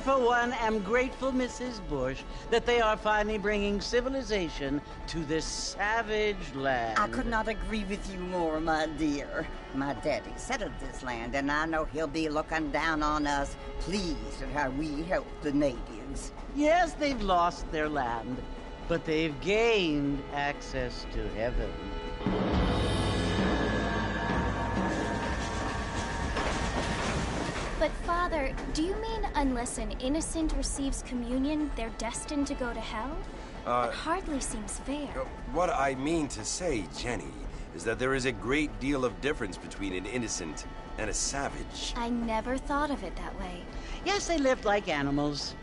for one, am grateful, Mrs. Bush, that they are finally bringing civilization to this savage land. I could not agree with you more, my dear. My daddy settled this land, and I know he'll be looking down on us, pleased at how we help the natives. Yes, they've lost their land, but they've gained access to heaven. But, Father, do you mean unless an innocent receives communion, they're destined to go to hell? That hardly seems fair. What I mean to say, Jenny, is that there is a great deal of difference between an innocent and a savage. I never thought of it that way. Yes, they lived like animals,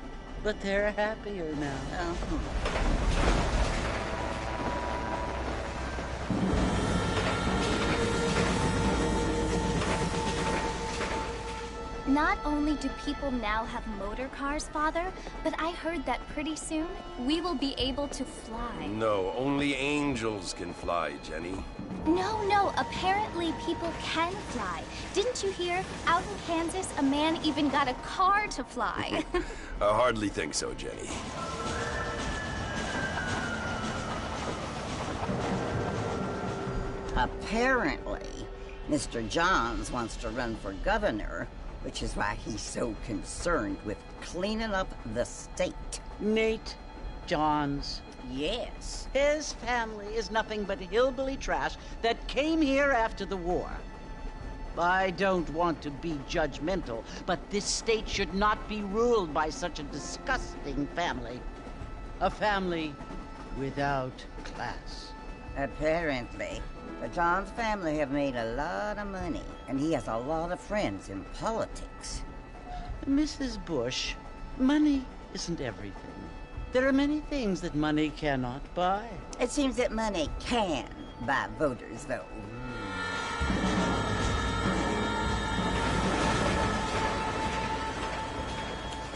but they're happier now. Not only do people now have motor cars, Father, but I heard that pretty soon we will be able to fly. No, only angels can fly, Jenny. No, apparently people can fly. Didn't you hear? Out in Kansas, a man even got a car to fly. I hardly think so, Jenny. Apparently, Mr. Johns wants to run for governor, which is why he's so concerned with cleaning up the state. Nate Johns. Yes. His family is nothing but hillbilly trash that came here after the war. I don't want to be judgmental, but this state should not be ruled by such a disgusting family. A family without class. Apparently. The Johns family have made a lot of money, and he has a lot of friends in politics. Mrs. Bush, money isn't everything. There are many things that money cannot buy. It seems that money can buy voters, though.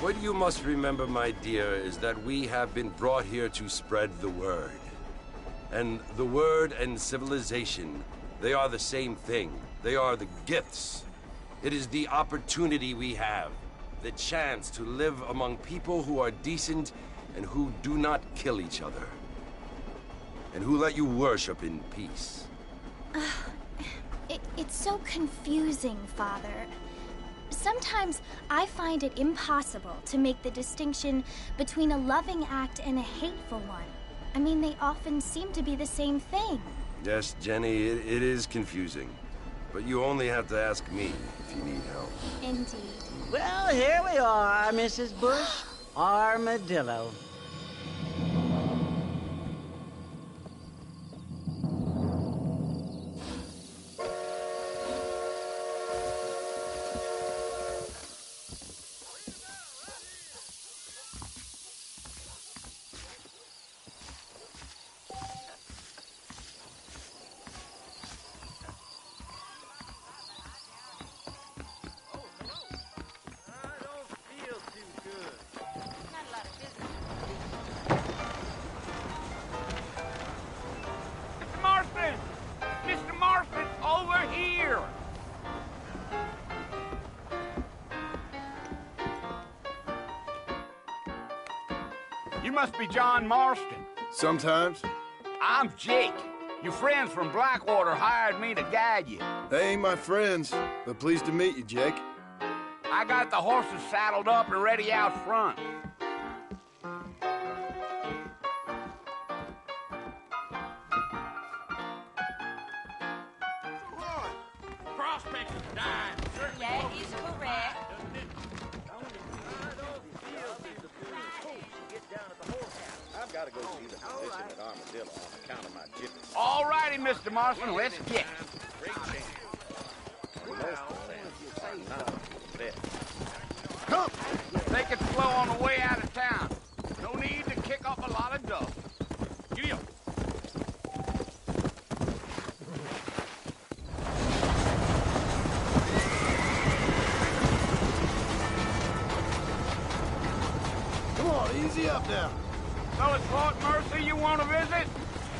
What you must remember, my dear, is that we have been brought here to spread the word. And the word and civilization, they are the same thing. They are the gifts. It is the opportunity we have, the chance to live among people who are decent and who do not kill each other, and who let you worship in peace. It's so confusing, Father. Sometimes I find it impossible to make the distinction between a loving act and a hateful one. I mean, they often seem to be the same thing. Yes, Jenny, it is confusing. But you only have to ask me if you need help. Indeed. Well, here we are, Mrs. Bush. Armadillo. You must be John Marston. Sometimes. I'm Jake. Your friends from Blackwater hired me to guide you. They ain't my friends, but pleased to meet you, Jake. I got the horses saddled up and ready out front. Prospects have died. That is correct. I've got to go see the physician at Armadillo on account of my jitters. All righty, Mr. Marston, let's get. Great chance. Most of them are not dead. Come! Take it slow on the way out of town. No need to kick up a lot of dust. Giddy up. Come on, easy up now. So it's Fort-Mercer you want to visit?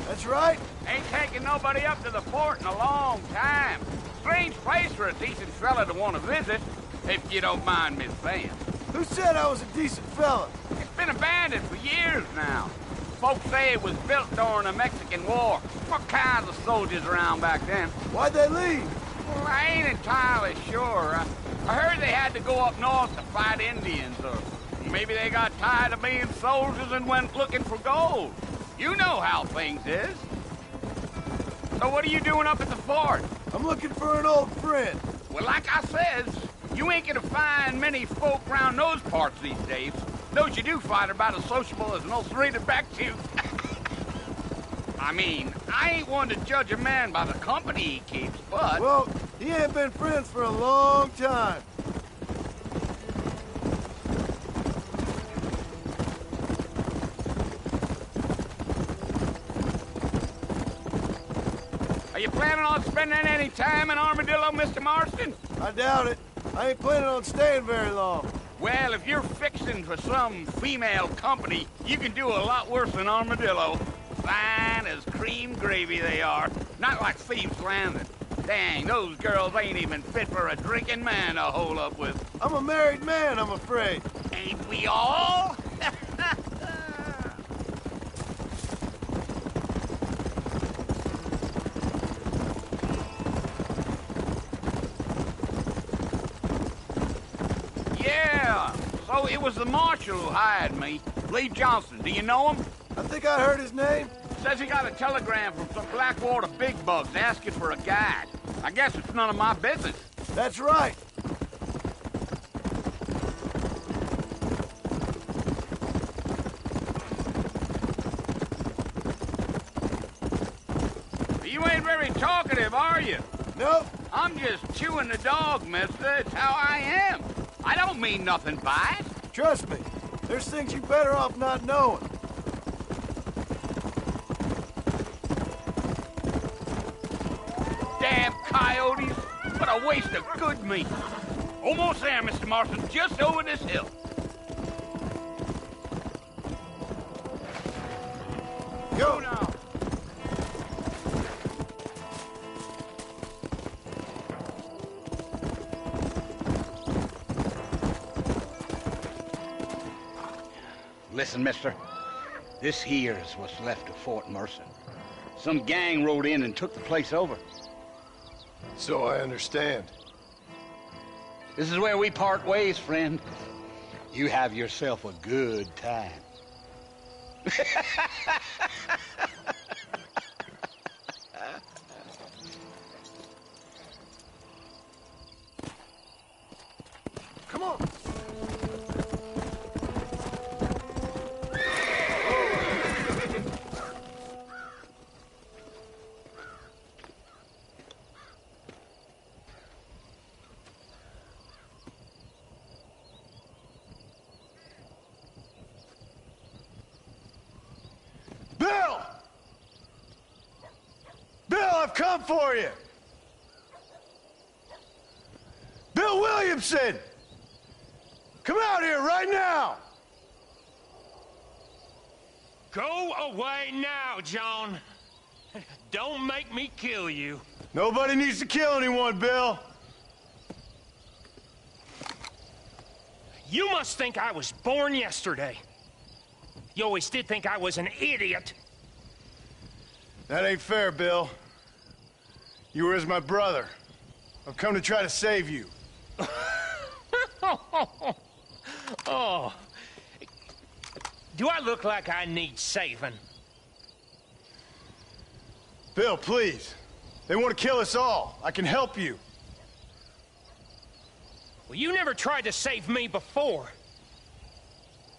That's right. Ain't taking nobody up to the fort in a long time. Strange place for a decent fella to want to visit, if you don't mind me saying. Who said I was a decent fella? It's been abandoned for years now. Folks say it was built during the Mexican War. What kinds of soldiers around back then? Why'd they leave? Well, I ain't entirely sure. I heard they had to go up north to fight Indians, or maybe they got tired of being soldiers and went looking for gold. You know how things is. So what are you doing up at the fort? I'm looking for an old friend. Well, like I says, you ain't gonna find many folk around those parts these days. Those you do find are about as sociable as an ulcerated back tooth. I mean, I ain't one to judge a man by the company he keeps, but... Well, he ain't been friends for a long time. Are you planning on spending any time in Armadillo, Mr. Marston? I doubt it. I ain't planning on staying very long. Well, if you're fixing for some female company, you can do a lot worse than Armadillo. Fine as cream gravy they are. Not like Thieves Landing. Dang, those girls ain't even fit for a drinking man to hole up with. I'm a married man, I'm afraid. Ain't we all? Yeah, so it was the marshal who hired me. Lee Johnson, do you know him? I think I heard his name. Says he got a telegram from some Blackwater big bugs asking for a guide. I guess it's none of my business. That's right. You ain't very talkative, are you? Nope. I'm just chewing the dog, mister. It's how I am. I don't mean nothing by it. Trust me. There's things you better off not knowing. Damn coyotes. What a waste of good meat. Almost there, Mr. Marston. Just over this hill. Go now. Listen, mister. This here's what's left of Fort Mercer. Some gang rode in and took the place over. So I understand. This is where we part ways, friend. You have yourself a good time. Come on. Bill! Bill, I've come for you! Bill Williamson! Come out here right now! Go away now, John. Don't make me kill you. Nobody needs to kill anyone, Bill. You must think I was born yesterday. You always did think I was an idiot. That ain't fair, Bill. You were as my brother. I've come to try to save you. Oh. Do I look like I need saving? Bill, please. They want to kill us all. I can help you. Well, you never tried to save me before.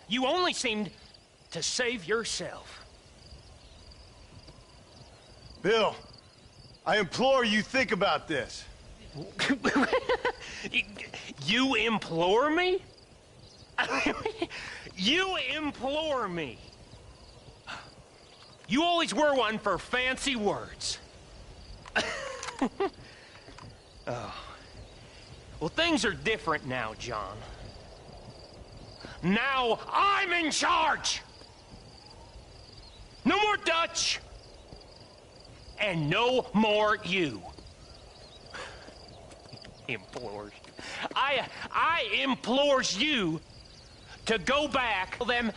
You only seemed to save yourself. Bill, I implore you think about this. You implore me? You implore me. You always were one for fancy words. Oh. Well, things are different now, John. Now I'm in charge! No more Dutch! And no more you. Implores. I implores you to go back, tell them.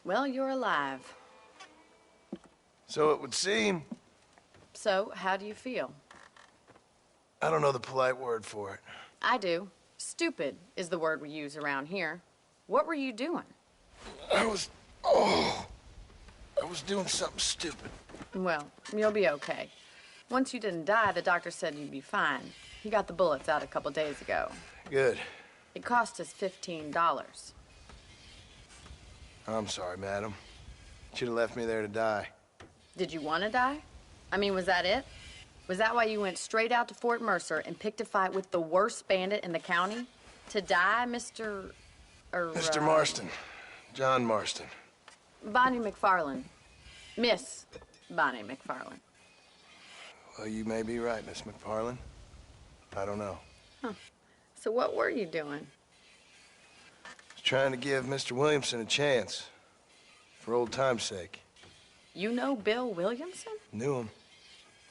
Well, you're alive. So it would seem. So, how do you feel? I don't know the polite word for it. I do. Stupid is the word we use around here. What were you doing? I was doing something stupid. Well, you'll be okay. Once you didn't die, the doctor said you'd be fine. He got the bullets out a couple days ago. Good. It cost us $15. I'm sorry, madam. Should have left me there to die. Did you want to die? I mean, was that it? Was that why you went straight out to Fort Mercer and picked a fight with the worst bandit in the county? To die, Mr. Mr. Marston. John Marston. Bonnie McFarland. Miss Bonnie McFarland. Well, you may be right, Miss McFarland. I don't know. Huh. So what were you doing? Trying to give Mr. Williamson a chance. For old time's sake. You know Bill Williamson? Knew him.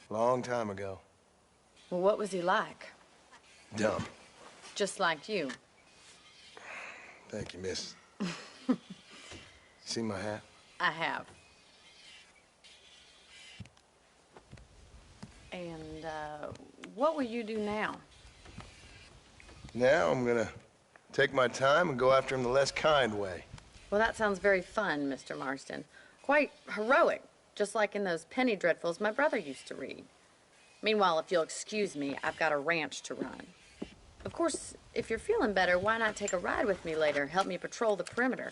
Long time ago. Well, what was he like? Dumb. Just like you. Thank you, miss. See my hat? I have. And, what will you do now? Now I'm gonna take my time and go after him the less kind way. Well, that sounds very fun, Mr. Marston. Quite heroic, just like in those penny dreadfuls my brother used to read. Meanwhile, if you'll excuse me, I've got a ranch to run. Of course, if you're feeling better, why not take a ride with me later? Help me patrol the perimeter.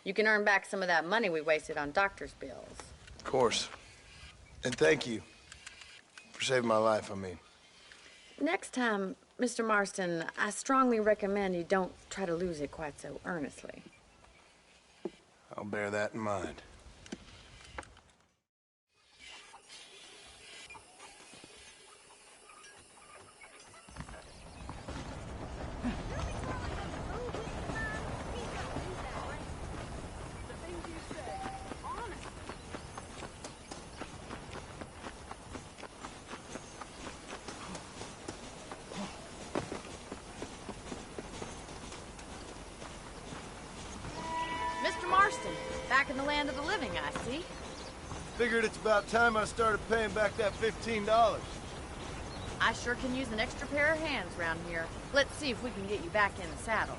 You can earn back some of that money we wasted on doctor's bills. Of course. And thank you. For saving my life, I mean. Next time, Mr. Marston, I strongly recommend you don't try to lose it quite so earnestly. I'll bear that in mind. Back in the land of the living, I see. Figured it's about time I started paying back that $15. I sure can use an extra pair of hands around here. Let's see if we can get you back in the saddle.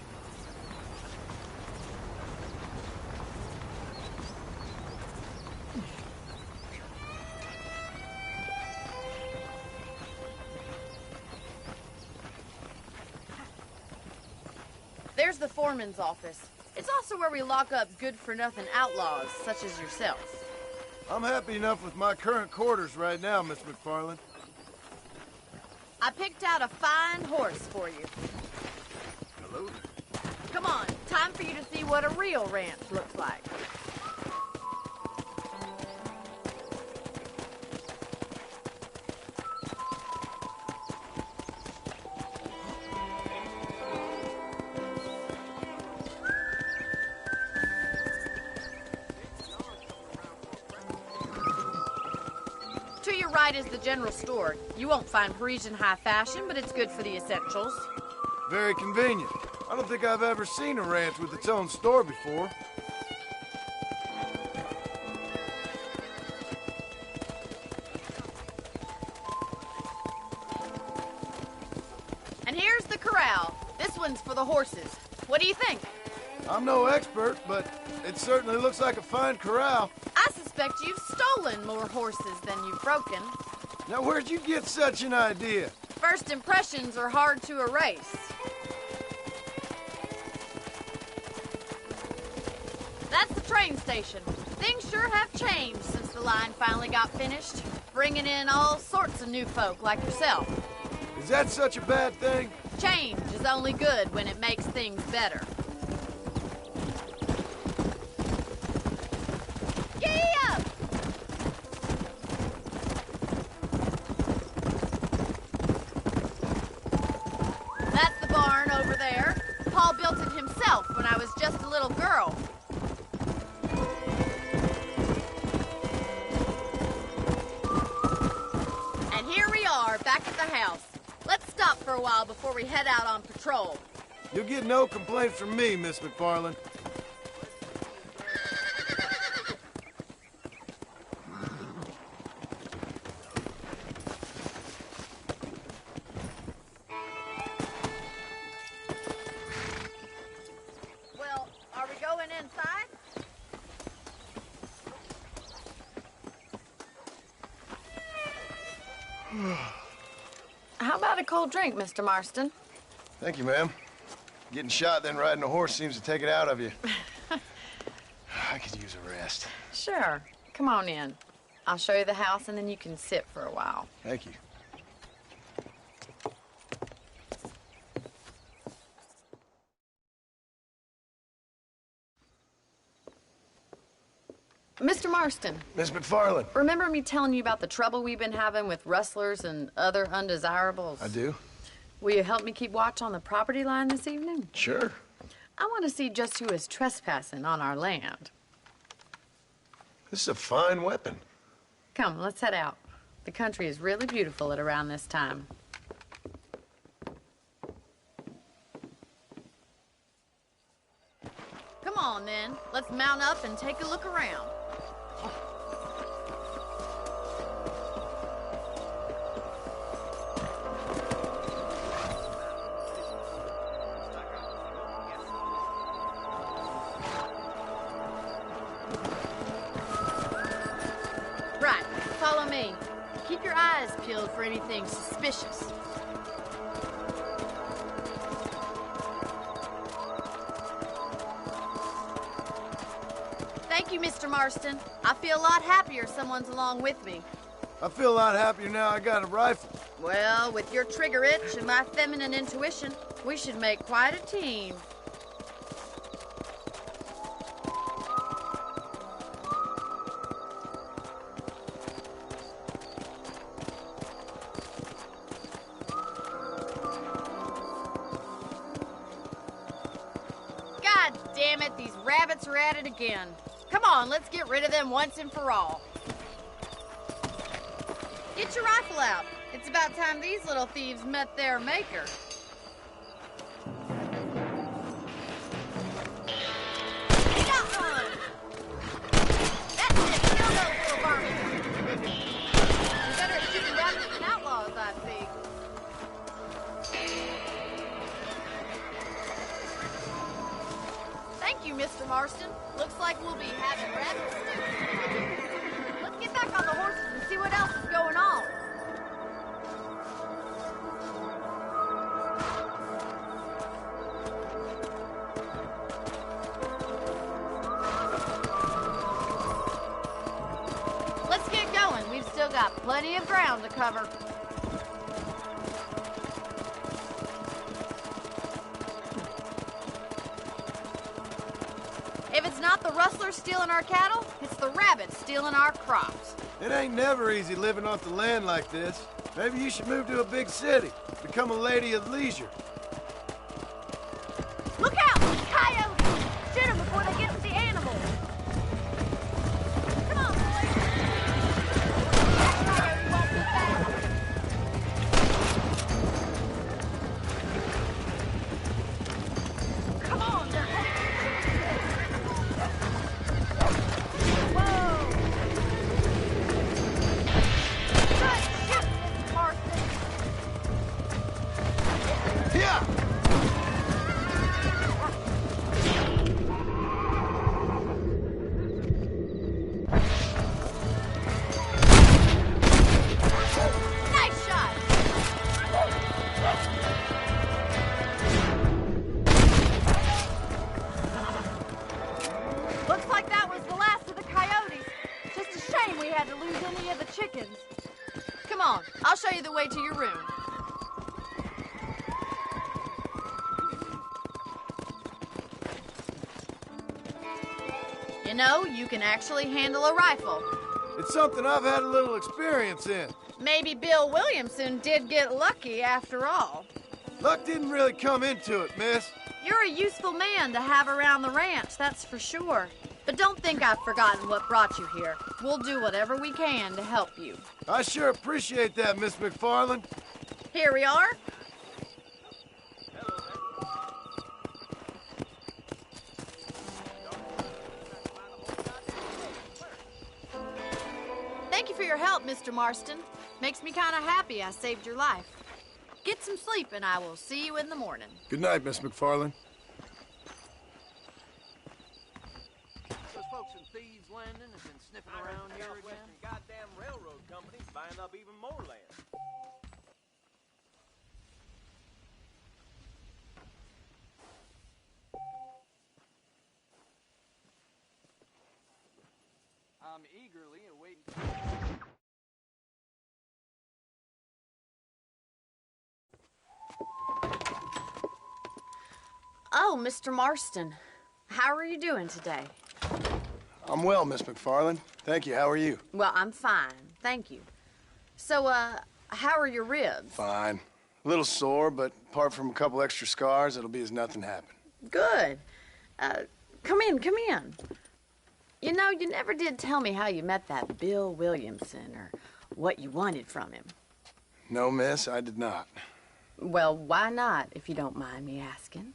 There's the foreman's office. It's also where we lock up good-for-nothing outlaws, such as yourself. I'm happy enough with my current quarters right now, Miss McFarland. I picked out a fine horse for you. Hello? Come on, time for you to see what a real ranch looks like. Right is the general store. You won't find Parisian high fashion, but it's good for the essentials. Very convenient. I don't think I've ever seen a ranch with its own store before. And here's the corral. This one's for the horses. What do you think? I'm no expert, but it certainly looks like a fine corral. I suspect you've stolen stolen more horses than you've broken. Now, where'd you get such an idea? First impressions are hard to erase. That's the train station. Things sure have changed since the line finally got finished, bringing in all sorts of new folk like yourself. Is that such a bad thing? Change is only good when it makes things better. Giddy up! That's the barn over there. Paul built it himself when I was just a little girl. And here we are, back at the house. Let's stop for a while before we head out on patrol. You'll get no complaints from me, Miss McFarland. Well, are we going inside? How about a cold drink, Mr. Marston? Thank you, ma'am. Getting shot, then riding a horse seems to take it out of you. I could use a rest. Sure. Come on in. I'll show you the house, and then you can sit for a while. Thank you. Mr. Marston. Miss McFarland. Remember me telling you about the trouble we've been having with rustlers and other undesirables? I do. Will you help me keep watch on the property line this evening? Sure. I want to see just who is trespassing on our land. This is a fine weapon. Come, let's head out. The country is really beautiful at around this time. Come on, then. Let's mount up and take a look around. Right, follow me. Keep your eyes peeled for anything suspicious. Thank you, Mr. Marston. I feel a lot happier someone's along with me. I feel a lot happier now I got a rifle. Well, with your trigger itch and my feminine intuition, we should make quite a team. God damn it, these rabbits are at it again. Come on, let's get rid of them once and for all. Get your rifle out. It's about time these little thieves met their maker. Got one! That's it, kill those little vermin. You better shoot them down to the outlaws, I see. Thank you, Mr. Marston. Looks like we'll be having rabbit stew. Let's get back on the horses and see what else is going on. Let's get going. We've still got plenty of ground to cover. If it's not the rustlers stealing our cattle, it's the rabbits stealing our crops. It ain't never easy living off the land like this. Maybe you should move to a big city. Become a lady of leisure. Look out! Coyotes! Shoot them before they get to the animals. Come on, boys. That coyote won't be fast. Come on, they're whoa! Good shot, Mr. Marston. Yeah! on. I'll show you the way to your room. You know, you can actually handle a rifle. It's something I've had a little experience in. Maybe Bill Williamson did get lucky after all. Luck didn't really come into it, miss. You're a useful man to have around the ranch, that's for sure. But don't think I've forgotten what brought you here. We'll do whatever we can to help you. I sure appreciate that, Miss McFarland. Here we are. Thank you for your help, Mr. Marston. Makes me kind of happy I saved your life. Get some sleep and I will see you in the morning. Good night, Miss McFarland. Those folks in Thieves Landing have been sniffing around here again. Goddamn railroad companies buying up even more land. I'm eagerly awaiting. Oh, Mr. Marston. How are you doing today? I'm well, Miss McFarland. Thank you. How are you? Well, I'm fine. Thank you. So, how are your ribs? Fine. A little sore, but apart from a couple extra scars, it'll be as nothing happened. Good. Come in, come in. You know, you never did tell me how you met that Bill Williamson or what you wanted from him. No, miss, I did not. Well, why not, if you don't mind me asking?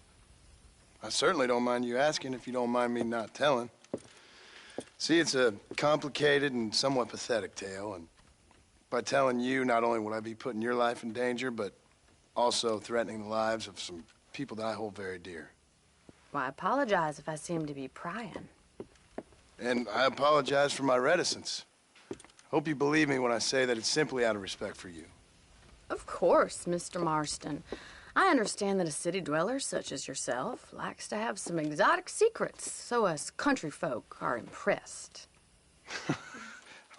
I certainly don't mind you asking if you don't mind me not telling. See, it's a complicated and somewhat pathetic tale, and by telling you, not only would I be putting your life in danger, but also threatening the lives of some people that I hold very dear. Well, I apologize if I seem to be prying. And I apologize for my reticence. Hope you believe me when I say that it's simply out of respect for you. Of course, Mr. Marston. I understand that a city dweller such as yourself likes to have some exotic secrets, so us country folk are impressed.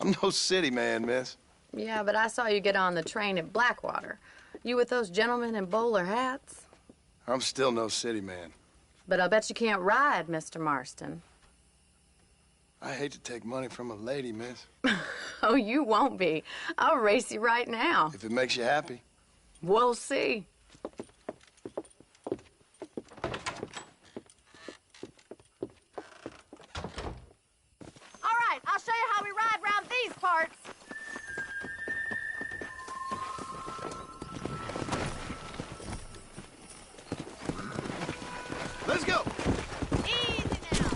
I'm no city man, miss. Yeah, but I saw you get on the train at Blackwater. You with those gentlemen in bowler hats? I'm still no city man. But I bet you can't ride, Mr. Marston. I hate to take money from a lady, miss. Oh, you won't be. I'll race you right now. If it makes you happy. We'll see. All right, I'll show you how we ride round these parts. Let's go. Easy now.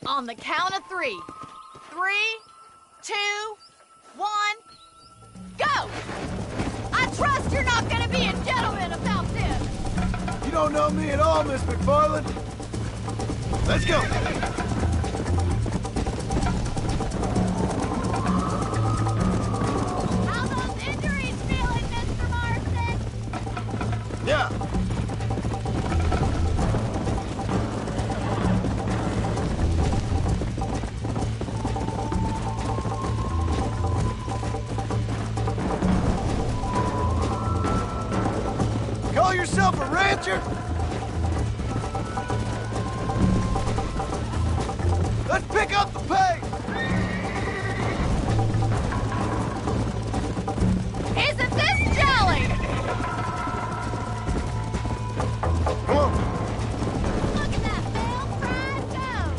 On the count of 3. 3, 2, 1, go! I trust you're not gonna be a gentleman about this. You don't know me at all, Miss McFarland. Let's go. How those injuries feeling, Mr. Marston? Yeah. Call yourself a rancher? Let's pick up the pace! Isn't this jelly? Come on. Look at that bell fried dough.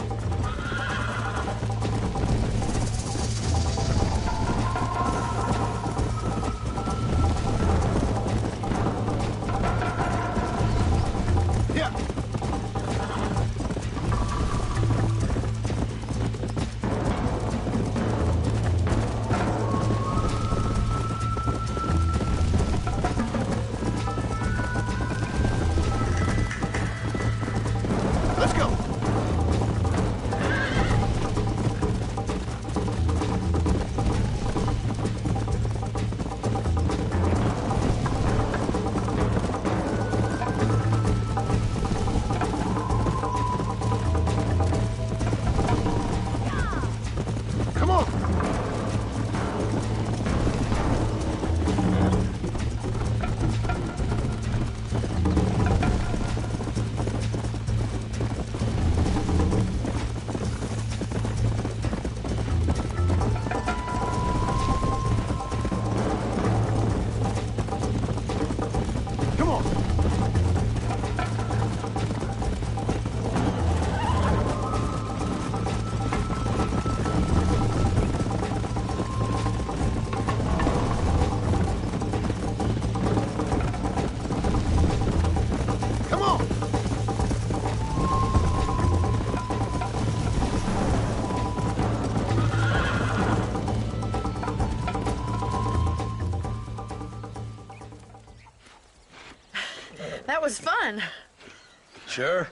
was fun. Sure.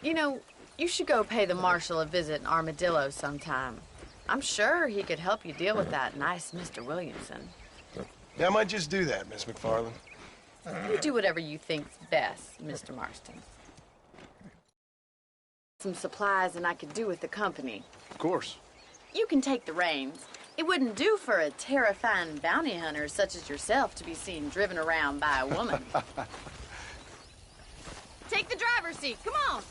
You know, you should go pay the marshal a visit in Armadillo sometime. I'm sure he could help you deal with that nice Mr. Williamson. Yeah, I might just do that, Miss McFarland. You do whatever you think's best, Mr. Marston. Some supplies and I could do with the company. Of course. You can take the reins. It wouldn't do for a terrifying bounty hunter such as yourself to be seen driven around by a woman. Take the driver's seat, come on!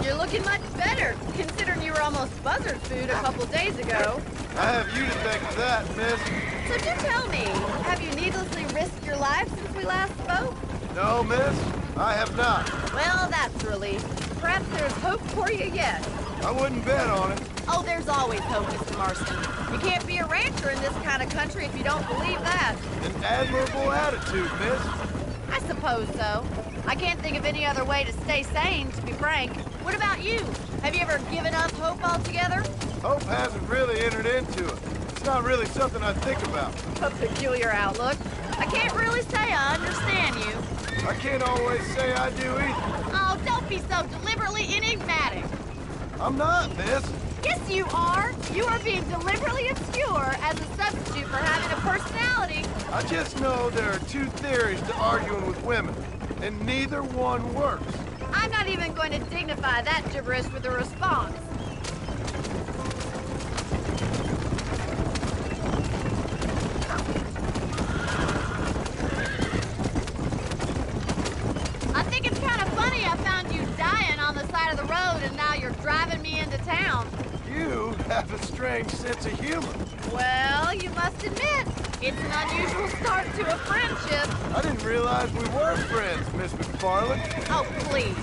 You're looking much better, considering you were almost buzzard food a couple days ago. I have you to thank for that, miss. So do tell me, have you needlessly risked your life since we last spoke? No, miss, I have not. Well, that's a relief. Perhaps there's hope for you yet. I wouldn't bet on it. Oh, there's always hope, Mr. Marston. You can't be a rancher in this kind of country if you don't believe that. An admirable attitude, miss. I suppose so. I can't think of any other way to stay sane, to be frank. What about you? Have you ever given up hope altogether? Hope hasn't really entered into it. It's not really something I think about. A peculiar outlook. I can't really say I understand you. I can't always say I do either. Oh, don't be so deliberately enigmatic. I'm not, miss. Yes, you are. You are being deliberately obscure as a substitute for having a personality. I just know there are two theories to arguing with women, and neither one works. I'm not even going to dignify that gibberish with a response. I think it's kind of funny I found you dying on the side of the road and now you're driving me into town. You have a strange sense of humor. Well, you must admit, it's an unusual start to a friendship. I didn't realize we were friends, Miss McFarland. Oh, please.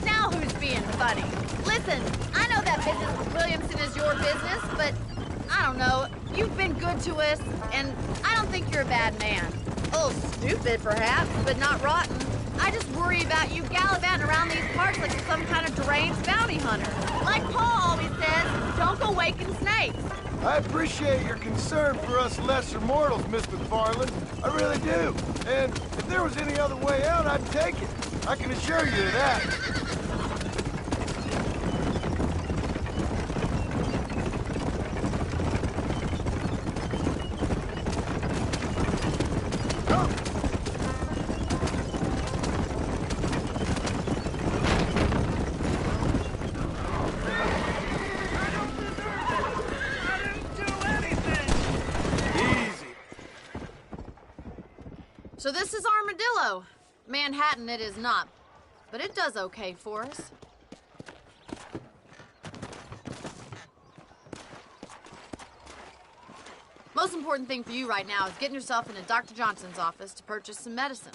Now who's being funny? Listen, I know that business with Williamson is your business, but I don't know. You've been good to us, and I don't think you're a bad man. A little stupid, perhaps, but not rotten. I just worry about you gallivanting around these parts like you're some kind of deranged bounty hunter. Like Paul always says, don't go waking snakes. I appreciate your concern for us lesser mortals, Miss McFarland. I really do. And if there was any other way out, I'd take it. I can assure you of that. So this is Armadillo. Manhattan it is not, but it does okay for us. Most important thing for you right now is getting yourself into Dr. Johnson's office to purchase some medicine.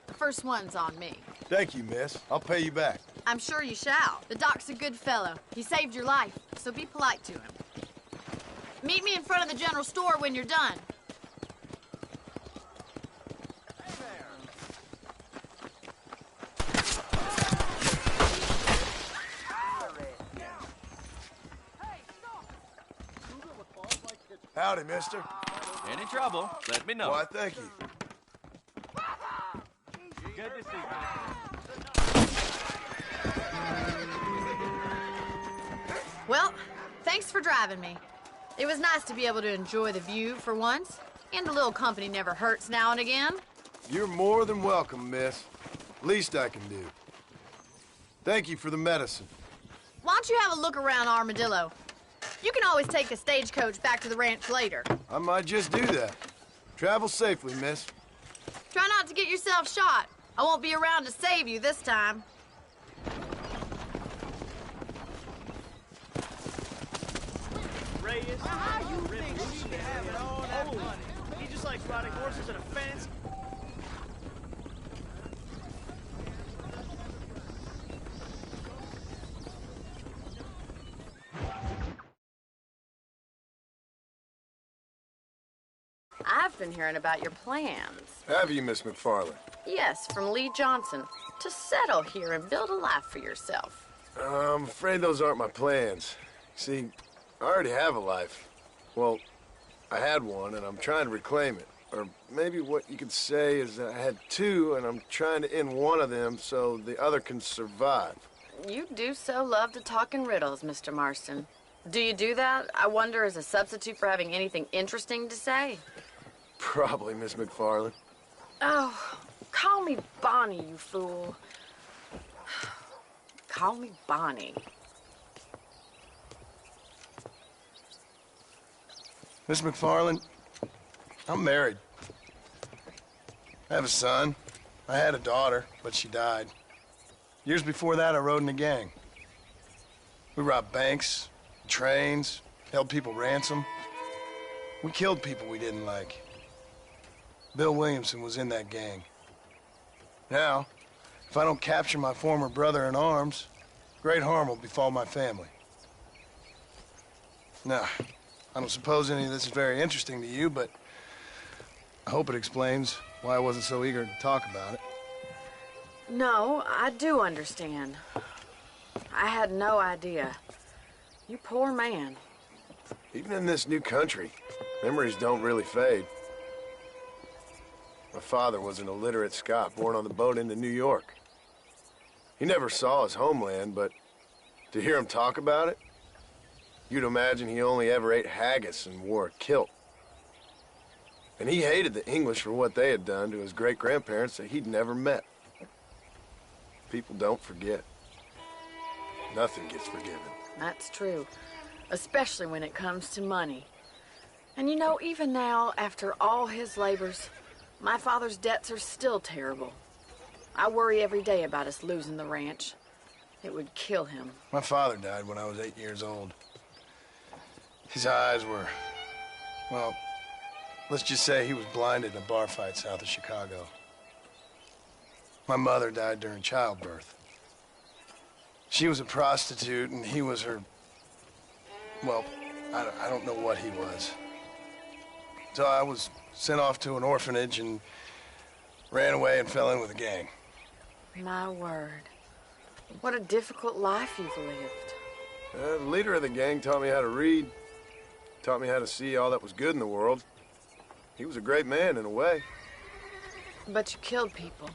The first one's on me. Thank you, miss. I'll pay you back. I'm sure you shall. The doc's a good fellow. He saved your life, so be polite to him. Meet me in front of the general store when you're done. Howdy, mister. Any trouble, let me know. Why, thank you. Good to see you. Well, thanks for driving me. It was nice to be able to enjoy the view for once, and a little company never hurts now and again. You're more than welcome, miss. Least I can do. Thank you for the medicine. Why don't you have a look around Armadillo? You can always take a stagecoach back to the ranch later. I might just do that. Travel safely, miss. Try not to get yourself shot. I won't be around to save you this time. Reyes, you think she can have it all that money? He just likes riding horses in a fancy... I've been hearing about your plans. Have you, Miss McFarland? Yes, from Lee Johnson. To settle here and build a life for yourself. I'm afraid those aren't my plans. See, I already have a life. Well, I had one, and I'm trying to reclaim it. Or maybe what you could say is that I had two, and I'm trying to end one of them so the other can survive. You do so love to talk in riddles, Mr. Marston. Do you do that, I wonder, as a substitute for having anything interesting to say? Probably, Miss McFarland. Oh, call me Bonnie, you fool. Call me Bonnie. Miss McFarland, I'm married. I have a son. I had a daughter, but she died. Years before that, I rode in a gang. We robbed banks, trains, held people ransom. We killed people we didn't like. Bill Williamson was in that gang. Now, if I don't capture my former brother in arms, great harm will befall my family. Now, I don't suppose any of this is very interesting to you, but I hope it explains why I wasn't so eager to talk about it. No, I do understand. I had no idea. You poor man. Even in this new country, memories don't really fade. My father was an illiterate Scot born on the boat into New York. He never saw his homeland, but to hear him talk about it, you'd imagine he only ever ate haggis and wore a kilt. And he hated the English for what they had done to his great-grandparents that he'd never met. People don't forget. Nothing gets forgiven. That's true, especially when it comes to money. And you know, even now, after all his labors, my father's debts are still terrible. I worry every day about us losing the ranch. It would kill him. My father died when I was 8 years old. His eyes were, well, let's just say he was blinded in a bar fight south of Chicago. My mother died during childbirth. She was a prostitute, and he was her, well, I don't know what he was. So I was sent off to an orphanage and ran away and fell in with a gang. My word. What a difficult life you've lived. The leader of the gang taught me how to read, taught me how to see all that was good in the world. He was a great man in a way. But you killed people.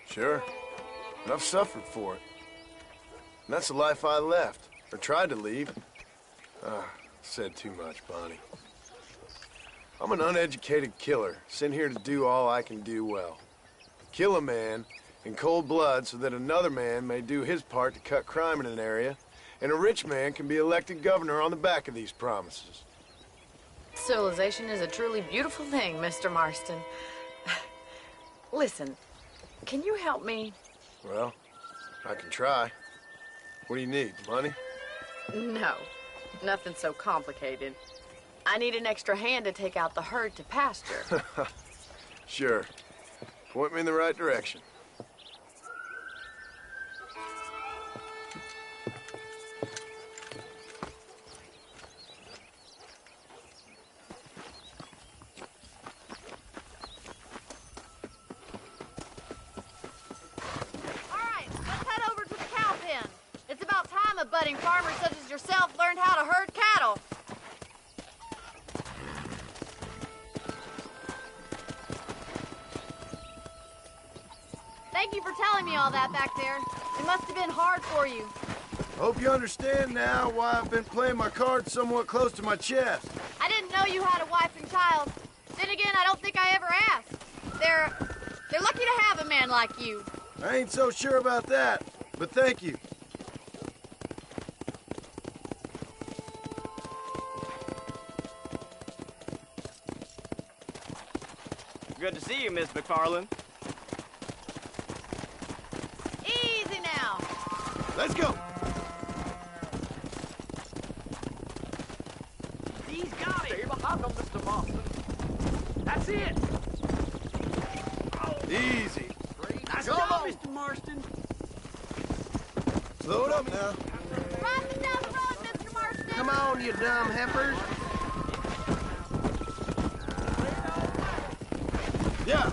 Sure, and I've suffered for it. And that's the life I left, or tried to leave. Said too much, Bonnie. I'm an uneducated killer, sent here to do all I can do well. Kill a man in cold blood so that another man may do his part to cut crime in an area, and a rich man can be elected governor on the back of these promises. Civilization is a truly beautiful thing, Mr. Marston. Listen, can you help me? Well, I can try. What do you need, money? No, nothing so complicated. I need an extra hand to take out the herd to pasture. Sure. Point me in the right direction. Budding farmers such as yourself learned how to herd cattle. Thank you for telling me all that back there. It must have been hard for you. Hope you understand now why I've been playing my cards somewhat close to my chest. I didn't know you had a wife and child. Then again, I don't think I ever asked. They're lucky to have a man like you. I ain't so sure about that, but thank you. Good to see you, Miss McFarland. Easy now. Let's go. He's got it. Stay behind them, Mr. Marston. That's it. Easy. Nice job, Mr. Marston. Slow it up now. Riding down the road, Mr. Marston. Come on, you dumb heifers. Yeah.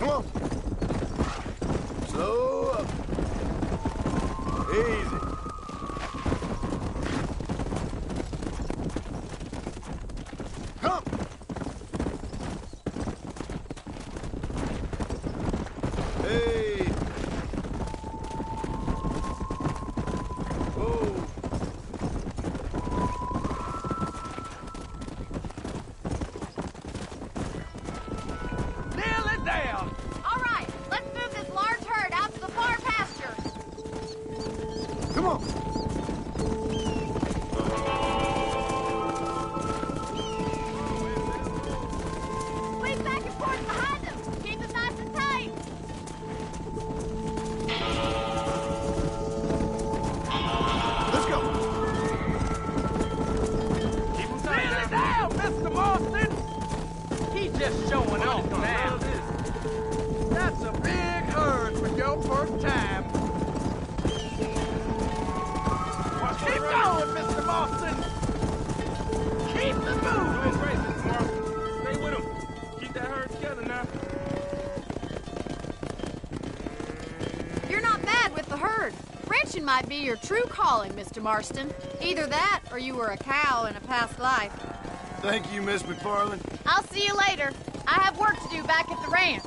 Come on. Slow up. Easy. Come. Hey. Whoa. Nearly down. All right, let's move this large herd out to the far pasture. Come on. Squeeze back and forth behind them. Keep them nice and tight. Let's go. Keep them nearly down, Mr. Marston. He's just showing off now. That's a big herd for your first time. Well, keep going, Mr. Marston. Keep the moving. Doing great, Mr. Marston. Stay with him. Keep that herd together now. You're not bad with the herd. Ranching might be your true calling, Mr. Marston. Either that, or you were a cow in a past life. Thank you, Miss McFarland. I'll see you later. I have work to do back at the ranch.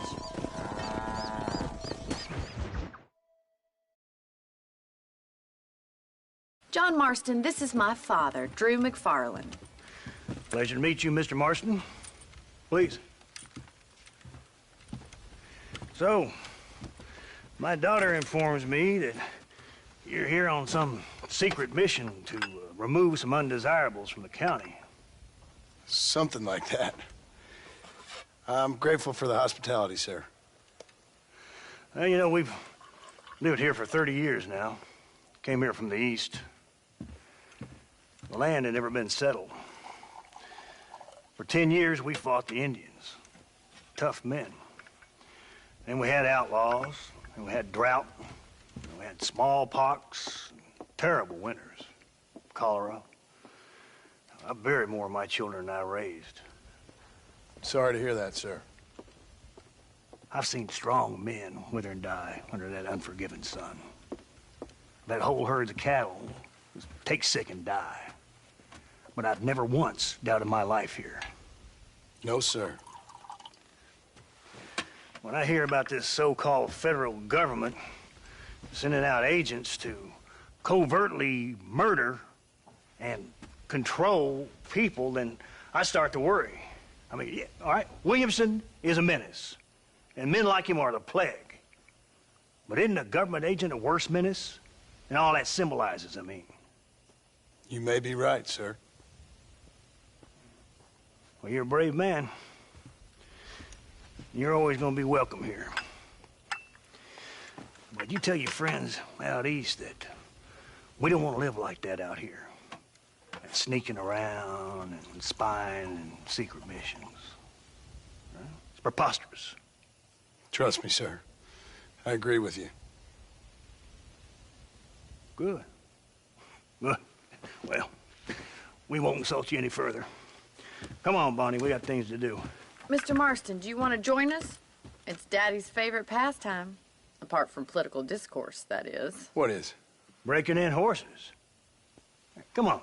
John Marston, this is my father, Drew McFarland. Pleasure to meet you, Mr. Marston. Please. So, my daughter informs me that you're here on some secret mission to remove some undesirables from the county. Something like that. I'm grateful for the hospitality, sir. Well, you know, we've lived here for 30 years now. Came here from the east. The land had never been settled. For 10 years, we fought the Indians. Tough men. Then we had outlaws, and we had drought, and we had smallpox, terrible winters, cholera. I buried more of my children than I raised. Sorry to hear that, sir. I've seen strong men wither and die under that unforgiving sun. That whole herds of cattle just take sick and die. But I've never once doubted my life here. No, sir. When I hear about this so-called federal government sending out agents to covertly murder and control people, then I start to worry. I mean, yeah, all right, Williamson is a menace, and men like him are the plague. But isn't a government agent a worse menace? And all that symbolizes, I mean. You may be right, sir. Well, you're a brave man. You're always going to be welcome here. But you tell your friends out east that we don't want to live like that out here. That sneaking around and spying and secret missions. Right? It's preposterous. Trust me, sir. I agree with you. Good. Good. Well, we won't insult you any further. Come on, Bonnie, we got things to do. Mr. Marston, do you want to join us? It's Daddy's favorite pastime. Apart from political discourse, that is. What is? Breaking in horses. Come on.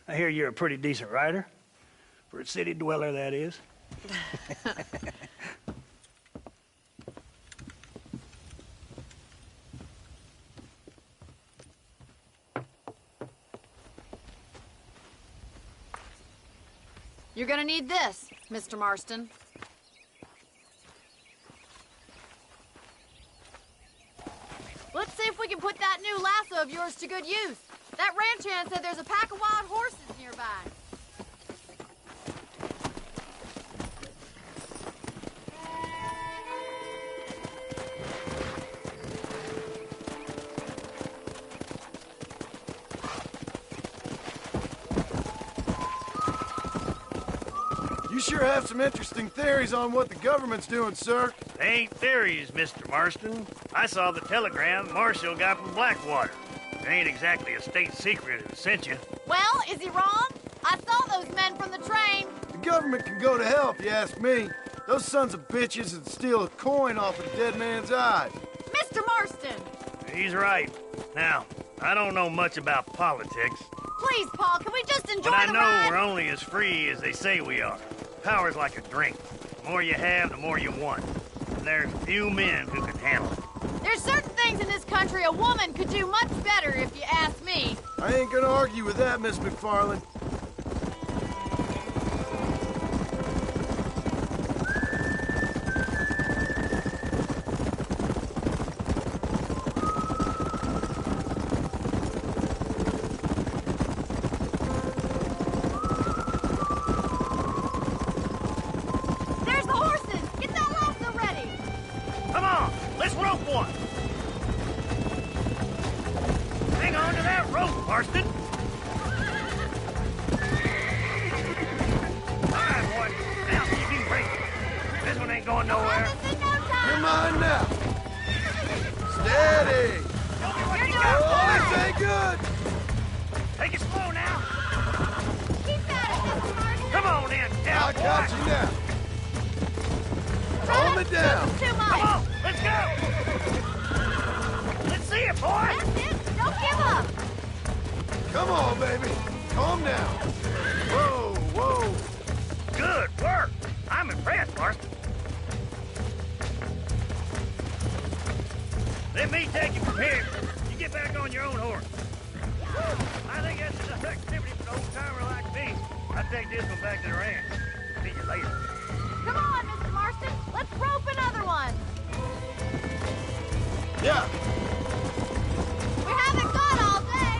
I hear you're a pretty decent rider. For a city dweller, that is. You're gonna need this, Mr. Marston. Let's see if we can put that new lasso of yours to good use. That ranch hand said there's a pack of wild horses nearby. You sure have some interesting theories on what the government's doing, sir. They ain't theories, Mr. Marston. I saw the telegram Marshall got from Blackwater. It ain't exactly a state secret who sent you. Well, is he wrong? I saw those men from the train. The government can go to hell if you ask me. Those sons of bitches would steal a coin off a dead man's eyes. Mr. Marston! He's right. Now, I don't know much about politics. Please, Paul, can we just enjoy but I the know ride? we're only as free as they say we are. Power's like a drink. The more you have, the more you want. And there's few men who can handle it. There's certain things in this country a woman could do much better, if you ask me. I ain't gonna argue with that, Miss McFarland. There's the horses! Get that lasso ready! Come on, let's rope one. Hang on to that rope, Marston. All right, boy. Now you can break it. This one ain't going nowhere. You're mine now. Steady. Oh, this ain't good. Take it slow now. Keep at it, Mr. Marston! Come on in, cowboy. I got you now. Hold me down. Too much! Come on, let's go. Let's see it, boy. That's it! Don't give up! Come on, baby. Calm down. Whoa, whoa. Good work. I'm impressed, Marston. Let me take you from here. You get back on your own horse. I think that's enough activity for an old-timer like me. I'll take this one back to the ranch. See you later. Come on, Mr. Marston! Let's rope another one! Yeah. We haven't gone all day!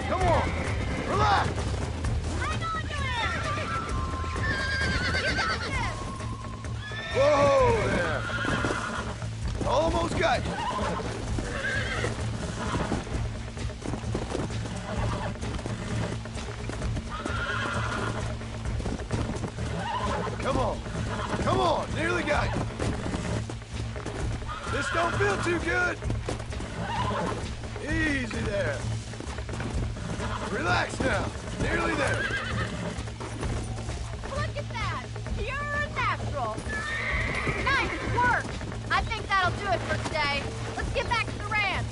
Come on. Relax. Hang on to him! You got this! Whoa there. Almost got you. Come on. Come on. Nearly got you. This don't feel too good. Easy there. Relax now. Nearly there. Look at that! Pure and natural! Nice work! I think that'll do it for today. Let's get back to the ranch.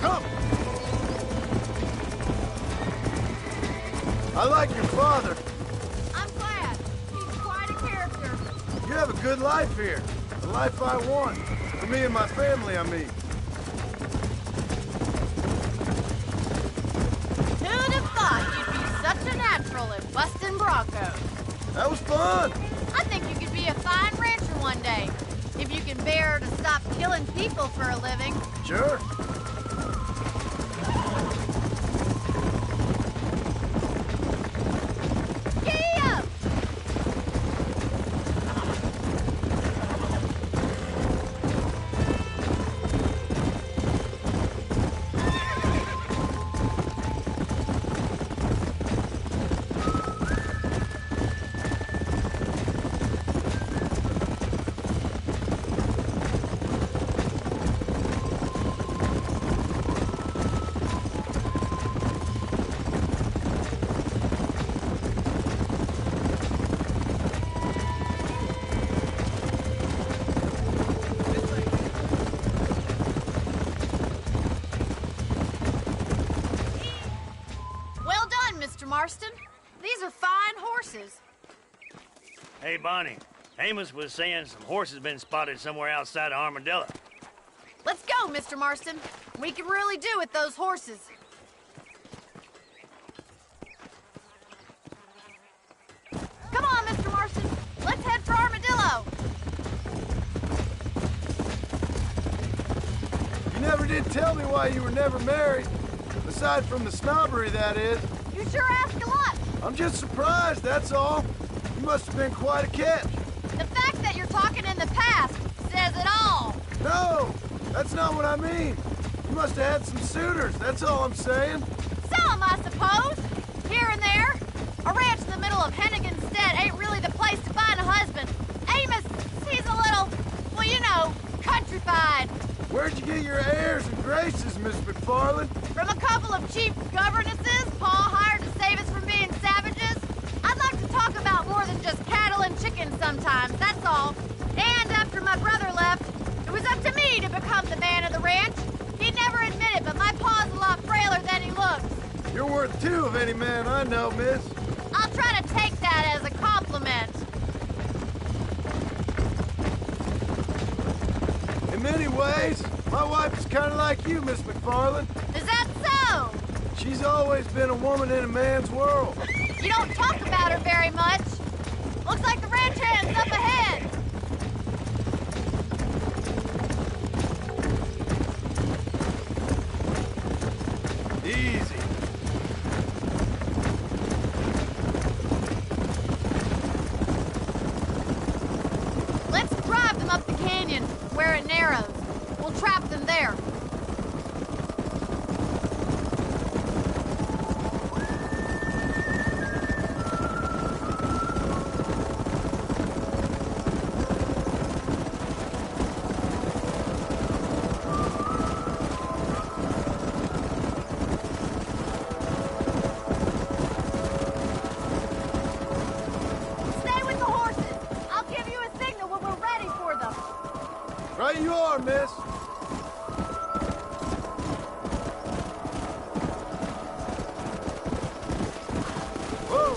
Come. I like your father. I'm glad. He's quite a character. You have a good life here. The life I want. For me and my family, I mean. Who'd have thought you'd be such a natural at busting broncos? That was fun. I think you could be a fine rancher one day. If you can bear to stop killing people for a living. Sure. Giddy up! Well done, Mr. Marston. These are fine horses. Hey, Bonnie. Amos was saying some horses been spotted somewhere outside of Armadillo. Let's go, Mr. Marston. We can really do with those horses. Come on, Mr. Marston. Let's head for Armadillo. You never did tell me why you were never married. Aside from the snobbery, that is. You sure ask a lot. I'm just surprised, that's all. You must have been quite a catch. The fact that you're talking in the past says it all. No, that's not what I mean. You must have had some suitors, that's all I'm saying. Some, I suppose. Here and there. A ranch in the middle of Hennigan's Stead ain't really the place to find a husband. Amos, he's a little, well, you know, countrified. Where'd you get your airs and graces, Miss McFarland? From a couple of cheap governesses Paul hired to save us from being savages. I'd like to talk about more than just cattle and chickens sometimes, that's all. And after my brother left, it was up to me to become the man of the ranch. He'd never admit it, but my paw's a lot frailer than he looks. You're worth two of any man I know, miss. I'll try to take that as a compliment. In many ways, my wife is kind of like you, Miss McFarland. Is that so? She's always been a woman in a man's world. You don't talk about her very much. Looks like the ranch hand's up ahead. Easy. Let's drive them up the canyon where it narrows. We'll trap them there. Stay with the horses. I'll give you a signal when we're ready for them. Right you are, miss. Whoa!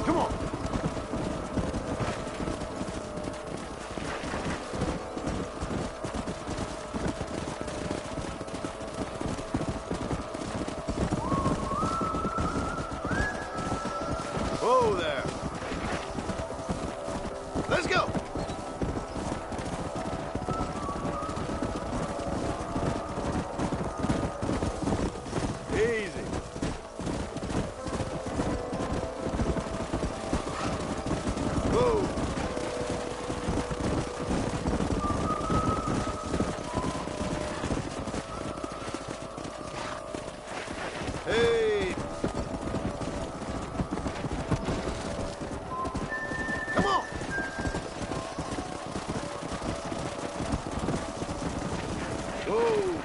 Come on. Whoa there. Let's go. Easy. Whoa. Hey. Come on. Whoa.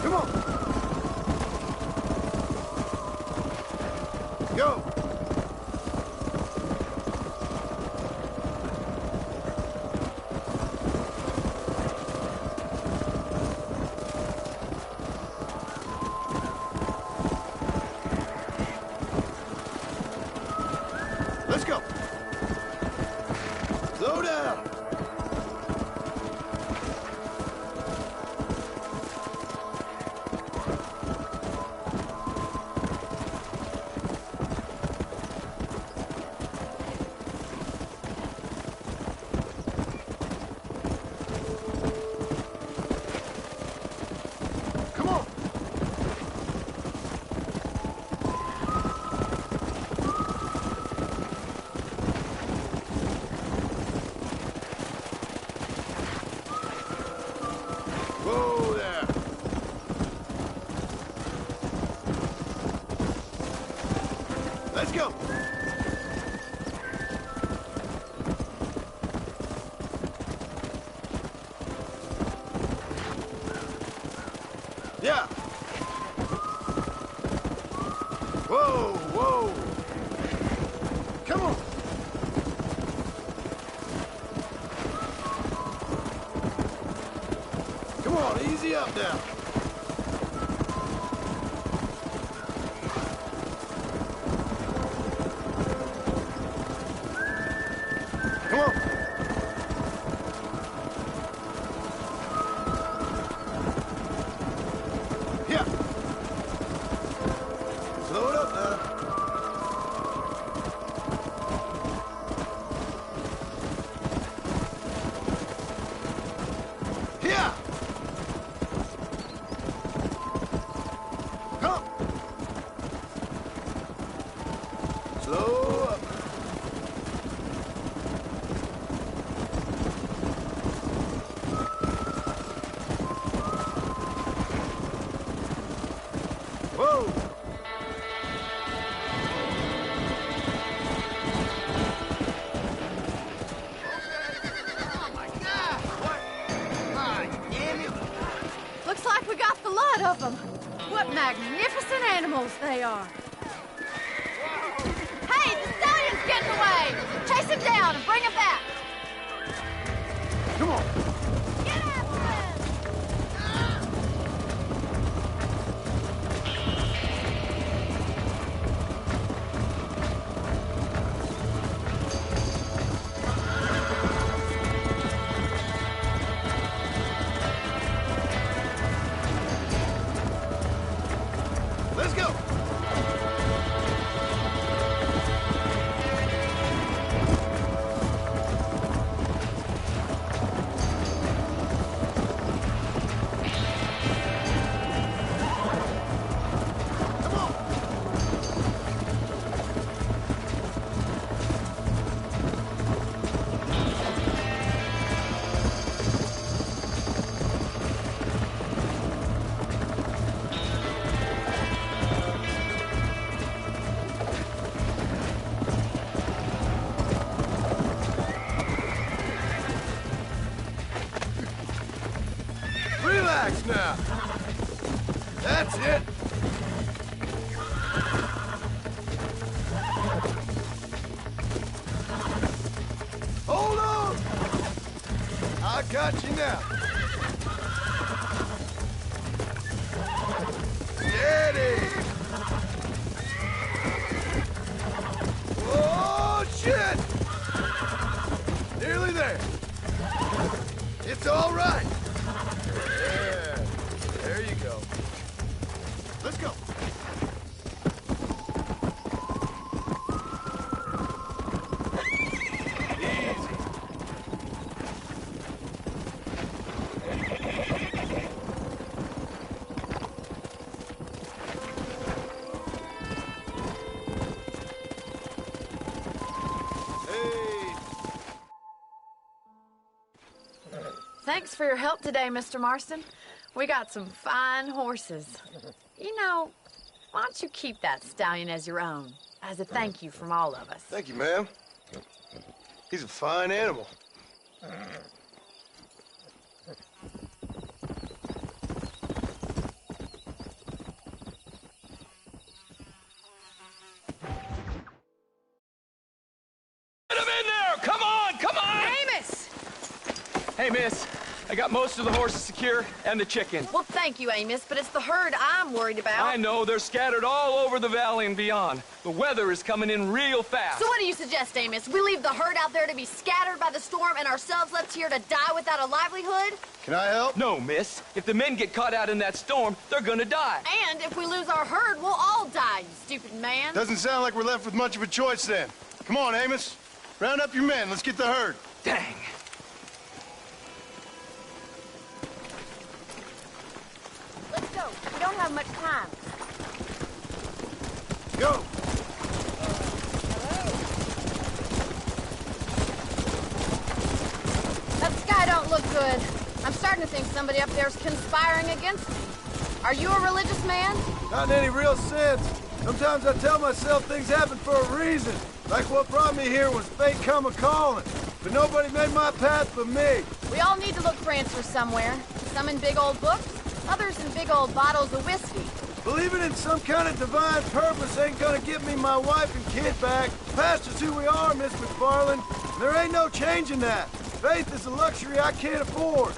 Come on. Go. Let's go. Slow down. Come on. Whoa there. Let's go. Yeah. Whoa, whoa. Come on. Come on, easy up now. Come on. Yeah. Slow it up now. Yeah. animals they are. Hey, the stallion's getting away! Chase him down and bring him back! Come on! Get after him! Let's go! Relax now. That's it. Hold on. I got you now. Steady. Oh, shit. Nearly there. It's all right. Yeah, there you go. Let's go. Easy. Hey. Thanks for your help today, Mr. Marston. We got some fine horses. You know, why don't you keep that stallion as your own, as a thank you from all of us? Thank you, ma'am. He's a fine animal. Get him in there! Come on, come on! Amos! Hey, miss. I got most of the horses secure and the chicken. Well, thank you, Amos, but it's the herd I'm worried about. I know, they're scattered all over the valley and beyond. The weather is coming in real fast. So what do you suggest, Amos? We leave the herd out there to be scattered by the storm and ourselves left here to die without a livelihood? Can I help? No, miss. If the men get caught out in that storm, they're gonna die. And if we lose our herd, we'll all die, you stupid man. Doesn't sound like we're left with much of a choice then. Come on, Amos. Round up your men. Let's get the herd. Dang. Let's go. We don't have much time. Go. That sky don't look good. I'm starting to think somebody up there's conspiring against me. Are you a religious man? Not in any real sense. Sometimes I tell myself things happen for a reason. Like what brought me here was fate come a-calling. But nobody made my path but me. We all need to look for answers somewhere. Some in big old books, others in big old bottles of whiskey. Believing in some kind of divine purpose ain't gonna get me my wife and kid back. Past is who we are, Miss McFarland. There ain't no changing that. Faith is a luxury I can't afford.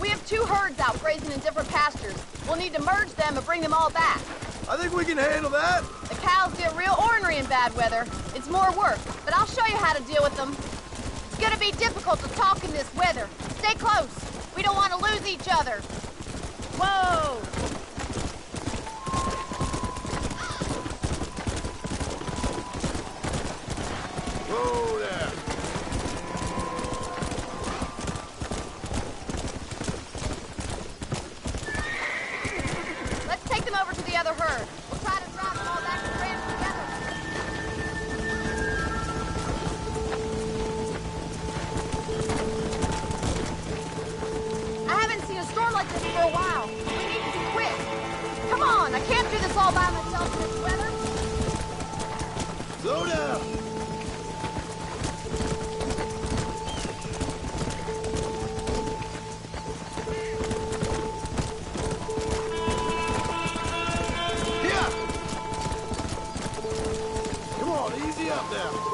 We have 2 herds out grazing in different pastures. We'll need to merge them and bring them all back. I think we can handle that. The cows get real ornery in bad weather. It's more work, but I'll show you how to deal with them. It's gonna be difficult to talk in this weather. Stay close. We don't want to lose each other. Whoa! Whoa there. Let's take them over to the other herd. We'll try to drive them all back to the ranch together. I haven't seen a storm like this for a while. We need to be quick. Come on, I can't do this all by myself in this weather. Slow down. up there.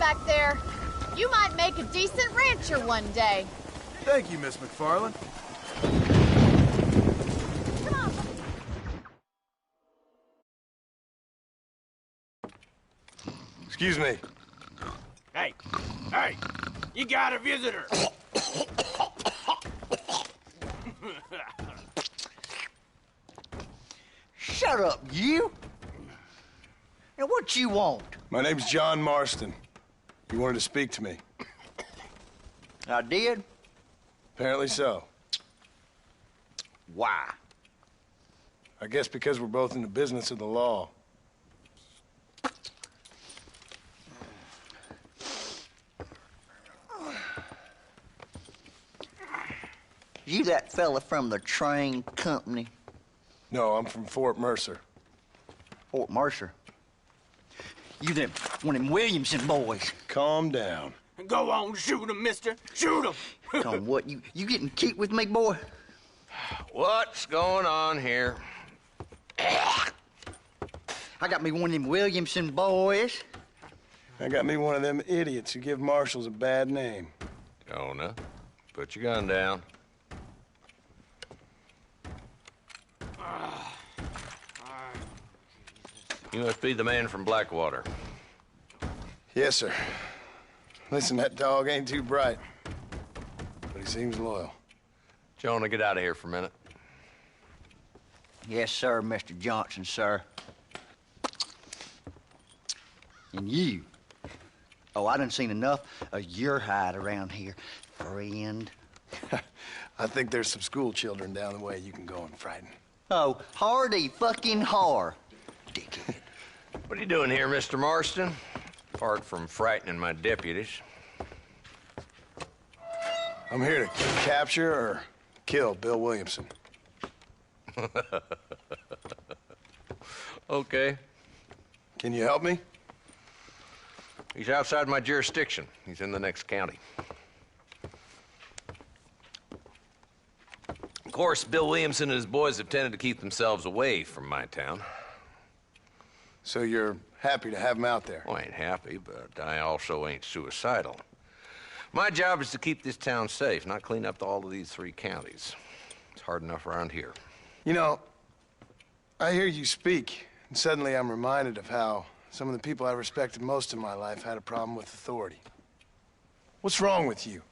back there. You might make a decent rancher one day. Thank you, Miss McFarland. Come on. Excuse me. Hey, hey, you got a visitor. Shut up, you! And what you want? My name's John Marston. You wanted to speak to me. I did? Apparently so. Why? I guess because we're both in the business of the law. You that fella from the train company? No, I'm from Fort-Mercer. Fort-Mercer? You them, one of them Williamson boys. Calm down. Go on, shoot him, mister. Shoot him. Come on, what, you getting kicked with me, boy? What's going on here? I got me one of them Williamson boys. I got me one of them idiots who give marshals a bad name. Jonah, put your gun down. You must be the man from Blackwater. Yes, sir. Listen, that dog ain't too bright, but he seems loyal. Jonah, get out of here for a minute. Yes, sir, Mr. Johnson, sir. And you. Oh, I done seen enough of your hide around here, friend. I think there's some school children down the way you can go and frighten. Oh, hardy fucking har. Dickhead. What are you doing here, Mr. Marston? Apart from frightening my deputies. I'm here to capture or kill Bill Williamson. Okay. Can you help me? He's outside my jurisdiction. He's in the next county. Of course, Bill Williamson and his boys have tended to keep themselves away from my town. So you're happy to have him out there? Well, I ain't happy, but I also ain't suicidal. My job is to keep this town safe, not clean up all of these 3 counties. It's hard enough around here. You know, I hear you speak, and suddenly I'm reminded of how some of the people I respected most in my life had a problem with authority. What's wrong with you?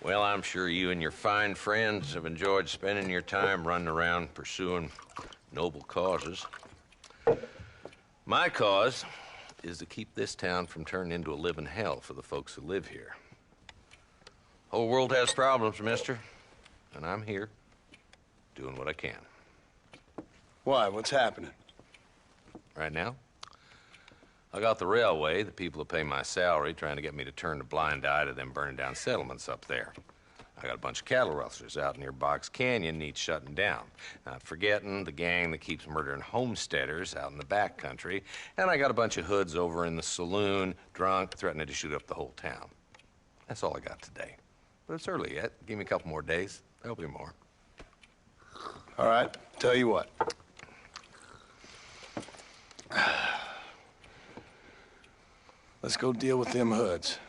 Well, I'm sure you and your fine friends have enjoyed spending your time running around pursuing noble causes. My cause is to keep this town from turning into a living hell for the folks who live here. Whole world has problems, mister, and I'm here doing what I can. Why? What's happening? Right now, I got the railway, the people who pay my salary, trying to get me to turn a blind eye to them burning down settlements up there. I got a bunch of cattle rustlers out near Box Canyon needs shutting down. Not forgetting the gang that keeps murdering homesteaders out in the back country. And I got a bunch of hoods over in the saloon, drunk, threatening to shoot up the whole town. That's all I got today. But it's early yet. Give me a couple more days. There'll be more. All right, tell you what. Let's go deal with them hoods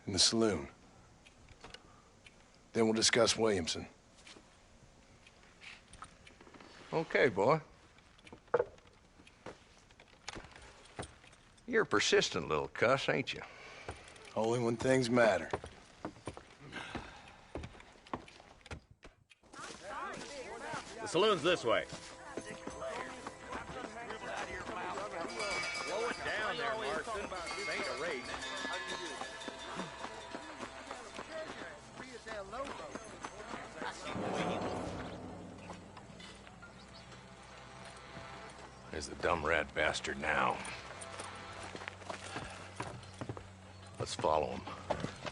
in the saloon. Then we'll discuss Williamson. Okay, boy. You're a persistent little cuss, ain't you? Only when things matter. The saloon's this way. Slow it down there, Marston. This ain't a race. There's the dumb rat bastard now. Let's follow him.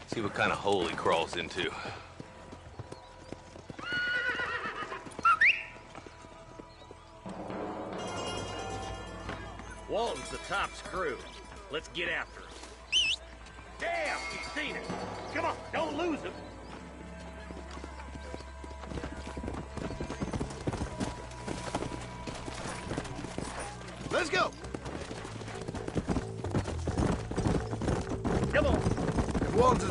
See what kind of hole he crawls into. Walton's the top screw. Let's get after him. Damn, he's seen it. Come on, don't lose him. Let's go.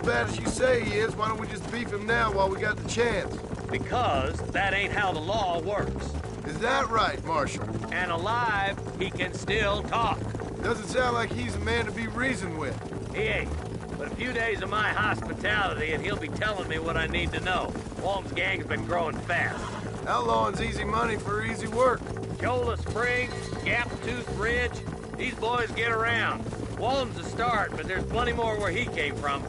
bad as you say he is, why don't we just beef him now while we got the chance? Because that ain't how the law works. Is that right, Marshal? And alive, he can still talk. Doesn't sound like he's a man to be reasoned with. He ain't. But a few days of my hospitality and he'll be telling me what I need to know. Walton's gang's been growing fast. Outlawing's easy money for easy work. Cholla Springs, Gap Tooth Ridge, these boys get around. Walton's a start, but there's plenty more where he came from.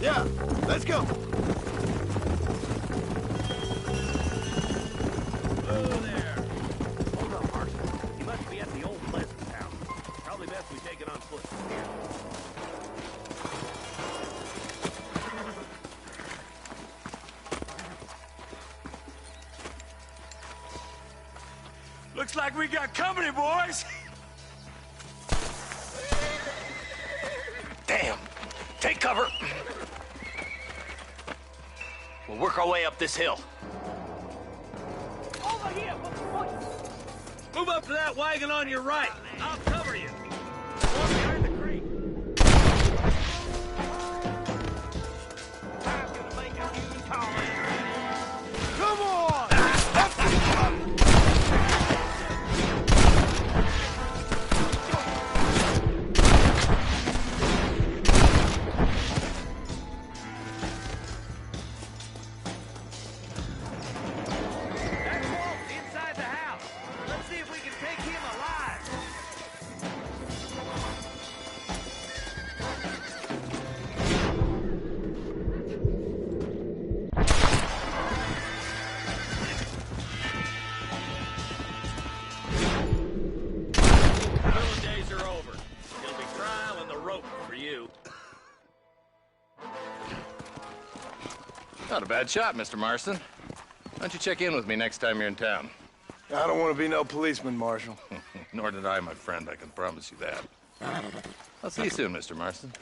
Yeah, let's go. Hello there. Hold up, Marshal. He must be at the old Pleasant House. Probably best we take it on foot from here. Looks like we got company, boys. Damn! Take cover! We'll work our way up this hill. Over here! Move up to that wagon on your right. I'll cover you. One behind the creek. I'm gonna make a huge taller. Come on! Not a bad shot, Mr. Marston. Why don't you check in with me next time you're in town? I don't want to be no policeman, Marshal. Nor did I, my friend. I can promise you that. I'll see you soon, Mr. Marston.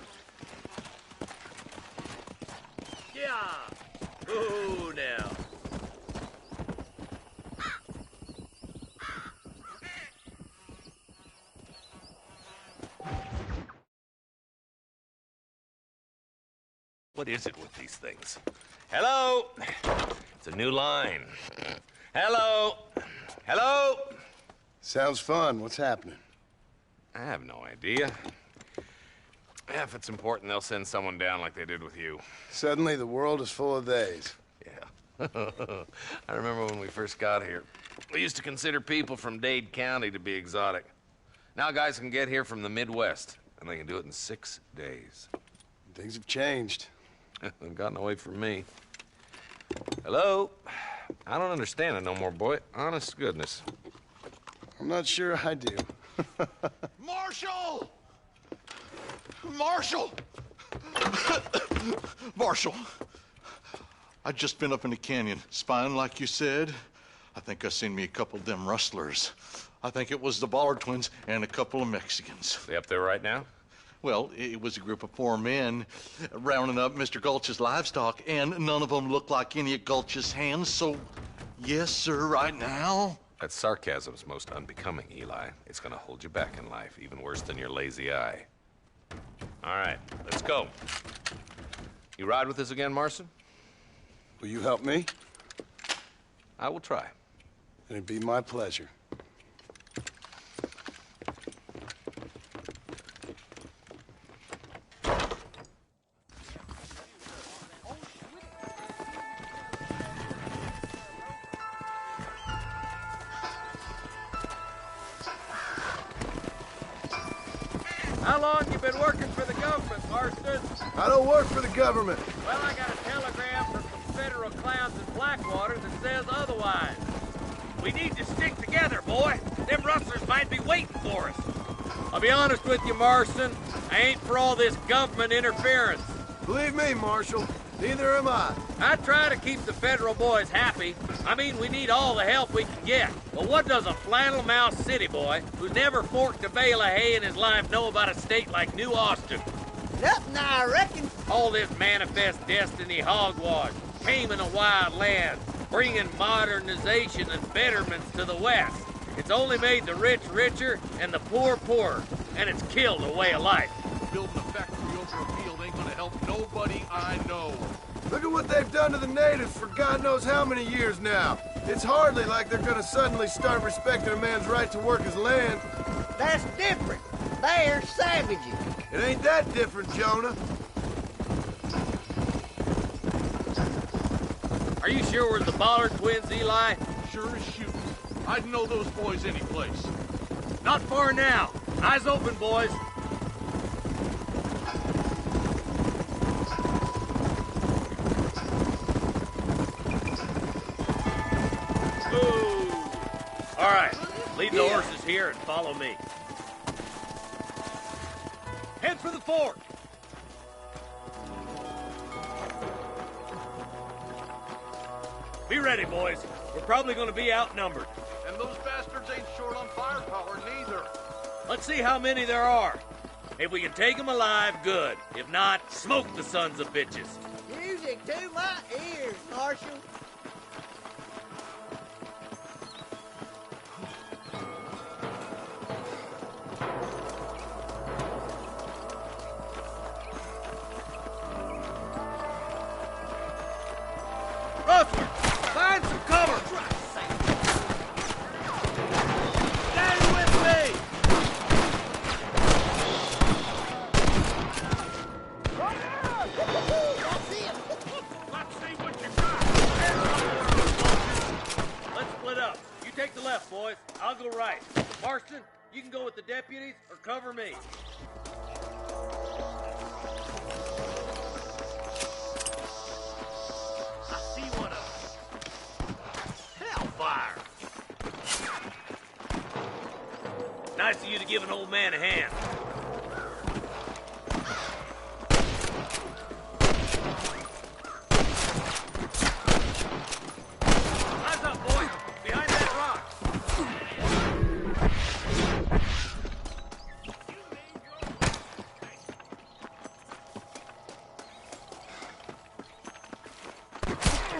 Yeah! Ooh, now. What is it with these things? Hello? It's a new line. Hello? Hello? Sounds fun. What's happening? I have no idea. Yeah, if it's important, they'll send someone down like they did with you. Suddenly, the world is full of theys. Yeah. I remember when we first got here. We used to consider people from Dade County to be exotic. Now guys can get here from the Midwest, and they can do it in 6 days. Things have changed. They've gotten away from me. Hello? I don't understand it no more, boy. Honest to goodness. I'm not sure I do. Marshal! Marshal! Marshal! I just been up in the canyon, spying like you said. I think I seen me a couple of them rustlers. I think it was the Ballard twins and a couple of Mexicans. They up there right now? Well, it was a group of 4 men rounding up Mr. Gulch's livestock, and none of them looked like any of Gulch's hands, so yes, sir, right now. That sarcasm's most unbecoming, Eli. It's gonna hold you back in life, even worse than your lazy eye. All right, let's go. You ride with us again, Marston? Will you help me? I will try. It'd be my pleasure. How long you been working for the government, Marston? I don't work for the government. Well, I got a telegram from some federal clowns in Blackwater that says otherwise. We need to stick together, boy. Them rustlers might be waiting for us. I'll be honest with you, Marston. I ain't for all this government interference. Believe me, Marshal, neither am I. I try to keep the federal boys happy. I mean, we need all the help we can get. But what does a flannel-mouthed city boy who's never forked a bale of hay in his life know about a state like New Austin? Nothing, I reckon. All this manifest destiny hogwash. taming a wild land, bringing modernization and betterments to the West. It's only made the rich richer and the poor poorer, and it's killed a way of life. Building a factory over a field ain't gonna help nobody I know. Look at what they've done to the natives for God knows how many years now. It's hardly like they're gonna suddenly start respecting a man's right to work his land. That's different. They're savages. It ain't that different, Jonah. Are you sure we're the Ballard twins, Eli? Sure as shooting. I'd know those boys any place. Not far now. Eyes open, boys. Ooh. All right, leave the horses here and follow me. Head for the fort. Be ready, boys. We're probably going to be outnumbered. And those bastards ain't short on firepower, neither. Let's see how many there are. If we can take them alive, good. If not, smoke the sons of bitches. Music to my ears, Marshal. Rustler, find some cover. Stay with me. Let's see what you got. Let's split up. You take the left, boys. I'll go right. Marston, you can go with the deputies or cover me. I see one of them. Hellfire! Nice of you to give an old man a hand. Eyes up, boys. Behind that rock.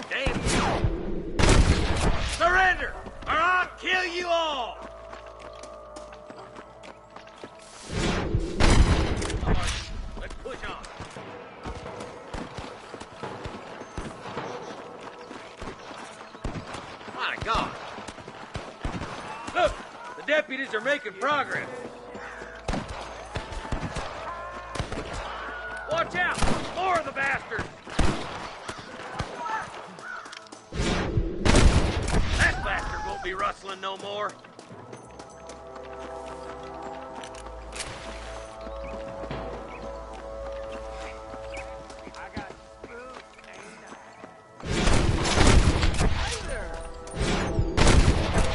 Damn you! Surrender, or I'll kill you all! Come on, let's push on. My God! Look, the deputies are making progress. Watch out! More of the bastards! That bastard won't be rustling no more.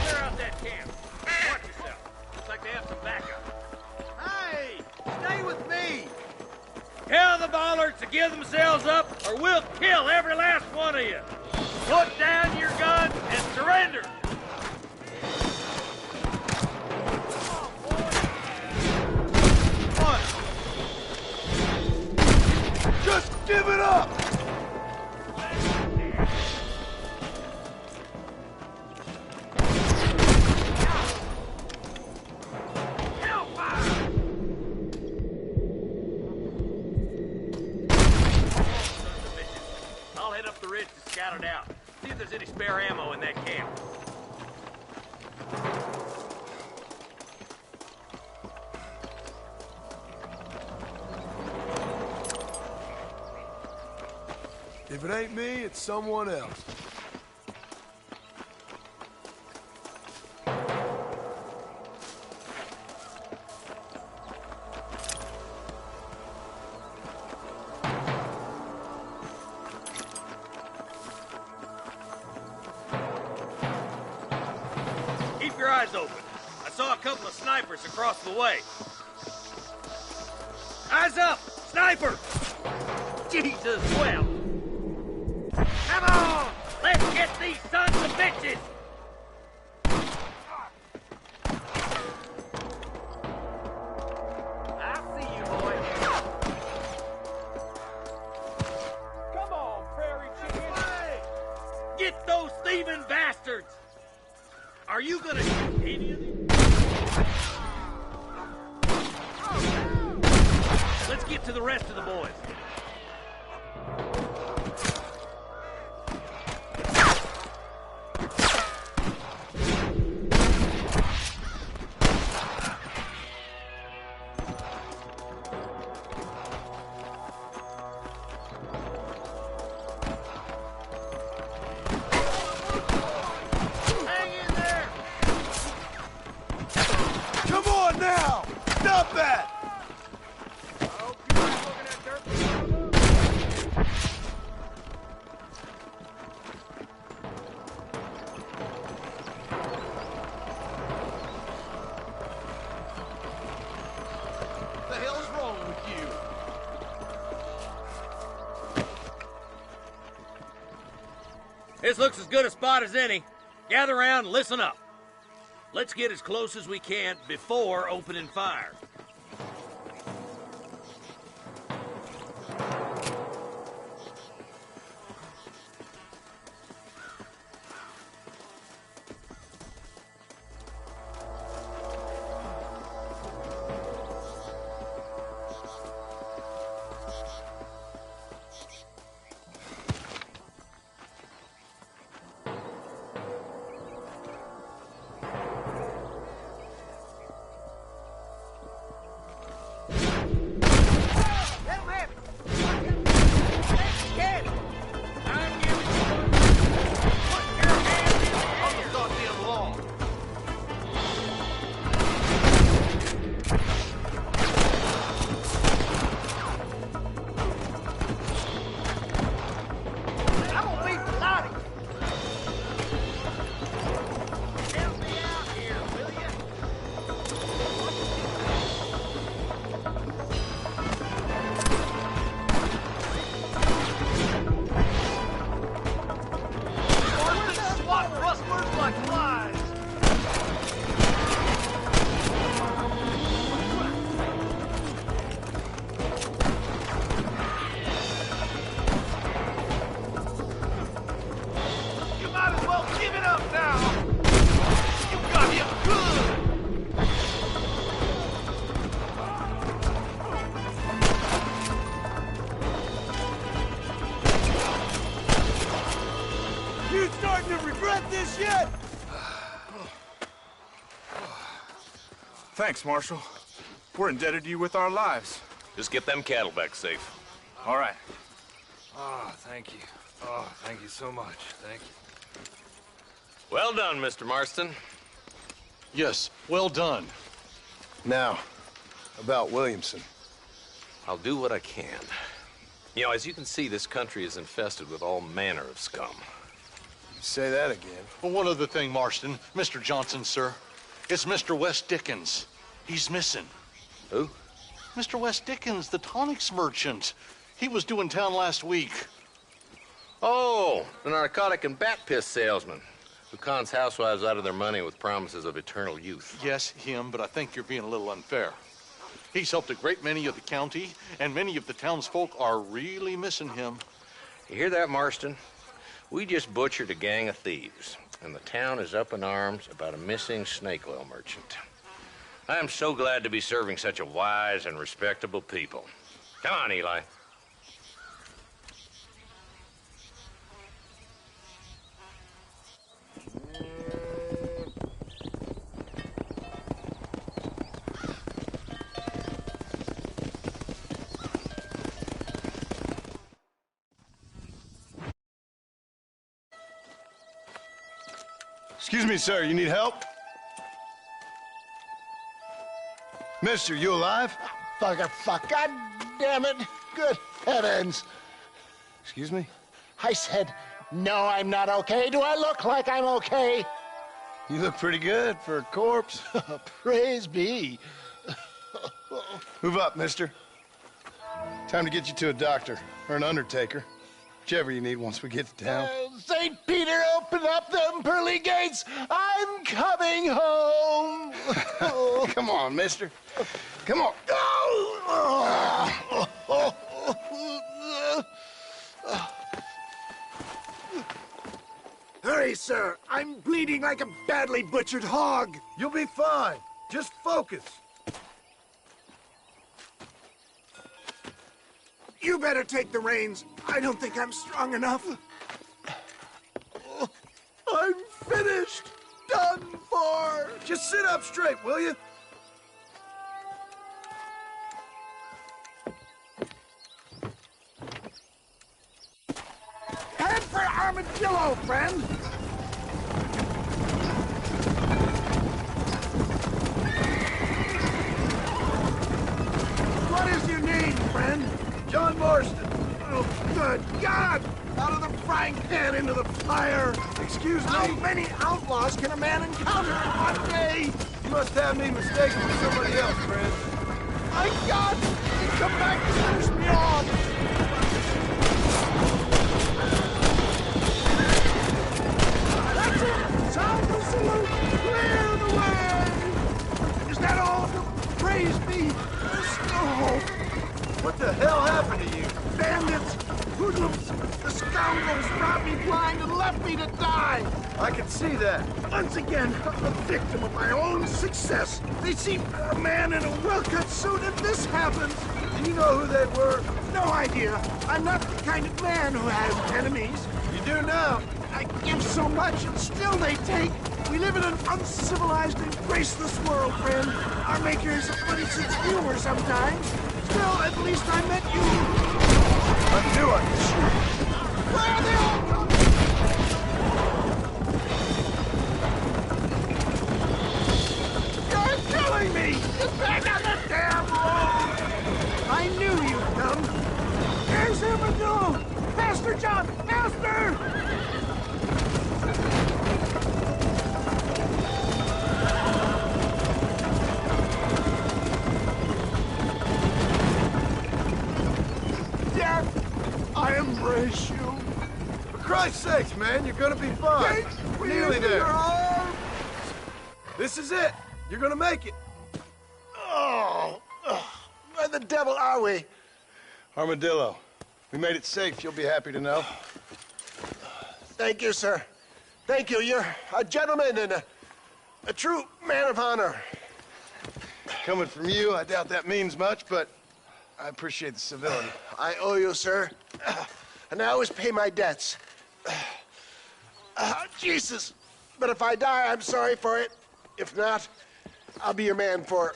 Clear out that camp. Watch yourself. Looks like they have some backup. Hey, stay with me. Tell the Ballards to give themselves up, or we'll kill every last one of you. Put down your guns and surrender! Just give it up! I'll head up the ridge to scout it out. See if there's any spare ammo in that camp. If it ain't me, it's someone else. Keep your eyes open. I saw a couple of snipers across the way. Eyes up! Sniper! Jesus, well. Come on! Let's get these sons of bitches! I see you, boy. Come on, prairie chicken. boys. This looks as good a spot as any. Gather around and listen up. Let's get as close as we can before opening fire. Thanks, Marshal. We're indebted to you with our lives. Just get them cattle back safe. All right. Oh, thank you. Oh, thank you so much. Thank you. Well done, Mr. Marston. Yes, well done. Now, about Williamson. I'll do what I can. You know, as you can see, this country is infested with all manner of scum. Say that again. Well, one other thing, Marston. Mr. Johnson, sir. It's Mr. Wes Dickens. He's missing. Who? Mr. Wes Dickens, the tonics merchant. He was due in town last week. Oh, the narcotic and bat piss salesman who cons housewives out of their money with promises of eternal youth. Yes, him, but I think you're being a little unfair. He's helped a great many of the county, and many of the townsfolk are really missing him. You hear that, Marston? We just butchered a gang of thieves, and the town is up in arms about a missing snake oil merchant. I am so glad to be serving such a wise and respectable people. Come on, Eli. Excuse me, sir, you need help? Mister, you alive? Fuck, God damn it. Good heavens. Excuse me? I said, no, I'm not okay. Do I look like I'm okay? You look pretty good for a corpse. Praise be. Move up, mister. Time to get you to a doctor or an undertaker. Whichever you need once we get to town. St. Peter, open up them pearly gates. I'm coming home. Come on, mister. Come on. Hurry, sir. I'm bleeding like a badly butchered hog. You'll be fine. Just focus. You better take the reins. I don't think I'm strong enough. I'm finished. Done for. Just sit up straight, will you? Head for Armadillo, friend. What is your name, friend? John Marston. Oh, good God! Out of the frying pan into the fire! Excuse me? How many outlaws can a man encounter in one day? You must have me mistaken for somebody else, friend. My God! Come back to finish me off! That's it! Sound the salute! Clear the way! Is that all? Praise be! Oh! What the hell happened to you? Bandits! Hoodlums! The scoundrels brought me blind and left me to die! I can see that. Once again, I'm a victim of my own success. They see a man in a well-cut suit and this happens. Do you know who they were? No idea. I'm not the kind of man who has enemies. You do now. I give so much and still they take. We live in an uncivilized and graceless world, friend. Our maker is a funny sense of humor sometimes. Still, at least I met you. I knew it. Where are they all coming? You're killing me! Get back on the damn road! I knew you'd come. There's Armadillo! Faster, John! Faster! I embrace you. For Christ's sakes, man, you're gonna be fine. We're Nearly there. Your arms. This is it. You're gonna make it. Oh, where the devil are we? Armadillo. We made it safe, you'll be happy to know. Thank you, sir. Thank you. You're a gentleman and a true man of honor. Coming from you, I doubt that means much, but I appreciate the civility. I owe you, sir. And I always pay my debts. Jesus. But if I die, I'm sorry for it. If not, I'll be your man for...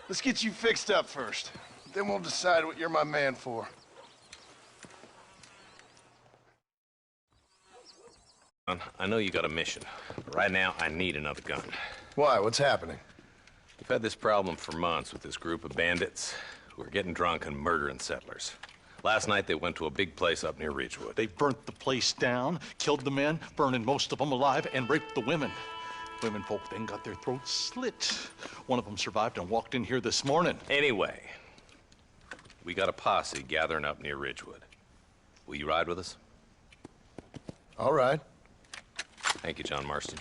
Let's get you fixed up first. Then we'll decide what you're my man for. I know you got a mission, but right now I need another gun. Why? What's happening? We've had this problem for months with this group of bandits who are getting drunk and murdering settlers. Last night they went to a big place up near Ridgewood. They burnt the place down, killed the men, burning most of them alive, and raped the women. Women folk then got their throats slit. One of them survived and walked in here this morning. Anyway, we got a posse gathering up near Ridgewood. Will you ride with us? All right. Thank you, John Marston.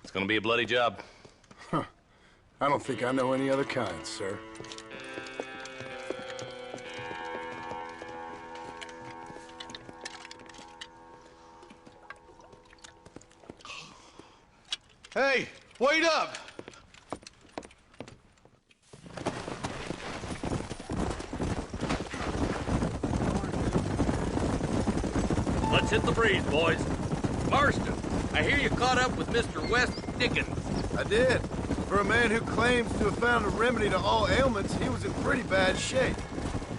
It's gonna be a bloody job. Huh. I don't think I know any other kind, sir. Hey, wait up! Let's hit the breeze, boys. Marston, I hear you caught up with Mr. West Dickens. I did. For a man who claims to have found a remedy to all ailments, he was in pretty bad shape.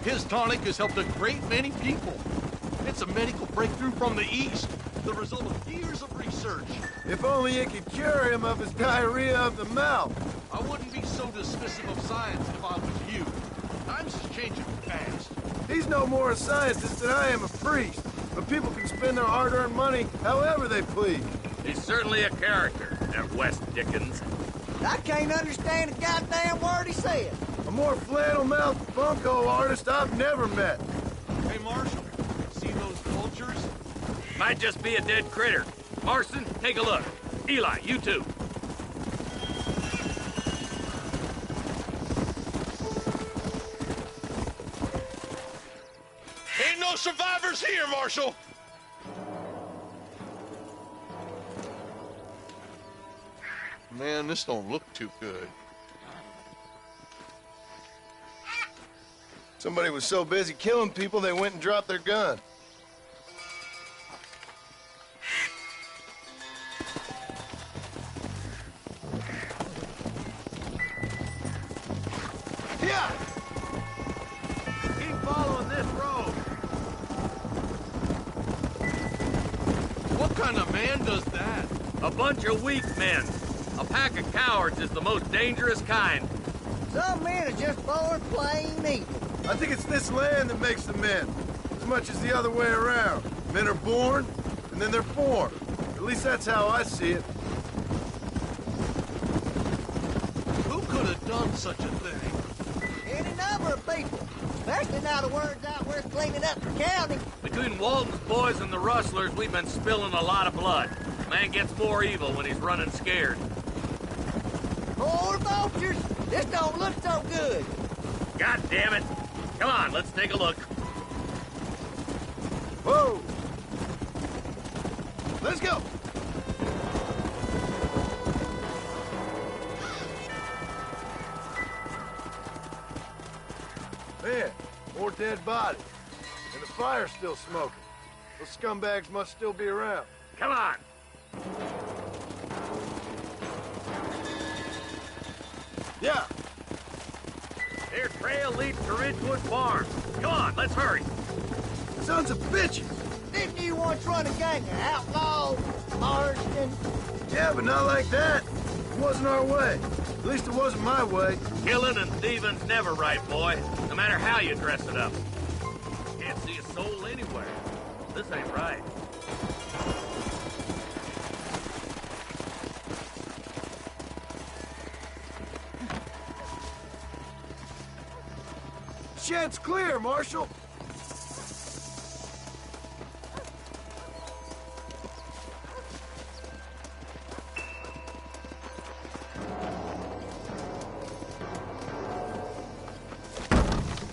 His tonic has helped a great many people. It's a medical breakthrough from the East, the result of years of research. If only it could cure him of his diarrhea of the mouth. I wouldn't be so dismissive of science if I was you. Times is changing fast. He's no more a scientist than I am a priest. But people can spend their hard-earned money however they please. He's certainly a character, that West Dickens. I can't understand a goddamn word he said. A more flannel-mouthed bunco artist I've never met. Hey, Marshal, see those vultures? Might just be a dead critter. Marston, take a look. Eli, you too. Ain't no survivors here, Marshal! Man, this don't look too good. Somebody was so busy killing people, they went and dropped their gun. Yeah! Keep following this road. What kind of man does that? A bunch of weak men. A pack of cowards is the most dangerous kind. Some men are just born plain evil. I think it's this land that makes the men, as much as the other way around. Men are born, and then they're formed. At least that's how I see it. Who could have done such a thing? Any number of people. Especially now the word's out we're cleaning up the county. Between Walton's boys and the rustlers, we've been spilling a lot of blood. Man gets more evil when he's running scared. More vultures? This don't look so good. God damn it. Come on, let's take a look. Whoa! Let's go! Man, more dead bodies. And the fire's still smoking. Those scumbags must still be around. Come on! Yeah! Their trail leads to Ridgewood Farm. Come on, let's hurry. Sons of bitches! Didn't you once run a gang of outlaws, Marston? Yeah, but not like that. It wasn't our way. At least it wasn't my way. Killing and thieving's never right, boy. No matter how you dress it up. Can't see a soul anywhere. This ain't right. Shed's clear, Marshal.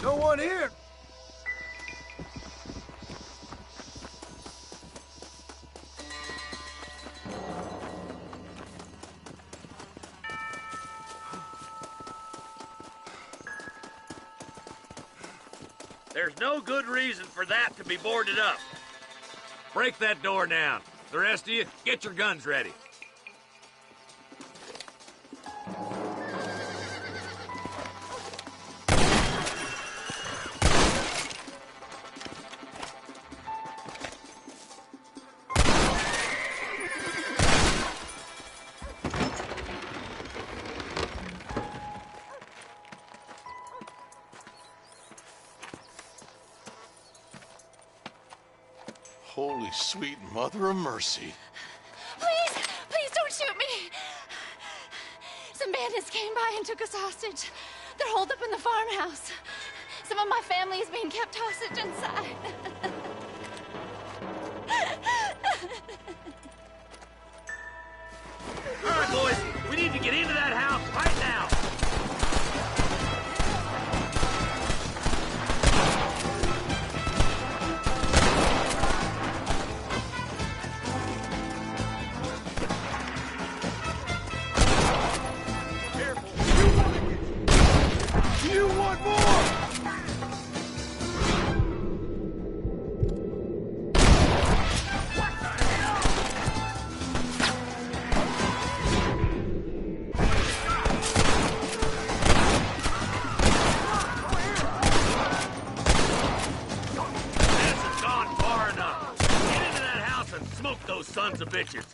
No one here. There's no good reason for that to be boarded up. Break that door down. The rest of you, get your guns ready. Holy sweet mother of mercy. Please, please don't shoot me. Some bandits came by and took us hostage. They're holed up in the farmhouse. Some of my family is being kept hostage inside. All right, boys, we need to get into that house right now. You want more? Those sons of bitches.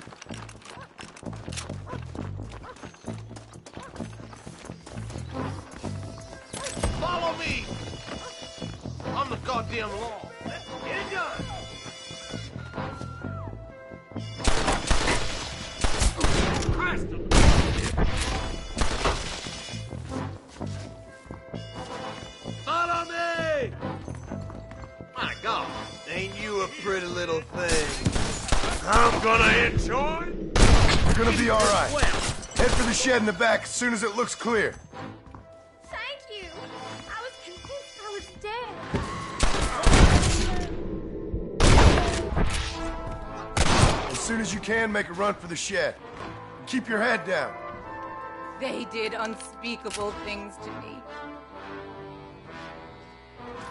Follow me! I'm the goddamn law. Get it done. Christ. Follow me! My God. Ain't you a pretty little thing? I'm gonna enjoy. You're gonna be all right. Head for the shed in the back as soon as it looks clear. Thank you. I was convinced I was dead. As soon as you can, make a run for the shed. Keep your head down. They did unspeakable things to me.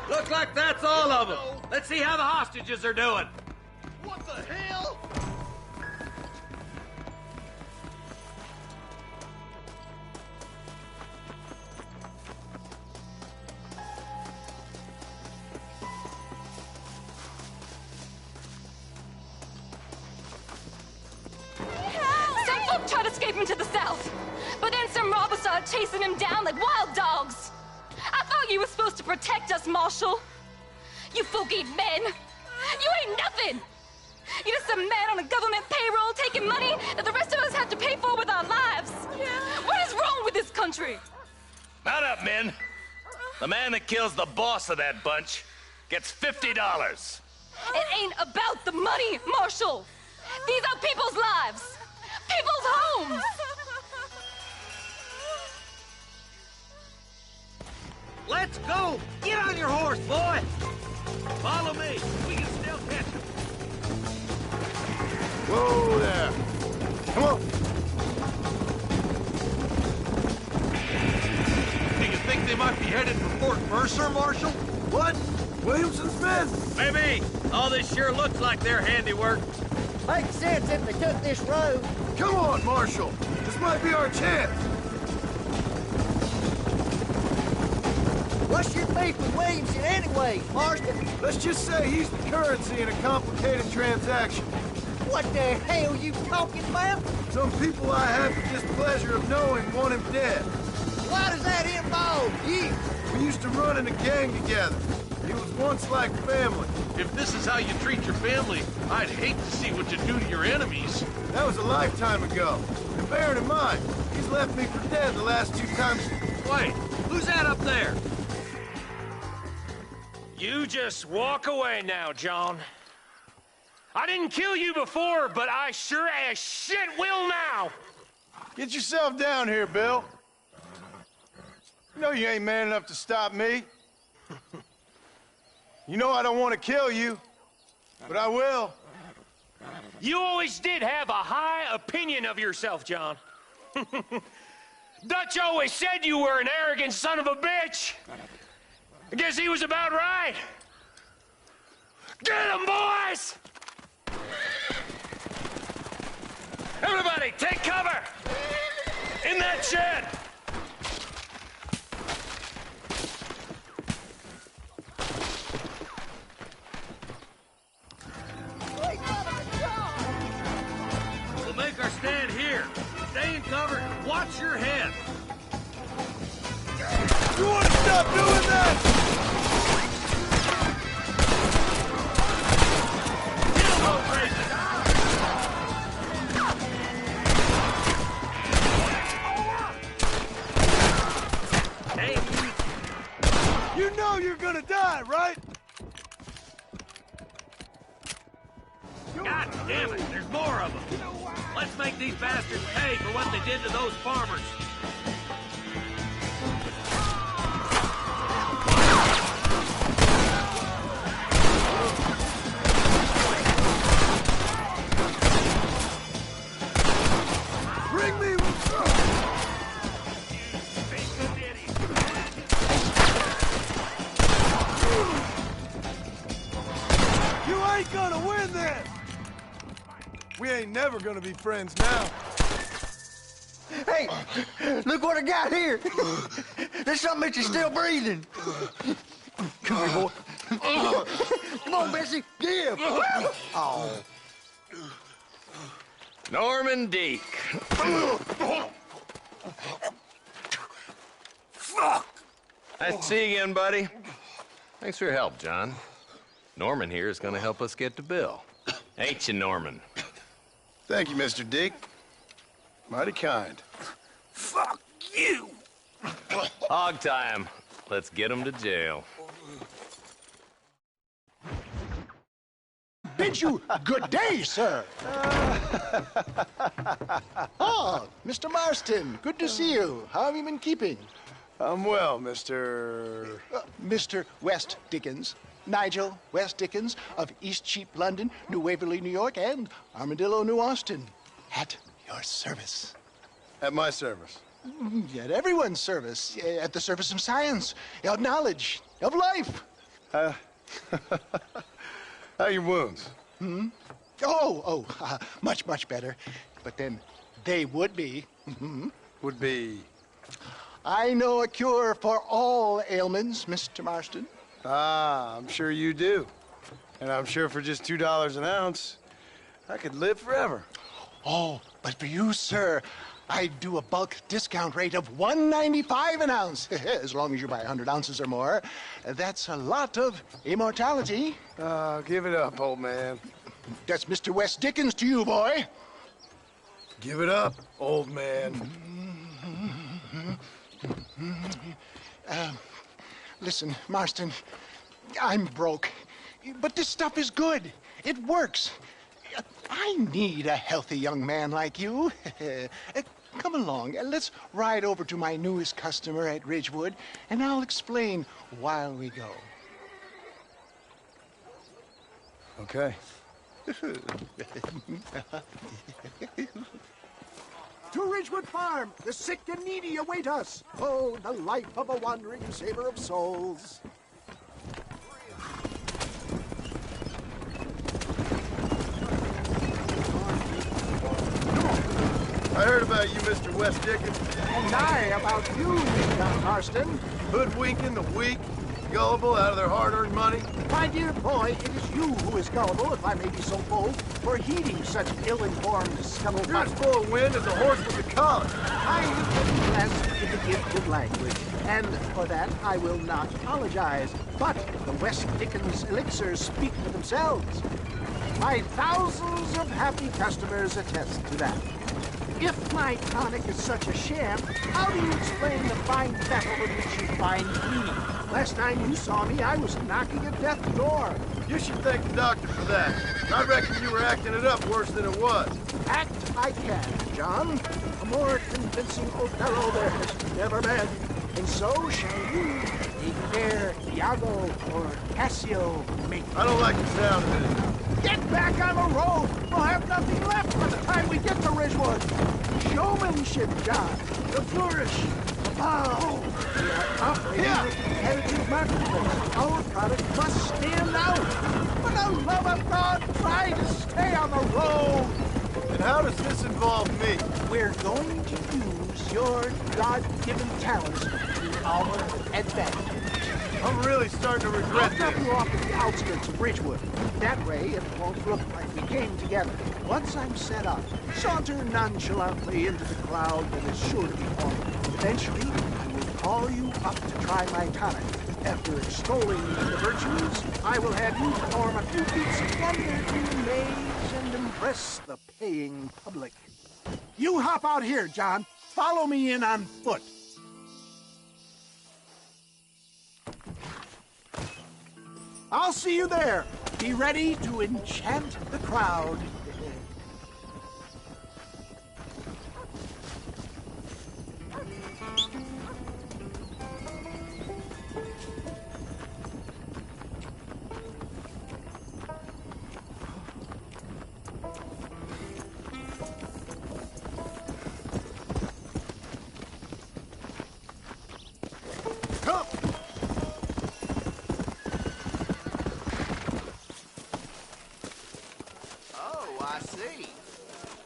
Looks like that's all of them. Let's see how the hostages are doing. What the hell? Some folk tried to escape him to the south, but then some robbers started chasing him down like wild dogs. I thought you were supposed to protect us, Marshal. You folk ain't men. You ain't nothing. You're just some man on a government payroll taking money that the rest of us have to pay for with our lives. What is wrong with this country? Mount up, men. The man that kills the boss of that bunch gets $50. It ain't about the money, Marshal. These are people's lives, people's homes. Let's go! Get on your horse, boy! Follow me. We can still catch him. Whoa there. Come on. Do you think they might be headed for Fort-Mercer, Marshal? What? Williamson's men? Maybe. All this sure looks like their handiwork. Makes sense if they took this road. Come on, Marshal. This might be our chance. What's your beef with Williamson anyway, Marston? Let's just say he's the currency in a complicated transaction. What the hell you talking about? Some people I have the displeasure of knowing want him dead. Why does that involve you? We used to run in a gang together. He was once like family. If this is how you treat your family, I'd hate to see what you do to your enemies. That was a lifetime ago. And bearing in mind, he's left me for dead the last 2 times. Wait, who's that up there? You just walk away now, John. I didn't kill you before, but I sure as shit will now. Get yourself down here, Bill. You know you ain't man enough to stop me. You know I don't want to kill you, but I will. You always did have a high opinion of yourself, John. Dutch always said you were an arrogant son of a bitch. I guess he was about right. Get him, boys! Everybody, take cover! In that shed! We'll make our stand here. Stay in cover. Watch your head. You want to stop doing that? You know you're gonna die, right? God damn it, there's more of them. Let's make these bastards pay for what they did to those farmers. Bring me You ain't gonna win this! We ain't never gonna be friends now. Hey, look what I got here. There's something that you're still breathing. Come here, boy. Come on, Bessie, give. Oh. Norman Deek. Fuck! Nice to see you again, buddy. Thanks for your help, John. Norman here is going to help us get to Bill. Ain't you, Norman? Thank you, Mr. Deek. Mighty kind. Fuck you! Hog time. Let's get him to jail. Bid you good day, sir. Ah, Mr. Marston, good to see you. How have you been keeping? I'm well, Mr. Mr. West Dickens. Nigel West Dickens of East Cheap, London, New Waverly, New York, and Armadillo, New Austin. At your service. At my service? At everyone's service. At the service of science, of knowledge, of life. How are your wounds? Much, much better. But then they would be. Would be? I know a cure for all ailments, Mr. Marston. Ah, I'm sure you do. And I'm sure for just $2 an ounce, I could live forever. Oh, but for you, sir, I'd do a bulk discount rate of $1.95 an ounce, as long as you buy 100 ounces or more. That's a lot of immortality. Give it up, old man. That's Mr. Wes Dickens to you, boy. Give it up, old man. Listen, Marston, I'm broke, but this stuff is good. It works. I need a healthy young man like you. Come along, let's ride over to my newest customer at Ridgewood, and I'll explain while we go. Okay. To Ridgewood Farm, the sick and needy await us. Oh, the life of a wandering saver of souls. I heard about you, Mr. Wes Dickens. And I about you, John Marston. Hoodwinking the weak, gullible out of their hard-earned money. My dear boy, it is you who is gullible, if I may be so bold, for heeding such ill-informed scuttlebutt. You're as full of wind as a horse with a collar. I have been blessed with the gift of language, and for that I will not apologize. But the West Dickens elixirs speak for themselves. My thousands of happy customers attest to that. If my tonic is such a sham, how do you explain the fine battle in which you find me? Last time you saw me, I was knocking at death's door. You should thank the doctor for that. I reckon you were acting it up worse than it was. Act I can, John. A more convincing Othello there has never been. And so shall you, a fair Iago or Cassio make. I don't like the sound of it. Get back on the road! We'll have nothing left by the time we get to Ridgewood. Showmanship, John. The flourish. The bow. We are operating in a competitive marketplace. Our product must stand out. For the love of God, try to stay on the road. And how does this involve me? We're going to use your God-given talents to our advantage. I'm really starting to regret this. I'll drop you off at the outskirts of Ridgewood. That way, it won't look like we came together. Once I'm set up, saunter nonchalantly into the cloud that is sure to be forming. Eventually, I will call you up to try my tonic. After extolling the virtues, I will have you perform a few feats of wonder to amaze and impress the paying public. You hop out here, John. Follow me in on foot. I'll see you there. Be ready to enchant the crowd.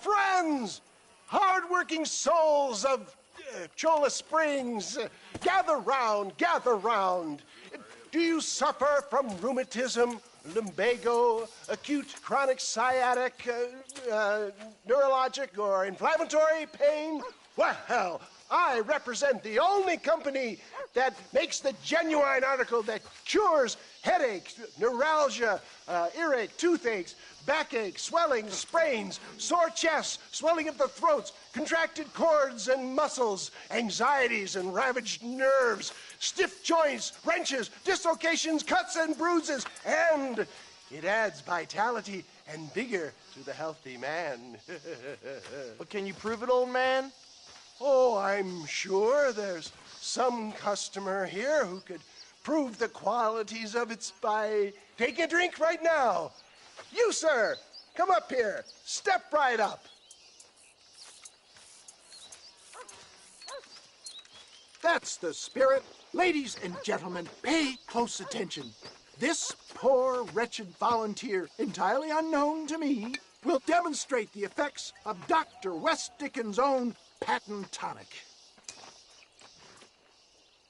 Friends, hard-working souls of Cholla Springs, gather round, gather round. Do you suffer from rheumatism, lumbago, acute chronic sciatic, neurologic, or inflammatory pain? Well, I represent the only company that makes the genuine article that cures headaches, neuralgia, earache, toothaches, backache, swelling, sprains, sore chests, swelling of the throats, contracted cords and muscles, anxieties and ravaged nerves, stiff joints, wrenches, dislocations, cuts and bruises, and it adds vitality and vigor to the healthy man. But can you prove it, old man? Oh, I'm sure there's some customer here who could prove the qualities of it by taking a drink right now. You, sir, come up here. Step right up. That's the spirit. Ladies and gentlemen, pay close attention. This poor, wretched volunteer, entirely unknown to me, will demonstrate the effects of Dr. West Dickens' own patent tonic.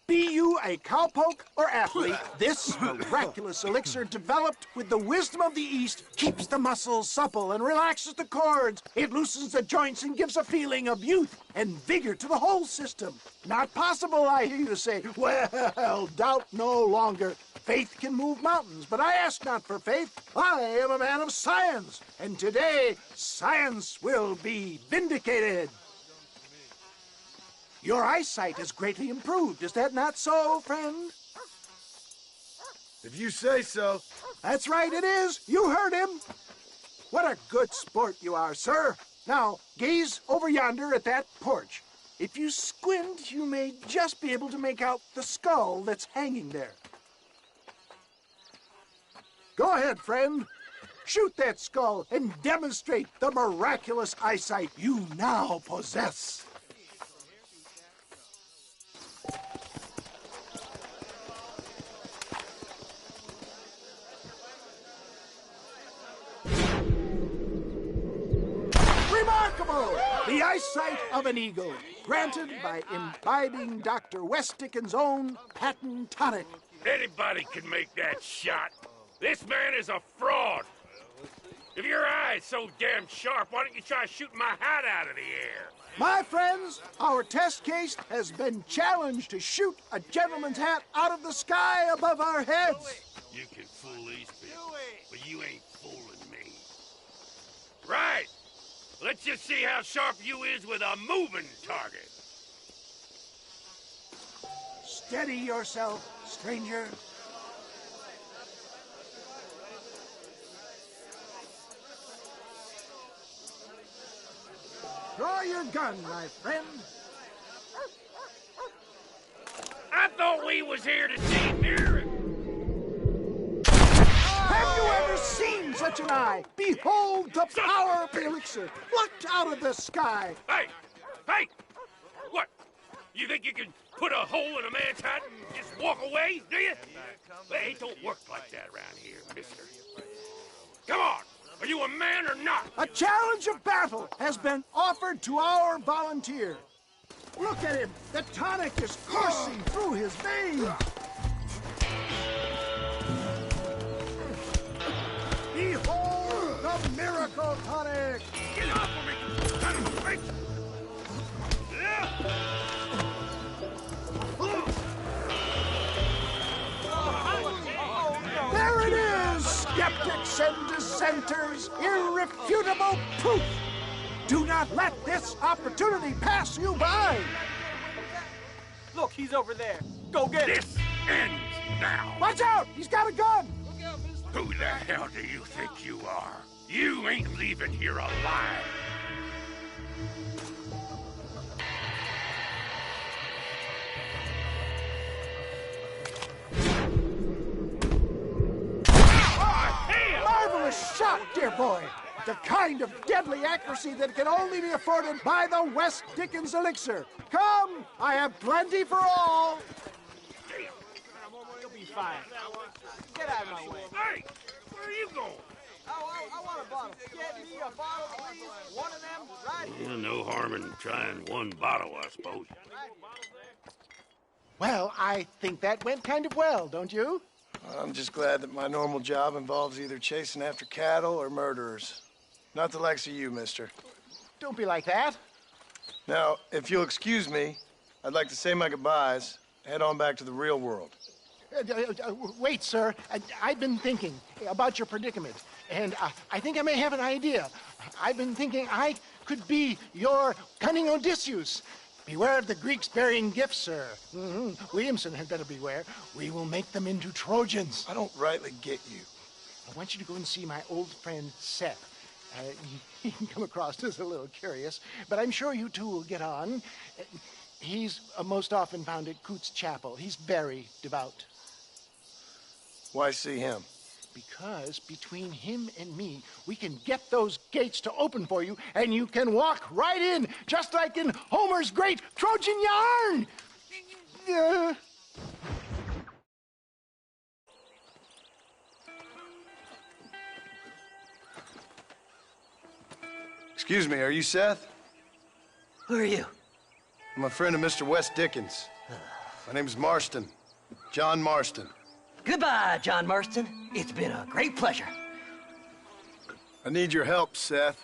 Be you a cowpoke or athlete, this miraculous elixir developed with the wisdom of the East keeps the muscles supple and relaxes the cords. It loosens the joints and gives a feeling of youth and vigor to the whole system. Not possible, I hear you say. Well, doubt no longer. Faith can move mountains, but I ask not for faith. I am a man of science, and today science will be vindicated. Your eyesight has greatly improved. Is that not so, friend? If you say so. That's right, it is. You heard him. What a good sport you are, sir. Now, gaze over yonder at that porch. If you squint, you may just be able to make out the skull that's hanging there. Go ahead, friend. Shoot that skull and demonstrate the miraculous eyesight you now possess. Remarkable! The eyesight of an eagle, granted by imbibing Dr. West Dickens' own patent tonic. Anybody can make that shot. This man is a fraud. If your eye's so damn sharp, why don't you try shooting my hat out of the air? My friends, our test case has been challenged to shoot a gentleman's hat out of the sky above our heads. You can fool these people, but you ain't fooling me. Right. Let's just see how sharp you is with a moving target. Steady yourself, stranger. Draw your gun, my friend. I thought we was here to see mirrors. Have you ever seen such an eye? Behold the power of the elixir, plucked out of the sky. Hey! Hey! What? You think you can put a hole in a man's hat and just walk away, do you? Hey, it don't work like that around here, mister. Come on! Are you a man or not? A challenge of battle has been offered to our volunteer. Look at him. The tonic is coursing through his veins. Behold the miracle tonic. Get off of me, son of a bitch! There it is, skeptics and dissenters, irrefutable proof. Do not let this opportunity pass you by. Look, he's over there. Go get him. This ends now. Watch out, he's got a gun. Who the hell do you think you are? You ain't leaving here alive. Marvelous shot, dear boy. The kind of deadly accuracy that can only be afforded by the West Dickens elixir. Come, I have plenty for all. You'll be fine. Get out of my way. Hey, where are you going? I want a bottle. Get me a bottle, please. One of them, right here. Yeah, no harm in trying one bottle, I suppose. Well, I think that went kind of well, don't you? I'm just glad that my normal job involves either chasing after cattle or murderers. Not the likes of you, mister. Don't be like that. Now, if you'll excuse me, I'd like to say my goodbyes, head on back to the real world. Wait, sir. I've been thinking about your predicament, and I think I may have an idea. I've been thinking I could be your cunning Odysseus. Beware of the Greeks bearing gifts, sir. Williamson had better beware. We will make them into Trojans. I don't rightly get you. I want you to go and see my old friend Seth. He can come across as a little curious, but I'm sure you two will get on. He's most often found at Coote's Chapel. He's very devout. Why see him? Because between him and me, we can get those gates to open for you, and you can walk right in, just like in Homer's great Trojan yarn! Excuse me, are you Seth? Who are you? I'm a friend of Mr. Wes Dickens. My name's Marston. John Marston. Goodbye, John Marston. It's been a great pleasure. I need your help, Seth.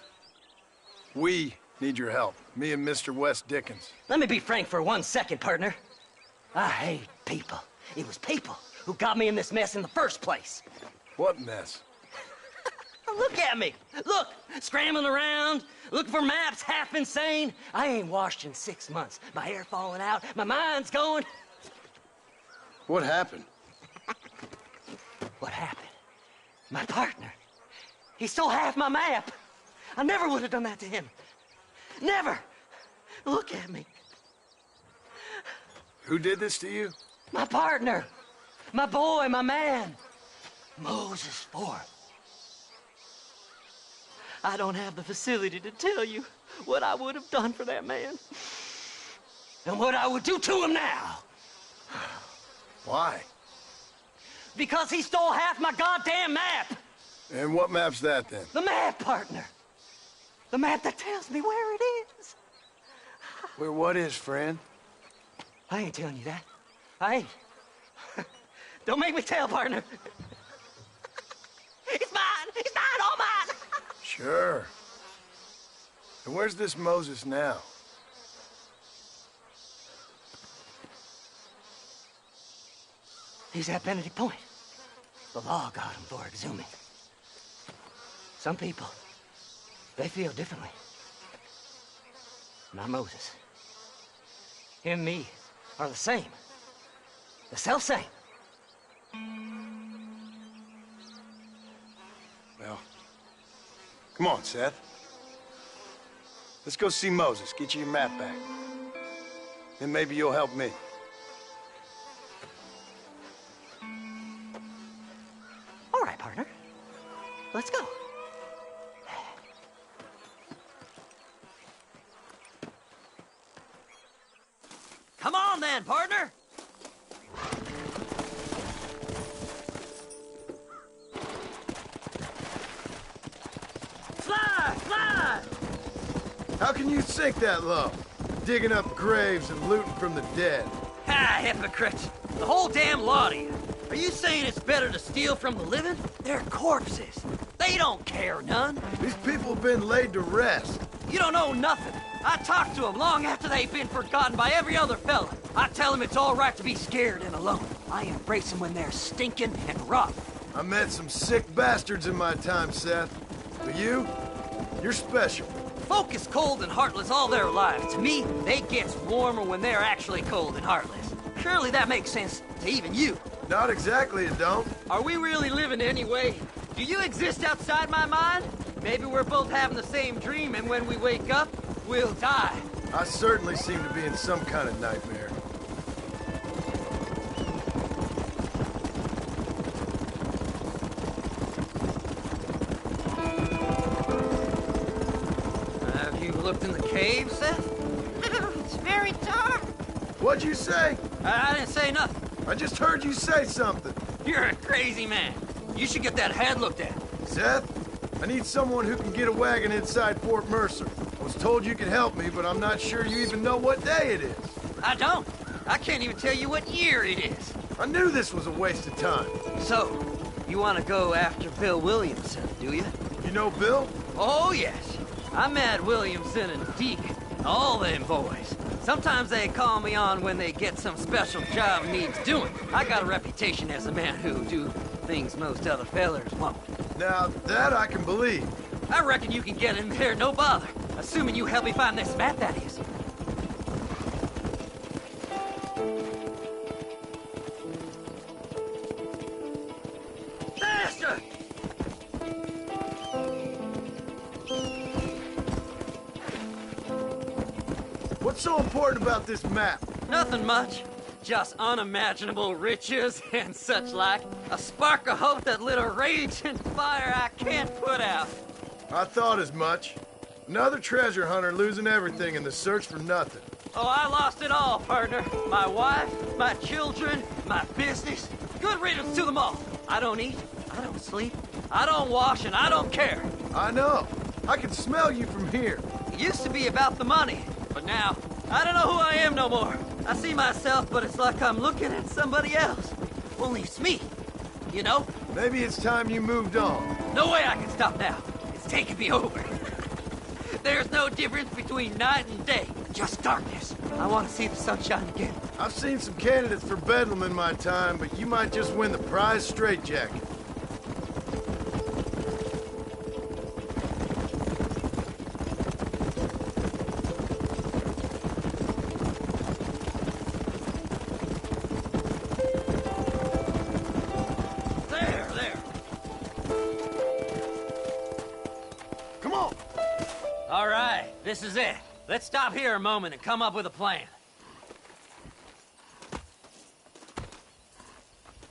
We need your help. Me and Mr. Wes Dickens. Let me be frank for 1 second, partner. I hate people. It was people who got me in this mess in the first place. What mess? Look at me. Look, scrambling around, looking for maps, half insane. I ain't washed in 6 months. My hair falling out, my mind's going. What happened? What happened? My partner. He stole half my map. I never would have done that to him. Never. Look at me. Who did this to you? My partner. My boy, my man. Moses Ford. I don't have the facility to tell you what I would have done for that man. And what I would do to him now. Why? Because he stole half my goddamn map. And what map's that, then? The map, partner. The map that tells me where it is. Where what is, friend? I ain't telling you that. I ain't. Don't make me tell, partner. It's mine! It's mine! All mine! Sure. And where's this Moses now? He's at Benedict Point. The law got him for exhuming. Some people, they feel differently. Not Moses. Him and me are the same. The self-same. Well, come on, Seth. Let's go see Moses, get you your map back. Then maybe you'll help me. All right, partner. Let's go. Come on then, partner. Slide, slide. How can you sink that low? Digging up graves and looting from the dead. Ah, hypocrites. The whole damn lot of you. Are you saying it's better to steal from the living? They're corpses. They don't care none. These people have been laid to rest. You don't know nothing. I talked to them long after they've been forgotten by every other fella. I tell them it's all right to be scared and alone. I embrace them when they're stinking and rough. I met some sick bastards in my time, Seth. But you're special. Folk is cold and heartless all their lives. To me, they gets warmer when they're actually cold and heartless. Surely that makes sense to even you. Not exactly, it don't. Are we really living anyway? Do you exist outside my mind? Maybe we're both having the same dream, and when we wake up, we'll die. I certainly seem to be in some kind of nightmare. Have you looked in the cave, Seth? It's very dark. What'd you say? I didn't say nothing. I just heard you say something. You're a crazy man. You should get that head looked at. Seth, I need someone who can get a wagon inside Fort Mercer. I was told you could help me, but I'm not sure you even know what day it is. I don't. I can't even tell you what year it is. I knew this was a waste of time. So, you want to go after Bill Williamson, do you? You know Bill? Oh, yes. I met Williamson and Deke, all them boys. Sometimes they call me on when they get some special job needs doing. I got a reputation as a man who do things most other fellers won't. Now, that I can believe. I reckon you can get in there, no bother. Assuming you help me find this map, that is. Faster! What's so important about this map? Nothing much. Just unimaginable riches and such like. A spark of hope that lit a raging fire I can't put out. I thought as much. Another treasure hunter losing everything in the search for nothing. Oh, I lost it all, partner. My wife, my children, my business. Good riddance to them all. I don't eat, I don't sleep, I don't wash, and I don't care. I know. I can smell you from here. It used to be about the money, but now, I don't know who I am no more. I see myself, but it's like I'm looking at somebody else. Only it's me, you know? Maybe it's time you moved on. No way I can stop now. It's taking me over. There's no difference between night and day, just darkness. I want to see the sunshine again. I've seen some candidates for Bedlam in my time, but you might just win the prize straitjacket. This is it. Let's stop here a moment and come up with a plan.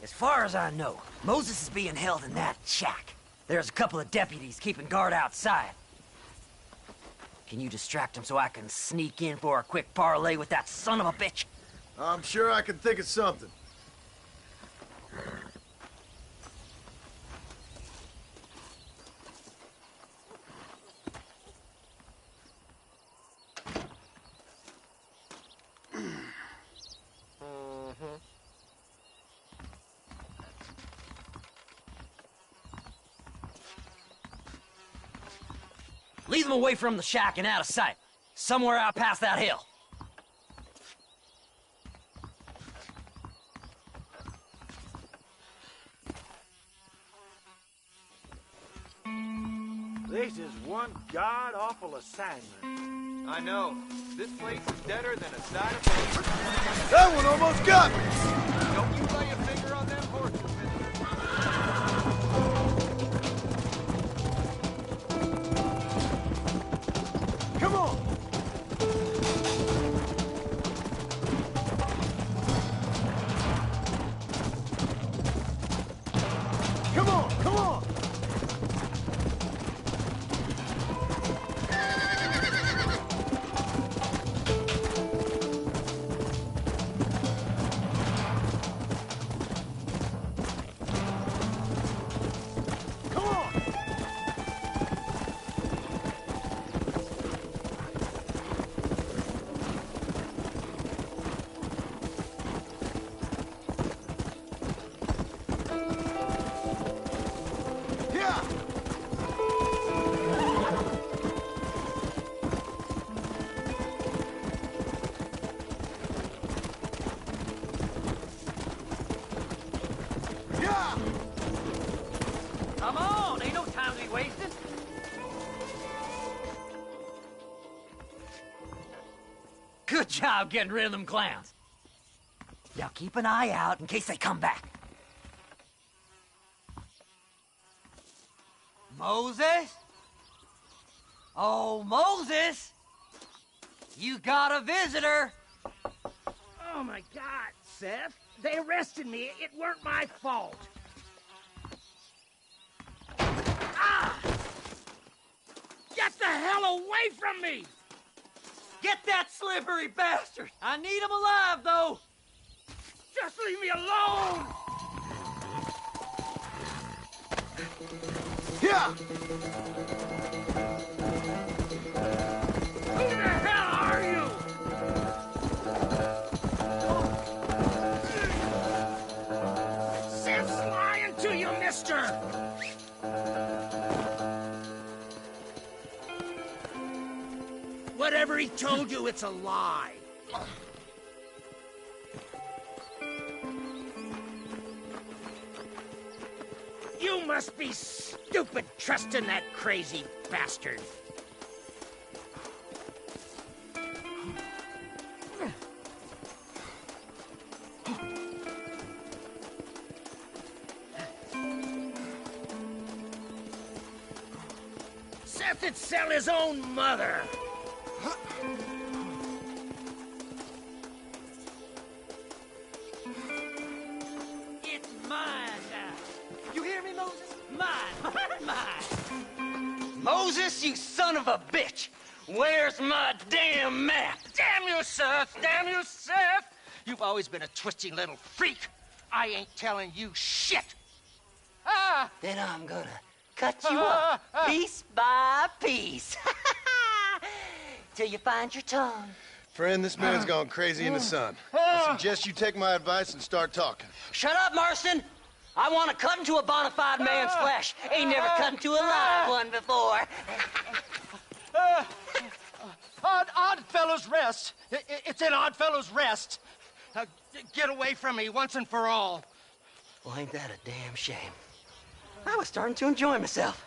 As far as I know, Moses is being held in that shack. There's a couple of deputies keeping guard outside. Can you distract him so I can sneak in for a quick parlay with that son of a bitch? I'm sure I can think of something. Lead them away from the shack and out of sight. Somewhere out past that hill. This is one god-awful assignment. I know. This place is deader than a side of paper. That one almost got me! Don't you lay a finger on them horses. Come on! Come on, come on! Come on, ain't no time to be wasted. Good job getting rid of them clowns. Now keep an eye out in case they come back. Moses? Oh, Moses! You got a visitor! Oh, my God, Seth. They arrested me. It weren't my fault. Ah! Get the hell away from me! Get that slippery bastard! I need him alive, though! Just leave me alone! Yeah! Who the hell are you? Seth's lying to you, mister! Whatever he told you, it's a lie. You must be stupid trusting that crazy bastard. Seth would sell his own mother. It's mine now. You hear me, Moses? Mine. Mine. Moses, you son of a bitch! Where's my damn map? Damn you, Seth! Damn you, Seth! You've always been a twisting little freak. I ain't telling you shit. Ah! Then I'm gonna cut you up piece by piece. Till you find your tongue. Friend, this man's gone crazy in the sun. I suggest you take my advice and start talking. Shut up, Marston! I want to cut into a bona fide man's flesh. Ain't never cut into a live one before. Odd Fellow's Rest. It's in Odd Fellow's Rest. Get away from me once and for all. Well, ain't that a damn shame? I was starting to enjoy myself.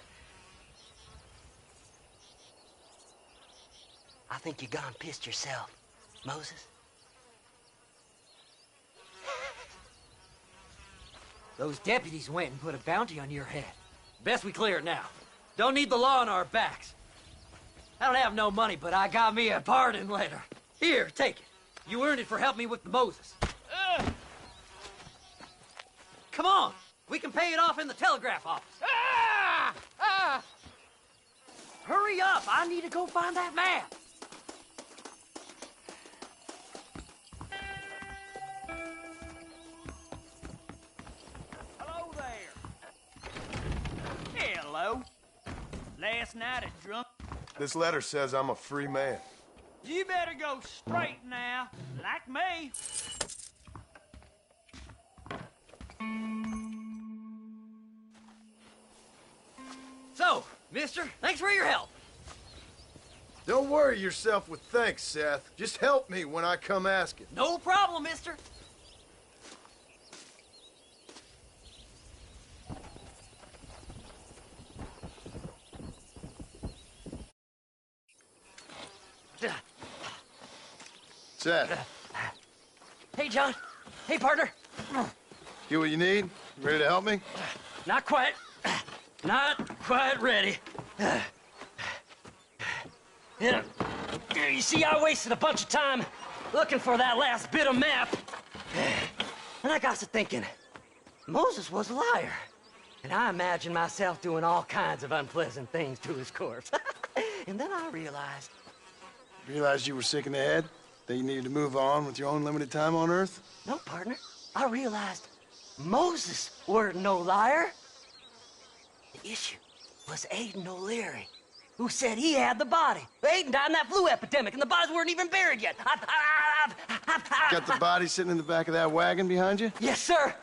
I think you gone pissed yourself, Moses. Those deputies went and put a bounty on your head. Best we clear it now. Don't need the law on our backs. I don't have no money, but I got me a pardon letter. Here, take it. You earned it for helping me with the Moses. Come on. We can pay it off in the telegraph office. Hurry up. I need to go find that man. Hello there. Hello. Last night I drunk. This letter says I'm a free man. You better go straight now, like me. So, mister, thanks for your help. Don't worry yourself with thanks, Seth. Just help me when I come asking. No problem, mister. Seth. Hey, John. Hey, partner. Get what you need? You ready to help me? Not quite. Not quite ready. You see, I wasted a bunch of time looking for that last bit of map. And I got to thinking, Moses was a liar. And I imagined myself doing all kinds of unpleasant things to his corpse. And then I realized... Realized you were sick in the head? That you needed to move on with your own limited time on Earth? No, partner. I realized Moses weren't no liar. The issue was Aiden O'Leary, who said he had the body. Aiden died in that flu epidemic, and the bodies weren't even buried yet. Got the body sitting in the back of that wagon behind you? Yes, sir.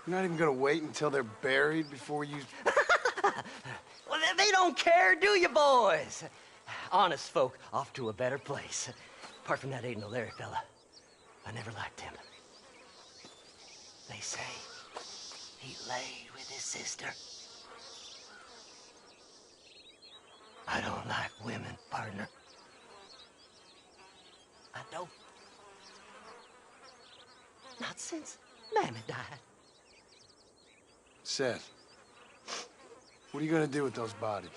You're not even gonna wait until they're buried before you... Well, they don't care, do you, boys? Honest folk off to a better place. Apart from that Aiden O'Leary fella, I never liked him. They say he laid with his sister. I don't like women, partner. I don't. Not since Mammy died. Seth, what are you gonna do with those bodies?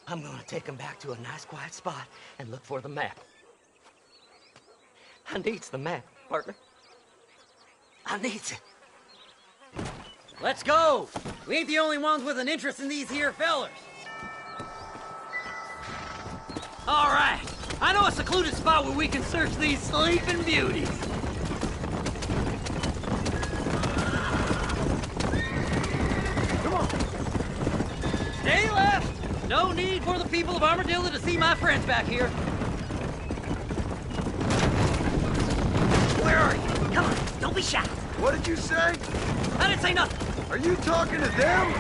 I'm gonna take them back to a nice quiet spot and look for the map. I needs the map, partner. I needs it. Let's go. We ain't the only ones with an interest in these here fellers. All right. I know a secluded spot where we can search these sleeping beauties. Come on. Stay left. No need for the people of Armadillo to see my friends back here. Where are you? Come on, don't be shy. What did you say? I didn't say nothing. Are you talking to them?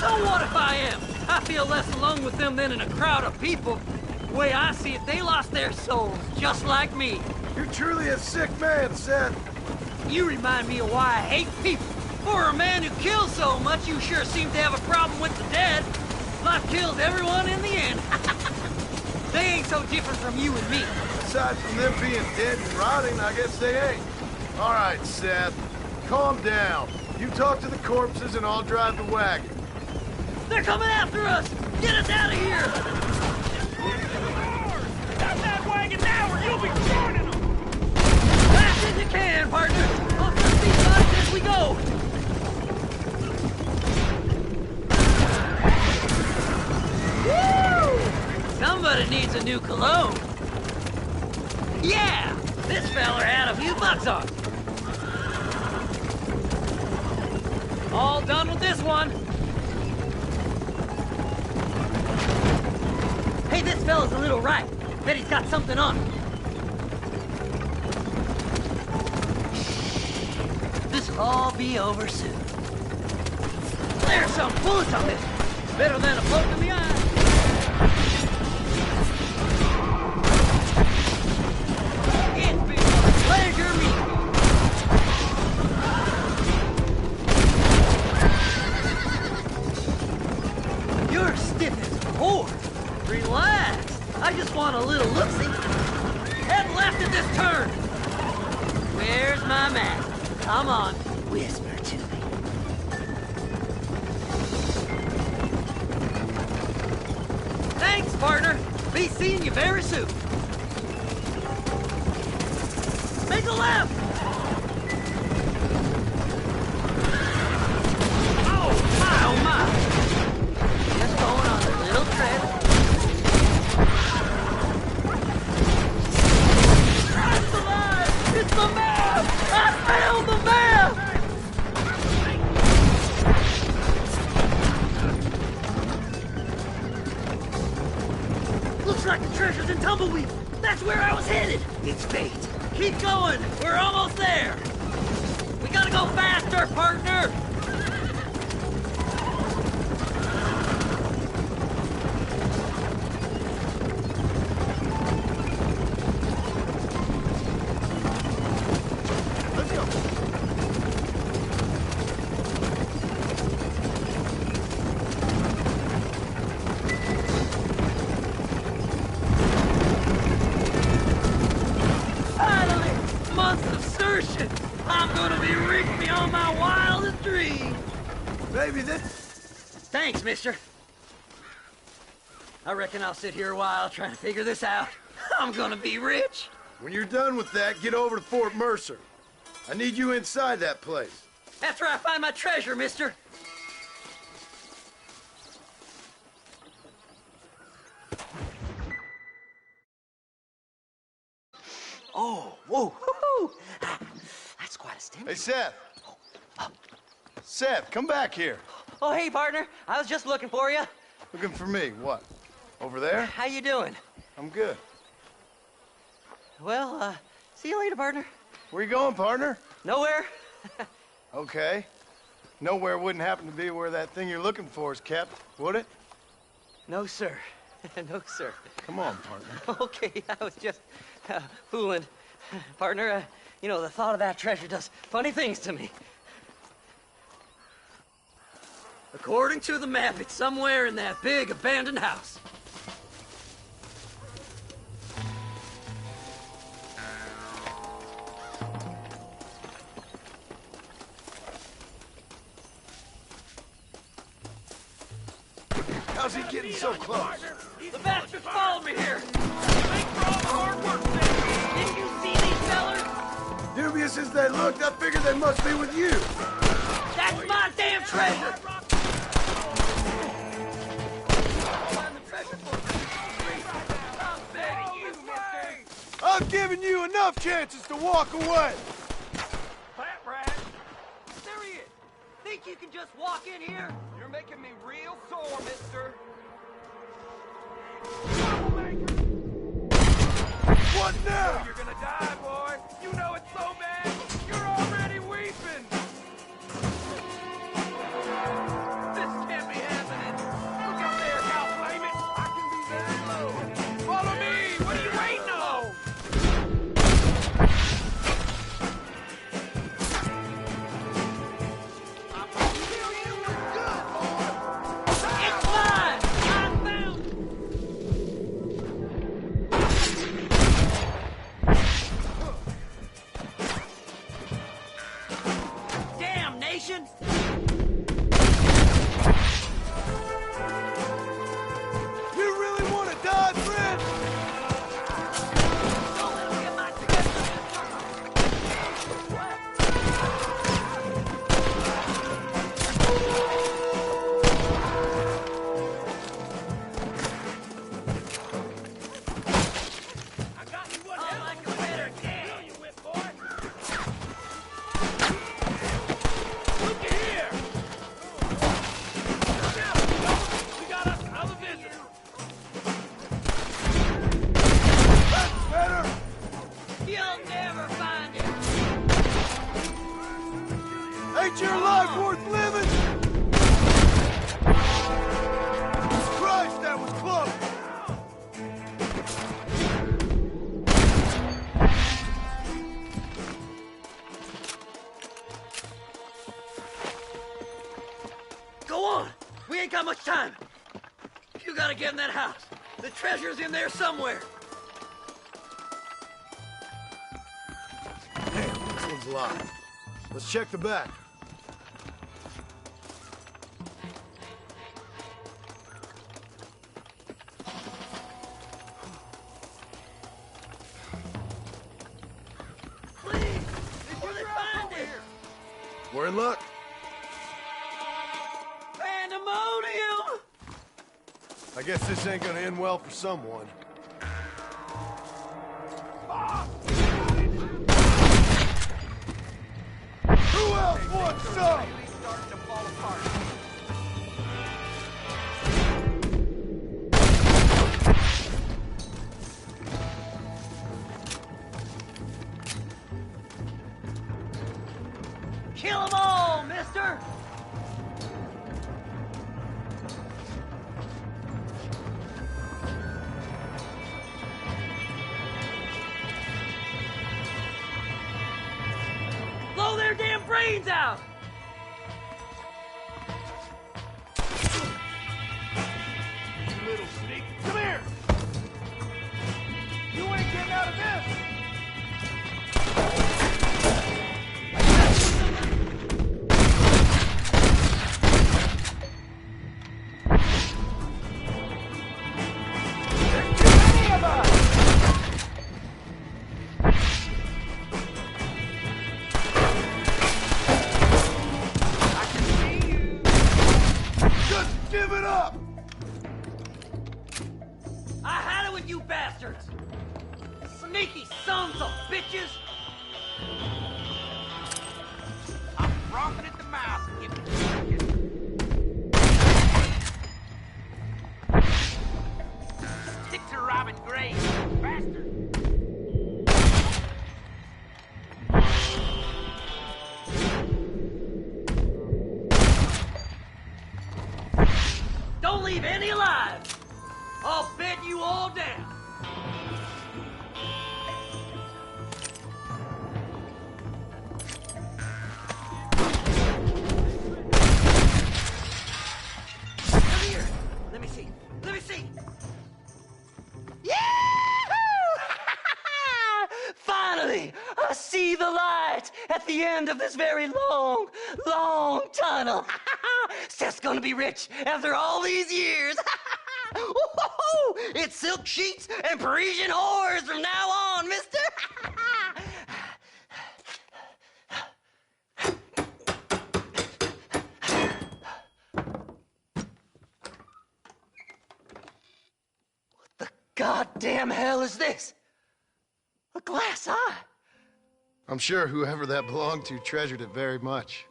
So what if I am? I feel less alone with them than in a crowd of people. The way I see it, they lost their souls, just like me. You're truly a sick man, Seth. You remind me of why I hate people. For a man who kills so much, you sure seem to have a problem with the dead. Life kills everyone in the end. They ain't so different from you and me. Aside from them being dead and rotting, I guess they ain't. All right, Seth. Calm down. You talk to the corpses and I'll drive the wagon. They're coming after us! Get us out of here! Stop that wagon now or you'll be joining them! Fast as you can, partner! I'll fix these bodies as we go! Woo! Somebody needs a new cologne. Yeah! This feller had a few bucks on. All done with this one. Hey, this fella's a little right. Bet he's got something on him. This'll all be over soon. There's some bullets on this. Better than a poke in the eye. It's been a pleasure meeting you. You're stiff as a board. Relax. I just want a little look-see. Head left at this turn. Where's my map? Come on, whisper to me. Thanks, partner. Be seeing you very soon. Make a left. Oh my. Just going on a little trip. I'm alive. It's the map. I found the map. Looks like the treasure's in Tumbleweed. That's where I was headed. It's fate. Keep going. We're almost there. We gotta go faster, partner. Let's go. Finally! Months of searching! I'm gonna be rich beyond my wildest dreams! Baby, this... Thanks, mister. I reckon I'll sit here a while trying to figure this out. I'm gonna be rich! When you're done with that, get over to Fort Mercer. I need you inside that place. After I find my treasure, mister. Oh, whoa, woo-hoo. That's quite a stimulus. Hey, Seth. Seth, come back here. Oh, hey, partner. I was just looking for you. Looking for me, what? Over there? How you doing? I'm good. Well, see you later, partner. Where you going, partner? Nowhere. Okay. Nowhere wouldn't happen to be where that thing you're looking for is kept, would it? No, sir. No, sir. Come on, partner. Okay, I was just fooling. Partner, you know, the thought of that treasure does funny things to me. According to the map, it's somewhere in that big abandoned house. How's he getting so close? The bastards followed me here. Thanks for all the hard work, man. Didn't you see these fellers? Dubious as they looked, I figured they must be with you. That's my damn treasure. I've given you enough chances to walk away. Fat rat. There he is. Think you can just walk in here? You're making me real sore, mister. What now? You're gonna die, boy. You know it so bad. You're already weeping. This can't be happening. Look up there, God blame it. I can be very low. Follow me. What are you waiting on? I'm gonna kill you with good, boy. It's mine. I found it. Go on! We ain't got much time! You gotta get in that house. The treasure's in there somewhere. Damn, this one's locked. Let's check the back. Please! Before they find it! We're in luck. Pandemonium! I guess this ain't gonna end well for someone. Who else wants some? Starting to fall apart. Kill them all, mister! Blow their damn brains out! You little sneak. Come here! You ain't getting out of this! Give it up! I had it with you bastards! Sneaky sons of bitches! I'm frothing at the mouth to give it. Stick to robbing graves, bastard! Don't leave any alive! I'll bed you all down! Come here! Let me see! Let me see! Yahoo! Finally! I see the light at the end of this very long, long tunnel! Seth's gonna be rich after all these years! It's silk sheets and Parisian whores from now on, mister! What the goddamn hell is this? A glass eye? I'm sure whoever that belonged to treasured it very much.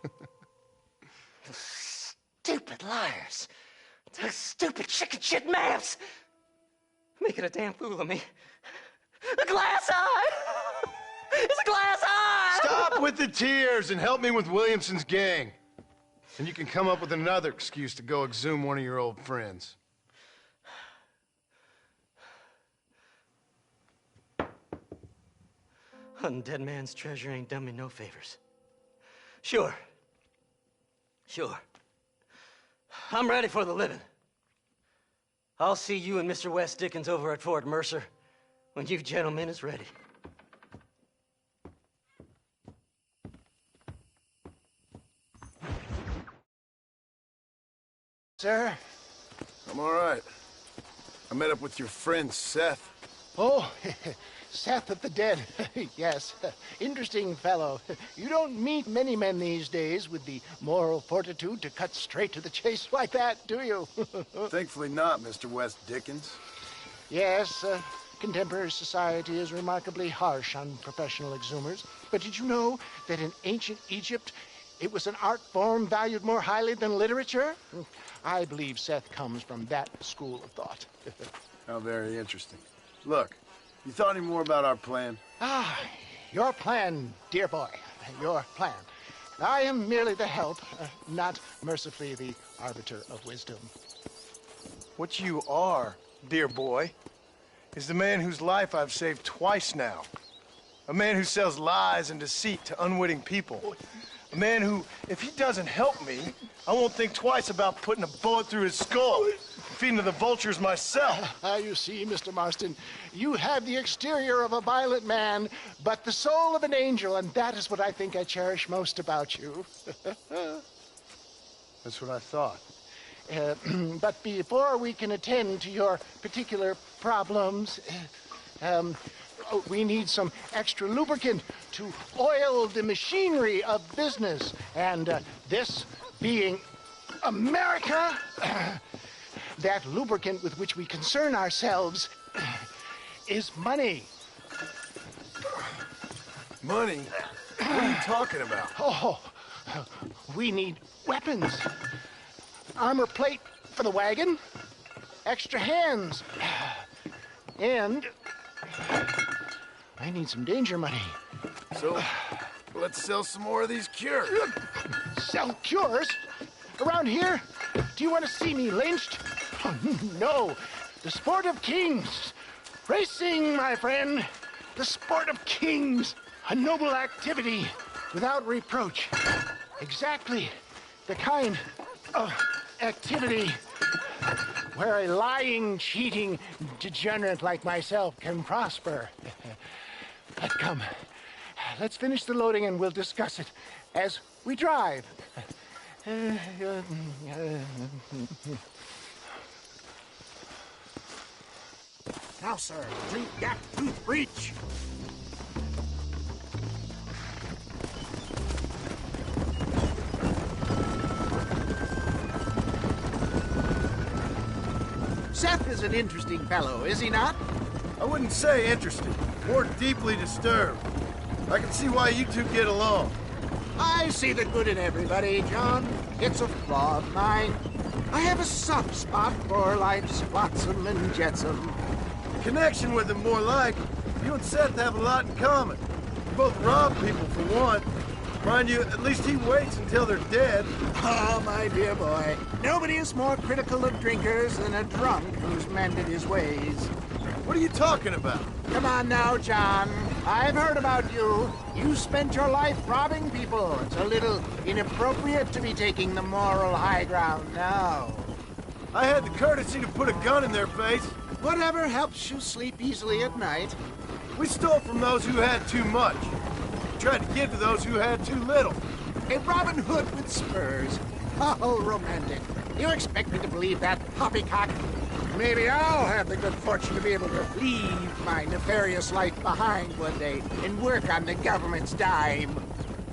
Stupid liars. Those stupid chicken shit maps. Making a damn fool of me. A glass eye! It's a glass eye! Stop with the tears and help me with Williamson's gang. And you can come up with another excuse to go exhume one of your old friends. Hunting dead man's treasure ain't done me no favors. Sure. I'm ready for the living. I'll see you and Mr. West Dickens over at Fort Mercer when you gentlemen is ready. Sir? I'm all right. I met up with your friend, Seth. Oh, Seth of the Dead. Yes, interesting fellow. You don't meet many men these days with the moral fortitude to cut straight to the chase like that, do you? Thankfully not, Mr. West Dickens. Yes, contemporary society is remarkably harsh on professional exhumers. But did you know that in ancient Egypt, it was an art form valued more highly than literature? I believe Seth comes from that school of thought. How very interesting. Look, you thought any more about our plan? Ah, your plan, dear boy. Your plan. I am merely the help, not mercifully the arbiter of wisdom. What you are, dear boy, is the man whose life I've saved twice now. A man who sells lies and deceit to unwitting people. A A man who, if he doesn't help me, I won't think twice about putting a bullet through his skull. Feeding to the vultures myself. You see, Mr. Marston, you have the exterior of a violent man, but the soul of an angel, and that is what I think I cherish most about you. That's what I thought. But before we can attend to your particular problems, we need some extra lubricant to oil the machinery of business. And this being America, that lubricant with which we concern ourselves is money. Money? What are you talking about? Oh, we need weapons. Armor plate for the wagon, extra hands, and I need some danger money. So, let's sell some more of these cures. Sell cures? Around here? Do you want to see me lynched? Oh, no. The sport of kings. Racing, my friend. The sport of kings. A noble activity without reproach. Exactly the kind of activity where a lying, cheating degenerate like myself can prosper. But come, let's finish the loading and we'll discuss it as we drive. Now, sir, drink that tooth breach. Seth is an interesting fellow, is he not? I wouldn't say interesting, more deeply disturbed. I can see why you two get along. I see the good in everybody, John. It's a flaw of mine. I have a soft spot for life's flotsam and jetsam. Connection with him, more like. You and Seth have a lot in common. You both rob people, for one. Mind you, at least he waits until they're dead. Oh, my dear boy. Nobody is more critical of drinkers than a drunk who's mended his ways. What are you talking about? Come on now, John. I've heard about you. You spent your life robbing people. It's a little inappropriate to be taking the moral high ground now. I had the courtesy to put a gun in their face. Whatever helps you sleep easily at night. We stole from those who had too much. Tried to give to those who had too little. A Robin Hood with spurs. Oh, romantic. You expect me to believe that poppycock? Maybe I'll have the good fortune to be able to leave my nefarious life behind one day and work on the government's dime.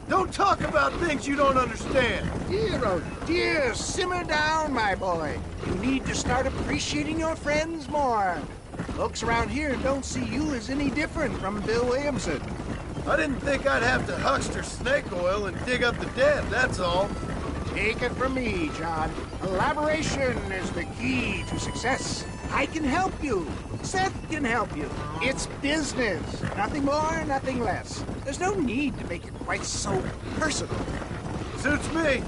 Don't talk about things you don't understand. Dear, oh dear, simmer down, my boy. You need to start appreciating your friends more. Folks around here don't see you as any different from Bill Williamson. I didn't think I'd have to huckster snake oil and dig up the dead, that's all. Take it from me, John. Collaboration is the key to success. I can help you. Seth can help you. It's business. Nothing more, nothing less. There's no need to make it quite so personal. Suits me.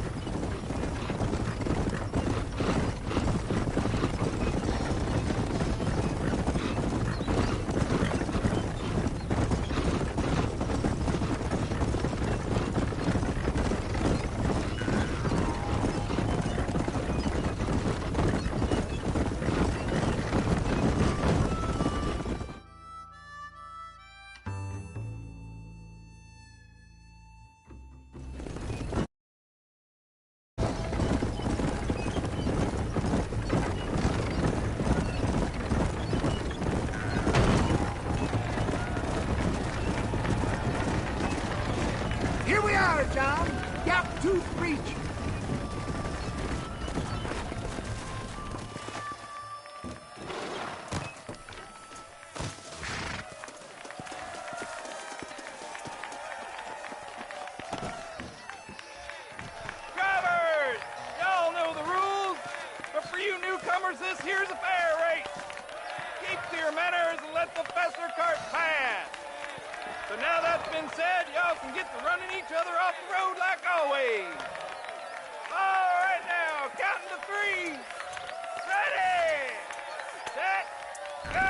John. Gap tooth breach. Drivers! Y'all know the rules, but for you newcomers, this here's a fair race. Keep to your manners and let the fester cart pass. So now that's been said, y'all can get to running each other off the road like always. All right now, counting to three. Ready, set, go!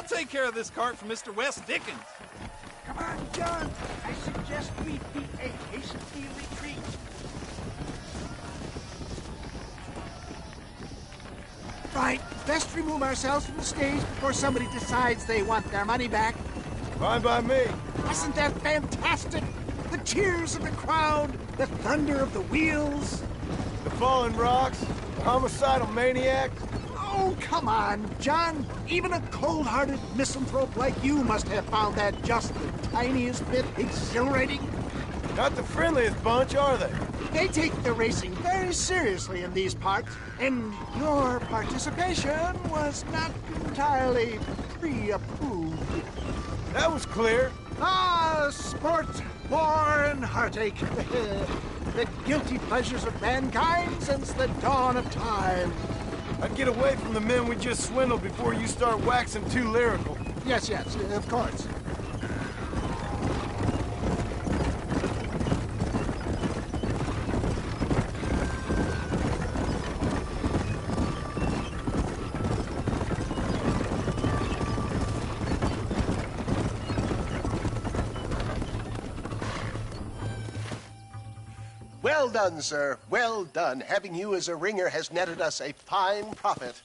take care of this cart for Mr. West Dickens. Come on, John. I suggest we beat a hasty retreat. Right, best remove ourselves from the stage before somebody decides they want their money back. Fine by me. Isn't that fantastic? The cheers of the crowd, the thunder of the wheels. The falling rocks, the homicidal maniac. Oh, come on, John. Even a cold-hearted misanthrope like you must have found that just the tiniest bit exhilarating. Not the friendliest bunch, are they? They take the racing very seriously in these parts, and your participation was not entirely pre-approved. That was clear. Ah, sport, war, and heartache. The guilty pleasures of mankind since the dawn of time. I'd get away from the men we just swindled before you start waxing too lyrical. Yes, of course. Well done, sir. Well done. Having you as a ringer has netted us a fine profit.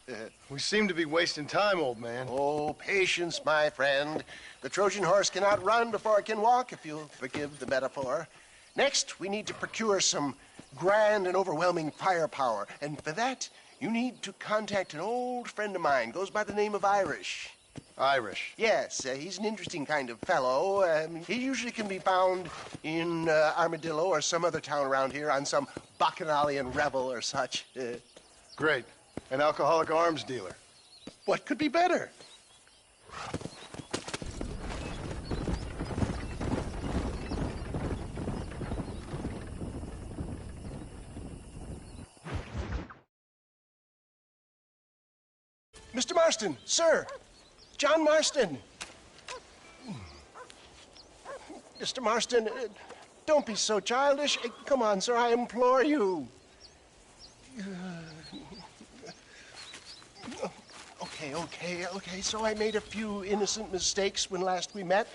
We seem to be wasting time, old man. Oh, patience, my friend. The Trojan horse cannot run before it can walk, if you'll forgive the metaphor. Next, we need to procure some grand and overwhelming firepower. And for that, you need to contact an old friend of mine. Goes by the name of Irish. Irish? Yes, he's an interesting kind of fellow. He usually can be found in Armadillo or some other town around here on some bacchanalian revel or such. Great. An alcoholic arms dealer. What could be better? Mr. Marston, sir. John Marston. Mr. Marston, don't be so childish. Come on, sir, I implore you. Okay. So I made a few innocent mistakes when last we met.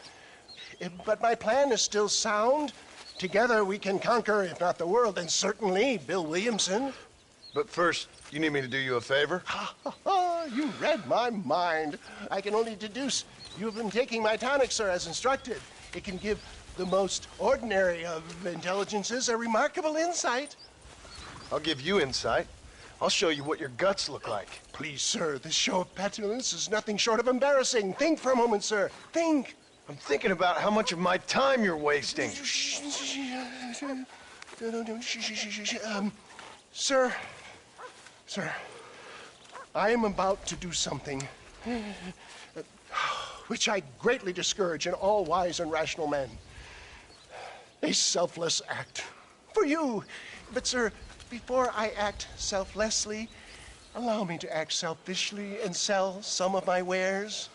But my plan is still sound. Together we can conquer, if not the world, then certainly Bill Williamson. But first, you need me to do you a favor? You read my mind. I can only deduce you have been taking my tonic, sir, as instructed. It can give the most ordinary of intelligences a remarkable insight. I'll give you insight. I'll show you what your guts look like. Please, sir, this show of petulance is nothing short of embarrassing. Think for a moment, sir. Think. I'm thinking about how much of my time you're wasting. Sir, I am about to do something which I greatly discourage in all wise and rational men. A selfless act for you. But, sir, before I act selflessly, allow me to act selfishly and sell some of my wares.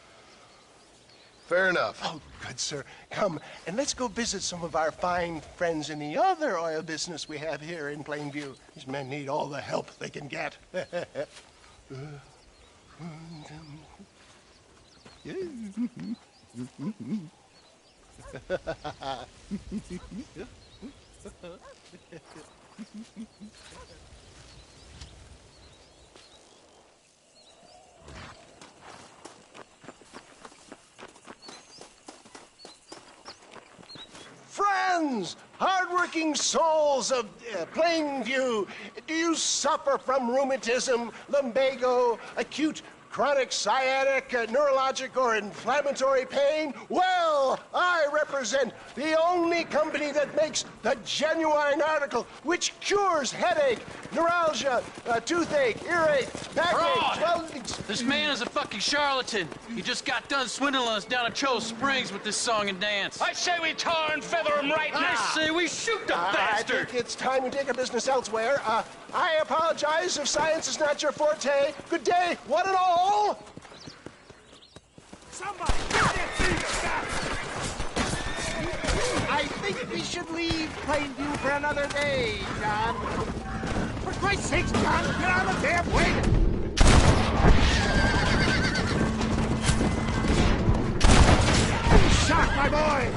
Fair enough. Oh, good, sir. Come, and let's go visit some of our fine friends in the other oil business we have here in Plainview. These men need all the help they can get. Friends, hard-working souls of Plainview, do you suffer from rheumatism, lumbago, acute chronic sciatic, neurologic, or inflammatory pain? Well, I represent the only company that makes the genuine article which cures headache, neuralgia, toothache, earache, backache. Well, this man is a fucking charlatan. He just got done swindling us down at Cho Springs with this song and dance. I say we tar and feather him right now. I say we shoot the bastard. I think it's time we take our business elsewhere. I apologize if science is not your forte. Good day, one and all. Somebody, get that back! I think we should leave Plainview for another day, John. For Christ's sakes, John, get on the damn wagon! my boy!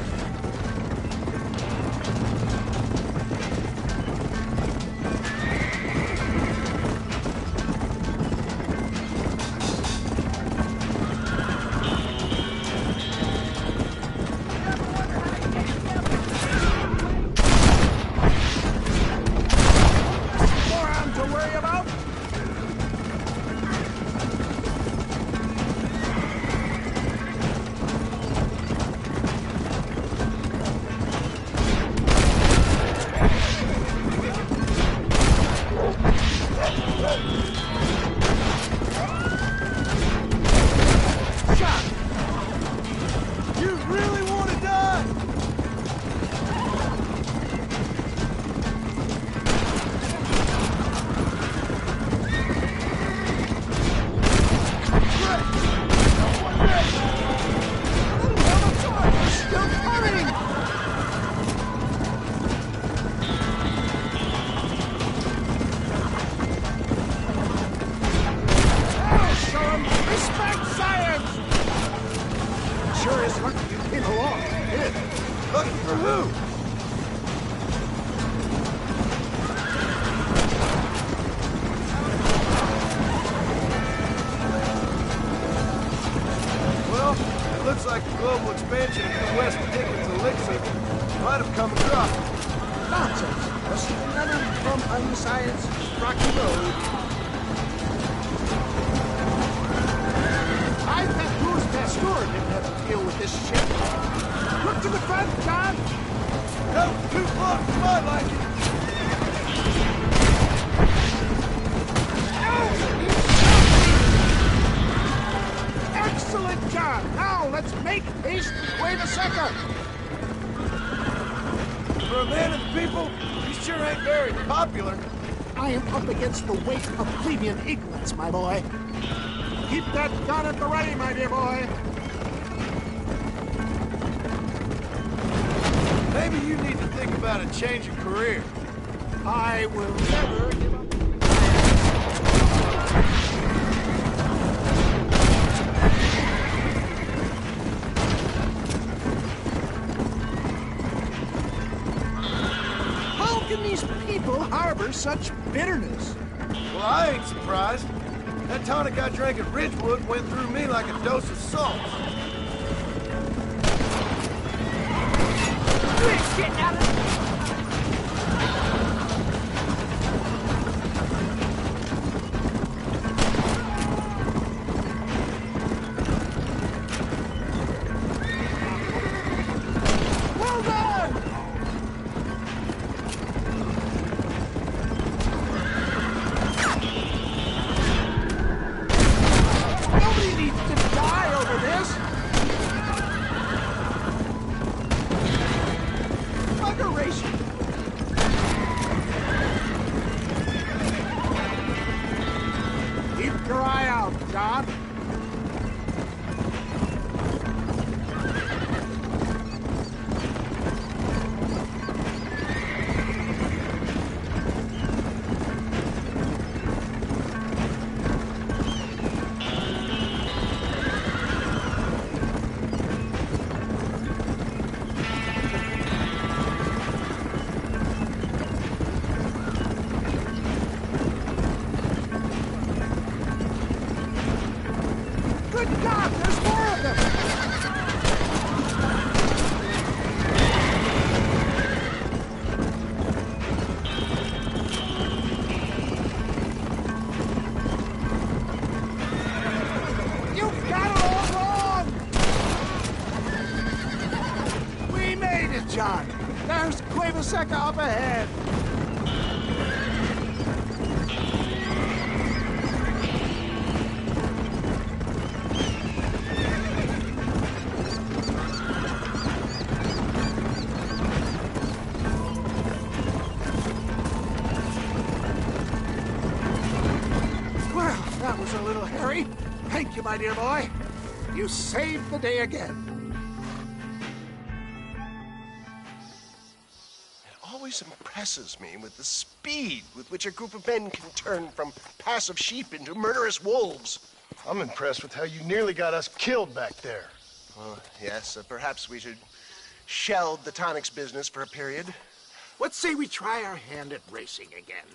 The weight of plebeian ignorance, my boy. Keep that gun at the ready, my dear boy. Maybe you need to think about a change of career. I will never give up. How can these people harbor such bitterness? Well, I ain't surprised. That tonic I drank at Ridgewood went through me like a dose of salt. You ain't getting out of this. Well done! Nobody needs to die over this. Moderation. Keep your eye out, John. Good God, there's more of them! You've got it all wrong! We made it, John. There's Cueva Seca up ahead. Well, that was a little hairy. Thank you, my dear boy. You saved the day again. It always impresses me with the speed with which a group of men can turn from passive sheep into murderous wolves. I'm impressed with how you nearly got us killed back there. Well, yes, perhaps we should shelve the tonics business for a period. What say we try our hand at racing again?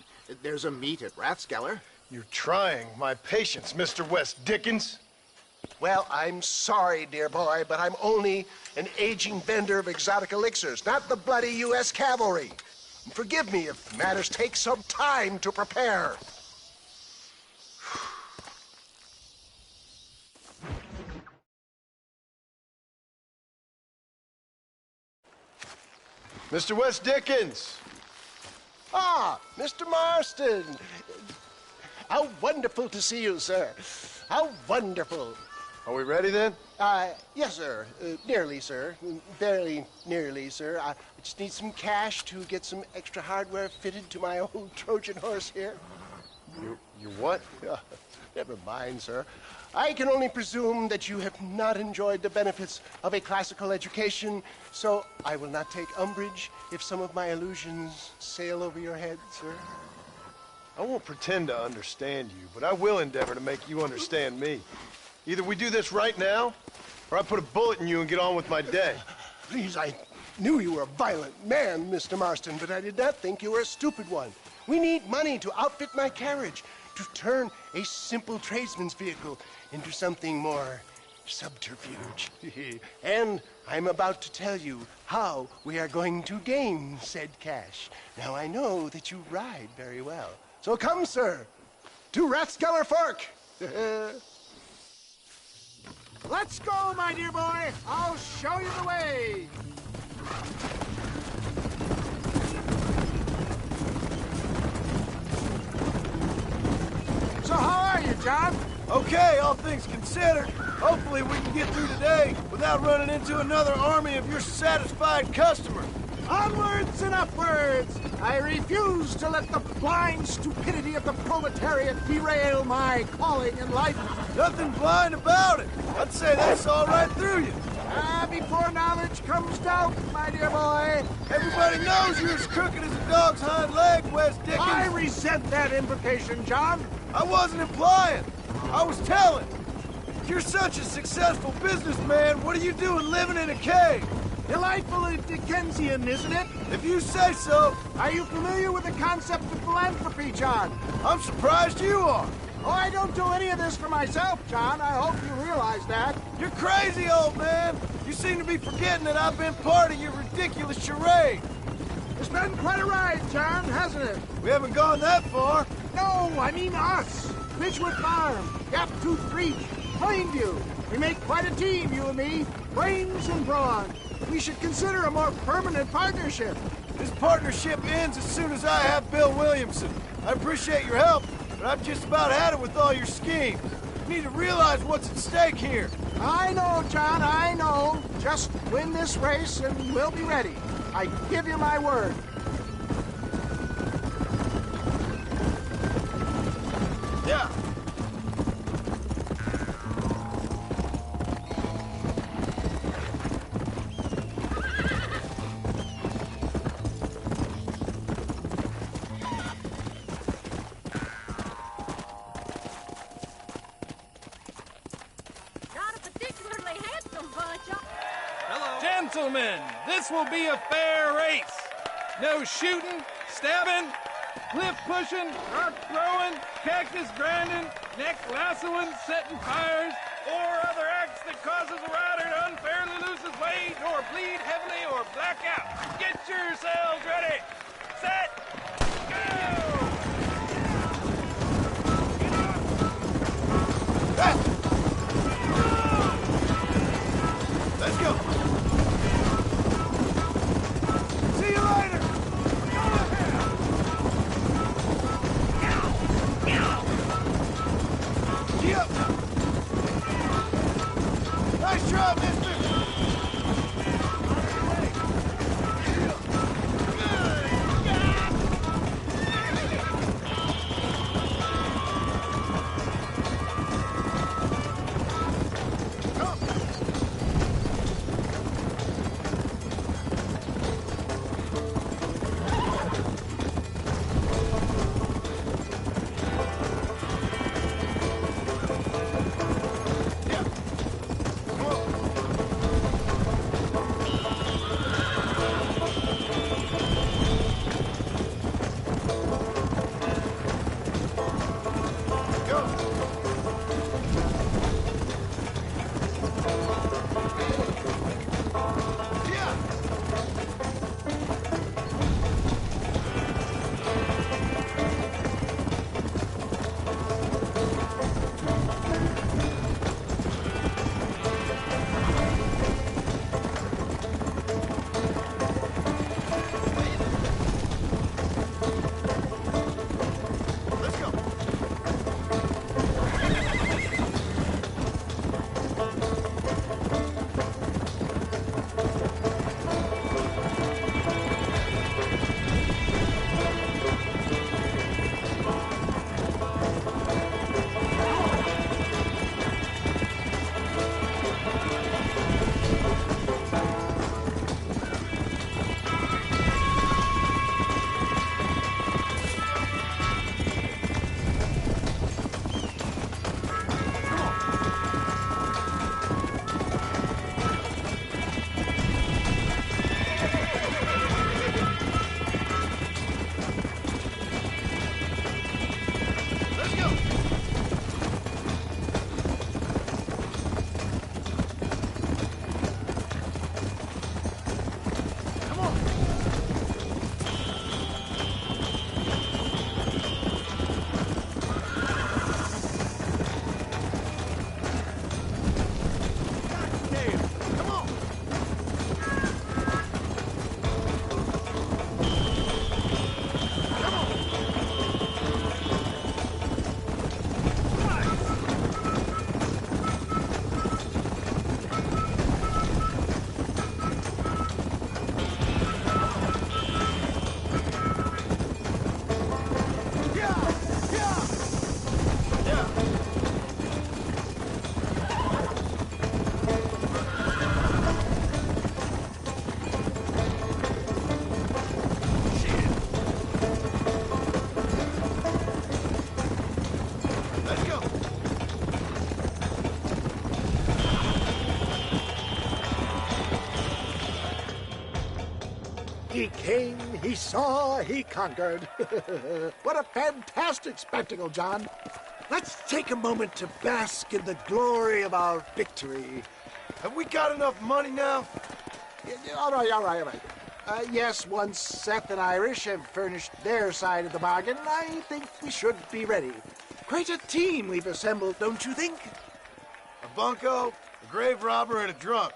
There's a meet at Rathskeller. You're trying my patience, Mr. West Dickens. Well, I'm sorry, dear boy, but I'm only an aging vendor of exotic elixirs, not the bloody U.S. cavalry. Forgive me if matters take some time to prepare. Mr. West Dickens! Ah, Mr. Marston! How wonderful to see you, sir. How wonderful. Are we ready then? Yes, sir. Nearly, sir. Barely nearly, sir. I just need some cash to get some extra hardware fitted to my old Trojan horse here. You what? Never mind, sir. I can only presume that you have not enjoyed the benefits of a classical education, so I will not take umbrage if some of my allusions sail over your head, sir. I won't pretend to understand you, but I will endeavor to make you understand me. Either we do this right now, or I put a bullet in you and get on with my day. Please, I knew you were a violent man, Mr. Marston, but I did not think you were a stupid one. We need money to outfit my carriage, to turn a simple tradesman's vehicle into something more subterfuge. And I'm about to tell you how we are going to gain said cash. Now, I know that you ride very well. So come, sir, to Rathskeller Fork. Let's go, my dear boy. I'll show you the way. So how are you, John? Okay, all things considered. Hopefully we can get through today without running into another army of your satisfied customers. Onwards and upwards! I refuse to let the blind stupidity of the proletariat derail my calling in life. Nothing blind about it. I'd say they saw right through you. Before knowledge comes doubt, my dear boy. Everybody knows you're as crooked as a dog's hind leg, West Dickens. I resent that implication, John. I wasn't implying. I was telling. If you're such a successful businessman, what are you doing living in a cave? Delightfully Dickensian, isn't it? If you say so. Are you familiar with the concept of philanthropy, John? I'm surprised you are. Oh, I don't do any of this for myself, John. I hope you realize that. You're crazy, old man. You seem to be forgetting that I've been part of your ridiculous charade. It's been quite a ride, John, hasn't it? We haven't gone that far. No, I mean us. Fishwood Farm, Gap-Tooth Creek, Plainview. We make quite a team, you and me. Brains and brawn. We should consider a more permanent partnership. This partnership ends as soon as I have Bill Williamson. I appreciate your help, but I've just about had it with all your schemes. You need to realize what's at stake here. I know, John, I know. Just win this race and we'll be ready. I give you my word. Yeah. Gentlemen, this will be a fair race. No shooting, stabbing, cliff pushing, rock throwing, cactus grinding, neck lassoing, setting fires, or other acts that causes a rider to unfairly lose his weight, or bleed heavily, or black out. Get yourselves ready. Set. Go! Let's go. See you later. Yep. Nice try, mister. He came, he saw, he conquered. What a fantastic spectacle, John. Let's take a moment to bask in the glory of our victory. Have we got enough money now? All right. Yes, once Seth and Irish have furnished their side of the bargain, I think we should be ready. Quite a team we've assembled, don't you think? A bunco, a grave robber, and a drunk.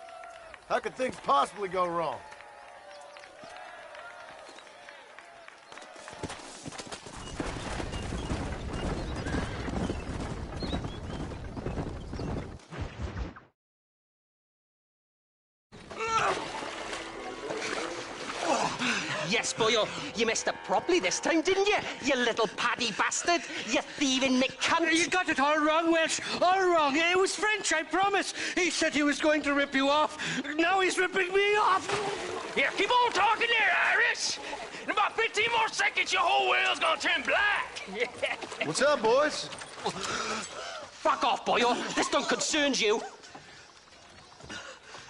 How could things possibly go wrong? Yes, boyo, you messed up properly this time, didn't you? You little paddy bastard. You thieving McCunt. You got it all wrong, Welsh. All wrong. It was French, I promise. He said he was going to rip you off. Now he's ripping me off. Here, keep on talking there, Irish. In about 15 more seconds, your whole whale's gonna turn black. What's up, boys? Fuck off, boyo. This don't concern you.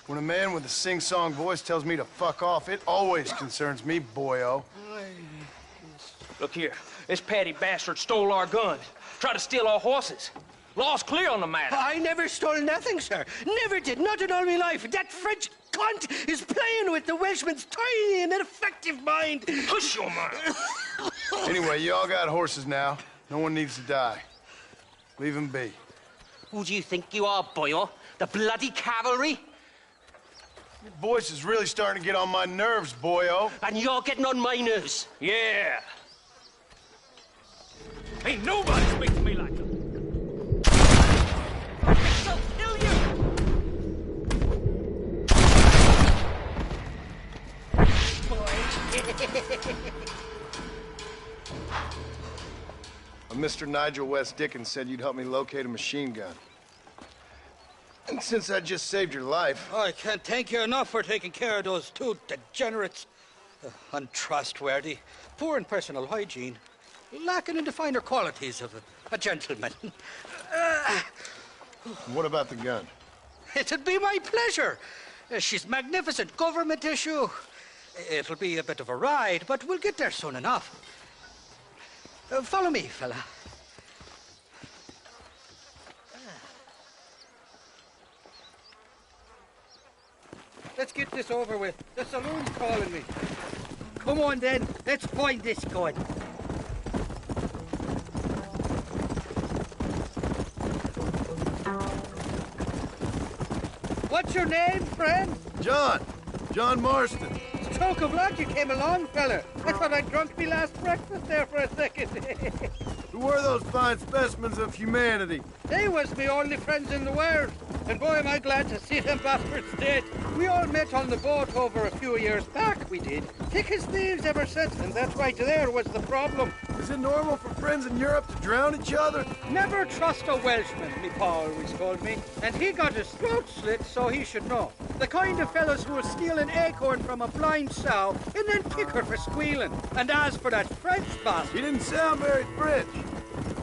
When a man with a sing-song voice tells me to fuck off, it always concerns me, boyo. Look here, this patty bastard stole our guns, tried to steal our horses. Law's clear on the matter. I never stole nothing, sir. Never did, not in all my life. That French cunt is playing with the Welshman's tiny and ineffective mind. Hush your mind. Anyway, you all got horses now. No one needs to die. Leave them be. Who do you think you are, boyo? The bloody cavalry? Your voice is really starting to get on my nerves, boyo. And you're getting on my nerves. Yeah. Ain't nobody speaks to me like that. I'll kill you! Mr. Nigel West Dickens said you'd help me locate a machine gun. And since I just saved your life... I can't thank you enough for taking care of those two degenerates. Untrustworthy, poor in personal hygiene, lacking in the finer qualities of a gentleman. What about the gun? It'd be my pleasure. She's magnificent, government issue. It'll be a bit of a ride, but we'll get there soon enough. Follow me, fella. Let's get this over with. The saloon's calling me. Come on, then. Let's find this gun. What's your name, friend? John. John Marston. Stroke of luck you came along, fella. I thought I'd drunk me last breakfast there for a second. Who were those fine specimens of humanity? They was me only friends in the world. And boy, am I glad to see them bastards dead. We all met on the boat over a few years back, we did. Thick as thieves ever since, and that right there was the problem. Is it normal for friends in Europe to drown each other? Never trust a Welshman, me pa always told me. And he got his throat slit, so he should know. The kind of fellas who will steal an acorn from a blind sow and then kick her for squealing. And as for that French bastard... He didn't sound very French.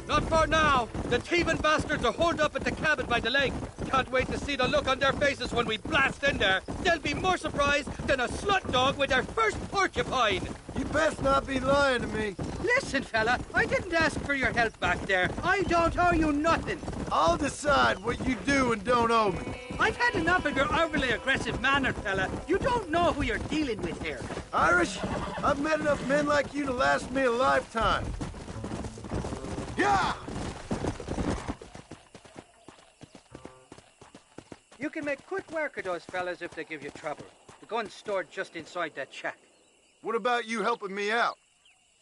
Not for now. The thieving bastards are holed up at the cabin by the lake. Can't wait to see the look on their faces when we blast in there. They'll be more surprised than a slut dog with their first porcupine. You best not be lying to me. Listen, fella, I didn't ask for your help back there. I don't owe you nothing. I'll decide what you do and don't owe me. I've had enough of your overly aggressive manner, fella. You don't know who you're dealing with here. Irish, I've met enough men like you to last me a lifetime. Yeah! You can make quick work of those fellas if they give you trouble. The gun's stored just inside that shack. What about you helping me out?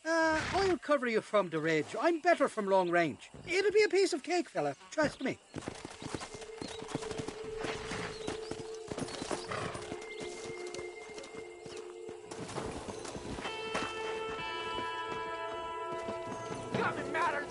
I'll cover you from the ridge. I'm better from long range. It'll be a piece of cake, fella. Trust me. Nothing matters.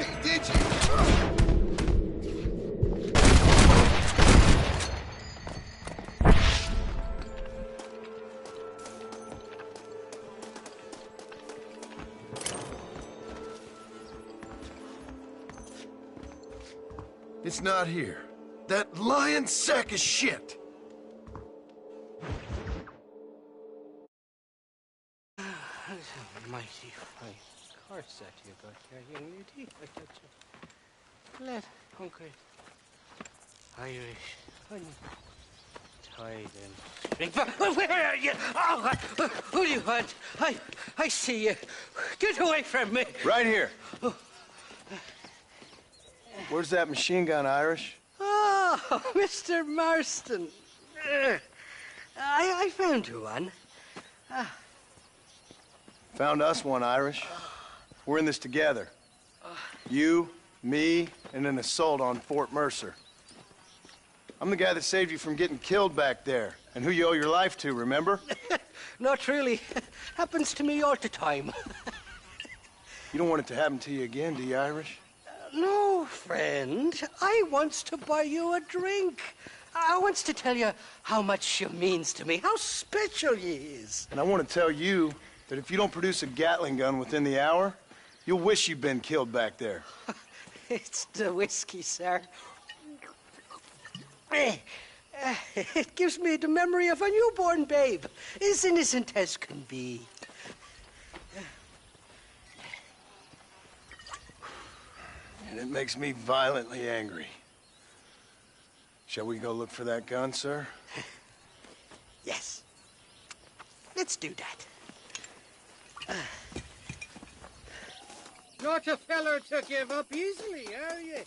me, did you? It's not here. That lying sack of shit! Mighty fine course that you got here, young lady. I got you. Let hungry Irish honey. Tied and string. Where are you? Oh, who do you want? I see you. Get away from me. Right here. Oh. Where's that machine gun, Irish? Oh, Mr. Marston. I found you one. Found us one, Irish. We're in this together. You, me, and an assault on Fort Mercer. I'm the guy that saved you from getting killed back there, and who you owe your life to, remember? Not really. Happens to me all the time. You don't want it to happen to you again, do you, Irish? No, friend. I wants to buy you a drink. I wants to tell you how much she means to me, how special you is. And I want to tell you that if you don't produce a Gatling gun within the hour, you'll wish you'd been killed back there. It's the whiskey, sir. It gives me the memory of a newborn babe, as innocent as can be. And it makes me violently angry. Shall we go look for that gun, sir? Yes. Let's do that. Not a feller to give up easily, are you?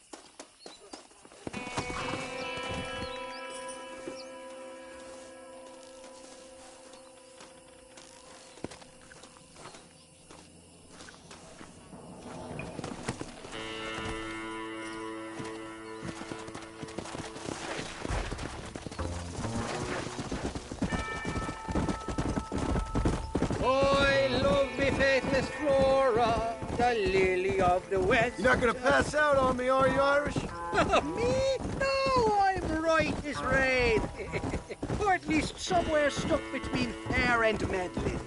Faithless Flora, the lily of the West. You're not gonna pass out on me, are you, Irish? Me? No, I'm right as rain. Or at least somewhere stuck between fair and meddling.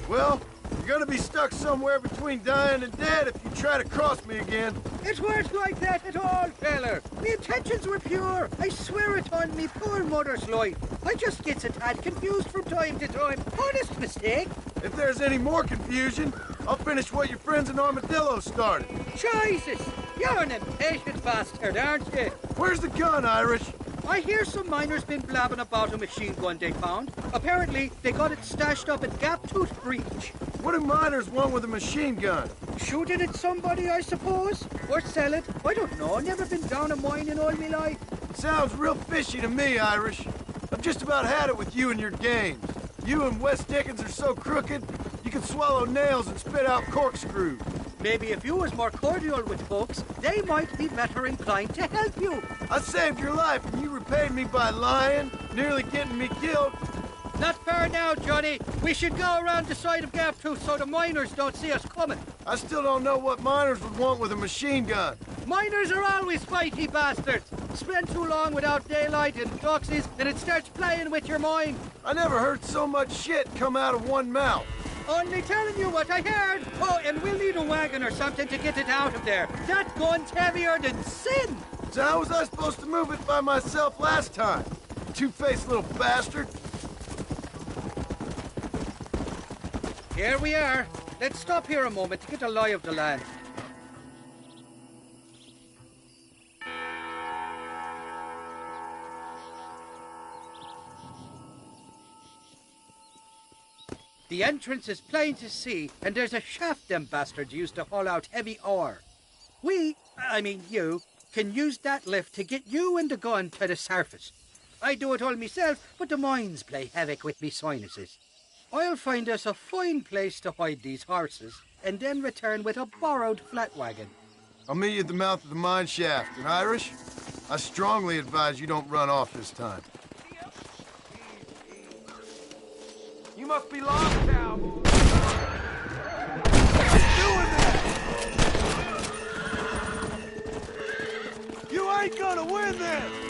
Well, you're gonna be stuck somewhere between dying and dead if you try to cross me again. It weren't like that at all, feller. Me intentions were pure. I swear it on me poor mother's life. I just gets a tad confused from time to time. Honest mistake. If there's any more confusion, I'll finish what your friends in Armadillo started. Jesus! You're an impatient bastard, aren't you? Where's the gun, Irish? I hear some miners been blabbing about a machine gun they found. Apparently, they got it stashed up at Gap-Tooth Breach. What do miners want with a machine gun? Shoot it at somebody, I suppose? Or sell it? I don't know. Never been down a mine in all my life. Sounds real fishy to me, Irish. I've just about had it with you and your games. You and Wes Dickens are so crooked, you can swallow nails and spit out corkscrews. Maybe if you was more cordial with folks, they might be better inclined to help you. I saved your life and you repaid me by lying, nearly getting me killed. Not fair now, Johnny. We should go around the side of Gap-Tooth so the miners don't see us coming. I still don't know what miners would want with a machine gun. Miners are always fighty bastards. Spend too long without daylight and doxies, and it starts playing with your mind. I never heard so much shit come out of one mouth. Only telling you what I heard. Oh, and we'll need a wagon or something to get it out of there. That gun's heavier than sin. So how was I supposed to move it by myself last time? Two-faced little bastard. Here we are. Let's stop here a moment to get a lie of the land. The entrance is plain to see, and there's a shaft them bastards used to haul out heavy ore. You, can use that lift to get you and the gun to the surface. I do it all myself, but the mines play havoc with me sinuses. I'll find us a fine place to hide these horses, and then return with a borrowed flat wagon. I'll meet you at the mouth of the mine shaft. And Irish, I strongly advise you don't run off this time. You must be lost, cowboy. Doing that! ain't gonna win this!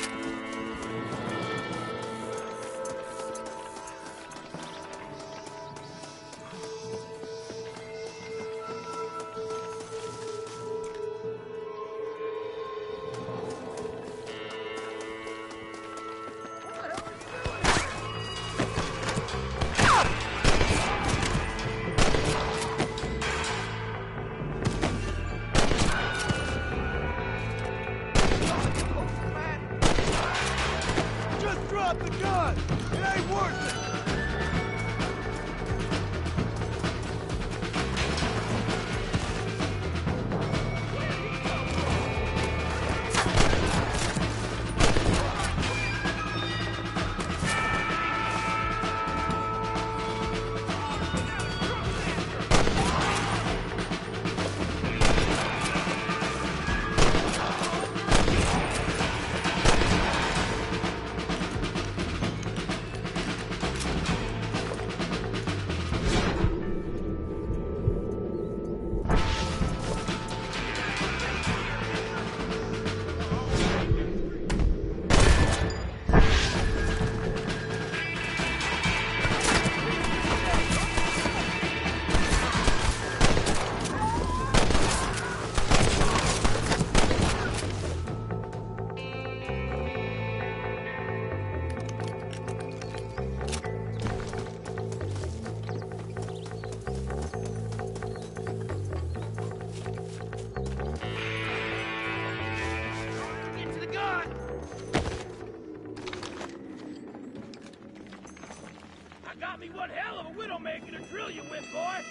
What hell of a widowmaker to drill you with, boy!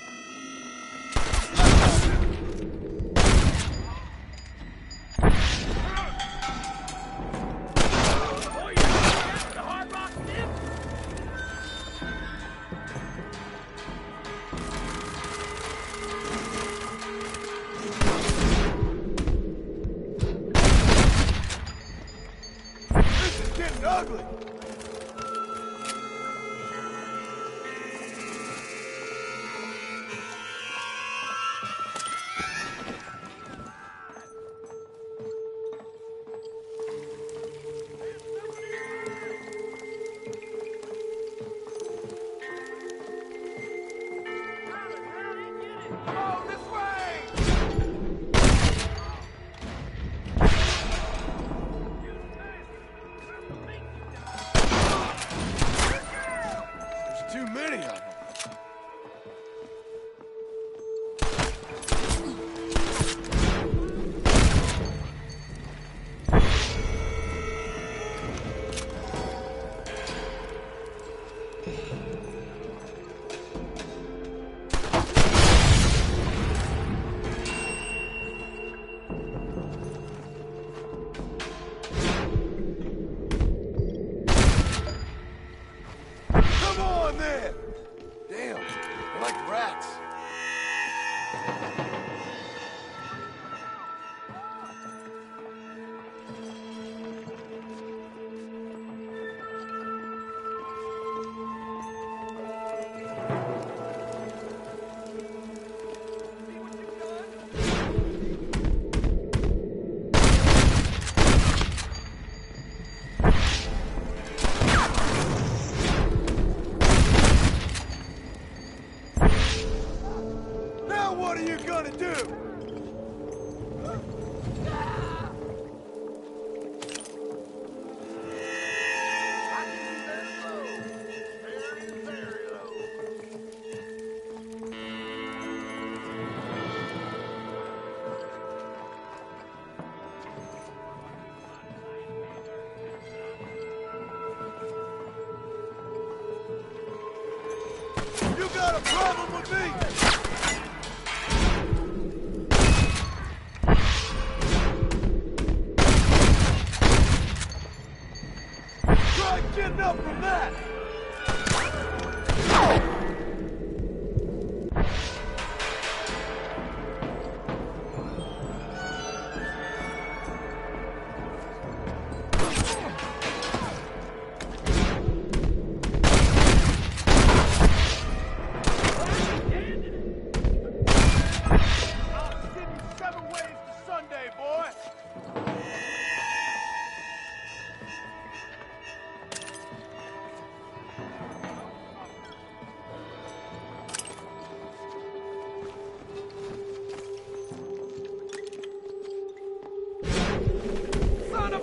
Oh, you're the hard rock dip? This is getting ugly! You got a problem with me? Try getting up from that!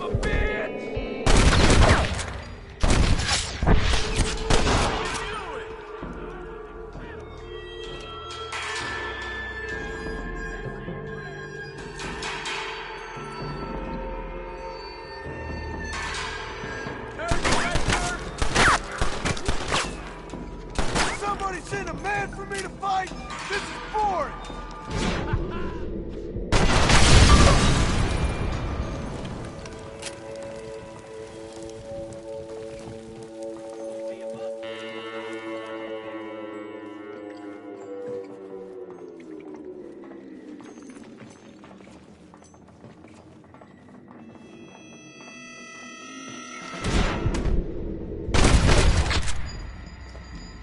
a bitch! Somebody send a man for me to fight? This is boring!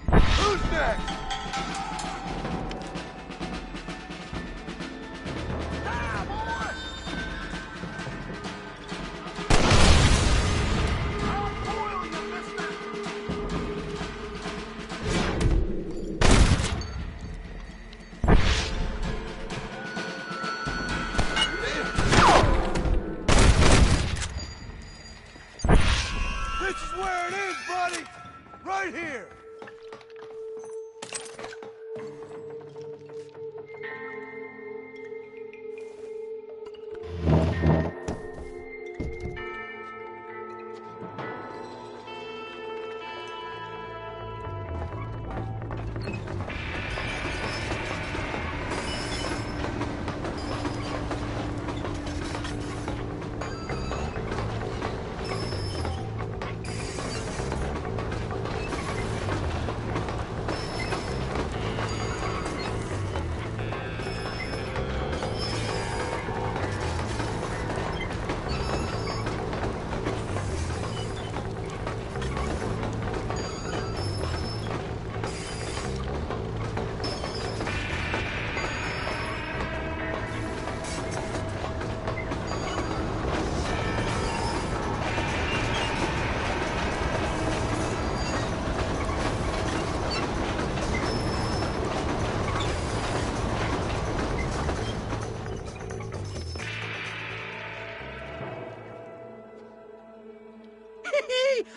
Who's next? This is where it is, buddy! Right here!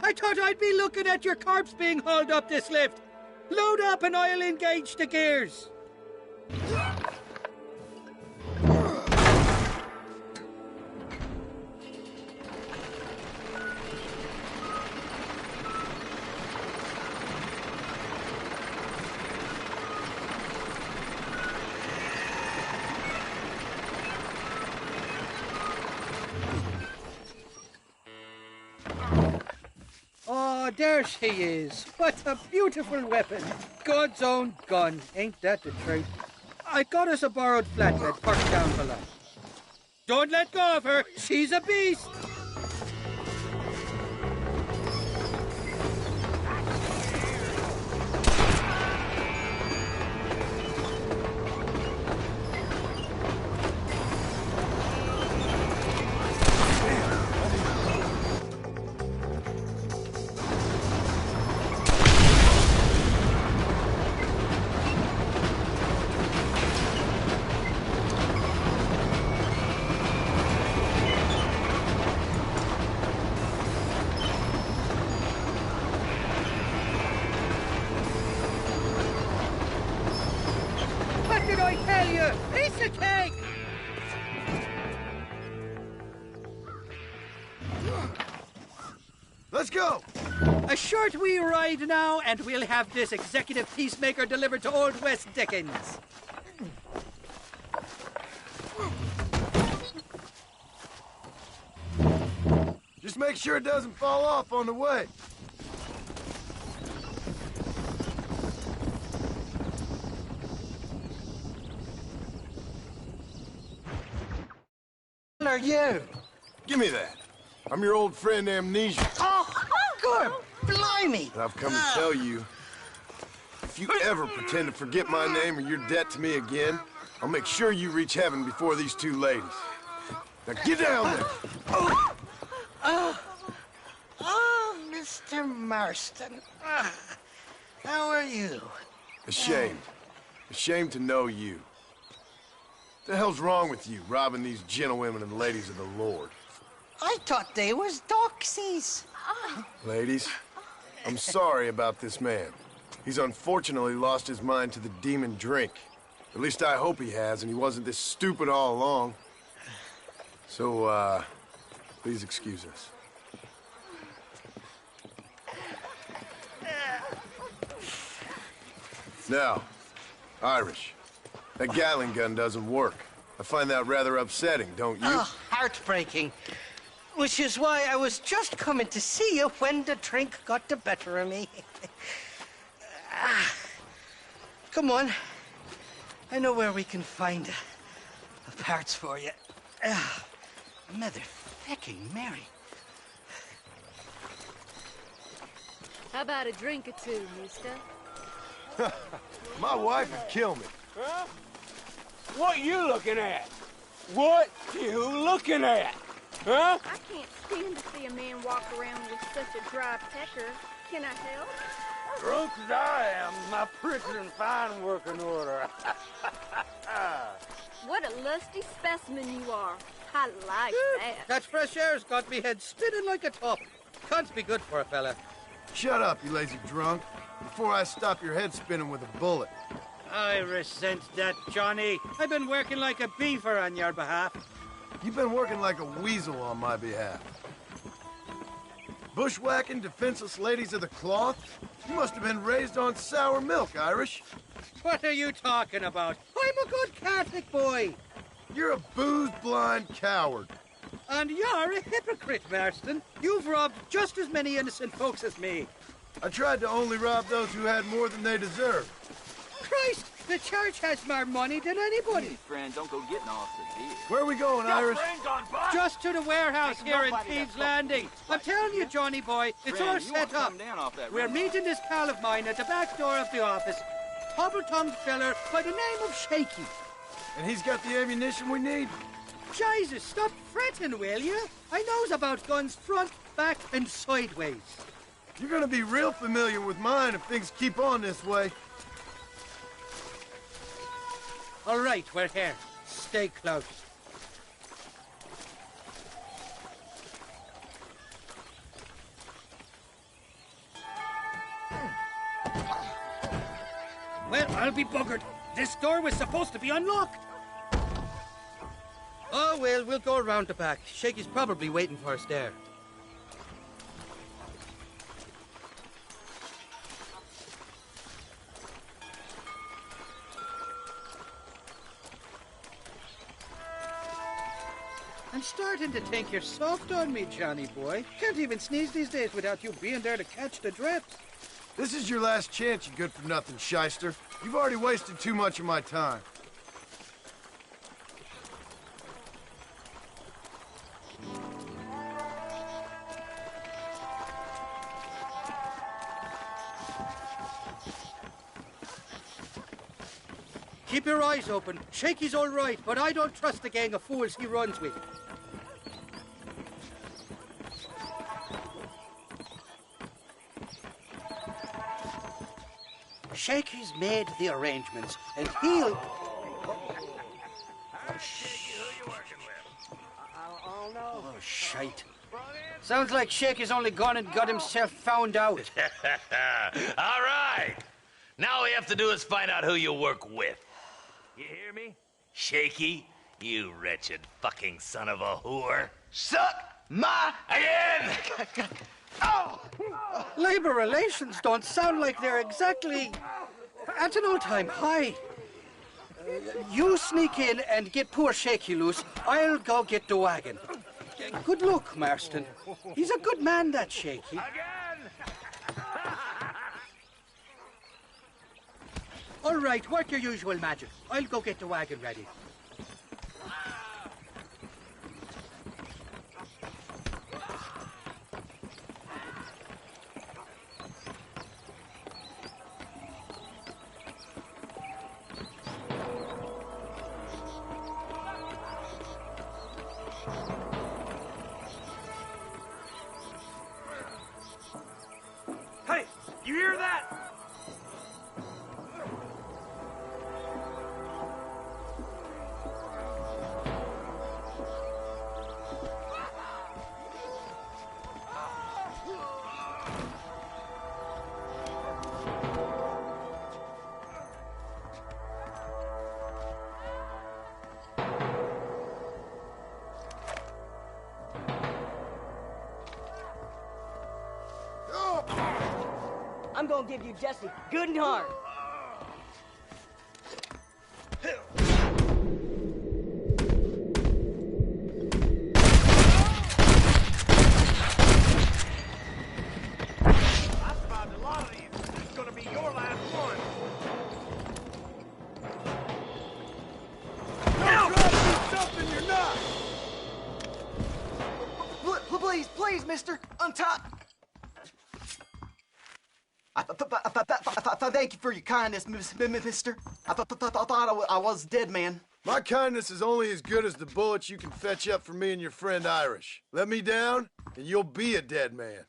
I thought I'd be looking at your corpse being hauled up this lift. Load up and I'll engage the gears. Oh, there she is. What a beautiful weapon. God's own gun. Ain't that the truth? I got us a borrowed flatbed parked down below. Don't let go of her. She's a beast. What did I tell you? Piece of cake! Let's go! A short wee ride now, and we'll have this executive peacemaker delivered to Old West Dickens. Just make sure it doesn't fall off on the way. What are you? Give me that. I'm your old friend Amnesia. Oh, good. Blimey. And I've come to tell you, if you ever pretend to forget my name or your debt to me again, I'll make sure you reach heaven before these two ladies. Now get down there. Oh, Mr. Marston. How are you? Ashamed. Ashamed to know you. What the hell's wrong with you, robbing these gentlewomen and ladies of the Lord? I thought they was doxies. Ladies, I'm sorry about this man. He's unfortunately lost his mind to the demon drink. At least I hope he has, and he wasn't this stupid all along. So, please excuse us. Now, Irish, that Gatling gun doesn't work. I find that rather upsetting, don't you? Oh, heartbreaking. Which is why I was just coming to see you when the drink got the better of me. Come on. I know where we can find the parts for you. Motherfucking Mary. How about a drink or two, mister? My wife would kill me. Huh? What you looking at? What you looking at? Huh? I can't stand to see a man walk around with such a dry pecker. Can I help? Drunk as I am, my pretty and fine working order. What a lusty specimen you are. I like that. That fresh air's got me head spinning like a top. Can't be good for a fella. Shut up, you lazy drunk, before I stop your head spinning with a bullet. I resent that, Johnny. I've been working like a beaver on your behalf. You've been working like a weasel on my behalf. Bushwhacking defenseless ladies of the cloth? You must have been raised on sour milk, Irish. What are you talking about? I'm a good Catholic boy. You're a booze-blind coward. And you're a hypocrite, Marston. You've robbed just as many innocent folks as me. I tried to only rob those who had more than they deserved. Christ, the church has more money than anybody. Hey, friend, don't go getting off the deal. Where are we going, Irish? Just to the warehouse here in Pete's Landing. I'm telling you, Johnny boy, it's all set up. We're meeting this pal of mine at the back door of the office. Hobble-tongued feller by the name of Shaky. And he's got the ammunition we need? Jesus, stop fretting, will you? I knows about guns front, back, and sideways. You're gonna be real familiar with mine if things keep on this way. All right, we're here. Stay close. Well, I'll be buggered. This door was supposed to be unlocked. Oh, well, we'll go around the back. Shaky's probably waiting for us there. I'm starting to think you're soft on me, Johnny boy. Can't even sneeze these days without you being there to catch the drips. This is your last chance, you good-for-nothing shyster. You've already wasted too much of my time. Keep your eyes open. Shaky's all right, but I don't trust the gang of fools he runs with. Shaky's made the arrangements, and he'll... Oh, shite. Sounds like Shaky's only gone and got himself found out. All right. Now all we have to do is find out who you work with. You hear me? Shaky, you wretched fucking son of a whore. Suck my... Again! Oh! Labor relations don't sound like they're exactly at an all-time high. You sneak in and get poor Shaky loose. I'll go get the wagon. Good luck, Marston. He's a good man, that Shaky. All right, work your usual magic. I'll go get the wagon ready. Hey, you hear that? I'm gonna give you Jesse good and hard. I survived a lot of these. This is gonna be your last one. Don't try to be something you're not! Please, mister, untie... Thank you for your kindness, mister. I thought I was dead, man. My kindness is only as good as the bullets you can fetch up for me and your friend Irish. Let me down, and you'll be a dead man.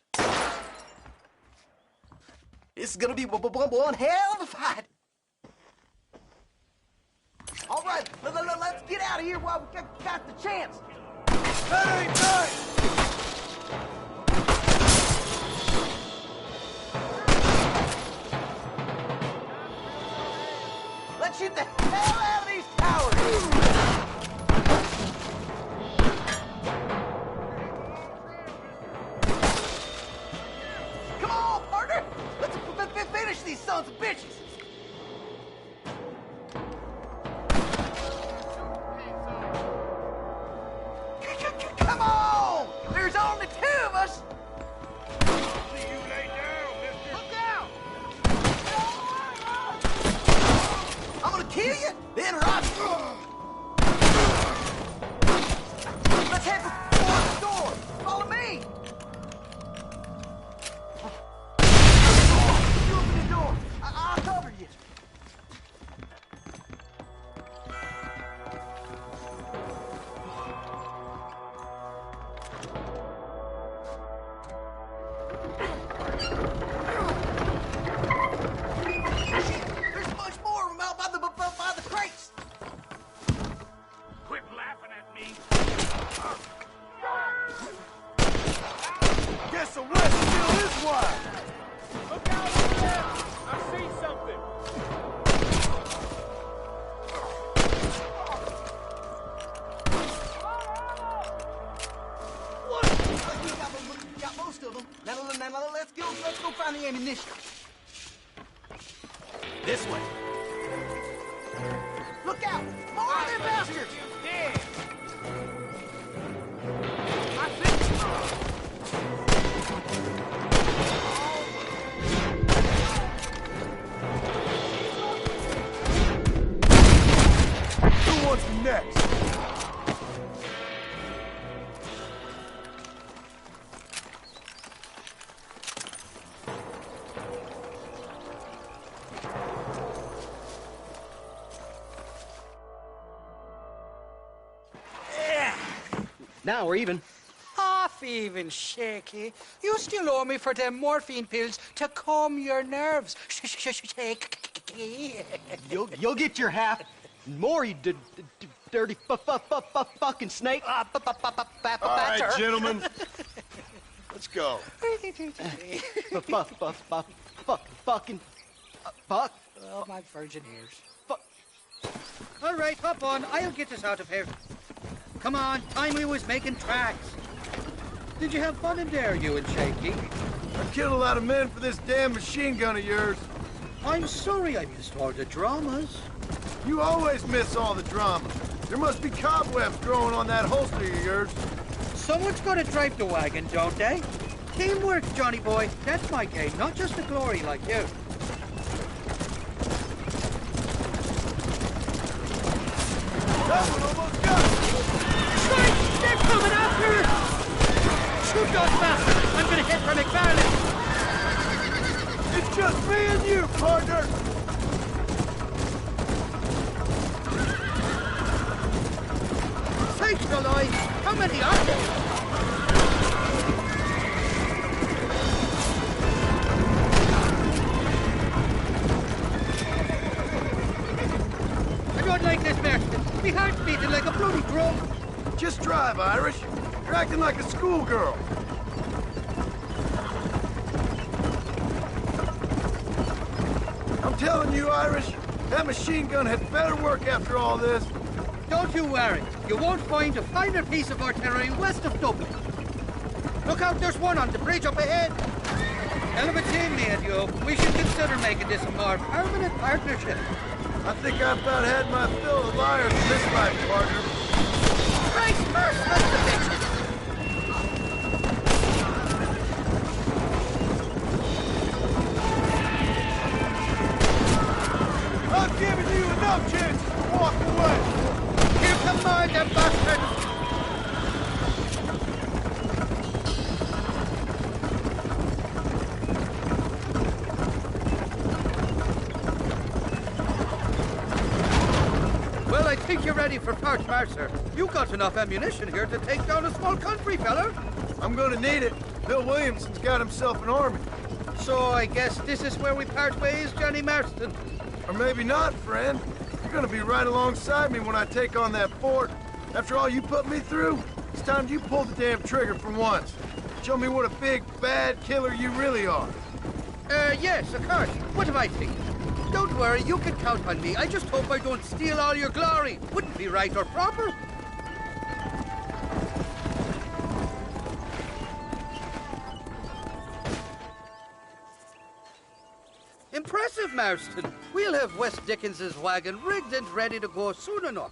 This is gonna be one hell of a fight. All right, let's get out of here while we got the chance. That ain't right! Let's shoot the hell out of these towers! Come on, partner! Let's finish these sons of bitches! Come on! There's only two of us! I'm gonna kill you, then rob you. Let's head for the door. Follow me. You open the door. I'll cover you. Let's go find the ammunition. This way. Look out! More of them bastards! Yeah. I think Who wants me next? Now we're even. Half even, Shaky. You still owe me for them morphine pills to calm your nerves. Shaky. You'll get your half. More, you dirty fucking snake. All right, gentlemen. Let's go. Fuck. Oh, my virgin ears. All right, hop on. I'll get us out of here. Come on, time we was making tracks. Did you have fun in there, you and Shaky? I killed a lot of men for this damn machine gun of yours. I'm sorry I missed all the dramas. You always miss all the drama. There must be cobwebs growing on that holster of yours. Someone's got to drive the wagon, don't they? Teamwork, Johnny boy. That's my game, not just the glory like you. That one almost got me. Right, they're coming after us! Shoot those bastards! I'm gonna hit for McFarlane! It's just me and you, partner! Sakes alive! How many are there? I don't like this, Marston. My heart's beating like a bloody drum. Just drive, Irish. You're acting like a schoolgirl. I'm telling you, Irish, that machine gun had better work after all this. Don't you worry. You won't find a finer piece of artillery west of Dublin. Look out, there's one on the bridge up ahead. Hell of a team, me and you. We should consider making this a more permanent partnership. I think I've about had my fill of liars in this life, partner. Christ, first, let the bitches. I've given you enough chances to walk away. You come on, you bastard. Well, I think you're ready for Fort-Mercer. You got enough ammunition here to take down a small country, fella. I'm gonna need it. Bill Williamson's got himself an army. So I guess this is where we part ways, Johnny Marston. Or maybe not, friend. You're gonna be right alongside me when I take on that fort. After all you put me through, it's time you pull the damn trigger for once. Show me what a big, bad killer you really are. Yes, of course. What am I thinking? Don't worry, you can count on me. I just hope I don't steal all your glory. Wouldn't be right or proper. Impressive, Marston. We'll have Wes Dickens's wagon rigged and ready to go soon enough.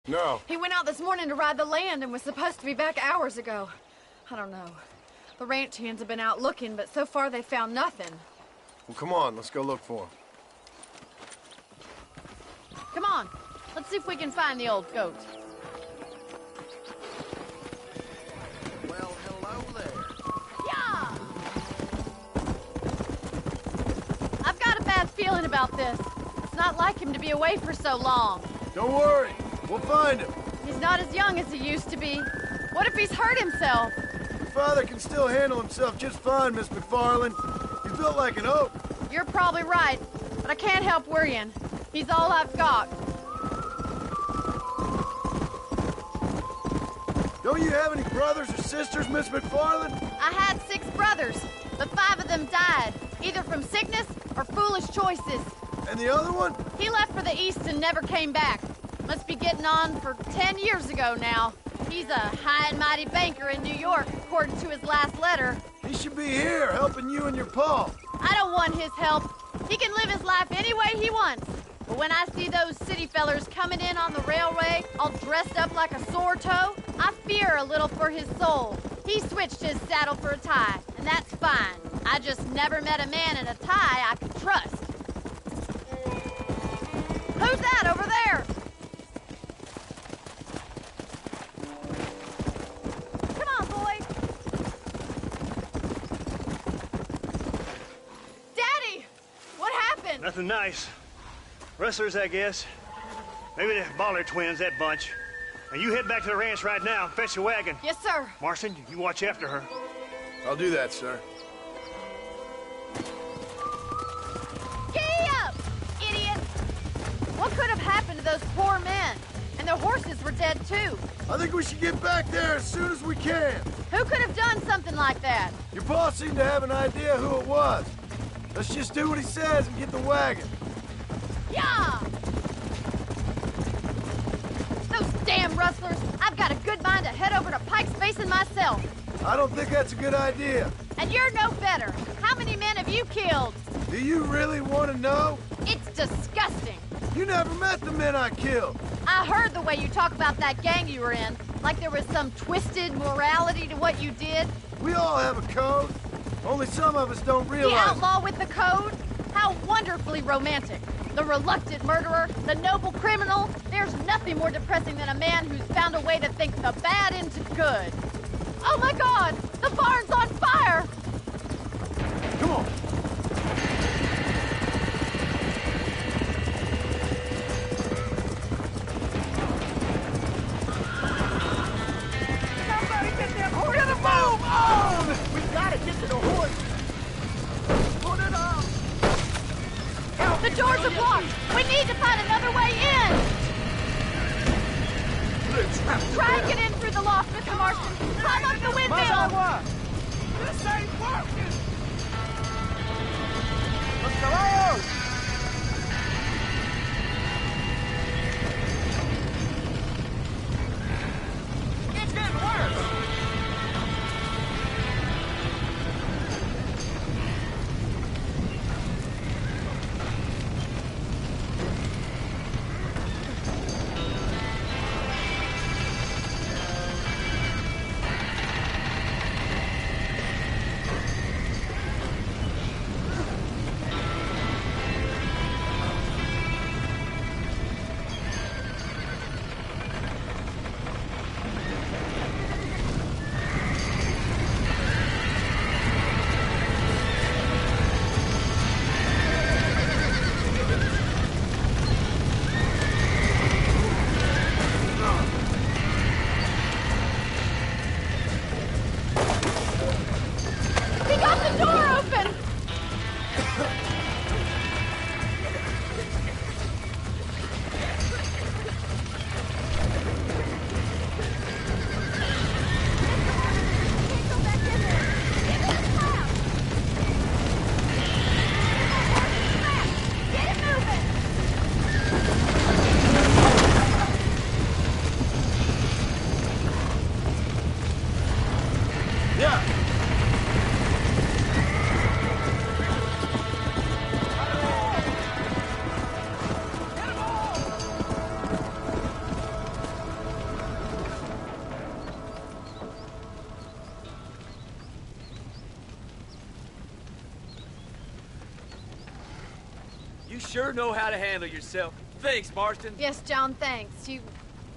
No. He went out this morning to ride the land and was supposed to be back hours ago. I don't know. The ranch hands have been out looking, but so far they found nothing. Well, come on, let's go look for him. Come on. Let's see if we can find the old goat. Well, hello there. Yeah! I've got a bad feeling about this. It's not like him to be away for so long. Don't worry. We'll find him. He's not as young as he used to be. What if he's hurt himself? Your father can still handle himself just fine, Miss McFarland. He's built like an oak. You're probably right, but I can't help worrying. He's all I've got. Don't you have any brothers or sisters, Miss McFarland? I had 6 brothers, but 5 of them died, either from sickness or foolish choices. And the other one? He left for the east and never came back. Must be getting on for 10 years ago now. He's a high and mighty banker in New York, according to his last letter. He should be here, helping you and your pa. I don't want his help. He can live his life any way he wants. But when I see those city fellers coming in on the railway, all dressed up like a sore toe, I fear a little for his soul. He switched his saddle for a tie, and that's fine. I just never met a man in a tie I could trust. Who's that over there? Come on, boys. Daddy! What happened? Nothing nice. Rustlers, I guess. Maybe the Baller twins, that bunch. Now you head back to the ranch right now and fetch the wagon. Yes, sir. Marston, you watch after her. I'll do that, sir. Giddy up, idiot! What could have happened to those poor men? And their horses were dead, too. I think we should get back there as soon as we can. Who could have done something like that? Your boss seemed to have an idea who it was. Let's just do what he says and get the wagon. Yeah! Those damn rustlers! I've got a good mind to head over to Pike's Basin myself. I don't think that's a good idea. And you're no better. How many men have you killed? Do you really want to know? It's disgusting. You never met the men I killed. I heard the way you talk about that gang you were in, like there was some twisted morality to what you did. We all have a code. Only some of us don't realize The outlaw with the code? How wonderfully romantic. The reluctant murderer, the noble criminal. There's nothing more depressing than a man who's found a way to think the bad into good. Oh my God! The barn's on fire! Come on. Somebody get that horse to move on! We gotta get to the horse. Put it on. The doors are blocked! We need to find another way in! Try and get in through the loft, Mr. Marston. Climb up the windmill! This ain't working! Los caballos! Sure know how to handle yourself. Thanks, Marston. Yes, John, thanks.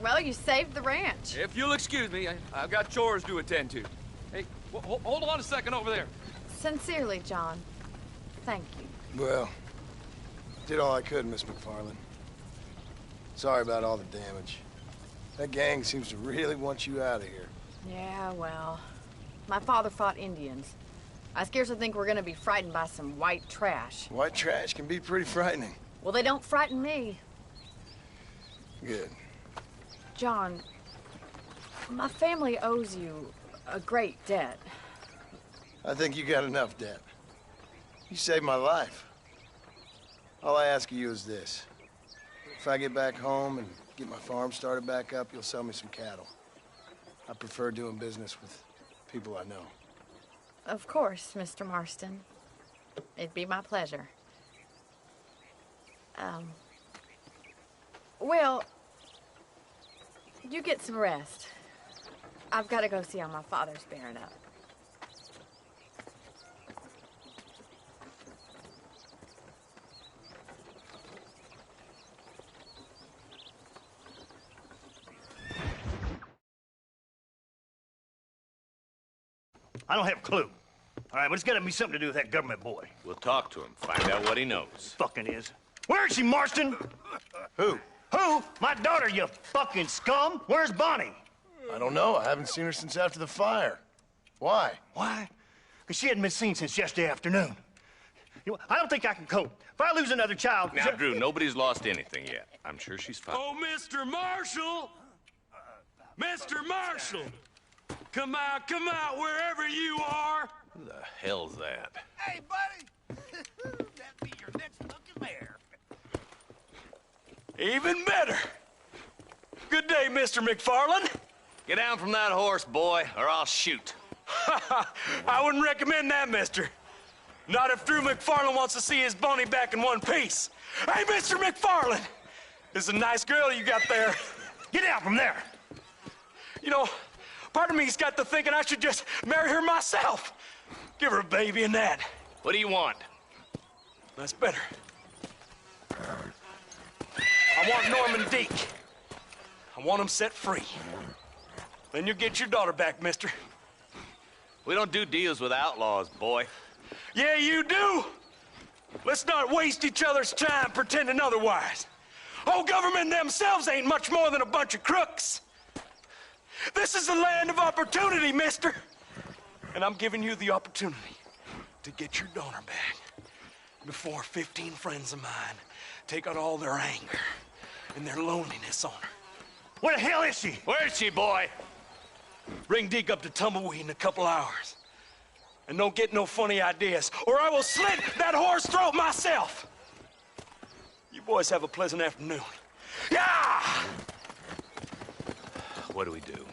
Well, you saved the ranch. If you'll excuse me, I've got chores to attend to. Hey, hold on a second over there. Sincerely, John. Thank you. Well, did all I could, Miss McFarland. Sorry about all the damage. That gang seems to really want you out of here. Yeah, well, my father fought Indians. I scarcely think we're gonna be frightened by some white trash. White trash can be pretty frightening. Well, they don't frighten me. Good. John, my family owes you a great debt. I think you got enough debt. You saved my life. All I ask of you is this. If I get back home and get my farm started back up, you'll sell me some cattle. I prefer doing business with people I know. Of course, Mr. Marston. It'd be my pleasure. Well, you get some rest. I've got to go see how my father's bearing up. I don't have a clue. All right, but it's got to be something to do with that government boy. We'll talk to him, find out what he knows. Fucking is. Where is she, Marston? Who? Who? My daughter, you fucking scum. Where's Bonnie? I don't know. I haven't seen her since after the fire. Why? Why? Because she hadn't been seen since yesterday afternoon. You know, I don't think I can cope. If I lose another child... Now, Drew, nobody's lost anything yet. I'm sure she's fine. Oh, Mr. Marshall! Mr. Marshall! Come out, wherever you are! Who the hell's that? Hey, buddy! That be your next looking mare. Even better! Good day, Mr. McFarland. Get down from that horse, boy, or I'll shoot. I wouldn't recommend that, mister. Not if Drew McFarland wants to see his Boney back in one piece. Hey, Mr. McFarland! This is a nice girl you got there. Get out from there! You know, part of me's got to thinking I should just marry her myself. Give her a baby and that. What do you want? That's better. I want Norman Deke. I want him set free. Then you'll get your daughter back, mister. We don't do deals with outlaws, boy. Yeah, you do. Let's not waste each other's time pretending otherwise. Old government themselves ain't much more than a bunch of crooks. This is the land of opportunity, mister. And I'm giving you the opportunity to get your daughter back before 15 friends of mine take out all their anger and their loneliness on her. Where the hell is she? Where is she, boy? Bring Deke up to Tumbleweed in a couple hours. And don't get no funny ideas, or I will slit that horse throat myself. You boys have a pleasant afternoon. Yeah! What do we do?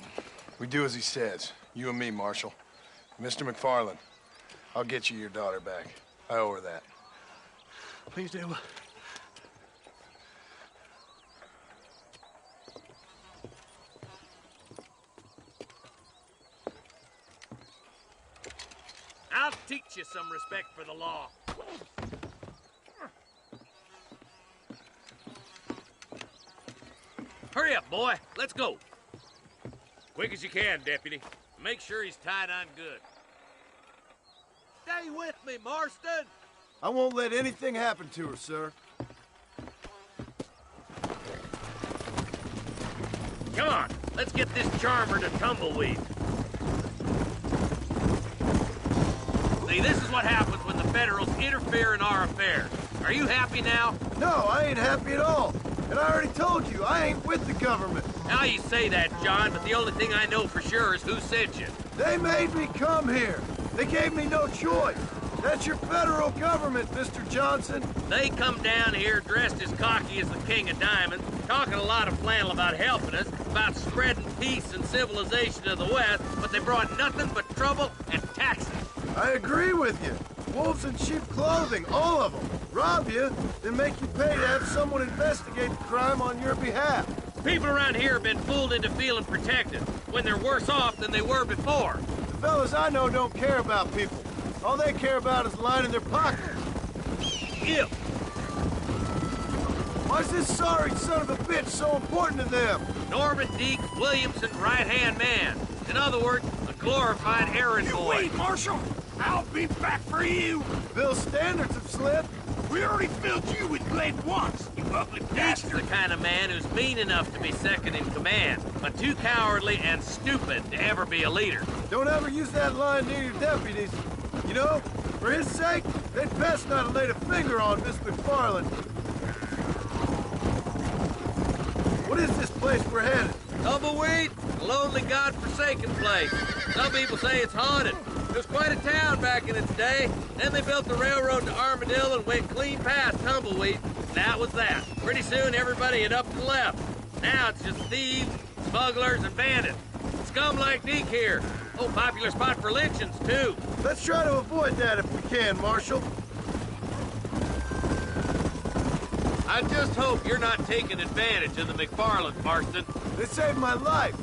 We do as he says. You and me, Marshal. Mr. McFarland, I'll get you your daughter back. I owe her that. Please do. I'll teach you some respect for the law. Hurry up, boy. Let's go. Quick as you can, Deputy. Make sure he's tied on good. Stay with me, Marston. I won't let anything happen to her, sir. Come on. Let's get this charmer to Tumbleweed. See, this is what happens when the Federals interfere in our affairs. Are you happy now? No, I ain't happy at all. And I already told you, I ain't with the government. Now you say that, John, but the only thing I know for sure is who sent you. They made me come here. They gave me no choice. That's your federal government, Mr. Johnson. They come down here dressed as cocky as the King of Diamonds, talking a lot of flannel about helping us, about spreading peace and civilization to the West, but they brought nothing but trouble and taxes. I agree with you. Wolves in sheep clothing, all of them. Rob you, then make you pay to have someone investigate the crime on your behalf. People around here have been fooled into feeling protected, when they're worse off than they were before. The fellas I know don't care about people. All they care about is lining their pockets. Ew. Why's this sorry son of a bitch so important to them? Norman Deke Williamson's right-hand man. In other words, a glorified errand boy. Wait, Marshal! I'll be back for you! Bill's standards have slipped. We already filled you with lead once, you ugly bastard! Deke's the kind of man who's mean enough to be second in command, but too cowardly and stupid to ever be a leader. Don't ever use that line near your deputies. You know, for his sake, they'd best not have laid a finger on Miss McFarland. What is this place we're headed? Tumbleweed, a lonely, god-forsaken place. Some people say it's haunted. It was quite a town back in its day. Then they built the railroad to Armadillo and went clean past Tumbleweed. And that was that. Pretty soon, everybody had up and left. Now it's just thieves, smugglers, and bandits. Scum like Deke here. Oh, popular spot for lynchings, too. Let's try to avoid that if we can, Marshal. I just hope you're not taking advantage of the McFarlands, Marston. They saved my life.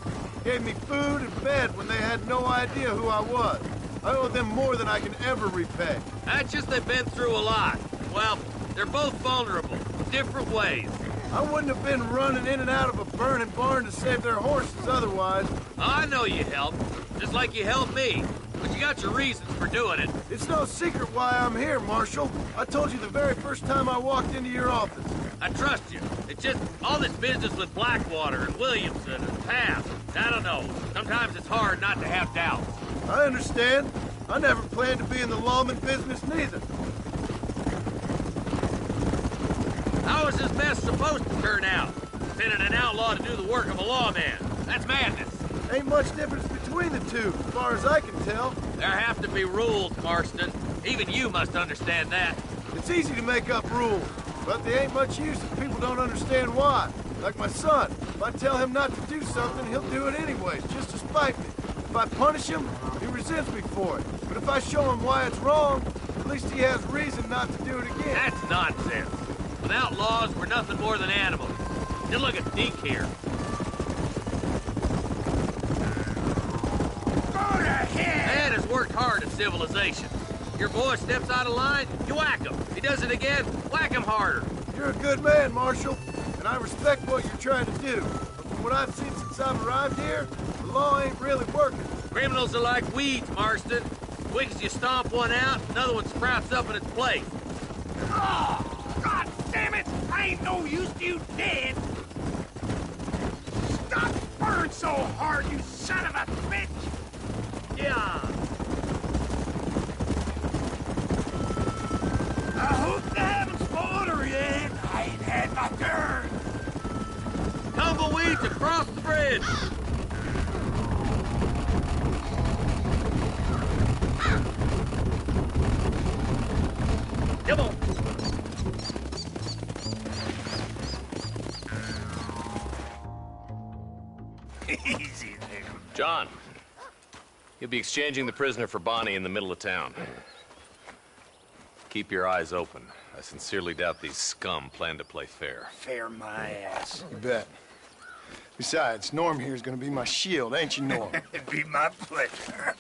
Gave me food and bed when they had no idea who I was. I owe them more than I can ever repay. That's just they've been through a lot. Well, they're both vulnerable, different ways. I wouldn't have been running in and out of a burning barn to save their horses otherwise. I know you helped, just like you helped me. But you got your reasons for doing it. It's no secret why I'm here, Marshal. I told you the very first time I walked into your office. I trust you. It's just all this business with Blackwater and Williamson and Path. I don't know. Sometimes it's hard not to have doubts. I understand. I never planned to be in the lawman business neither. How is this mess supposed to turn out? Sending an outlaw to do the work of a lawman. That's madness. Ain't much difference between the two, as far as I can tell. There have to be rules, Marston. Even you must understand that. It's easy to make up rules, but they ain't much use if people don't understand why. Like my son. If I tell him not to do something, he'll do it anyways, just to spite me. If I punish him, he resents me for it. But if I show him why it's wrong, at least he has reason not to do it again. That's nonsense. Without laws, we're nothing more than animals. Just look at Deke here. Man has worked hard at civilization. Your boy steps out of line, you whack him. He does it again, whack him harder. You're a good man, Marshal, and I respect what you're trying to do. But from what I've seen since I've arrived here, the law ain't really working. Criminals are like weeds, Marston. Quick as you stomp one out, another one sprouts up in its place. Oh, God damn it! I ain't no use to you dead! Stop burning so hard, you son of a bitch! Yeah. I hope they haven't spoiled her yet. I ain't had my turn. Tumbleweeds across the bridge. Come on. Easy there. John, you'll be exchanging the prisoner for Bonnie in the middle of town. Keep your eyes open. I sincerely doubt these scum plan to play fair. Fair my ass. You bet. Besides, Norm here's gonna be my shield, ain't you, Norm? It'd be my pleasure.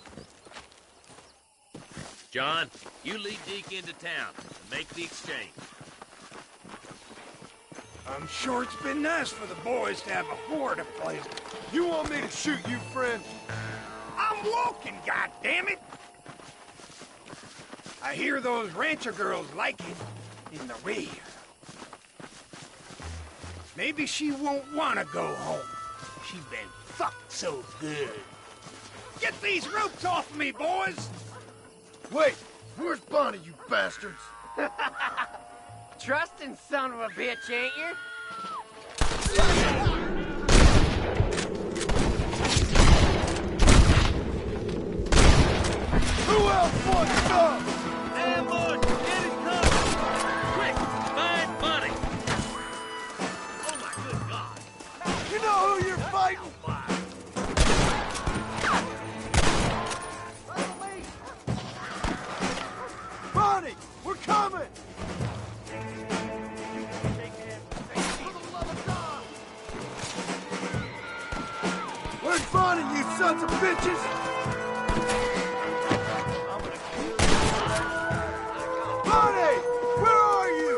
John, you lead Deke into town and make the exchange. I'm sure it's been nice for the boys to have a whore to play with. You want me to shoot you, friend? I'm walking, goddammit! I hear those rancher girls like it in the rear. Maybe she won't want to go home. She's been fucked so good. Get these ropes off me, boys! Wait! Where's Bonnie, you bastards? Trusting son of a bitch, ain't you? Who else wants some? Ambush! Get it covered! Quick! Find Bonnie! Oh my good God! You know who you're fighting? Bonnie, we're coming! Where's Bonnie, you sons of bitches? Bonnie! Where are you?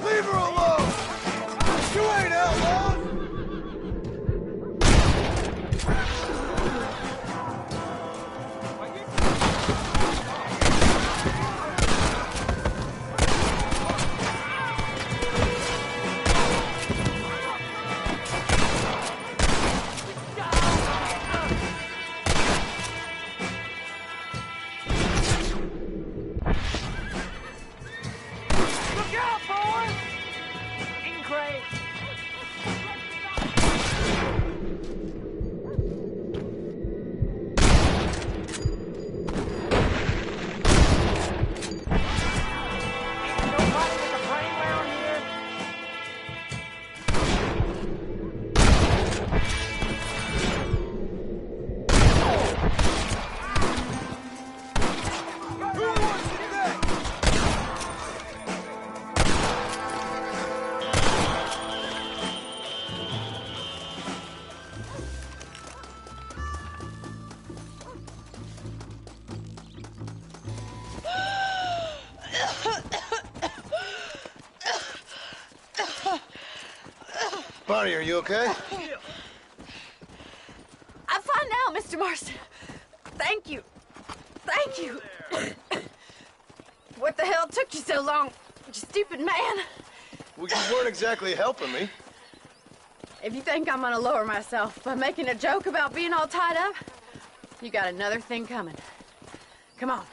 Leave her alone! You ain't outlaws! Look out, boys! Eating crates. Ain't nobody with a brain around here. Who wants it next? Bonnie, are you okay? I'm fine now, Mr. Marston. Thank you. Thank you. What the hell took you so long, you stupid man? Well, you weren't exactly helping me. If you think I'm gonna lower myself by making a joke about being all tied up, you got another thing coming. Come on.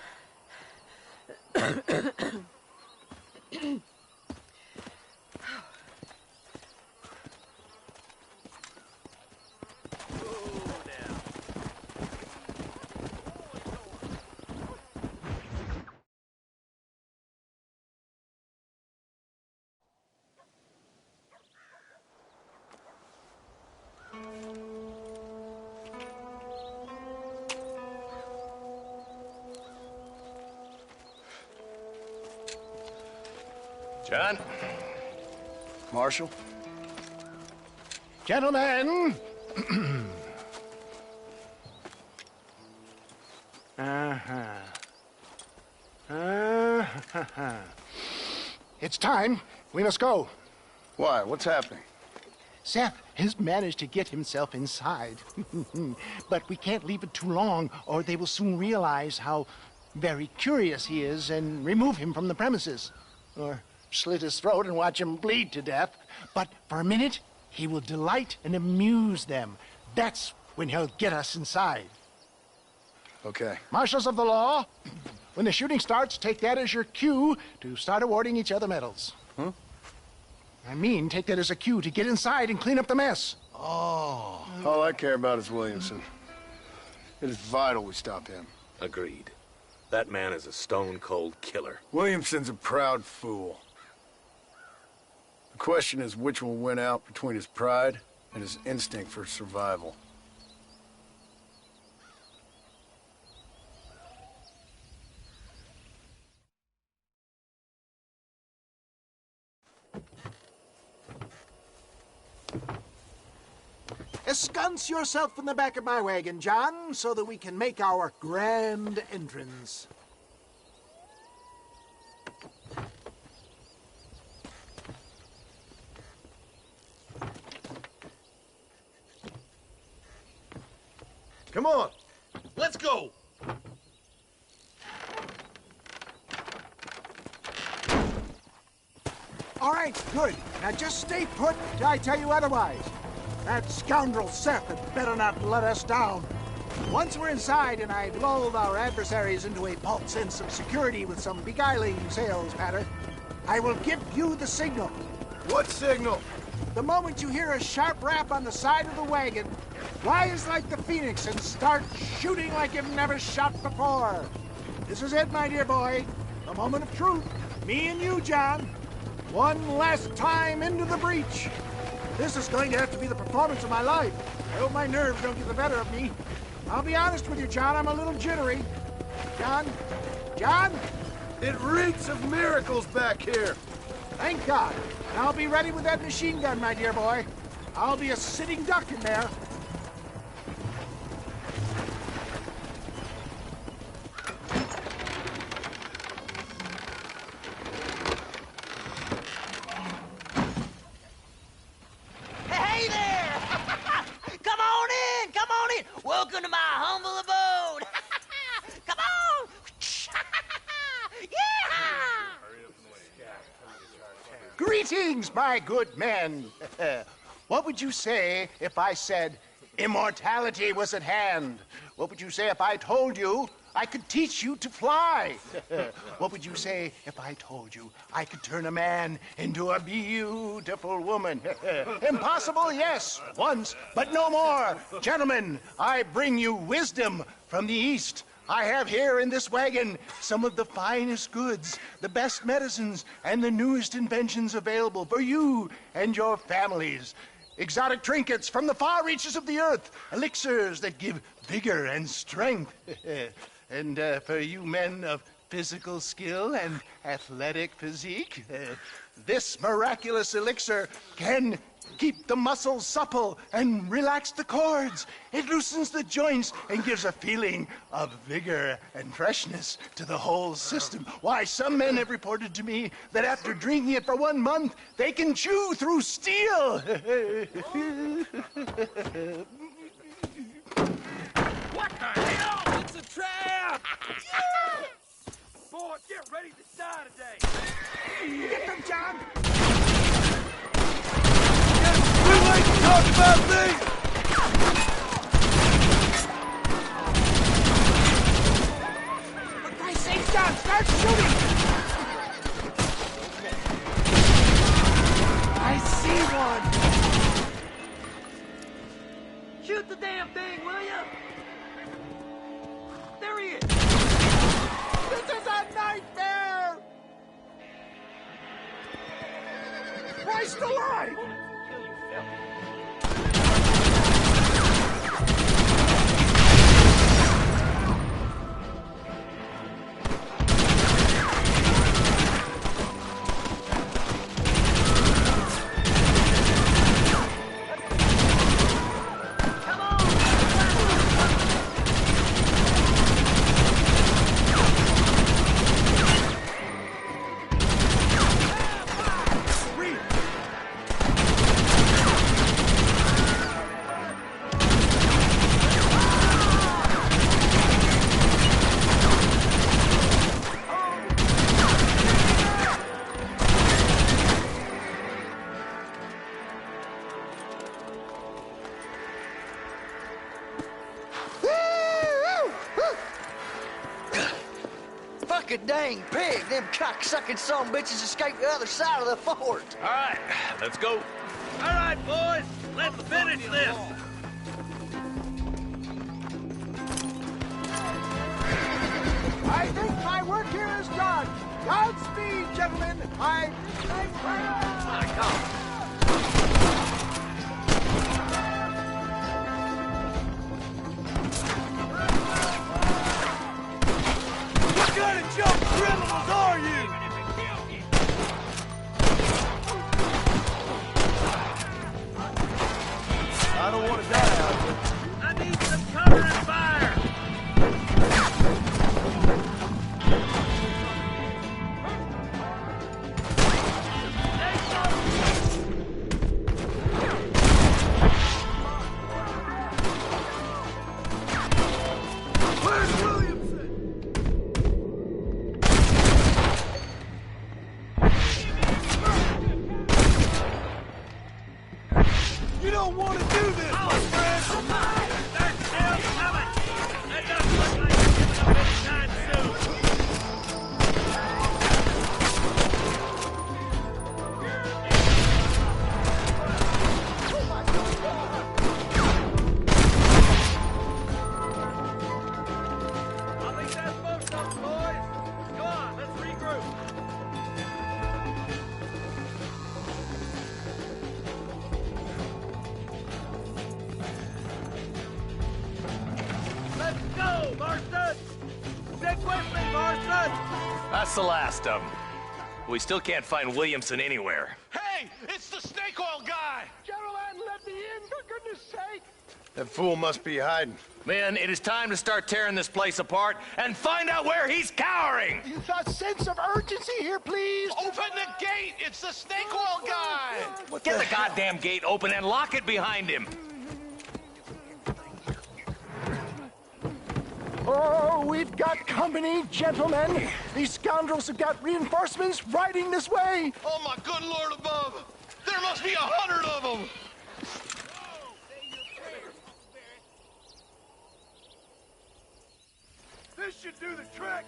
John? Marshal? Gentlemen! It's time. We must go. Why? What's happening? Seth has managed to get himself inside. But we can't leave it too long, or they will soon realize how very curious he is and remove him from the premises. Or slit his throat and watch him bleed to death. But for a minute, he will delight and amuse them. That's when he'll get us inside. Okay. Marshals of the law, when the shooting starts, take that as your cue to start awarding each other medals. Huh? I mean, take that as a cue to get inside and clean up the mess. Oh. All I care about is Williamson. It is vital we stop him. Agreed. That man is a stone-cold killer. Williamson's a proud fool. The question is which will win out between his pride and his instinct for survival. Ensconce yourself in the back of my wagon, John, so that we can make our grand entrance. Come on. Let's go! All right, good. Now just stay put till I tell you otherwise. That scoundrel Seth had better not let us down. Once we're inside and I've lulled our adversaries into a false sense of security with some beguiling sales patter, I will give you the signal. What signal? The moment you hear a sharp rap on the side of the wagon, rise like the phoenix and start shooting like you've never shot before. This is it, my dear boy. The moment of truth. Me and you, John. One last time into the breach. This is going to have to be the performance of my life. I hope my nerves don't get the better of me. I'll be honest with you, John. I'm a little jittery. John? John? It reeks of miracles back here. Thank God. And I'll be ready with that machine gun, my dear boy. I'll be a sitting duck in there. Hey there! Come on in! Come on in! Welcome to my humble abode! Come on! Yeah! Greetings, my good men. What would you say if I said immortality was at hand? What would you say if I told you I could teach you to fly? What would you say if I told you I could turn a man into a beautiful woman? Impossible, yes, once, but no more. Gentlemen, I bring you wisdom from the East. I have here in this wagon some of the finest goods, the best medicines, and the newest inventions available for you and your families. Exotic trinkets from the far reaches of the earth, elixirs that give vigor and strength. And for you men of physical skill and athletic physique, this miraculous elixir can keep the muscles supple and relax the cords. It loosens the joints and gives a feeling of vigor and freshness to the whole system. Why, some men have reported to me that after drinking it for 1 month, they can chew through steel. What the hell? It's a trap! Boy, get ready to die today. Get them, John! We like to talk about things! For Christ's sake, John, start shooting! I see one! Shoot the damn thing, will ya? There he is! This is a nightmare! Christ alive! Dang pig, them cock-sucking son bitches escaped the other side of the fort. All right, let's go. All right, boys, let's finish this. I think my work here is done. Godspeed, gentlemen. My God. What kind of jump criminals are you? I don't want to die out here. I need some cover and fire. Stay don't want to do this, my friend! They're still coming! That doesn't look like it's giving up anytime soon! I think that's most of them, boys. Go on, let's regroup. Let's go, Marston! Stick with me, Marston! That's the last of them. We still can't find Williamson anywhere. Hey, it's the snake oil guy! Gentlemen, let me in, for goodness sake! That fool must be hiding. Men, it is time to start tearing this place apart and find out where he's cowering! A sense of urgency here, please! Open the gate! It's the snake oil guy! Get the goddamn gate open and lock it behind him! Oh, we've got company, gentlemen. These scoundrels have got reinforcements riding this way. Oh, my good Lord above! There must be 100 of them! This should do the trick!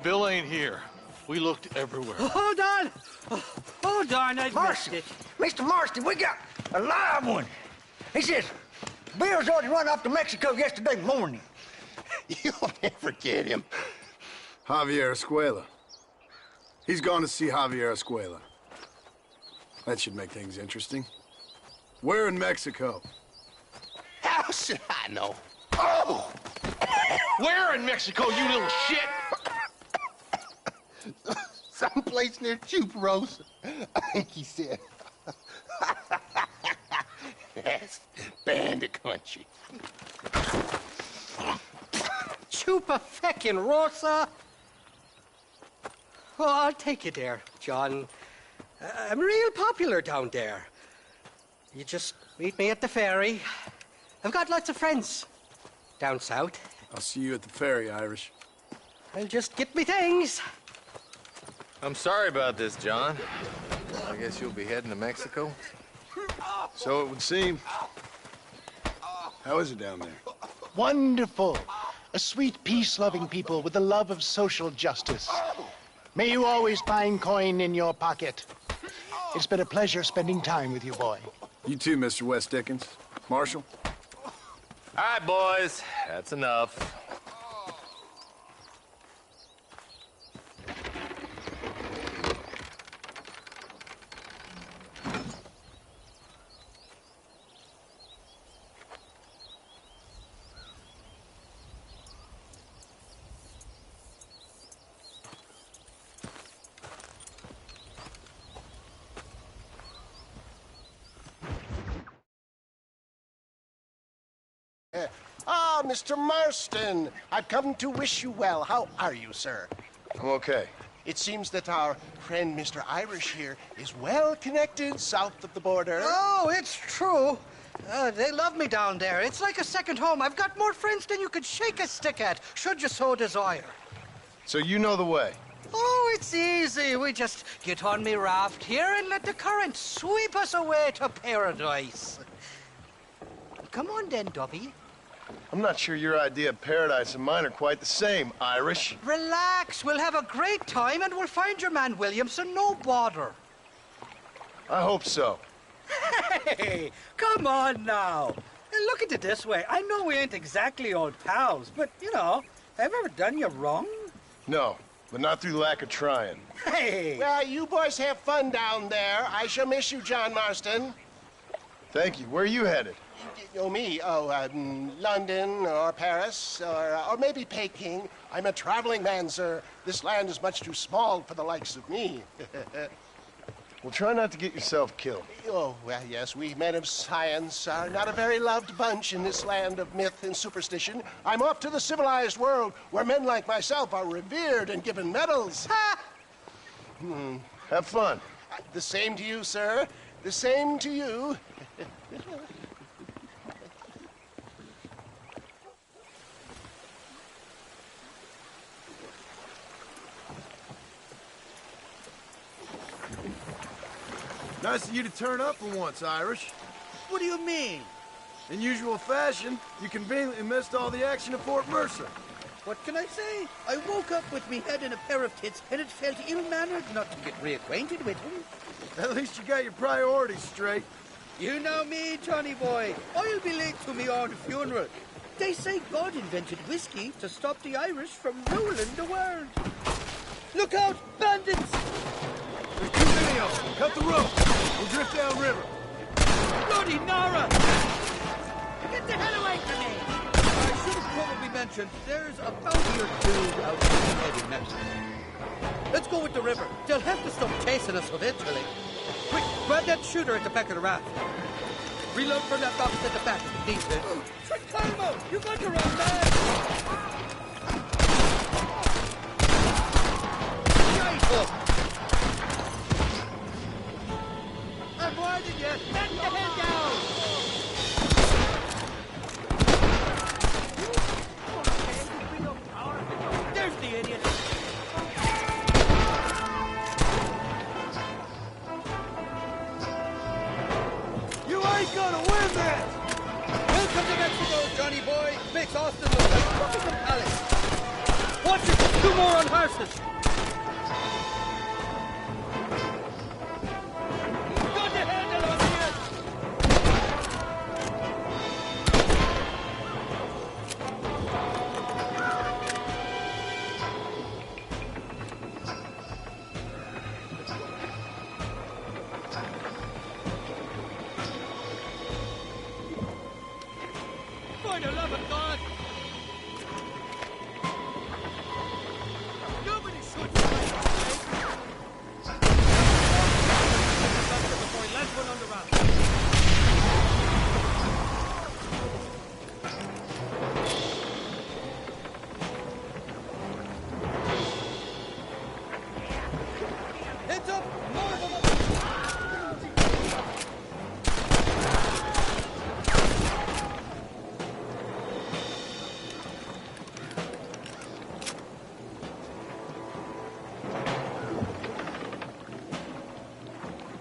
Bill ain't here. We looked everywhere. Hold on! Hold on, I missed it. Mr. Marston, we got a live one. He says, Bill's already run off to Mexico yesterday morning. You'll never get him. Javier Escuela. He's gone to see Javier Escuela. That should make things interesting. Where in Mexico? How should I know? Oh! Where in Mexico, you little shit? Someplace near Chuparosa, I think he said. That's bandit country. Chupa-feckin' Oh, I'll take you there, John. I'm real popular down there. You just meet me at the ferry. I've got lots of friends down south. I'll see you at the ferry, Irish. I'll just get me things. I'm sorry about this, John. I guess you'll be heading to Mexico? So it would seem. How is it down there? Wonderful. A sweet, peace-loving people with the love of social justice. May you always find coin in your pocket. It's been a pleasure spending time with you, boy. You too, Mr. West Dickens. Marshal? All right, boys. That's enough. Mr. Marston, I've come to wish you well. How are you, sir? I'm okay. It seems that our friend Mr. Irish here is well connected south of the border. Oh, it's true. They love me down there. It's like a second home. I've got more friends than you could shake a stick at, should you so desire. So you know the way. Oh, it's easy. We just get on me raft here and let the current sweep us away to paradise. Come on then, Dubby. I'm not sure your idea of paradise and mine are quite the same, Irish. Relax. We'll have a great time and we'll find your man Williamson, no bother. I hope so. Hey, come on now. Look at it this way. I know we ain't exactly old pals, but, you know, have I ever done you wrong? No, but not through lack of trying. Hey! Well, you boys have fun down there. I shall miss you, John Marston. Thank you. Where are you headed? Oh, me? Oh, London or Paris or maybe Peking. I'm a traveling man, sir. This land is much too small for the likes of me. Well, try not to get yourself killed. Oh, well, yes, we men of science are not a very loved bunch in this land of myth and superstition. I'm off to the civilized world where men like myself are revered and given medals. Ha! Have fun. The same to you, sir. The same to you. Nice of you to turn up for once, Irish. What do you mean? In usual fashion, you conveniently missed all the action at Fort-Mercer. What can I say? I woke up with me head in a pair of tits, and it felt ill-mannered not to get reacquainted with him. At least you got your priorities straight. You know me, Johnny boy. I'll be late to me own funeral. They say God invented whiskey to stop the Irish from ruling the world. Look out, bandits! There's too many of them. Cut the rope. We'll drift downriver. Bloody Nara! Get the hell away from me! I should have probably mentioned there's a bounty or two out ahead in Mexico. Let's go with the river. They'll have to stop chasing us eventually. Quick, grab that shooter at the back of the raft. Reload from that box at the back. Need to. Trick you got your own man! Rifle! I'm warning you! Let the hell down! There's the idiot! You ain't gonna win that! Welcome to Mexico, Johnny boy! Makes Austin look like Buckingham Palace! Watch it! 2 more on horses!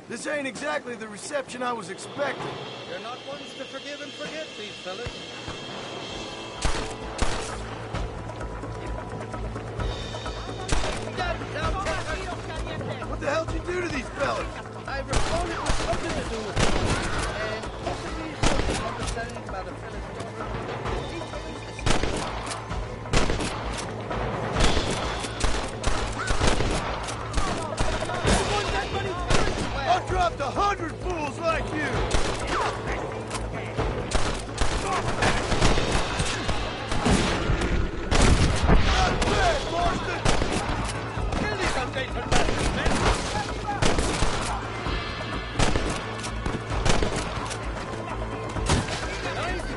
This ain't exactly the reception I was expecting. You're not ones to forgive and forget, these fellas. What the hell did you do to these fellas? I recall it was something to do with it. And possibly some understanding by the fellas' daughter. The details I dropped 100 fools like you! Not bad, Marston! Kill these ungrateful bastards, men! Nice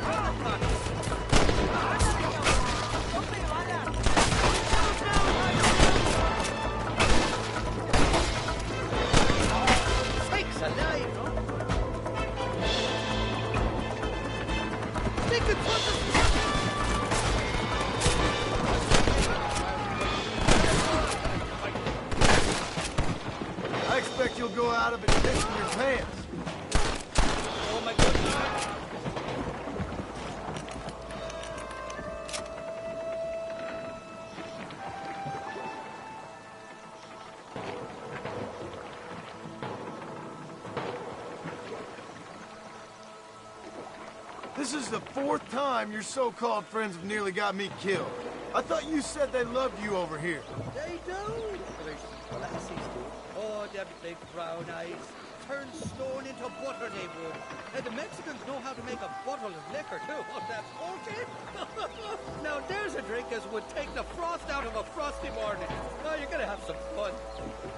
go out of it pissing your pants. Oh my goodness. This is the 4th time your so-called friends have nearly got me killed. I thought you said they loved you over here. They do. Well, I see, Stu. Oh, them big brown eyes. Turn stone into butter, they would. And the Mexicans know how to make a bottle of liquor, too. Oh, that's okay. Now, there's a drink as would take the frost out of a frosty morning. Oh, you're gonna have some fun.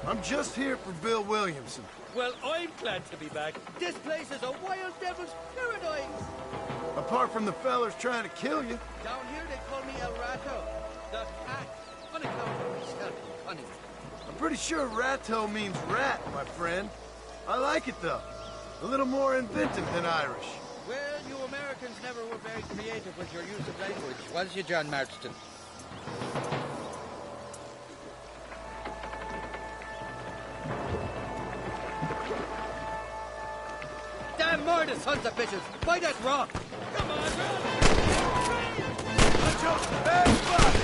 I'm just here for Bill Williamson. Well, I'm glad to be back. This place is a wild devil's paradise. Apart from the fellers trying to kill you. Down here, they call me El Rato, the cat. On account of myself, funny. I'm pretty sure rato means rat, my friend. I like it, though. A little more inventive than Irish. Well, you Americans never were very creative with your use of language, was you, John Marston? Damn murder, sons of bitches! Why that rock? Come on, run! I chose the bad spot!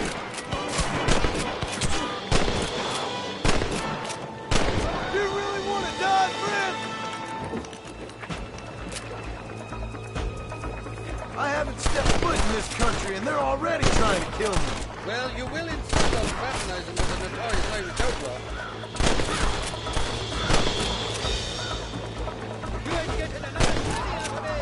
You really want to die, friend? I haven't stepped foot in this country, and they're already trying to kill me. Well, you will insist on fraternizing with a notorious Irish outlaw. You ain't getting another penny out of me!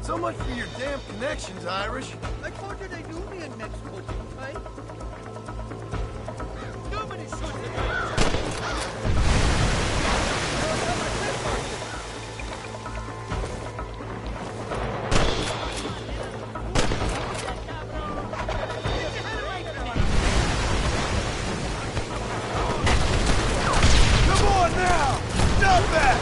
So much for your damn connections, Irish. I told you they knew me in Mexico, didn't I? Nobody shoots at me. Come on now! Stop that!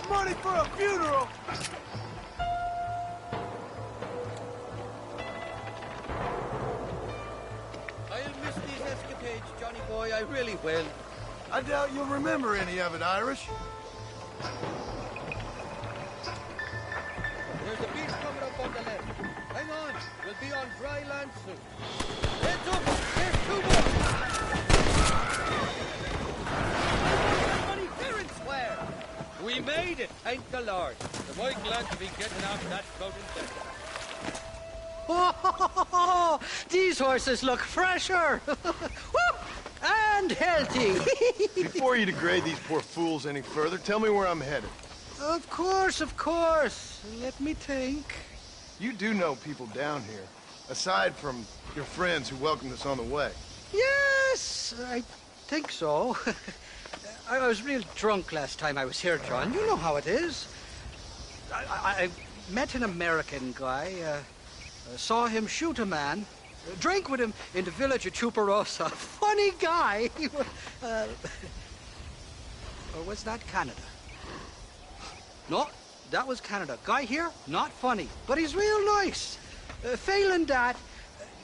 Money for a funeral! I'll miss these escapades, Johnny boy, I really will. I doubt you'll remember any of it, Irish. There's a beach coming up on the left. Hang on, we'll be on dry land soon. Heads up, there's two more! Everybody fair and square! We made it, thank the Lord. Am I glad to be getting out of that floating desert? Oh, these horses look fresher. And healthy. Before you degrade these poor fools any further, tell me where I'm headed. Of course, of course. Let me think. You do know people down here, aside from your friends who welcomed us on the way. Yes, I think so. I was real drunk last time I was here, John. You know how it is. I met an American guy, saw him shoot a man, drank with him in the village of Chuparosa. Funny guy. Or was that Canada? No, that was Canada. Guy here, not funny, but he's real nice. Failing that,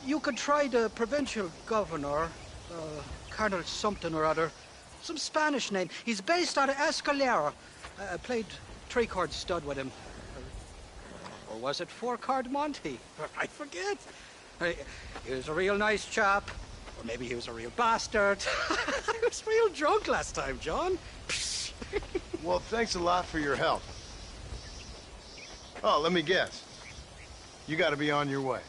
you could try the provincial governor, Colonel something or other. Some Spanish name. He's based out of Escalera. Played three-chord stud with him. Or was it four-chord Monty? I forget. He was a real nice chap. Or maybe he was a real bastard. I was real drunk last time, John. Well, thanks a lot for your help. Oh, let me guess. You gotta be on your way.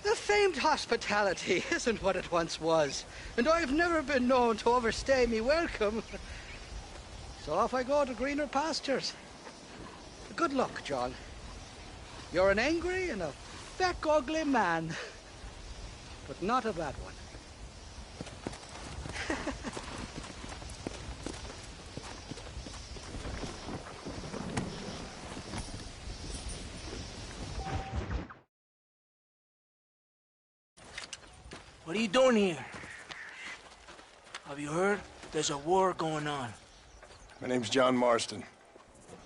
The famed hospitality isn't what it once was, and I've never been known to overstay me welcome. So off I go to greener pastures. Good luck, John. You're an angry and a feck ugly man, but not a bad one. What are you doing here? Have you heard? There's a war going on. My name's John Marston.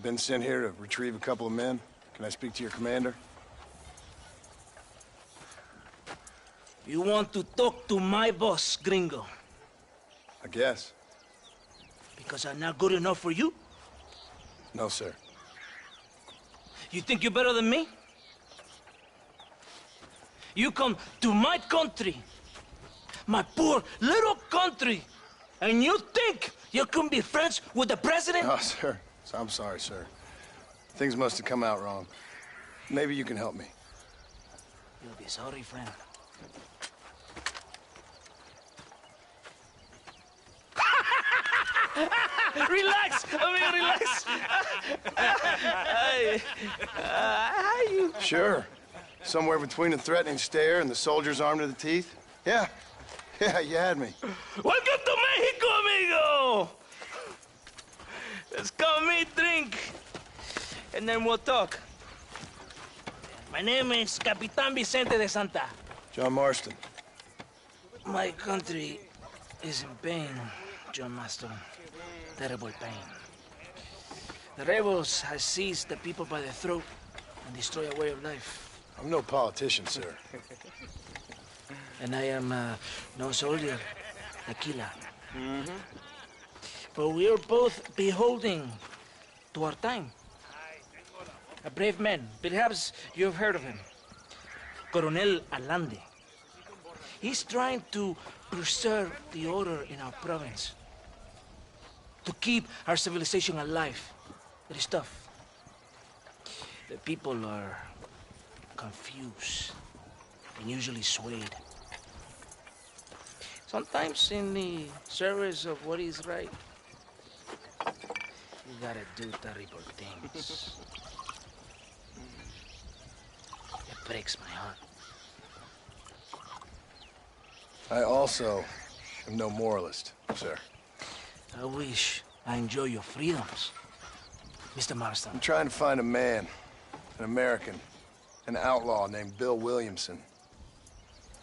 Been sent here to retrieve a couple of men. Can I speak to your commander? You want to talk to my boss, gringo? I guess. Because I'm not good enough for you? No, sir. You think you're better than me? You come to my country, my poor little country, and you think you can be friends with the president? Oh, sir. I'm sorry, sir. Things must have come out wrong. Maybe you can help me. You'll be sorry, friend. Relax! Relax! How you... Sure. Somewhere between a threatening stare and the soldier's armed to the teeth? Yeah. Yeah, you had me. Welcome to Mexico, amigo! Let's come meet, drink, and then we'll talk. My name is Capitan Vicente de Santa. John Marston. My country is in pain, John Marston. Terrible pain. The rebels have seized the people by the throat and destroyed a way of life. I'm no politician, sir. And I am no soldier, a killer. But we are both beholding to our time. A brave man, perhaps you've heard of him. Coronel Allende. He's trying to preserve the order in our province. To keep our civilization alive. It is tough. The people are confused and usually swayed. Sometimes in the service of what is right, you gotta do terrible things. It breaks my heart. I also am no moralist, sir. I wish I enjoy your freedoms, Mr. Marston. I'm trying to find a man, an American, an outlaw named Bill Williamson.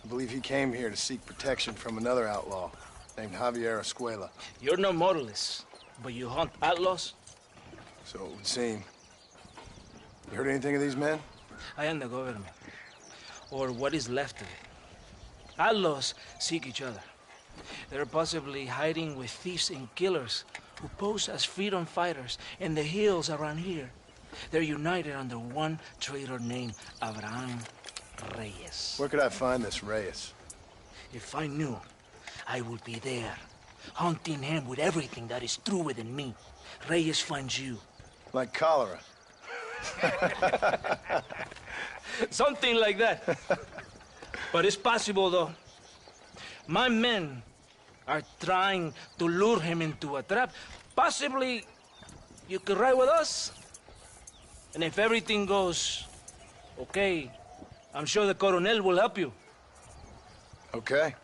I believe he came here to seek protection from another outlaw named Javier Escuela. You're no moralist, but you hunt outlaws? So it would seem. You heard anything of these men? I am the government, or what is left of it. Outlaws seek each other. They're possibly hiding with thieves and killers who pose as freedom fighters in the hills around here. They're united under one traitor named Abraham Reyes. Where could I find this Reyes? If I knew, I would be there, hunting him with everything that is true within me. Reyes finds you. Like cholera. Something like that. But it's possible, though. My men are trying to lure him into a trap. Possibly you could ride with us. And if everything goes okay, I'm sure the Coronel will help you. Okay.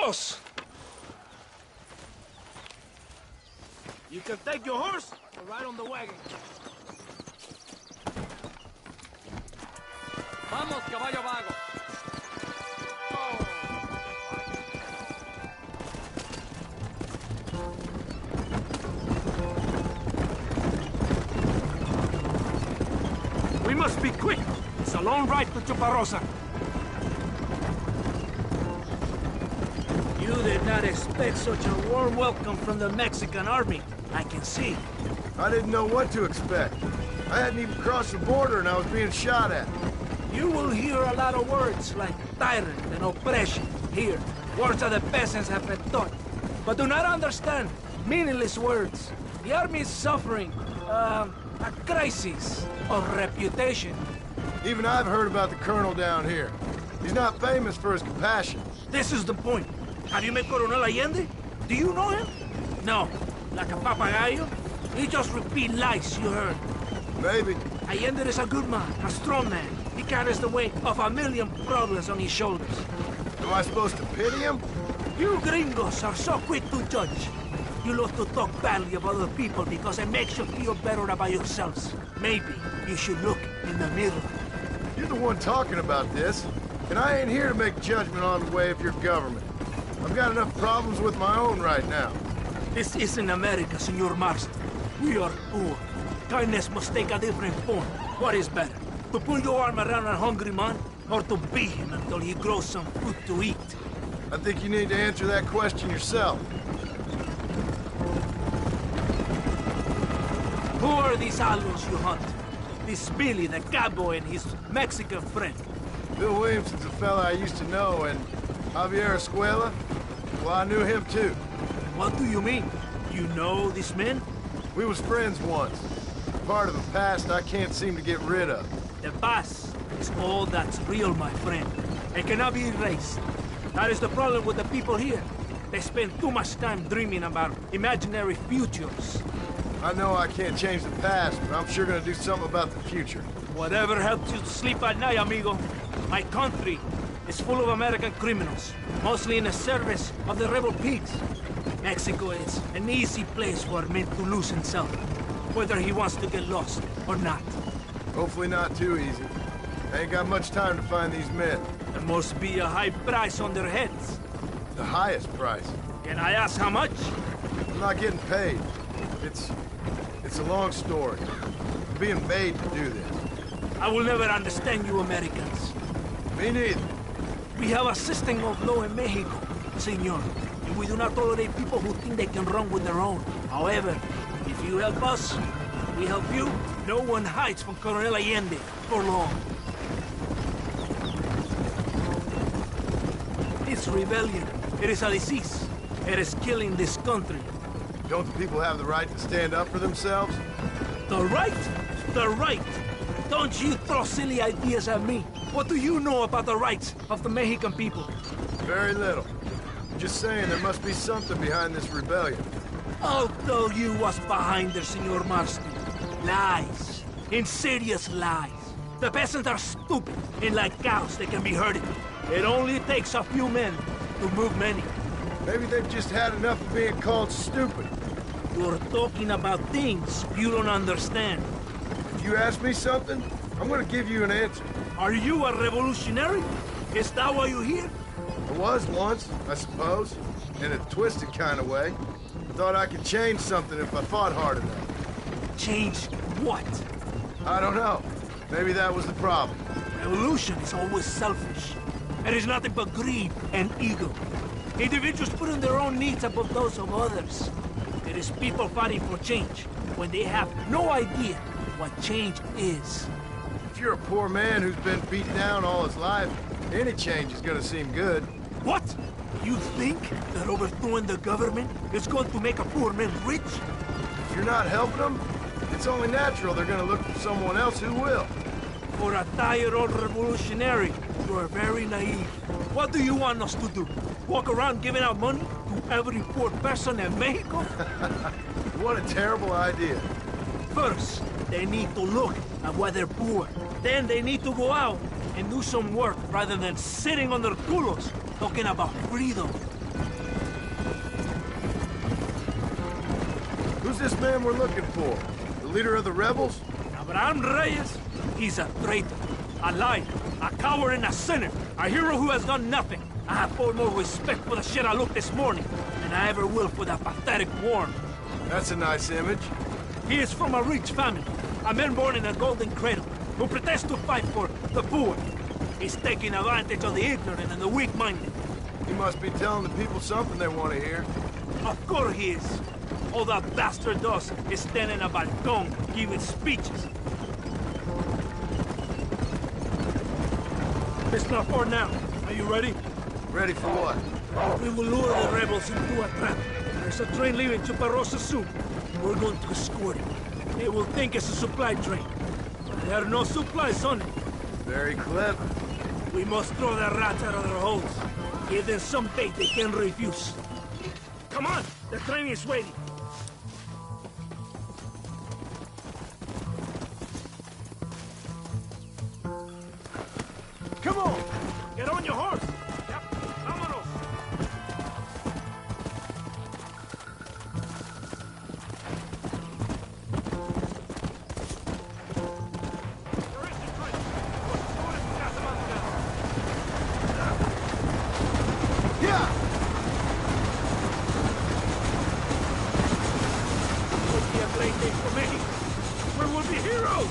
Vámonos! You can take your horse or ride on the wagon. Vamos, caballo vago. We must be quick. It's a long ride to Chuparosa. You did not expect such a warm welcome from the Mexican army. I can see. I didn't know what to expect. I hadn't even crossed the border and I was being shot at. You will hear a lot of words like tyrant and oppression here. Words that the peasants have been taught. But do not understand meaningless words. The army is suffering, a crisis of reputation. Even I've heard about the colonel down here. He's not famous for his compassion. This is the point. Have you met Coronel Allende? Do you know him? No. Like a papagayo? He just repeat lies you heard. Maybe. Allende is a good man, a strong man. He carries the weight of 1,000,000 problems on his shoulders. Am I supposed to pity him? You gringos are so quick to judge. You love to talk badly of other people because it makes you feel better about yourselves. Maybe you should look in the mirror. You're the one talking about this, and I ain't here to make judgment on the way of your government. I've got enough problems with my own right now. This isn't America, Senor Marston. We are poor. Kindness must take a different form. What is better? To pull your arm around a hungry man, or to beat him until he grows some food to eat? I think you need to answer that question yourself. Who are these aliens you hunt? This Billy, the cowboy, and his Mexican friend. Bill Williamson's a fella I used to know, and Javier Escuela, well, I knew him too. What do you mean? You know this man? We was friends once. Part of a past I can't seem to get rid of. The past is all that's real, my friend. It cannot be erased. That is the problem with the people here. They spend too much time dreaming about imaginary futures. I know I can't change the past, but I'm sure gonna do something about the future. Whatever helps you sleep at night, amigo. My country is full of American criminals, mostly in the service of the rebel pigs. Mexico is an easy place for a man to lose himself, whether he wants to get lost or not. Hopefully not too easy. I ain't got much time to find these men. There must be a high price on their heads. The highest price. Can I ask how much? I'm not getting paid. It's a long story. I'm being made to do this. I will never understand you Americans. Me neither. We have a system of law in Mexico, senor. And we do not tolerate people who think they can run with their own. However, if you help us, we help you. No one hides from Coronel Allende for long. It's rebellion. It is a disease. It is killing this country. Don't the people have the right to stand up for themselves? The right? The right! Don't you throw silly ideas at me. What do you know about the rights of the Mexican people? Very little. I'm just saying there must be something behind this rebellion. I'll tell you what's behind there, Senor Marston. Lies. Insidious lies. The peasants are stupid, and like cows, they can be herded. It only takes a few men to move many. Maybe they've just had enough of being called stupid. You're talking about things you don't understand. If you ask me something, I'm gonna give you an answer. Are you a revolutionary? Is that why you're here? I was once, I suppose. In a twisted kind of way. I thought I could change something if I fought hard enough. Change what? I don't know. Maybe that was the problem. Revolution is always selfish. It is nothing but greed and ego. Individuals putting their own needs above those of others. It is people fighting for change when they have no idea what change is. If you're a poor man who's been beat down all his life, any change is gonna seem good. What? You think that overthrowing the government is going to make a poor man rich? If you're not helping them, it's only natural they're gonna look for someone else who will. For a tired old revolutionary, you are very naive. What do you want us to do? Walk around giving out money to every poor person in Mexico? What a terrible idea. First, they need to look at why they're poor. Then they need to go out and do some work rather than sitting on their culos talking about freedom. Who's this man we're looking for? The leader of the rebels? Abraham Reyes, he's a traitor, a liar, a coward and a sinner, a hero who has done nothing. I have far more respect for the shit I looked this morning than I ever will for that pathetic worm. That's a nice image. He is from a rich family, a man born in a golden cradle, who pretends to fight for the poor. He's taking advantage of the ignorant and the weak-minded. He must be telling the people something they want to hear. Of course he is. All that bastard does is stand in a balcony giving speeches. It's not far now. Are you ready? Ready for what? We will lure the rebels into a trap. There's a train leaving to Barrosa soon. We're going to escort it. They will think it's a supply train. There are no supplies on it. Very clever. We must throw the rats out of their holes. Give them some bait they can refuse. Come on! The train is waiting. Come on! Get on your horse! Yep, vámonos! Yeah! It will be a great day for many. We will be heroes!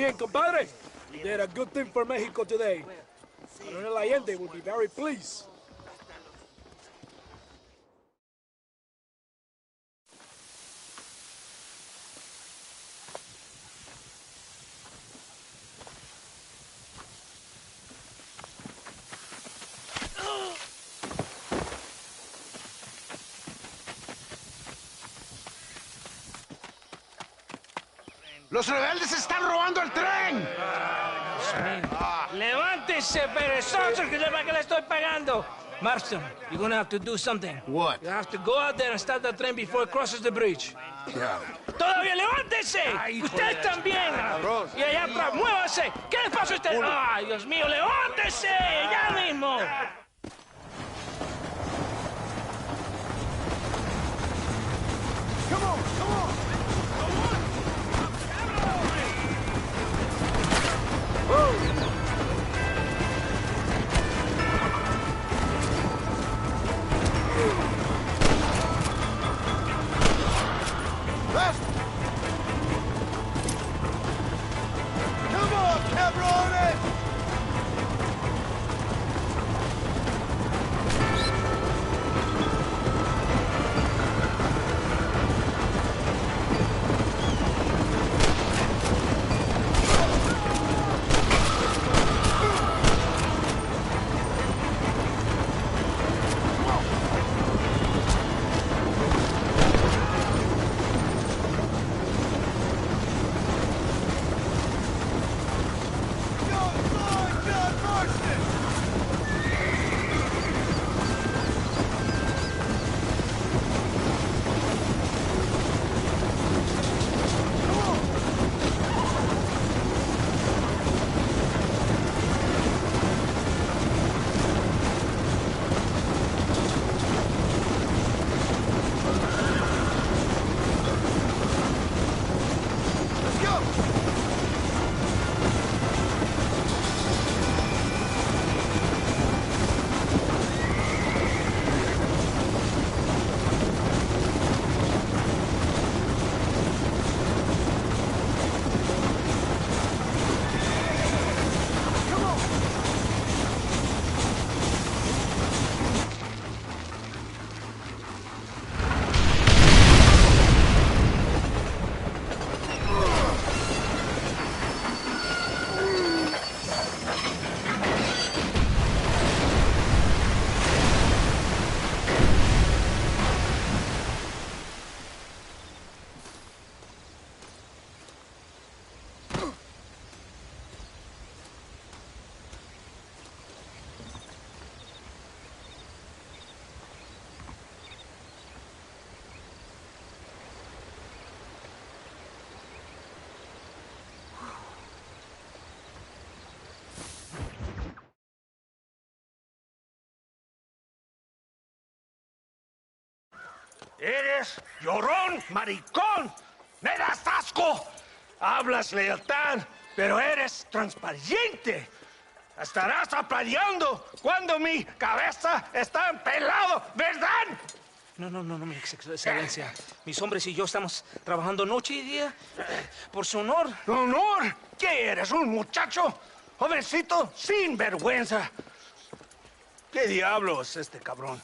bien, compadre. You did a good thing for Mexico today. Coronel Allende will be very pleased. ¡Los rebeldes están robando el tren! ¡Levántese, perezoso, que para qué le estoy pagando! Marston, you're gonna have to do something. What? You have to go out there and stop the train before it crosses the bridge. Yeah. ¡Todavía levántese! ¡Usted también! Y allá atrás, muévase. ¿Qué les pasa a usted? ¡Ay, Dios mío, levántese! ¡Ya mismo! Come on, come on! Come on, cabrones! Eres llorón, maricón. Me das asco. Hablas lealtad, pero eres transparente. Estarás aplaudiendo cuando mi cabeza está pelado, ¿verdad? No, mi excelencia. Mis hombres y yo estamos trabajando noche y día por su honor. ¿Honor? ¿Qué eres, un muchacho? Jovencito, sin vergüenza. ¿Qué diablo es este cabrón?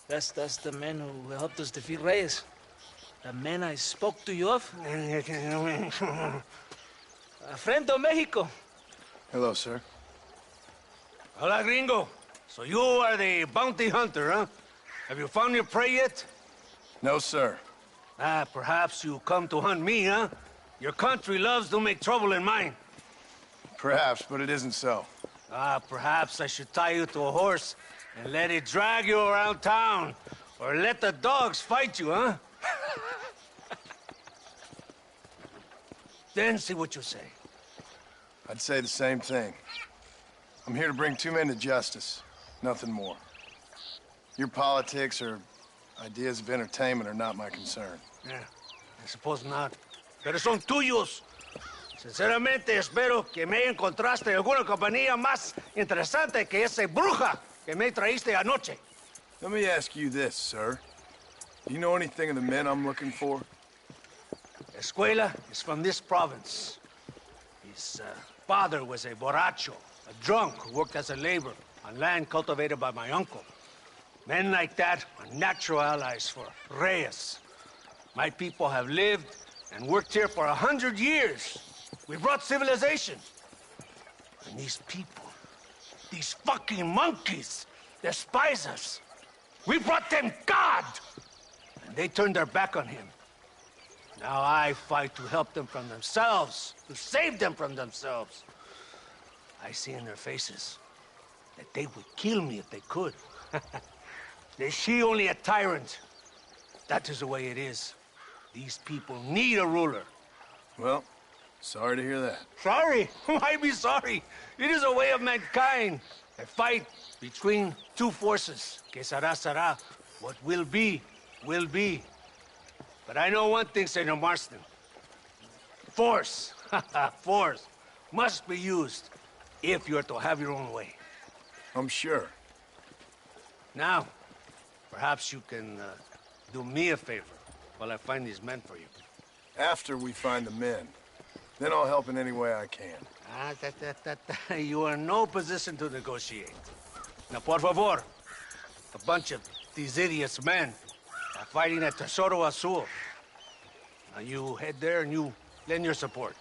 That's the man who helped us defeat Reyes. The man I spoke to you of. A friend of Mexico. Hello, sir. Hola, gringo. So you are the bounty hunter, huh? Have you found your prey yet? No, sir. Perhaps you come to hunt me, huh? Your country loves to make trouble in mine. Perhaps, but it isn't so. Perhaps I should tie you to a horse and let it drag you around town. Or let the dogs fight you, huh? Then see what you say. I'd say the same thing. I'm here to bring two men to justice. Nothing more. Your politics or ideas of entertainment are not my concern. Yeah, I suppose not. Pero son tuyos. Sinceramente, espero que me encontraste alguna compañía más interesante que esa bruja que me traíste anoche. Let me ask you this, sir. Do you know anything of the men I'm looking for? Escuela is from this province. His father was a borracho, a drunk who worked as a laborer on land cultivated by my uncle. Men like that are natural allies for Reyes. My people have lived and worked here for 100 years. We brought civilization. And these people, these fucking monkeys, despise us. We brought them God! And they turned their back on him. Now I fight to help them from themselves, to save them from themselves. I see in their faces that they would kill me if they could. They see only a tyrant. That is the way it is. These people need a ruler. Well, sorry to hear that. Sorry? Why be sorry? It is a way of mankind. A fight between two forces. Que será, será. What will be, will be. But I know one thing, Senor Marston. Force, force, must be used if you're to have your own way. I'm sure. Now, perhaps you can do me a favor while I find these men for you. After we find the men, then I'll help in any way I can. You are in no position to negotiate. Now, por favor, a bunch of these idiots men are fighting at Tesoro Azul. Now you head there and you lend your support.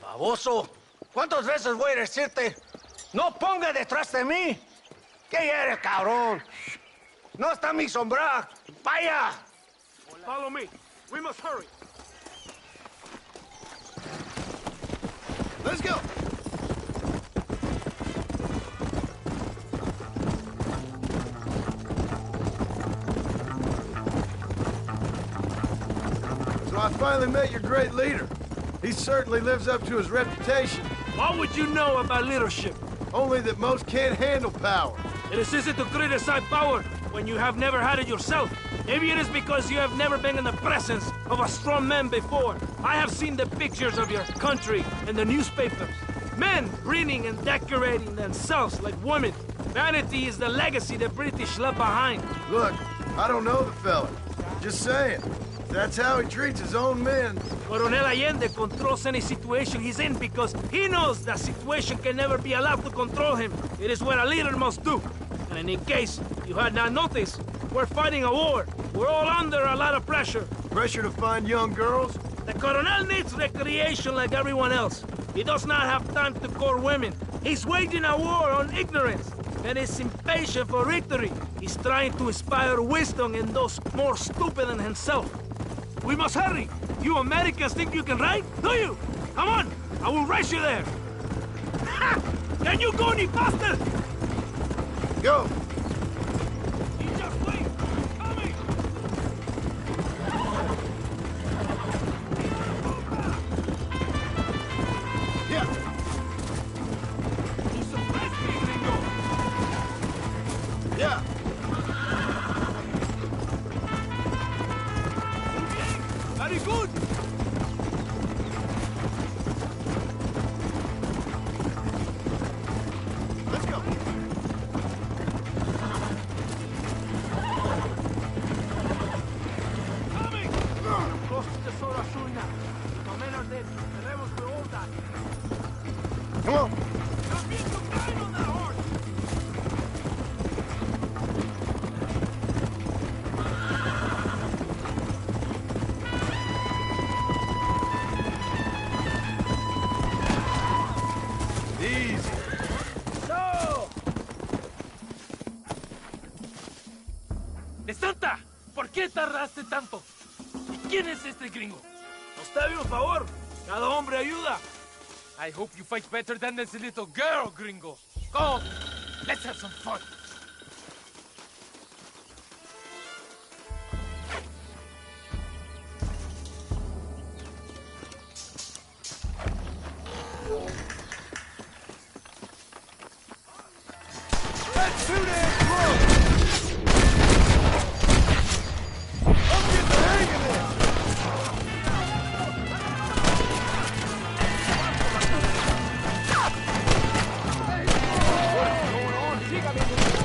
Baboso, ¿cuántas veces voy a decirte? No ponga detrás de mí. ¿Qué eres, cabrón? No está mi sombra. Vaya. Follow me. We must hurry. Let's go. So I finally met your great leader. He certainly lives up to his reputation. What would you know about leadership? Only that most can't handle power. It is easy to criticize power when you have never had it yourself. Maybe it is because you have never been in the presence of a strong man before. I have seen the pictures of your country in the newspapers. Men breeding and decorating themselves like women. Vanity is the legacy the British left behind. Look, I don't know the fella. Just saying. That's how he treats his own men. Coronel Allende controls any situation he's in because he knows that situation can never be allowed to control him. It is what a leader must do. And in case you had not noticed, we're fighting a war. We're all under a lot of pressure. Pressure to find young girls? The Coronel needs recreation like everyone else. He does not have time to court women. He's waging a war on ignorance and is impatient for victory. He's trying to inspire wisdom in those more stupid than himself. We must hurry. You Americans think you can ride? Do you? Come on, I will race you there. Ha! Can you go any faster? Go. You just wait. I'm coming. Yeah. You surprised me, Gringo. Yeah. Very good. Let's go. Coming. Close to the Tesoro Azul now. The men are dead. The rebels will all die. Come on. You're being too kind on that horse. Easy. ¡No! ¡De Santa! ¿Por qué tardaste tanto? ¿Y quién es este gringo? Está bien, por favor. Cada hombre ayuda. I hope you fight better than this little girl, gringo. Come, let's have some fun. That's too damn close. I'm getting the hang of this. What's going on?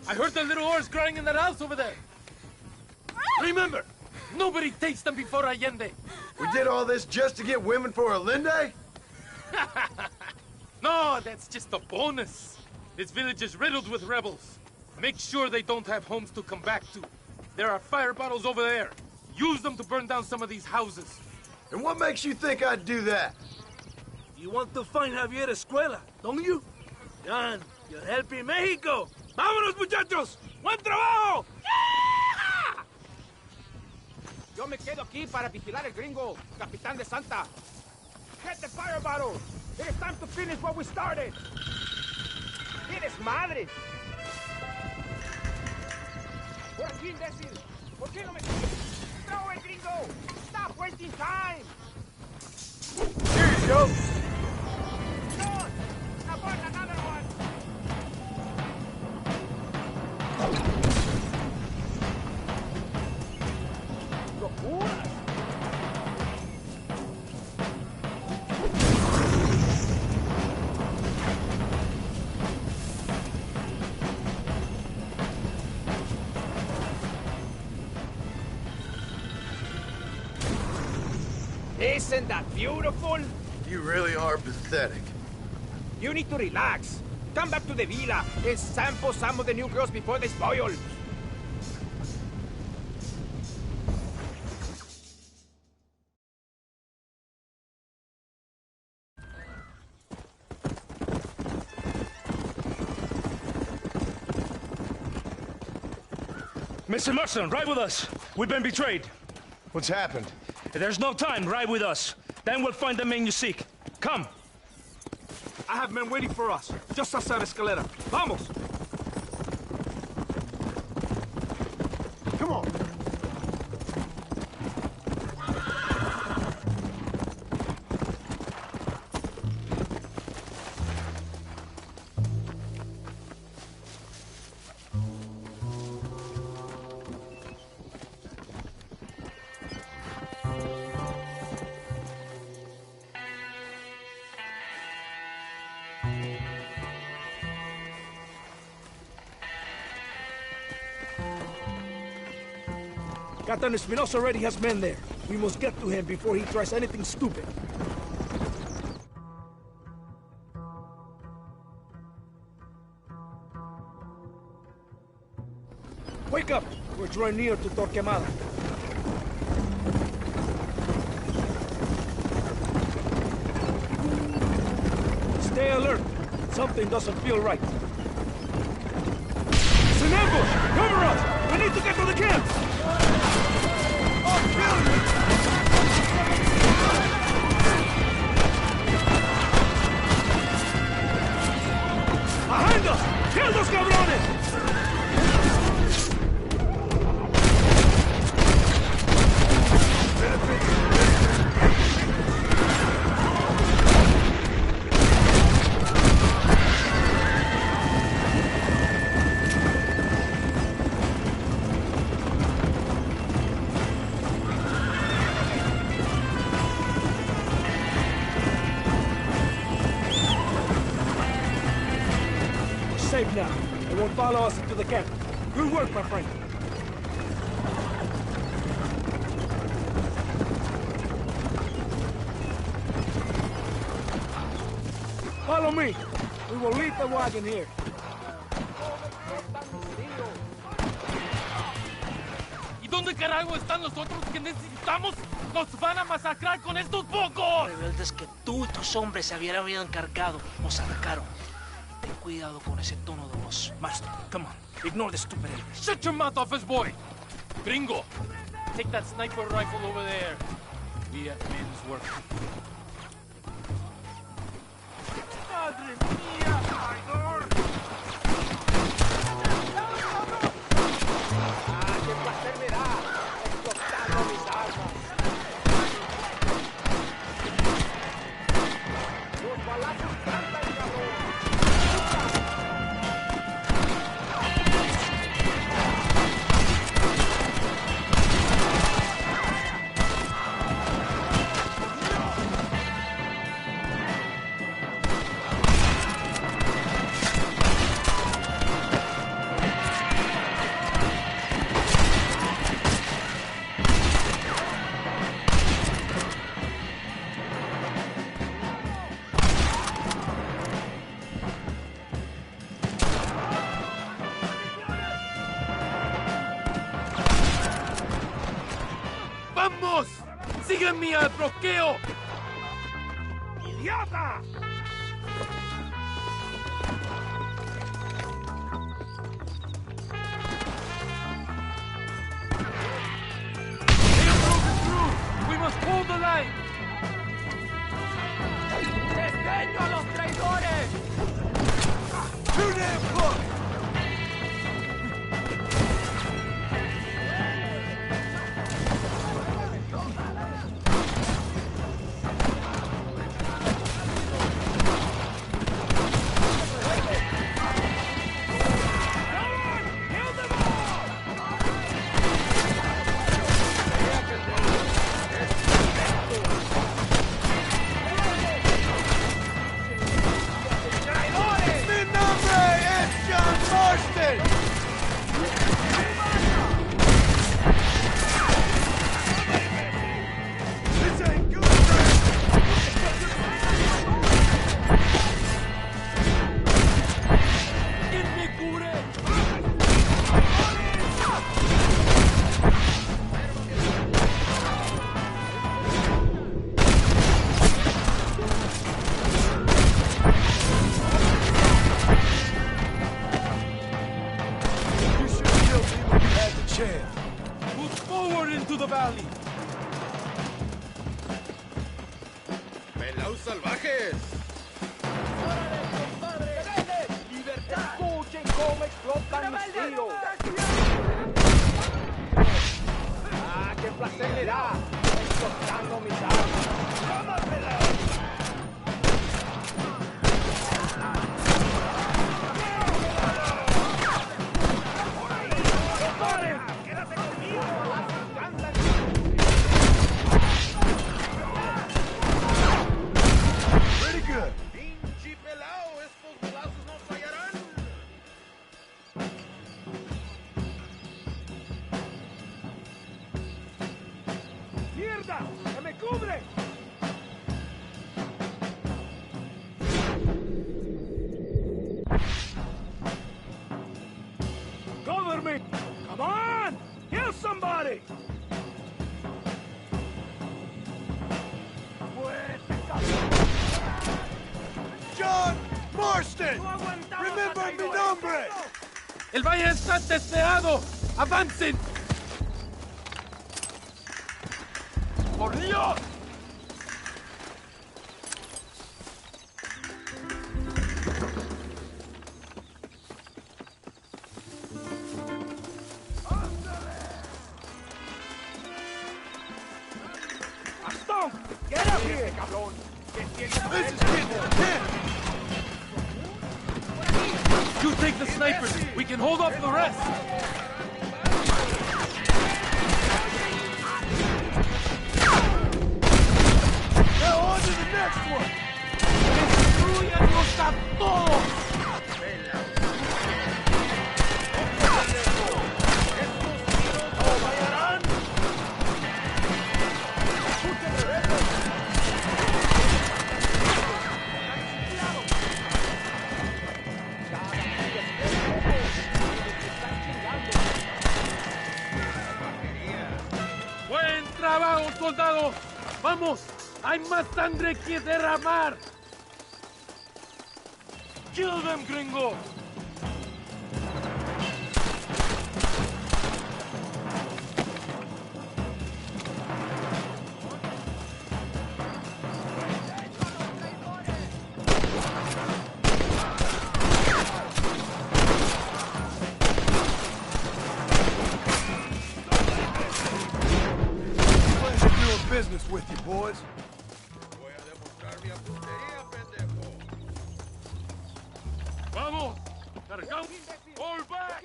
I heard the little oars crying in that house over there. Remember, nobody takes them before Allende. We did all this just to get women for Allende? No, that's just a bonus. This village is riddled with rebels. Make sure they don't have homes to come back to. There are fire bottles over there. Use them to burn down some of these houses. And what makes you think I'd do that? You want to find Javier Escuela, don't you? John, you're helping Mexico. ¡Vámonos, muchachos! ¡Buen trabajo! Yo me quedo aquí para vigilar el gringo, Capitán de Santa. Get the fire bottle. It is time to finish what we started. ¡Tienes madre! Por aquí, imbécil. ¿Por qué no me... Throw it, gringo! Stop wasting time! Here you go. John! Abort another one! ¡Locura! Isn't that beautiful? You really are pathetic. You need to relax. Come back to the villa and sample some of the new girls before they spoil. Mr. Marston, ride with us. We've been betrayed. What's happened? There's no time. Ride with us. Then we'll find the man you seek. Come. I have men waiting for us, just outside Escalera. Vamos! Come on. Captain Espinosa already has men there. We must get to him before he tries anything stupid. Wake up! We're drawing near to Torquemada. Stay alert. Something doesn't feel right. It's an ambush! Cover us! We need to get to the camps! ¡Behind us! ¡Kill those cabrones! Safe now. They won't follow us into the camp. Good work, my friend. Follow me. We will leave the wagon here. ¿Y dónde carajo están los otros que necesitamos? ¡Nos van a masacrar con estos pocos! Rebeldes que tú y tus hombres se habían encargado nos atacaron. Ten cuidado con ese tono de voz. Master, come on. Ignore the stupid English. Shut your mouth, office boy! Gringo, take that sniper rifle over there. We have men's work. Madre mía, traidor! ¡Ah, qué placer me da! Explotando mis armas. Los balazos cantan, cabrón. ¡Ayúdenme al bloqueo! ¡Idiota! We must hold the line! ¡Desdeño a los traidores! Too damn close! ¡El valle está testeado! ¡Avancen! ¡Por Dios! ¡Gastón! ¡Get up here, cabrón! This is getting intense! You take the snipers. We can hold off the rest. Now on to the next one. ¡Destruyanlos a todos! ¡Soldado! ¡Vamos! ¡Hay más sangre que derramar! ¡Kill them, gringo! Business with you, boys. Vamos! Cargamos! Fall back!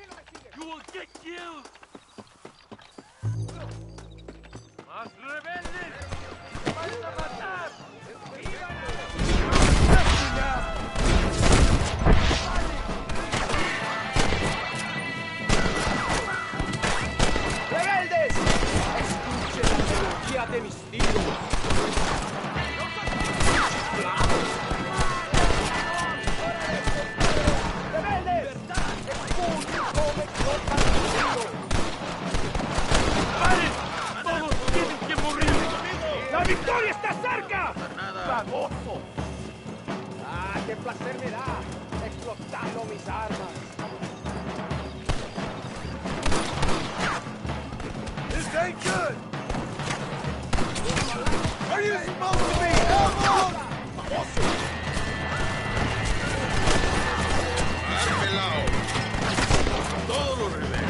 You will get killed! ¡Más rebeldes! ¡Van a matar! ¡Rebeldes! ¡Escuchen la melodía de mis tiros! placer me da explotando mis armas. This ain't good! Are you supposed to be elbows? Pelao. Todos los rebeldes.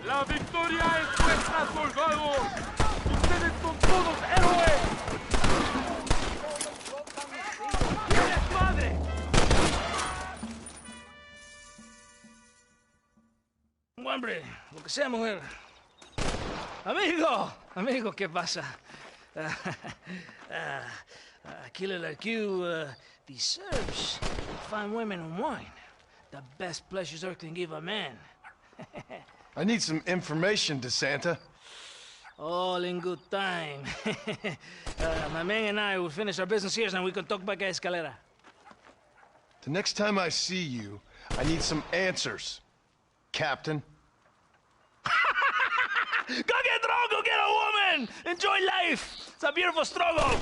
La victoria es nuestra, soldados. Ustedes son todos héroes. ¡Eres madre! Hombre, lo que sea, mujer. Amigo, ¿qué pasa? Killer like you deserves fine women and wine. The best pleasures earth can give a man. I need some information, DeSanta. All in good time. My man and I will finish our business here, and we can talk back at Escalera. The next time I see you, I need some answers, Captain. Go get drunk, go get a woman! Enjoy life! It's a beautiful struggle!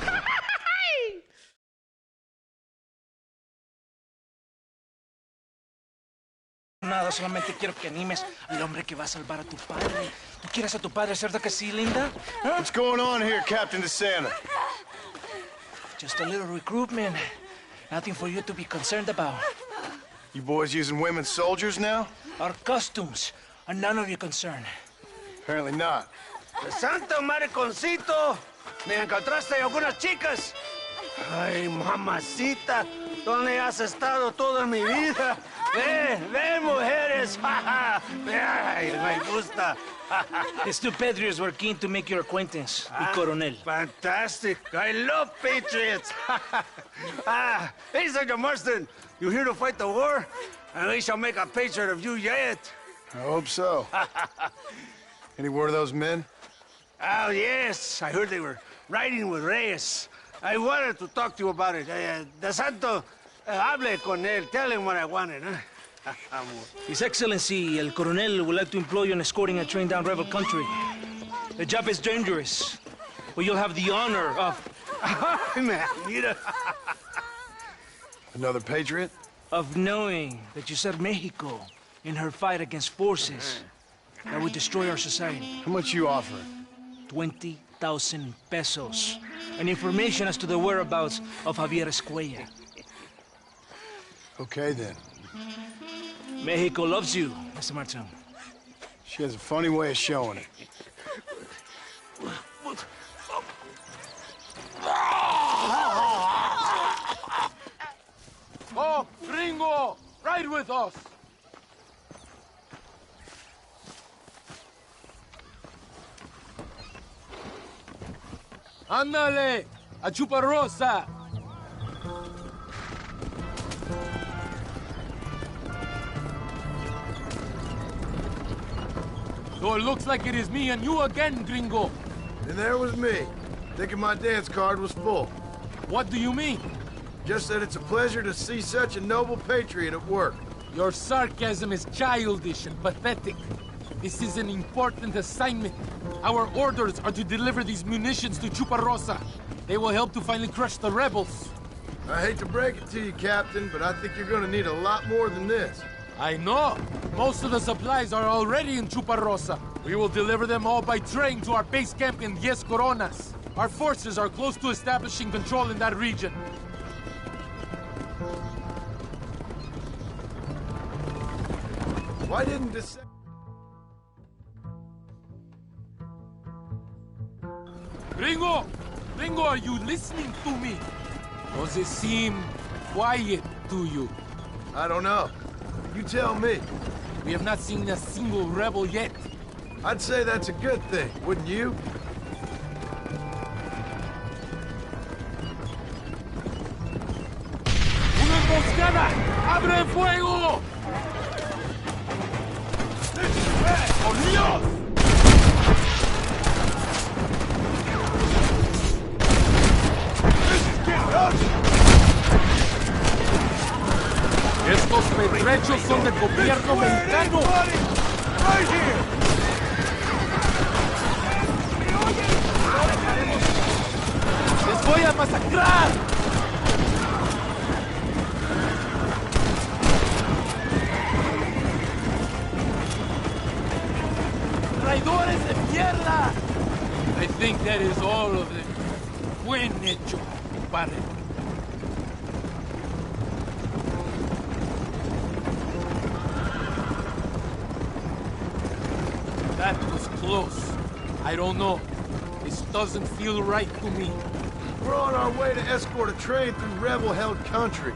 Nada, solamente quiero que animes al hombre que va a salvar a tu padre. ¿Tú quieres a tu padre, cierto que sí, linda? ¿Eh? What's going on here, Captain DeSanta? Just a little recruitment. Nothing for you to be concerned about. You boys using women soldiers now? Our costumes are none of your concern. Apparently not. ¡Santo mariconcito! ¿Me encontraste algunas chicas? Ay, mamacita, ¿dónde has estado toda mi vida? Ve, mujeres. Ay, me gusta. These two patriots were keen to make your acquaintance, mi coronel. Fantastic. I love patriots. Hey, Sergeant Marston, you here to fight the war? And we shall make a patriot of you yet. I hope so. Any word of those men? Oh, yes. I heard they were riding with Reyes. I wanted to talk to you about it. DeSanta, hable con él. Tell him what I wanted, huh? His Excellency, El Coronel, would like to employ you in escorting a train down rebel country. The job is dangerous, but you'll have the honor of... Another patriot? Of knowing that you served Mexico in her fight against forces that would destroy our society. How much you offering? 20,000 pesos. And information as to the whereabouts of Javier Escuella. Okay, then. Mexico loves you, Mr. Martin. She has a funny way of showing it. with us. Ándale, a Chuparrosa. So it looks like it is me and you again, gringo. And there was me, thinking my dance card was full. What do you mean? Just that it's a pleasure to see such a noble patriot at work. Your sarcasm is childish and pathetic. This is an important assignment. Our orders are to deliver these munitions to Chuparrosa. They will help to finally crush the rebels. I hate to break it to you, Captain, but I think you're gonna need a lot more than this. I know. Most of the supplies are already in Chuparrosa. We will deliver them all by train to our base camp in 10 Coronas. Our forces are close to establishing control in that region. Why didn't this... Gringo! Gringo, are you listening to me? Does it seem quiet to you? I don't know. You tell me. We have not seen a single rebel yet. I'd say that's a good thing, wouldn't you? ¡Una emboscada! ¡Abre fuego! ¡Por Dios! Estos pertrechos son del gobierno mexicano. ¡Les voy a masacrar! ¡Traidores de mierda! I think that is all of them. Buen hecho, compadre. That was close. I don't know. This doesn't feel right to me. We're on our way to escort a train through rebel-held country.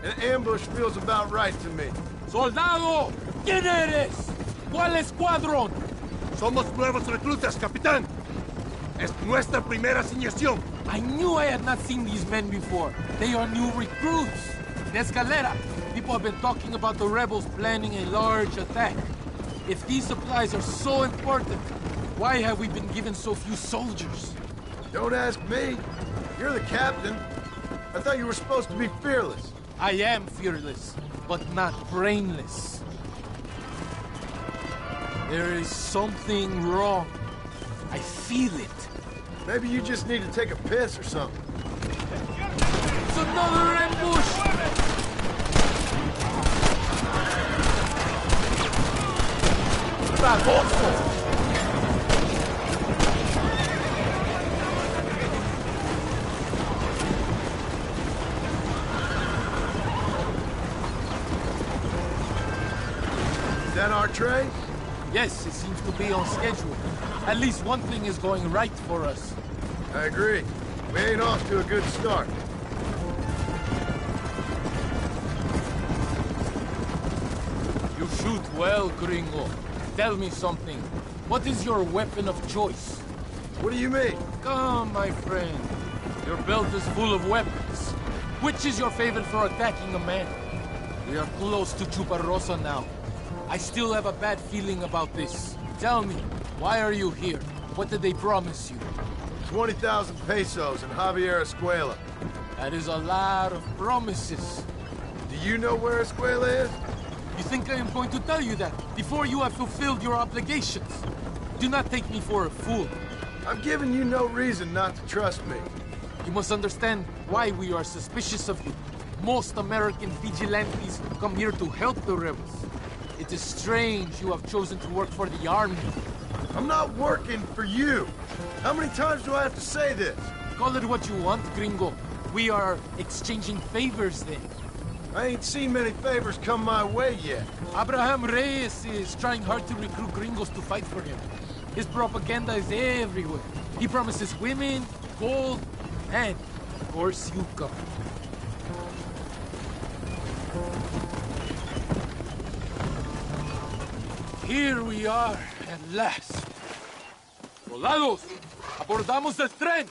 An ambush feels about right to me. ¡Soldado! ¿Quién eres? ¿Cuál escuadrón? Somos nuevos reclutas, capitán. Es nuestra primera asignación. I knew I had not seen these men before. They are new recruits. In Escalera, people have been talking about the rebels planning a large attack. If these supplies are so important, why have we been given so few soldiers? Don't ask me. You're the captain. I thought you were supposed to be fearless. I am fearless, but not brainless. There is something wrong. I feel it. Maybe you just need to take a piss or something. It's another ambush! Baboso! Is that our train? Yes, it seems to be on schedule. At least one thing is going right for us. I agree. We ain't off to a good start. You shoot well, gringo. Tell me something. What is your weapon of choice? What do you mean? Come, my friend. Your belt is full of weapons. Which is your favorite for attacking a man? We are close to Chuparrosa now. I still have a bad feeling about this. Tell me, why are you here? What did they promise you? 20,000 pesos in Javier Escuela. That is a lot of promises. Do you know where Escuela is? You think I am going to tell you that before you have fulfilled your obligations? Do not take me for a fool. I'm giving you no reason not to trust me. You must understand why we are suspicious of you. Most American vigilantes come here to help the rebels. It is strange you have chosen to work for the army. I'm not working for you. How many times do I have to say this? Call it what you want, gringo. We are exchanging favors then. I ain't seen many favors come my way yet. Abraham Reyes is trying hard to recruit gringos to fight for him. His propaganda is everywhere. He promises women, gold, and, of course, you come. Here we are, at last. Soldados, abordamos el tren.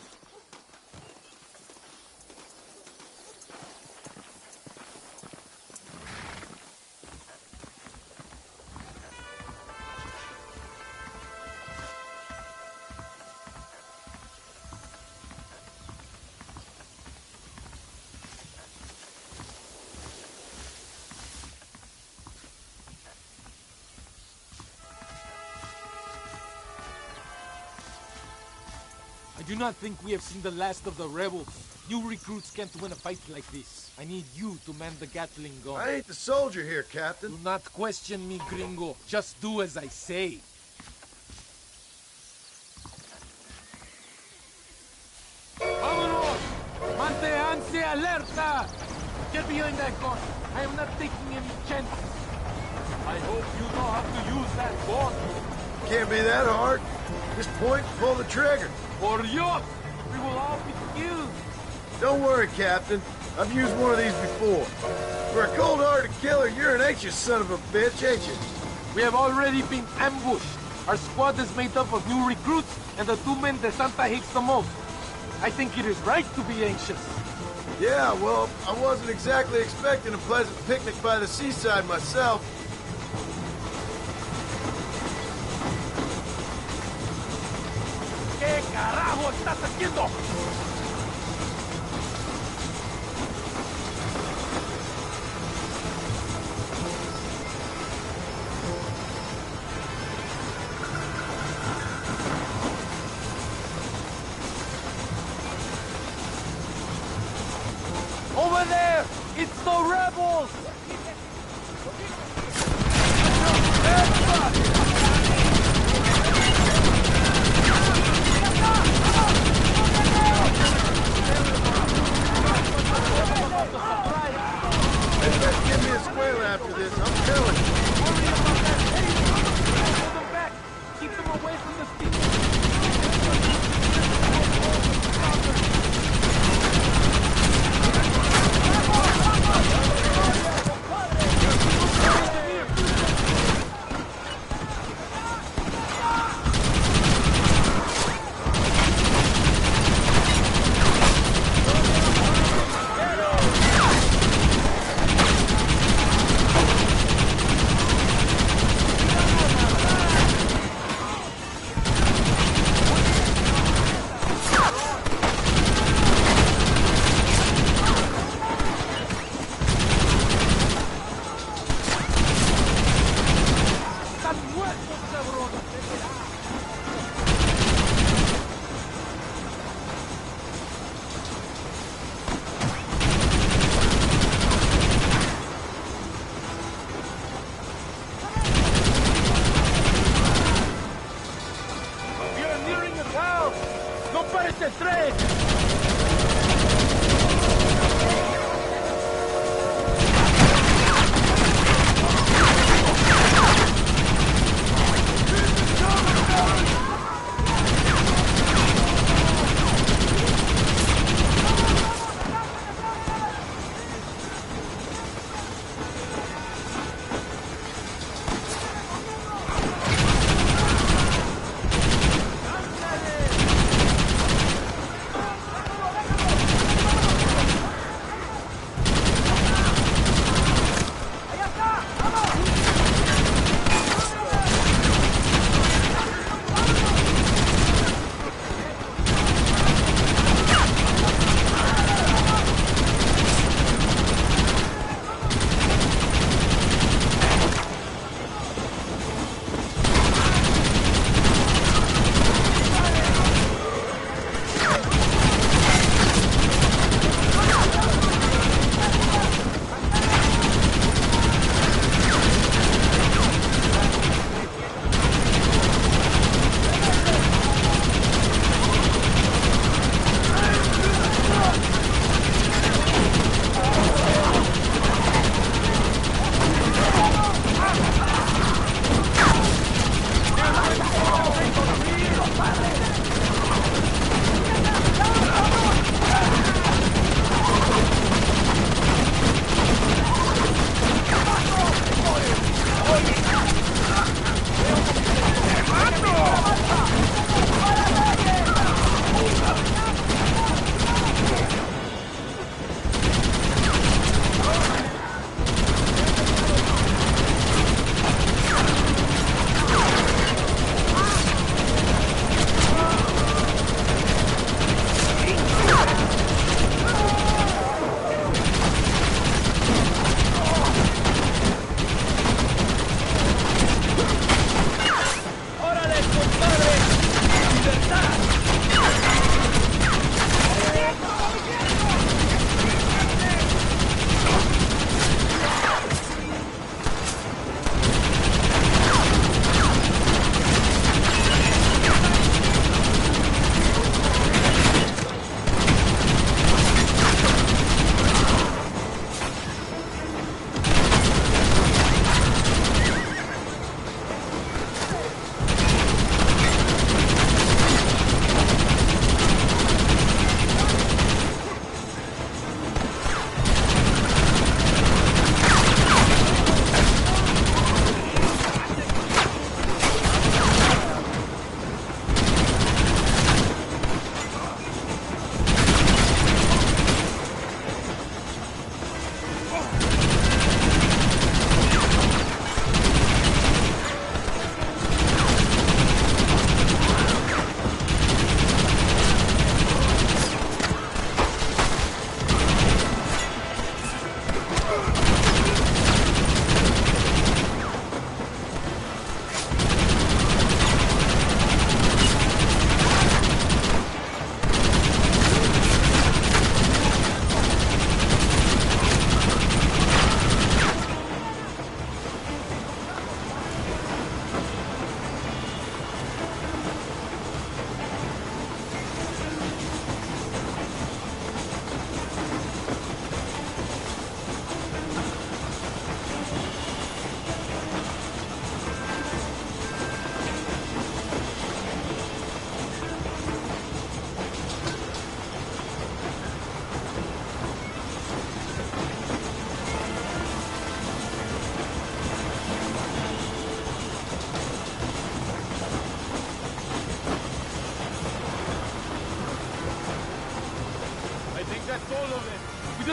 I do not think we have seen the last of the rebels. New recruits can't win a fight like this. I need you to man the Gatling gun. I ain't the soldier here, Captain. Do not question me, gringo. Just do as I say. Vámonos! Manténganse alerta! Get behind that gun. I am not taking any chances. I hope you know how to use that gun. Can't be that hard. Just point and pull the trigger. Por Dios! We will all be killed. Don't worry, Captain. I've used one of these before. For a cold-hearted killer, you're an anxious son of a bitch, ain't you? We have already been ambushed. Our squad is made up of new recruits and the 2 men that Santa hates the most. I think it is right to be anxious. Yeah, well, I wasn't exactly expecting a pleasant picnic by the seaside myself. ¿Qué carajo estás haciendo? Over there! It's the rebels! They better give me a square after this, I'm telling you. Hold them back! Keep them away from the steep.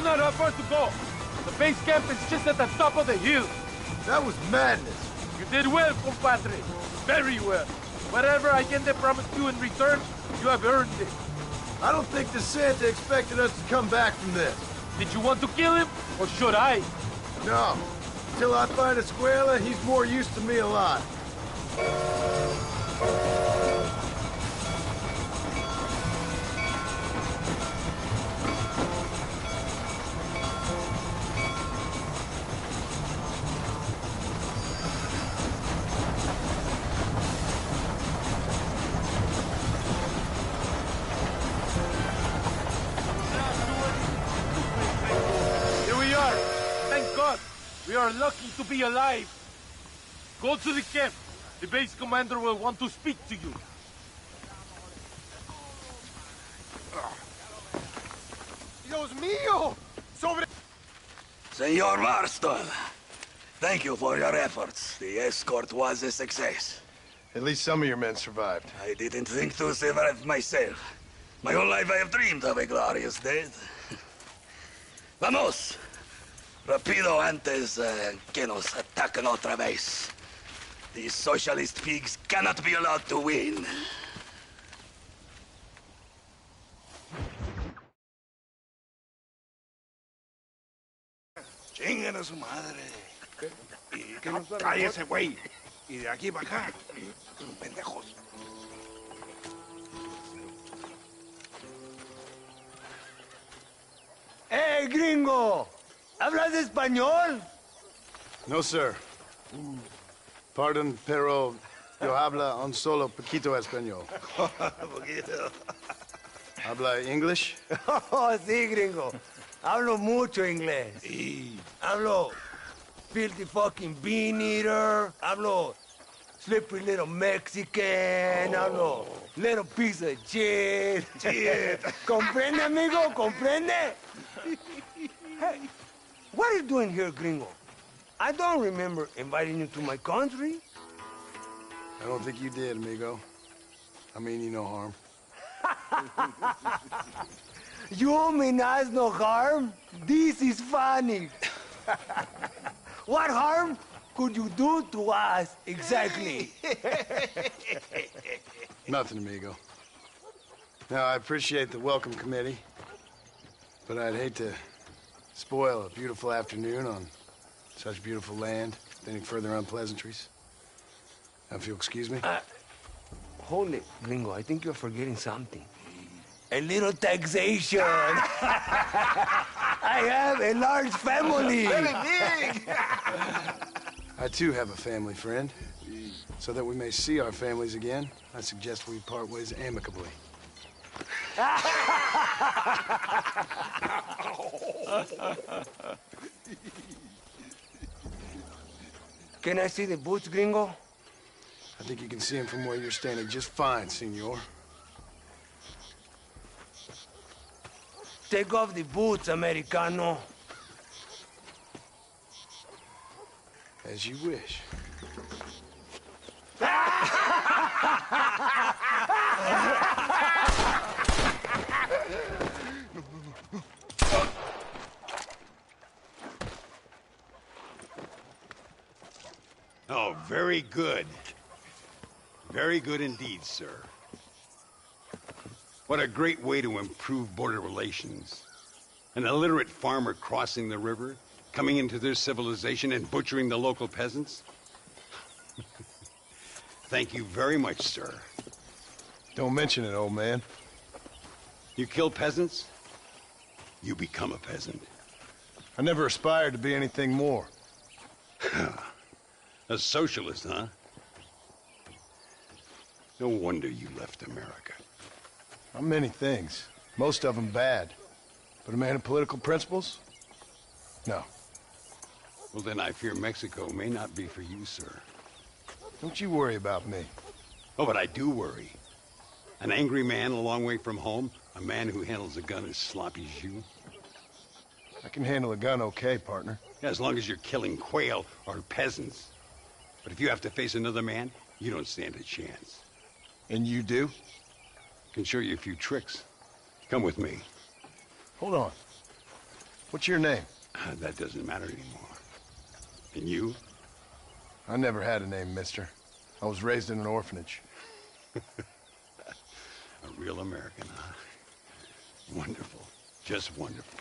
not have far to go. The base camp is just at the top of the hill. That was madness. You did well, compadre. Very well. Whatever Allende promised you in return, you have earned it. I don't think the Santa expected us to come back from this. Did you want to kill him, or should I? No. Until I find Escuela, he's more used to me alive. We are lucky to be alive. Go to the camp. The base commander will want to speak to you. Dios mío! Senor Marston, thank you for your efforts. The escort was a success. At least some of your men survived. I didn't think to survive myself. My whole life I have dreamed of a glorious death. Vamos! Rapido antes que nos ataquen otra vez. These socialist pigs cannot be allowed to win. Chingan a su madre. Y que no cállese, güey. Y de aquí para acá. Pendejos. ¡Eh, gringo! ¿Hablas español? No, sir. Pardon, pero yo habla un solo poquito español. Poquito. ¿Habla English? Oh, sí, gringo. Hablo mucho inglés. Sí. Hablo filthy fucking bean eater. Hablo slippery little Mexican. Hablo little piece of shit. Shit. ¿Comprende, amigo? ¿Comprende? Hey, what are you doing here, gringo? I don't remember inviting you to my country. I don't think you did, amigo. I mean you no harm. You mean us no harm? This is funny. What harm could you do to us exactly? Nothing, amigo. Now, I appreciate the welcome committee, but I'd hate to spoil a beautiful afternoon on such beautiful land with any further unpleasantries. Now, if you'll excuse me. Hold it, gringo. I think you're forgetting something. A little taxation. I have a large family. Very big. I, too, have a family friend. So that we may see our families again, I suggest we part ways amicably. Can I see the boots, gringo? I think you can see him from where you're standing just fine, senor. Take off the boots, Americano. As you wish. Oh, very good. Very good indeed, sir. What a great way to improve border relations. An illiterate farmer crossing the river, coming into their civilization and butchering the local peasants. Thank you very much, sir. Don't mention it, old man. You kill peasants, you become a peasant. I never aspired to be anything more. A socialist, huh? No wonder you left America. I'm many things. Most of them bad. But a man of political principles? No. Well, then I fear Mexico may not be for you, sir. Don't you worry about me. Oh, but I do worry. An angry man a long way from home, a man who handles a gun as sloppy as you. I can handle a gun okay, partner. Yeah, as long as you're killing quail or peasants. But if you have to face another man, you don't stand a chance. And you do? Can show you a few tricks. Come with me. Hold on. What's your name? That doesn't matter anymore. And you? I never had a name, mister. I was raised in an orphanage. A real American, huh? Wonderful. Just wonderful.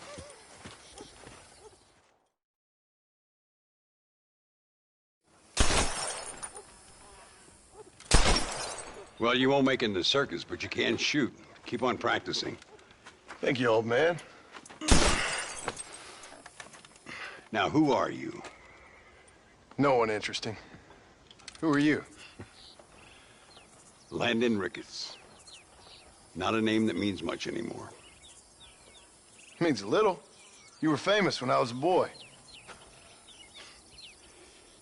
Well, you won't make it in the circus, but you can shoot. Keep on practicing. Thank you, old man. Now, who are you? No one interesting. Who are you? Lэndon Rikets. Not a name that means much anymore. Means a little. You were famous when I was a boy.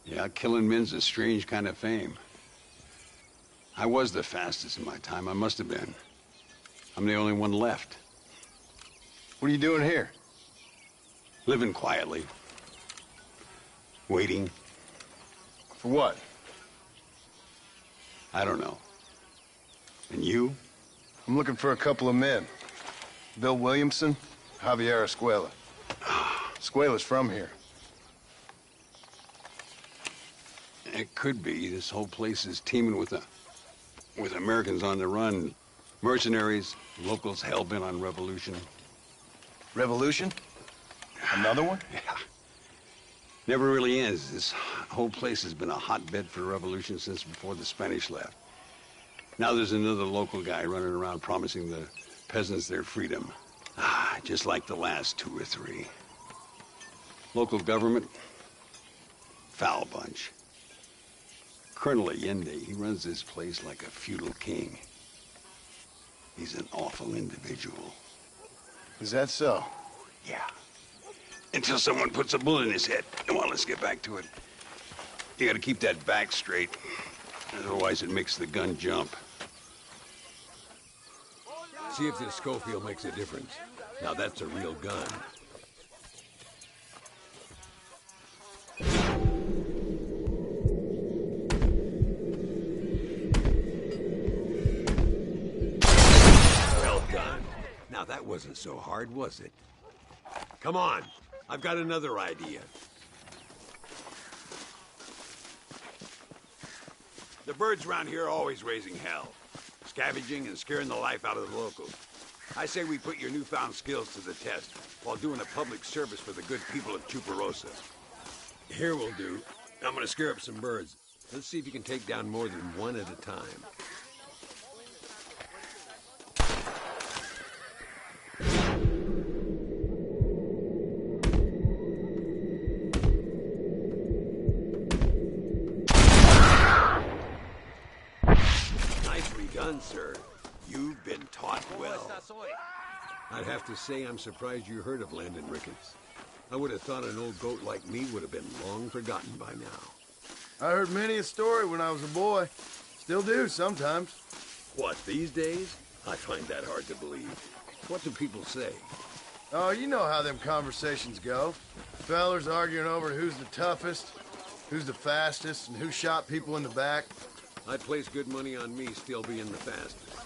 Yeah, killing men's a strange kind of fame. I was the fastest in my time. I must have been. I'm the only one left. What are you doing here? Living quietly. Waiting. For what? I don't know. And you? I'm looking for a couple of men. Bill Williamson, Javier Escuela. Escuela's from here. It could be. This whole place is teeming with Americans on the run. Mercenaries, locals hell-bent on revolution. Revolution? Another one? Yeah. Never really ends. This whole place has been a hotbed for revolution since before the Spanish left. Now there's another local guy running around promising the peasants their freedom. Just like the last 2 or 3. Local government, foul bunch. Colonel Allende, he runs this place like a feudal king. He's an awful individual. Is that so? Yeah. Until someone puts a bullet in his head. Come on, let's get back to it. You gotta keep that back straight. Otherwise it makes the gun jump. See if this Schofield makes a difference. Now that's a real gun. Well done. Now that wasn't so hard, was it? Come on. I've got another idea. The birds around here are always raising hell. Scavenging and scaring the life out of the locals. I say we put your newfound skills to the test while doing a public service for the good people of Chuparosa. Here will do. I'm gonna scare up some birds. Let's see if you can take down more than one at a time. Nicely done, sir. You've been taught well. I'd have to say I'm surprised you heard of Lэndon Rikets. I would have thought an old goat like me would have been long forgotten by now. I heard many a story when I was a boy. Still do sometimes. What, these days? I find that hard to believe. What do people say? Oh, you know how them conversations go. Fellers arguing over who's the toughest, who's the fastest, and who shot people in the back. I'd place good money on me still being the fastest.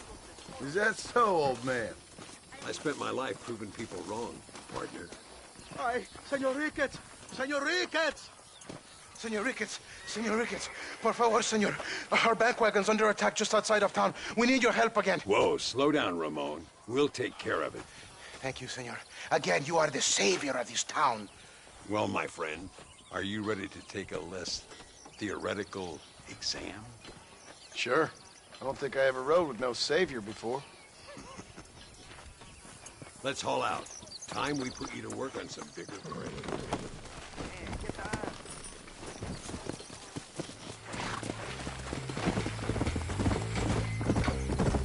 Is that so, old man? I spent my life proving people wrong, partner. Ay, Señor Riketts! Señor Riketts! Señor Riketts! Señor Riketts! Por favor, señor. Our bank wagon's under attack just outside of town. We need your help again. Whoa, slow down, Ramon. We'll take care of it. Thank you, señor. Again, you are the savior of this town. Well, my friend, are you ready to take a less theoretical exam? Sure. I don't think I ever rode with no savior before. Let's haul out. Time we put you to work on some bigger prey.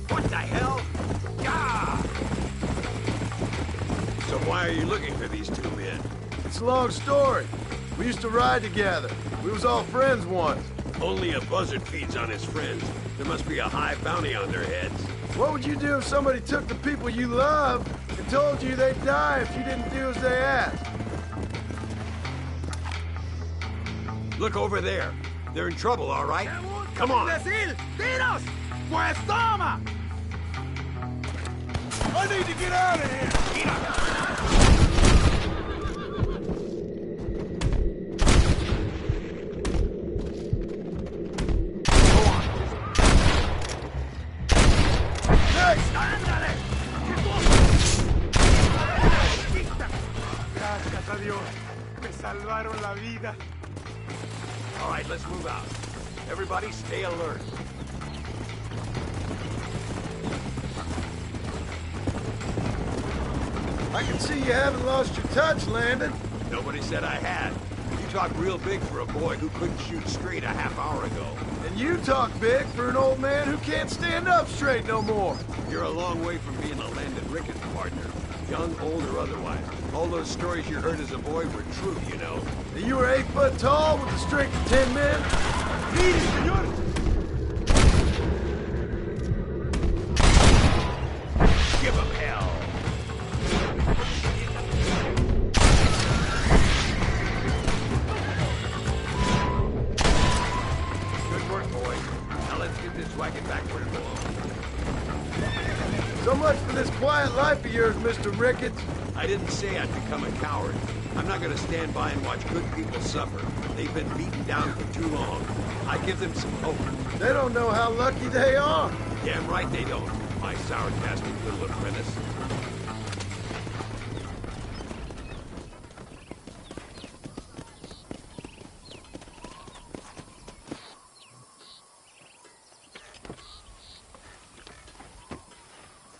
What the hell? Gah! So why are you looking for these 2 men? It's a long story. We used to ride together. We was all friends once. Only a buzzard feeds on his friends. There must be a high bounty on their heads. What would you do if somebody took the people you love and told you they'd die if you didn't do as they asked? Look over there. They're in trouble, all right? Come on. ¡Tiros! ¡Pues toma! I need to get out of here! señor. Me salvaron la vida. All right, let's move out. Everybody stay alert. I can see you haven't lost your touch, Landon. Nobody said I had. You talk real big for a boy who couldn't shoot straight a half hour ago. And you talk big for an old man who can't stand up straight no more. You're a long way from being a London Ricketts partner. Young, old, or otherwise. All those stories you heard as a boy were true, you know. And you were 8 foot tall with the strength of 10 men? Please, senor! Give him hell! Good work, boys. Now let's get this wagon back where it belongs. So much for this quiet life of yours, Mr. Ricketts. I didn't say I'd become a coward. I'm not gonna stand by and watch good people suffer. They've been beaten down for too long. I give them some hope. They don't know how lucky they are. Damn right they don't, my sarcastic little apprentice.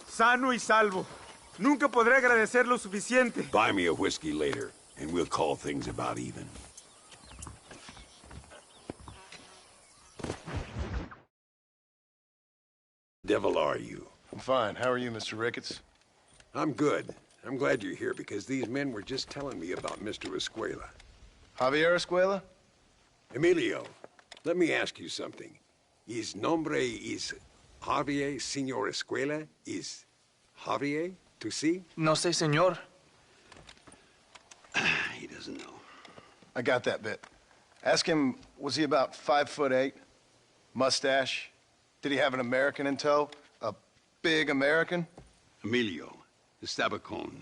Sano y salvo. Nunca podré agradecer lo suficiente. Buy me a whiskey later, and we'll call things about even. Devil are you? I'm fine. How are you, Mr. Ricketts? I'm good. I'm glad you're here because these men were just telling me about Mr. Escuela. Javier Escuela? Emilio, let me ask you something. His nombre is Javier Señor Escuela? Is Javier to see? No sé, señor. He doesn't know. I got that bit. Ask him, was he about 5'8"? Mustache? Did he have an American in tow? A big American? Emilio, estaba con,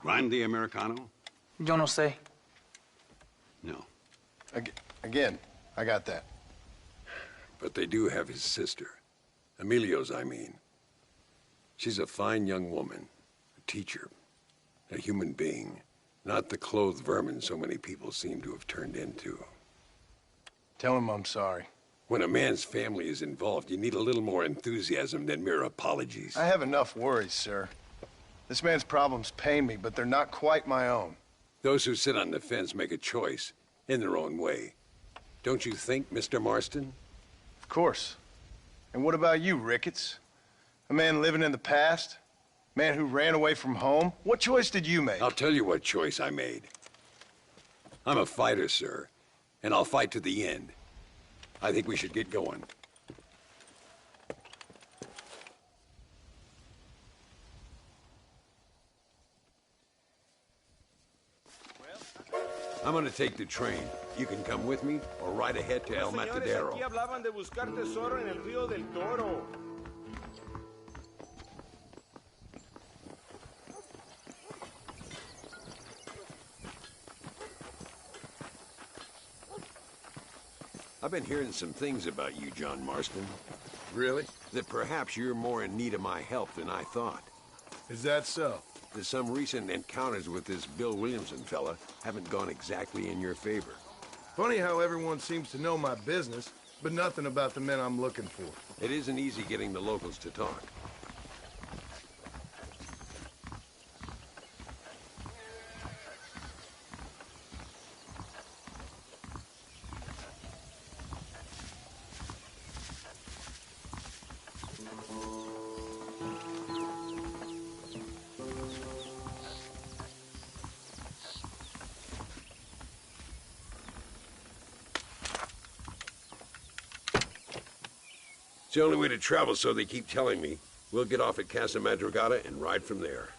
grande americano? Yo no sé. No. Again, I got that. But they do have his sister. Emilio's, I mean. She's a fine young woman, a teacher, a human being, not the clothed vermin so many people seem to have turned into. Tell him I'm sorry. When a man's family is involved, you need a little more enthusiasm than mere apologies. I have enough worries, sir. This man's problems pain me, but they're not quite my own. Those who sit on the fence make a choice, in their own way. Don't you think, Mr. Marston? Of course. And what about you, Ricketts? A man living in the past? Man who ran away from home? What choice did you make? I'll tell you what choice I made. I'm a fighter, sir, and I'll fight to the end. I think we should get going. I'm gonna take the train. You can come with me or ride ahead to El Matadero. Aquí hablaban de buscar tesoro en el río del Toro. I've been hearing some things about you, John Marston. Really? That perhaps you're more in need of my help than I thought. Is that so? That some recent encounters with this Bill Williamson fella haven't gone exactly in your favor. Funny how everyone seems to know my business, but nothing about the men I'm looking for. It isn't easy getting the locals to talk. It's the only way to travel, so they keep telling me. We'll get off at Casa Madrugada and ride from there.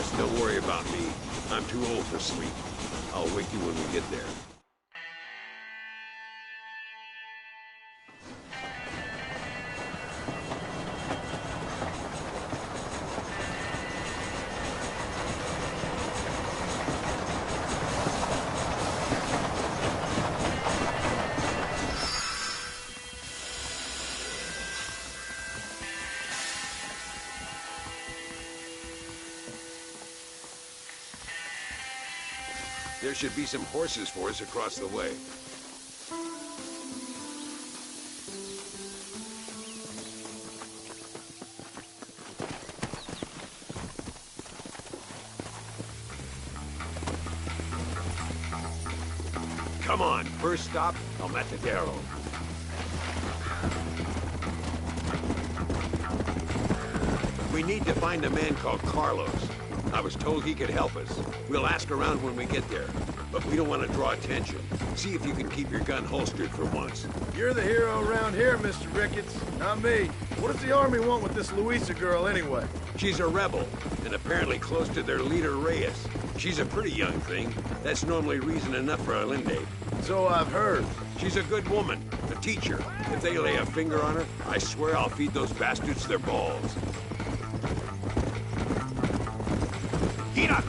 Just don't worry about me. I'm too old for sleep. I'll wake you when we get there. There should be some horses for us across the way. Come on, first stop, El Matadero. We need to find a man called Carlos. I was told he could help us. We'll ask around when we get there, but we don't want to draw attention. See if you can keep your gun holstered for once. You're the hero around here, Mr. Ricketts, not me. What does the army want with this Luisa girl anyway? She's a rebel, and apparently close to their leader, Reyes. She's a pretty young thing. That's normally reason enough for Allende. So I've heard. She's a good woman, a teacher. If they lay a finger on her, I swear I'll feed those bastards their balls. Gira!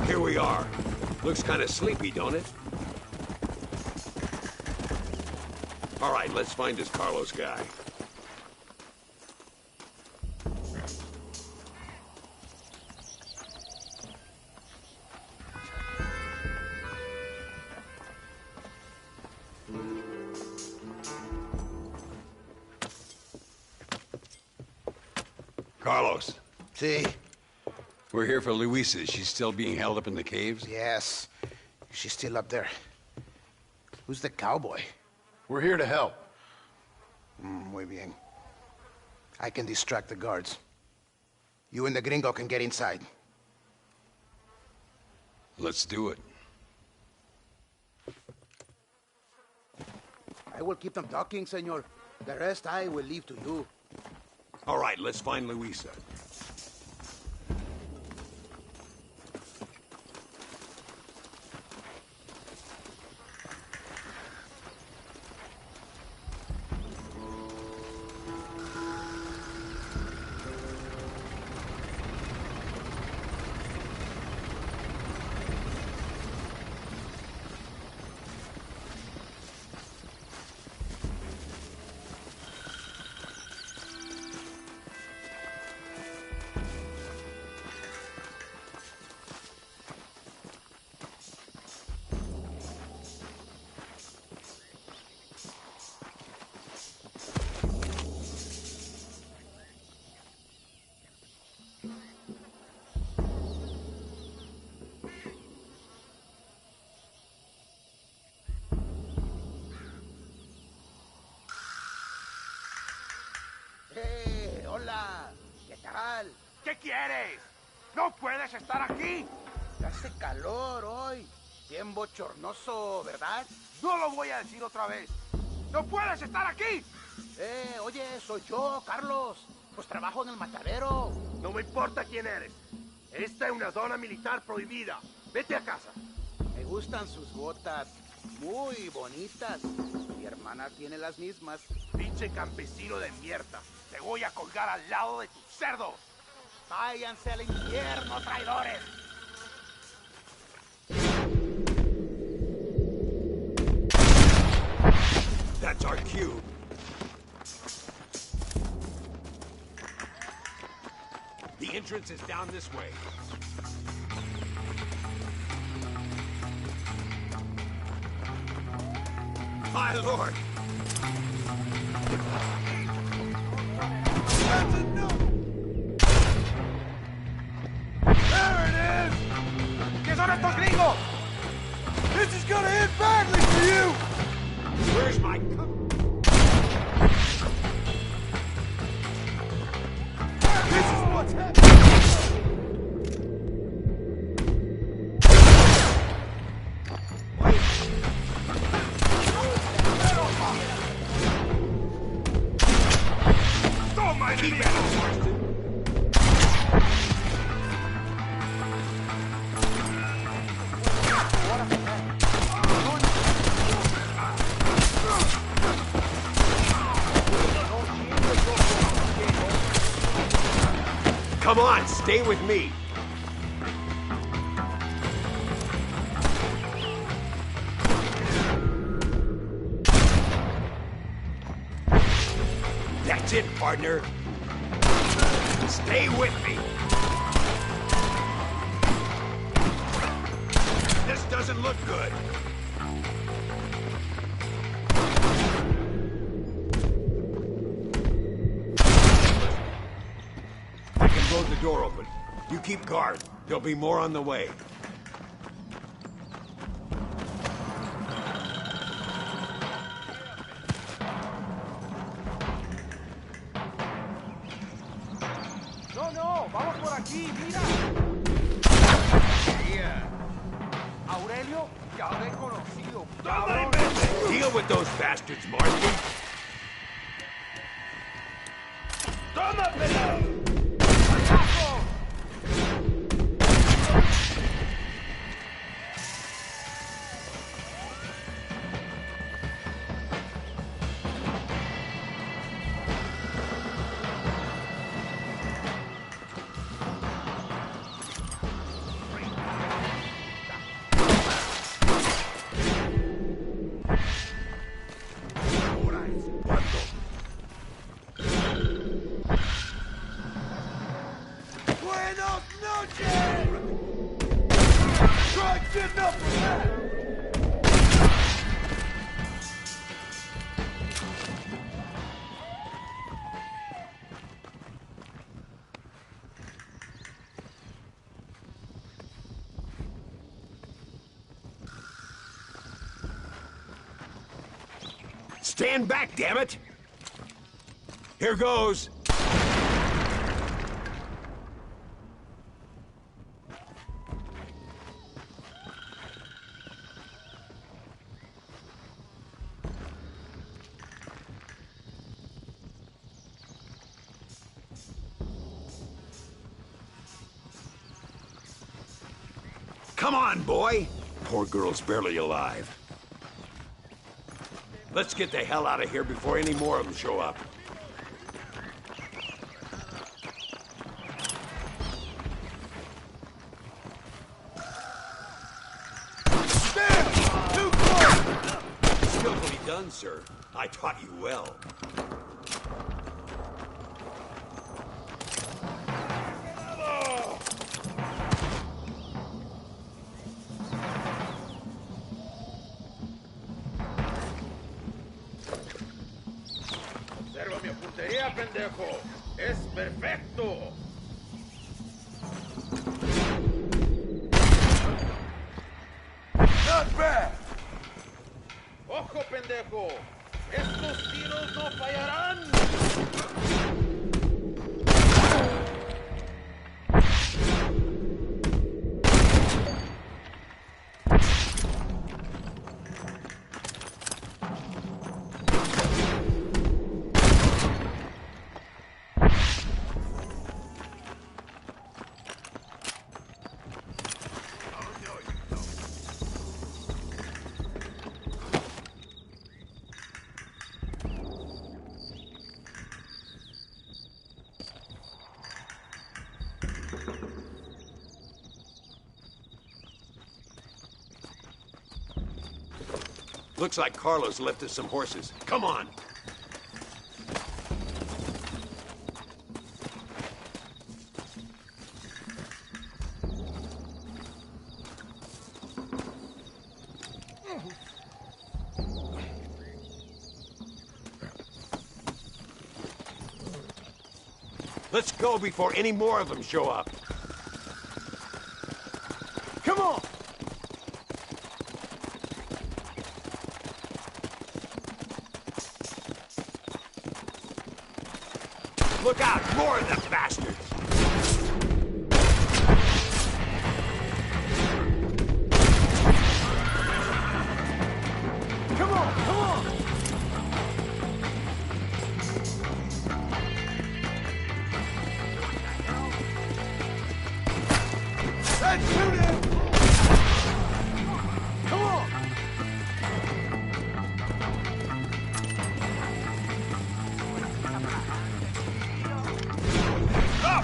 Here we are. Looks kind of sleepy, don't it? All right, let's find this Carlos guy. Carlos. See? We're here for Luisa. She's still being held up in the caves? Yes. She's still up there. Who's the cowboy? We're here to help. Muy bien. I can distract the guards. You and the gringo can get inside. Let's do it. I will keep them talking, senor. The rest I will leave to you. All right, let's find Luisa. Hola. ¿Qué tal? ¿Qué quieres? ¡No puedes estar aquí! Hace calor hoy. Bien bochornoso, ¿verdad? No lo voy a decir otra vez. ¡No puedes estar aquí! Oye, soy yo, Carlos. Pues trabajo en el matadero. No me importa quién eres. Esta es una zona militar prohibida. Vete a casa. Me gustan sus botas. Muy bonitas. Mi hermana tiene las mismas. Pinche campesino de mierda. Te voy a colgar al lado de tus cerdos. Váyanse al infierno, traidores. That's our cue. The entrance is down this way. My lord! That's enough! There it is! ¿Qué son estos gringos? This is gonna end badly for you! Where's my... This is what's happening! Toma, enemigo! Come on, stay with me. That's it, partner. Stay with me. This doesn't look good. I can blow the door open. You keep guard. There'll be more on the way. No, vamos por aquí, mira. Aurelio, ya lo he conocido. Deal with those bastards, Marston. Stand back, damn it! Here goes. Come on, boy! Poor girl's barely alive. Let's get the hell out of here before any more of them show up. Stand! Too close! Skillfully done, sir. I taught you well. Pendejo, es perfecto. Not bad. Ojo, pendejo. Estos tiros no fallarán. Looks like Carlos left us some horses. Come on. Let's go before any more of them show up. Come on! Look out! More of them bastards! Come on! Come on! Let's shoot him! Come on! Up!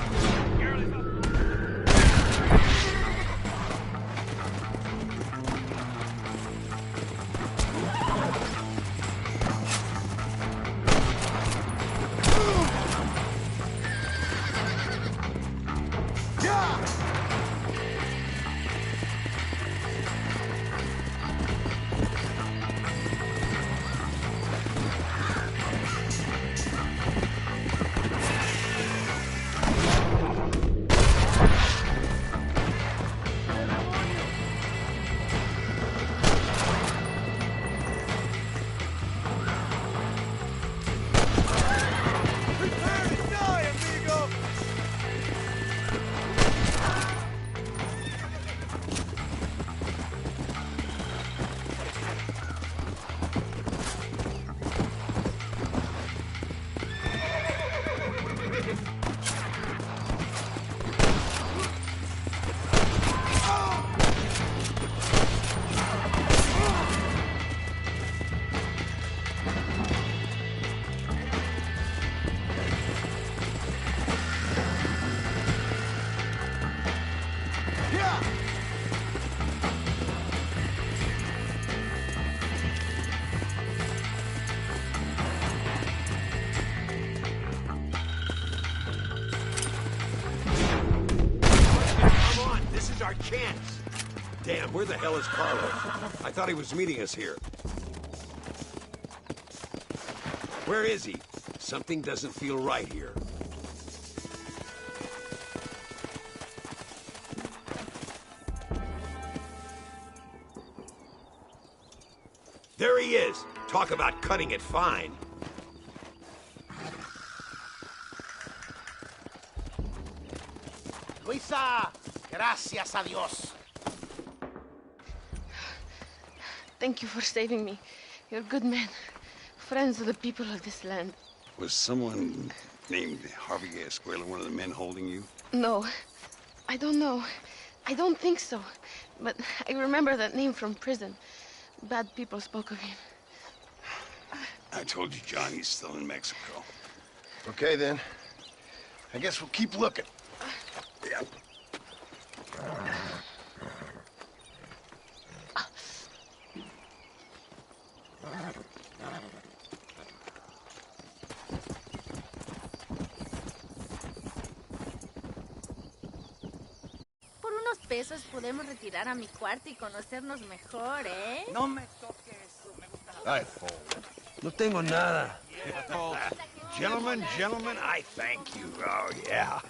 Damn, where the hell is Carlo? I thought he was meeting us here. Where is he? Something doesn't feel right here. There he is. Talk about cutting it fine. Luisa, gracias a Dios. Thank you for saving me. You're good men. Friends of the people of this land. Was someone named Javier Escuela one of the men holding you? No, I don't know. I don't think so. But I remember that name from prison. Bad people spoke of him. I told you, John, he's still in Mexico. Okay, then. I guess we'll keep looking. Yeah. Por unos pesos podemos retirar a mi cuarto y conocernos mejor, ¿eh? No me toques. Me gusta la... Ay, no tengo nada. Gentlemen, I thank you. Oh, yeah.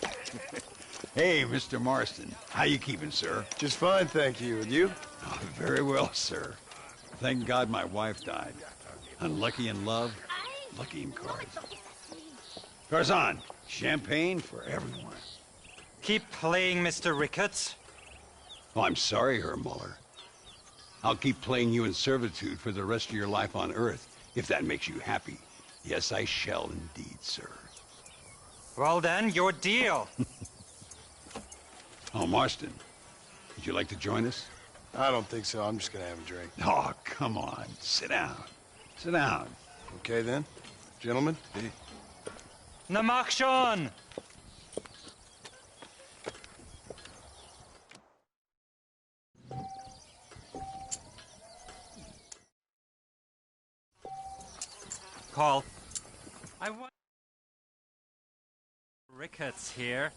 Hey, Mr. Marston. How you keeping, sir? Just fine, thank you. And you? Oh, very well, sir. Thank God my wife died. Unlucky in love, lucky in cards. Garzon, champagne for everyone. Keep playing, Mr. Riketts. Oh, I'm sorry, Herr Muller. I'll keep playing you in servitude for the rest of your life on Earth, if that makes you happy. Yes, I shall indeed, sir. Well then, your deal. Oh, Marston, would you like to join us? I don't think so. I'm just gonna have a drink. Oh, come on. Sit down. Sit down. Okay, then. Gentlemen? Na mach schon! Call. I want... Riketts here.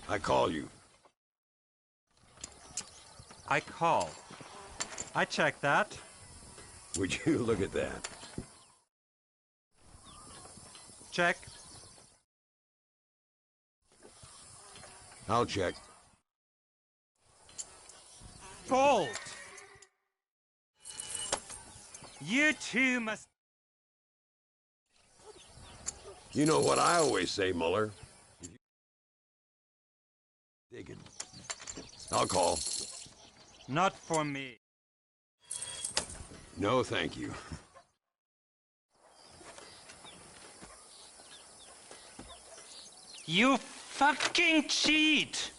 I call you. I call. I check that. Would you look at that? Check. I'll check. Bolt! You two must... You know what I always say, Muller. Dig it. I'll call. Not for me. No, thank you. You fucking cheat!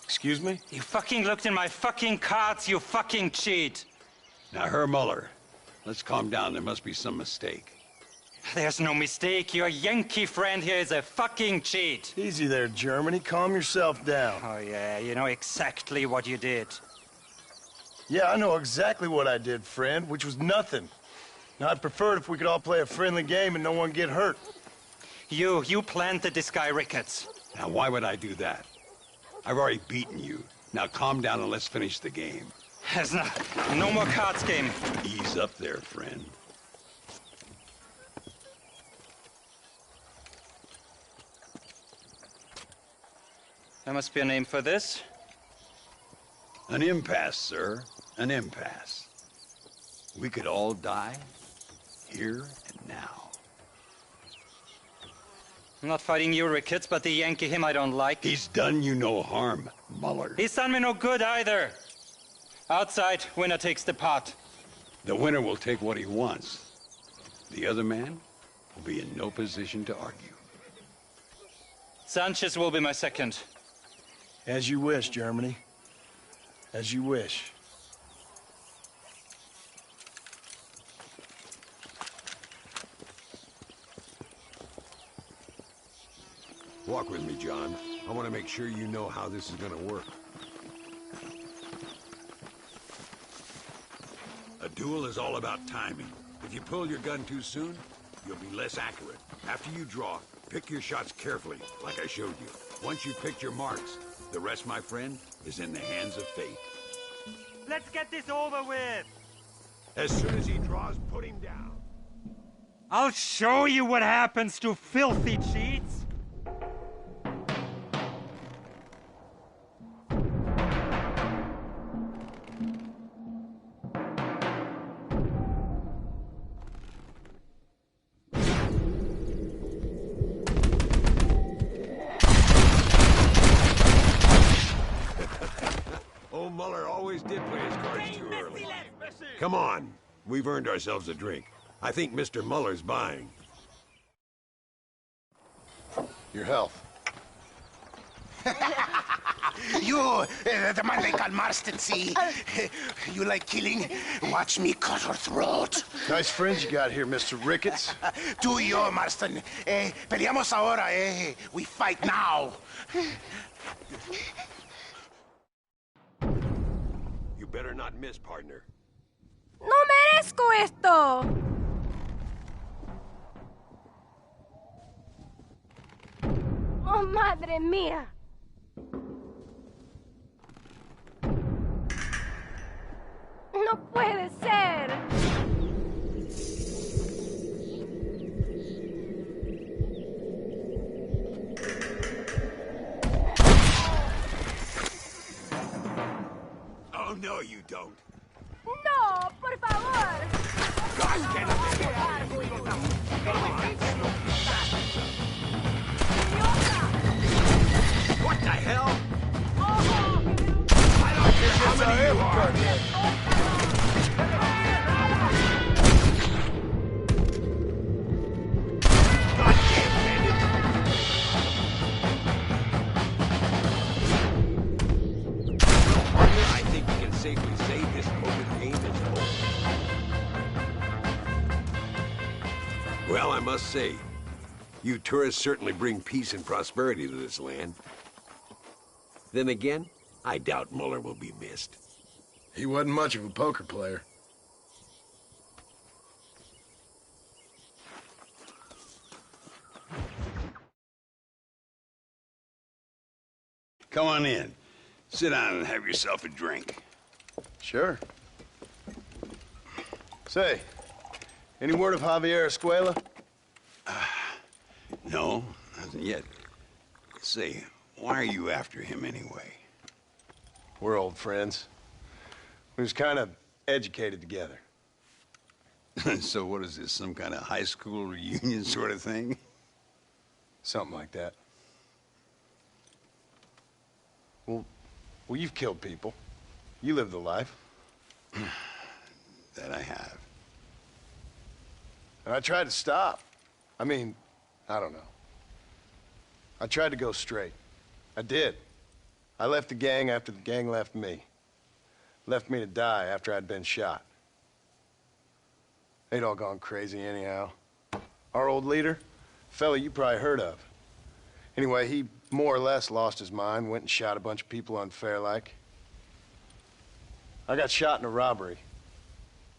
Excuse me? You fucking looked in my fucking cards, you fucking cheat! Now, Herr Muller, let's calm down. There must be some mistake. There's no mistake. Your Yankee friend here is a fucking cheat. Easy there, Germany. Calm yourself down. Oh, yeah, you know exactly what you did. Yeah, I know exactly what I did, friend, which was nothing. Now, I'd prefer it if we could all play a friendly game and no one get hurt. You planted this guy, Riketts. Now, why would I do that? I've already beaten you. Now, calm down and let's finish the game. There's no more cards game. Ease up there, friend. There must be a name for this. An impasse, sir. An impasse. We could all die, here and now. I'm not fighting you, Riketts, but the Yankee him I don't like. He's done you no harm, Muller. He's done me no good either. Outside, winner takes the pot. The winner will take what he wants. The other man will be in no position to argue. Sanchez will be my second. As you wish, Germany. As you wish. Walk with me, John. I want to make sure you know how this is going to work. A duel is all about timing. If you pull your gun too soon, you'll be less accurate. After you draw, pick your shots carefully, like I showed you. Once you've picked your marks, the rest, my friend, is in the hands of fate. Let's get this over with. As soon as he draws, put him down. I'll show you what happens to filthy cheats. Old Muller always did play his cards too early. Come on, we've earned ourselves a drink. I think Mr. Muller's buying. Your health. You, the man they call Marston, see? You like killing? Watch me cut her throat. Nice friends you got here, Mr. Riketts. Tú y yo, Marston. Peleamos ahora, We fight now. You better not miss, partner. ¡No merezco esto! ¡Oh, madre mía! ¡No puede ser! Oh, no, you don't. ¡No, por favor! God, get What the hell? I don't care how many you are. God damn it! I think we can safely say this moment game is over. Well, I must say, you tourists certainly bring peace and prosperity to this land. Then again, I doubt Muller will be missed. He wasn't much of a poker player. Come on in. Sit down and have yourself a drink. Sure. Say, any word of Javier Escuela? No, nothing yet. Say, why are you after him anyway? We're old friends. We was kind of educated together. So what is this, some kind of high school reunion sort of thing? Something like that. Well, you've killed people. You lived the life. That I have. And I tried to stop. I mean, I don't know. I tried to go straight. I did. I left the gang after the gang left me. Left me to die after I'd been shot. They'd all gone crazy anyhow. Our old leader, fella you probably heard of. Anyway, he more or less lost his mind, went and shot a bunch of people unfair like. I got shot in a robbery.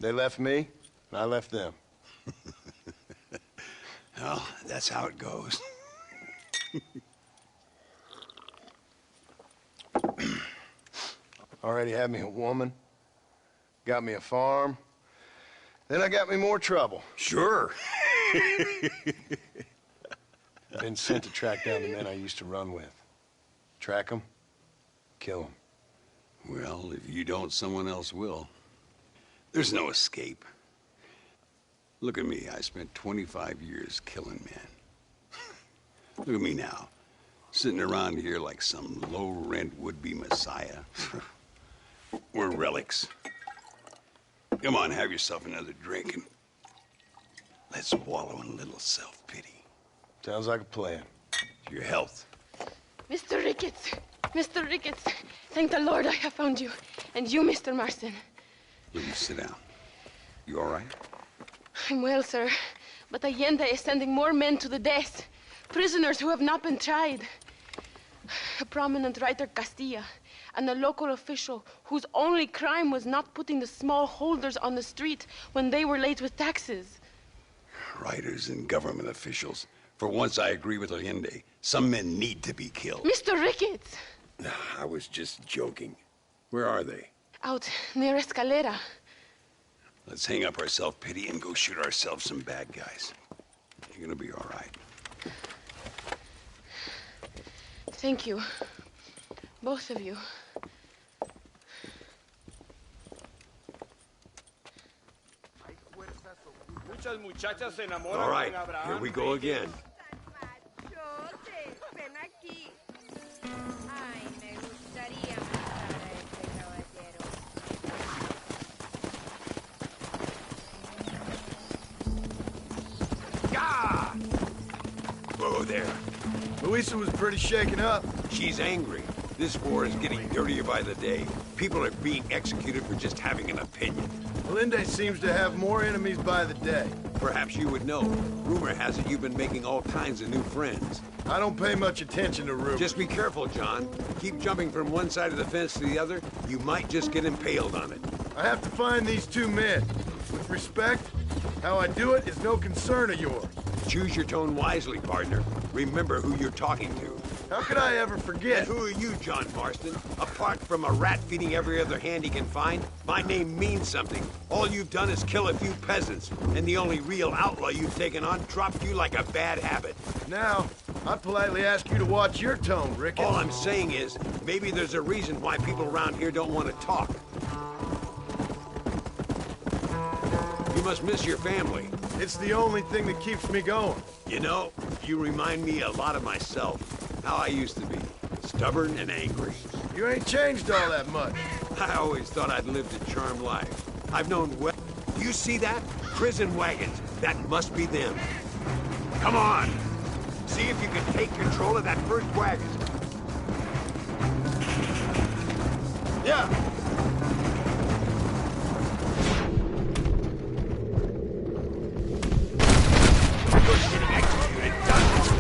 They left me, and I left them. Well, that's how it goes. Already had me a woman, got me a farm, then I got me more trouble. Sure. Been sent to track down the men I used to run with. Track them, kill them. Well, if you don't, someone else will. There's no escape. Look at me, I spent 25 years killing men. Look at me now, sitting around here like some low-rent would-be messiah. We're relics. Come on, have yourself another drink and let's wallow in a little self-pity. Sounds like a plan. Your health. Mr. Riketts! Mr. Riketts! Thank the Lord I have found you. And you, Mr. Marston. Please sit down. You all right? I'm well, sir. But Allende is sending more men to the death. Prisoners who have not been tried. A prominent writer, Castilla, and a local official whose only crime was not putting the small holders on the street when they were late with taxes. Writers and government officials. For once, I agree with Allende. Some men need to be killed. Mr. Riketts! I was just joking. Where are they? Out near Escalera. Let's hang up our self-pity and go shoot ourselves some bad guys. You're gonna be all right. Thank you. Both of you. All right, here we go again. Whoa there. Luisa was pretty shaken up. She's angry. This war is getting dirtier by the day. People are being executed for just having an opinion. Melinde seems to have more enemies by the day. Perhaps you would know. Rumor has it you've been making all kinds of new friends. I don't pay much attention to rumors. Just be careful, John. Keep jumping from one side of the fence to the other. You might just get impaled on it. I have to find these two men. With respect, how I do it is no concern of yours. Choose your tone wisely, partner. Remember who you're talking to. How could I ever forget? And who are you, John Marston? Apart from a rat feeding every other hand he can find, my name means something. All you've done is kill a few peasants, and the only real outlaw you've taken on dropped you like a bad habit. Now, I politely ask you to watch your tone, Ricketts. All I'm saying is, maybe there's a reason why people around here don't want to talk. You must miss your family. It's the only thing that keeps me going. You know, you remind me a lot of myself. How I used to be. Stubborn and angry. You ain't changed all that much. I always thought I'd lived a charmed life. I've known well. You see that? Prison wagons. That must be them. Come on. See if you can take control of that first wagon. Yeah. You're getting executed, done.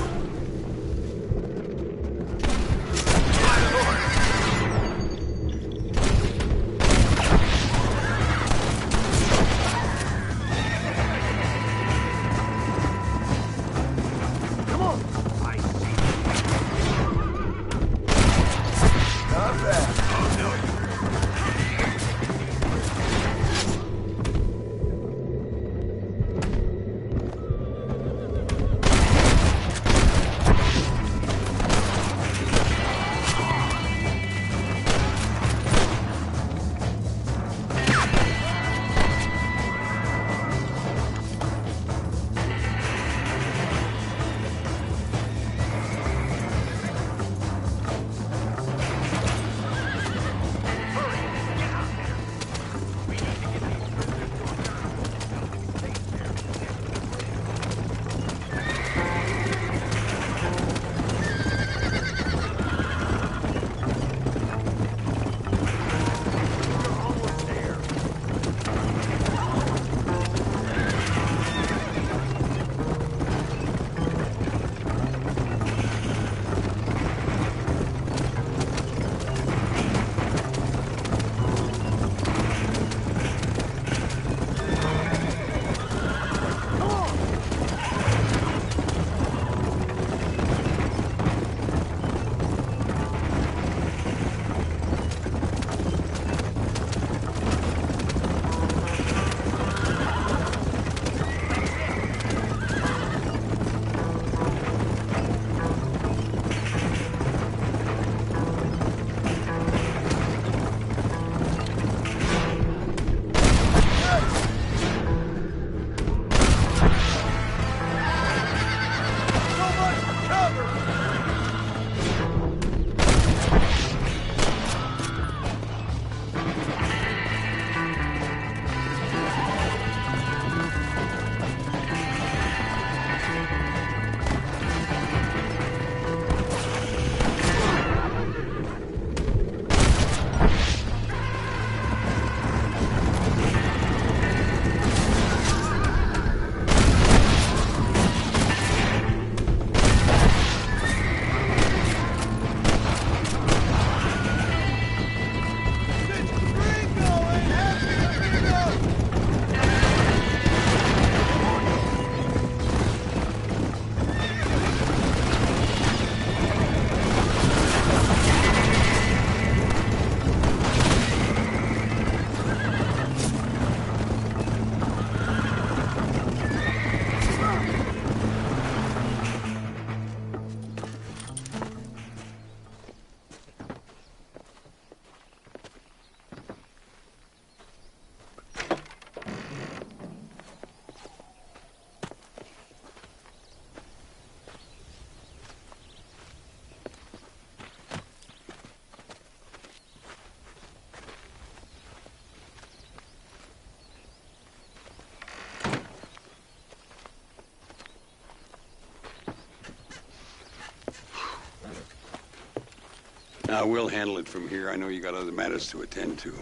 Now, we'll handle it from here. I know you got other matters to attend to.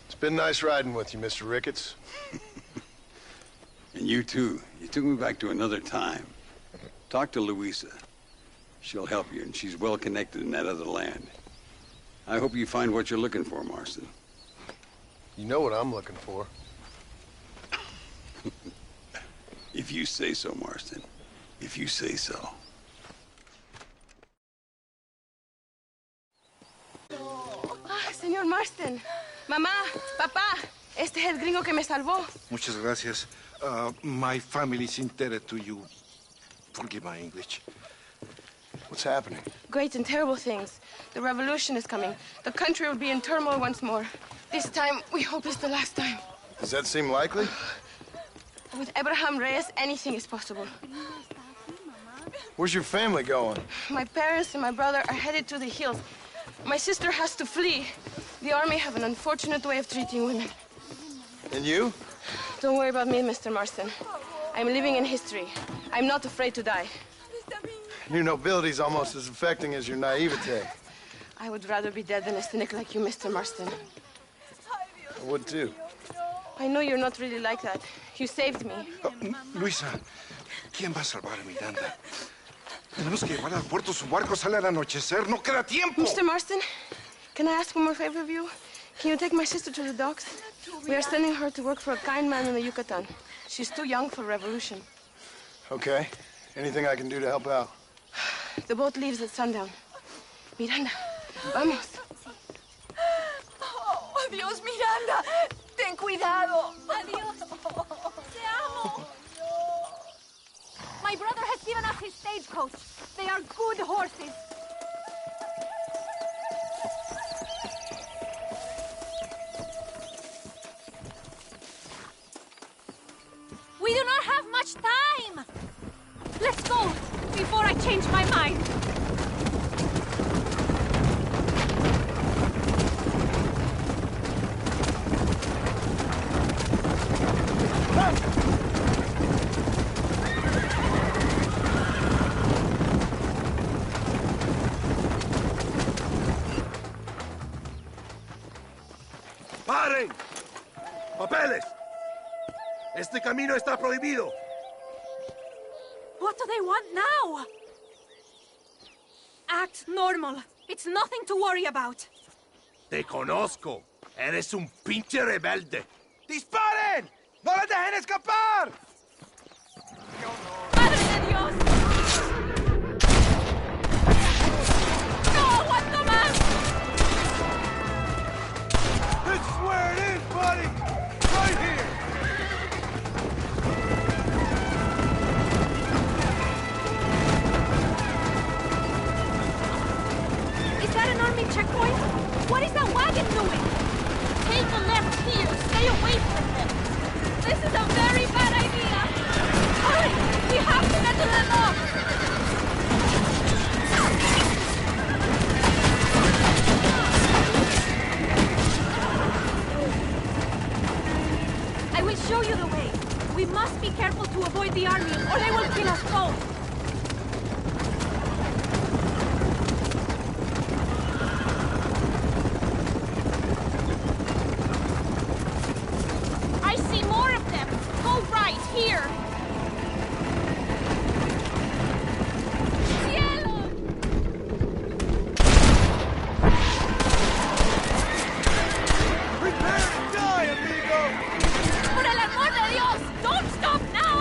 It's been nice riding with you, Mr. Ricketts. And you, too. You took me back to another time. Talk to Louisa. She'll help you, and she's well connected in that other land. I hope you find what you're looking for, Marston. You know what I'm looking for. If you say so, Marston. If you say so. Señor Marston. Mamá, papá, este es el gringo que me salvó. Muchas gracias. My family's indebted to you. Forgive my English. What's happening? Great and terrible things. The revolution is coming. The country will be in turmoil once more. This time, we hope it's the last time. Does that seem likely? With Abraham Reyes, anything is possible. Where's your family going? My parents and my brother are headed to the hills. My sister has to flee. The army have an unfortunate way of treating women. And you? Don't worry about me, Mr. Marston. I'm living in history. I'm not afraid to die. Your nobility's almost as affecting as your naivete. I would rather be dead than a cynic like you, Mr. Marston. I would too. I know you're not really like that. You saved me. Luisa, ¿quién va a salvar a Miranda? Tenemos que llevar al puerto. Su barco sale al anochecer. No queda tiempo. Mr. Marston, can I ask one more favor of you? Can you take my sister to the docks? We are sending her to work for a kind man in the Yucatan. She's too young for revolution. Okay. Anything I can do to help out? The boat leaves at sundown. Miranda, vamos. Oh, adiós, Miranda. Ten cuidado. Adiós. Te amo. My brother has given us his stagecoach. They are good horses. We do not have much time. Let's go before I change my mind. ¡Paren! ¡Papeles! Este camino está prohibido. What do they want now? Act normal. It's nothing to worry about. Te conozco. Eres un pinche rebelde. ¡Disparen! ¡No la dejen escapar! ¡Madre de Dios! ¡No aguanto más! This is where it is, buddy! Right here! Is that an army checkpoint? What is that wagon doing? Take a left here. Stay away from them. This is a very bad idea. Hurry! We have to get to the lock. I will show you the way. We must be careful to avoid the army, or they will kill us both. I see more of them. Go right, here. Cielo! Prepare to die, amigo! Por el amor de Dios! Don't stop now!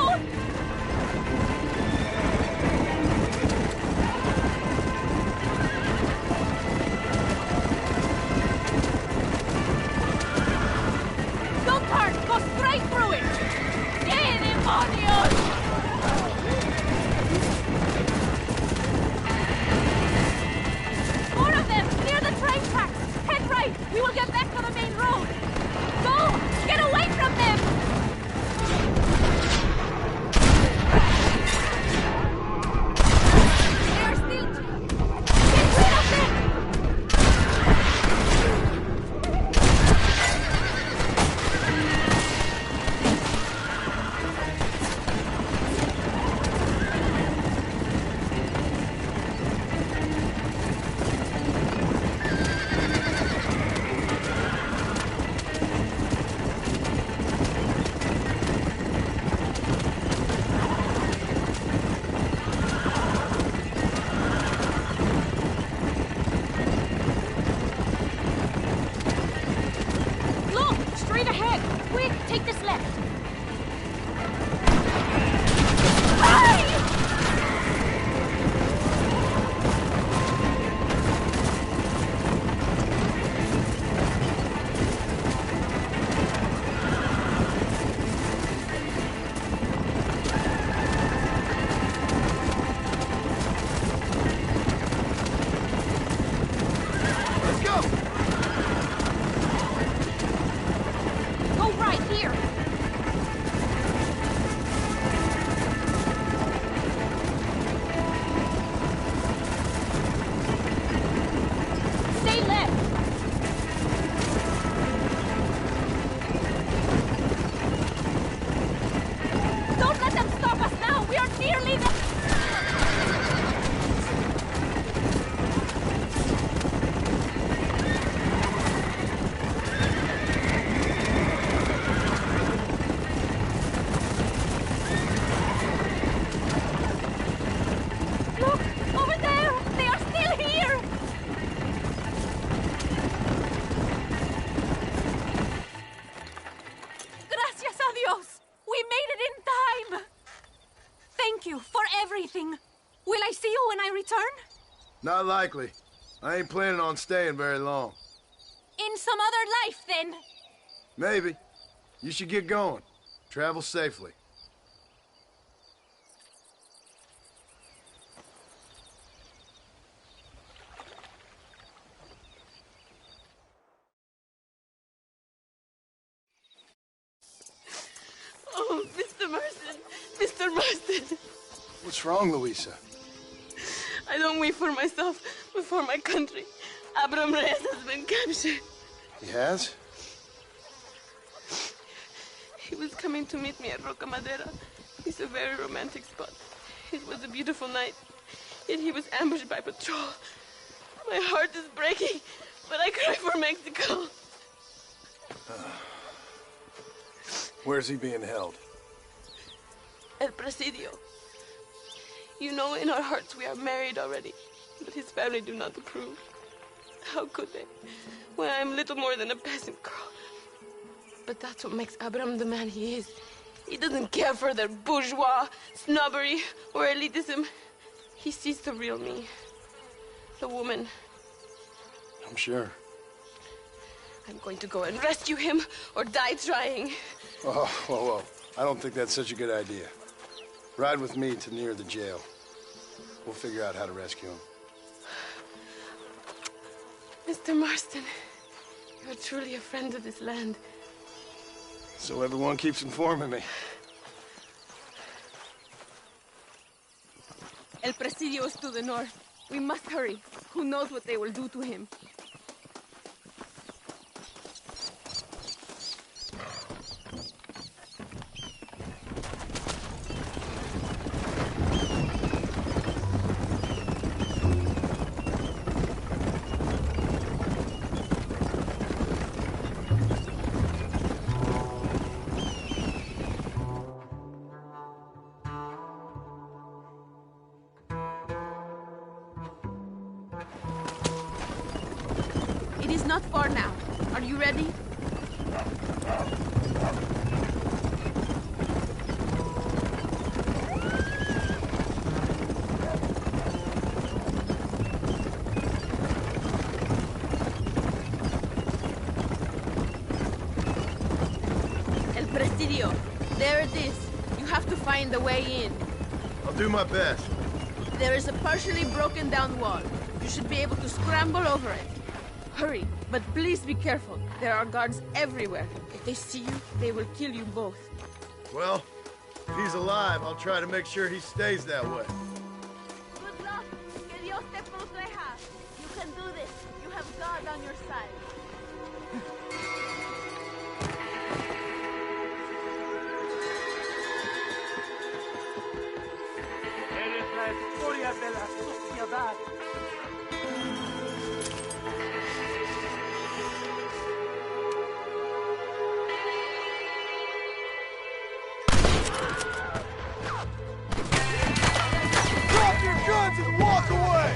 you for everything. Will I see you when I return? Not likely. I ain't planning on staying very long. In some other life, then. Maybe. You should get going. Travel safely. Oh, Mr. Marston. Mr. Marston. What's wrong, Louisa? I don't wait for myself, but for my country. Abram Reyes has been captured. He has? He was coming to meet me at Roca Madera. It's a very romantic spot. It was a beautiful night, yet he was ambushed by patrol. My heart is breaking, but I cry for Mexico. Where's he being held? El Presidio. You know, in our hearts we are married already, but his family do not approve. How could they, when I am little more than a peasant girl? But that's what makes Abram the man he is. He doesn't care for their bourgeois, snobbery, or elitism. He sees the real me, the woman. I'm sure. I'm going to go and rescue him, or die trying. Oh, whoa. I don't think that's such a good idea. Ride with me to near the jail. We'll figure out how to rescue him. Mr. Marston, you're truly a friend of this land. So everyone keeps informing me. El Presidio is to the north. We must hurry. Who knows what they will do to him? It is not far now. Are you ready? El Presidio. There it is. You have to find the way in. I'll do my best. There is a partially broken down wall. You should be able to scramble over it. Hurry, but please be careful. There are guards everywhere. If they see you, they will kill you both. Well, if he's alive, I'll try to make sure he stays that way. Good luck. Que Dios te proteja. You can do this. You have God on your side. Eres la escoria de la sociedad. Drop your guns and walk away!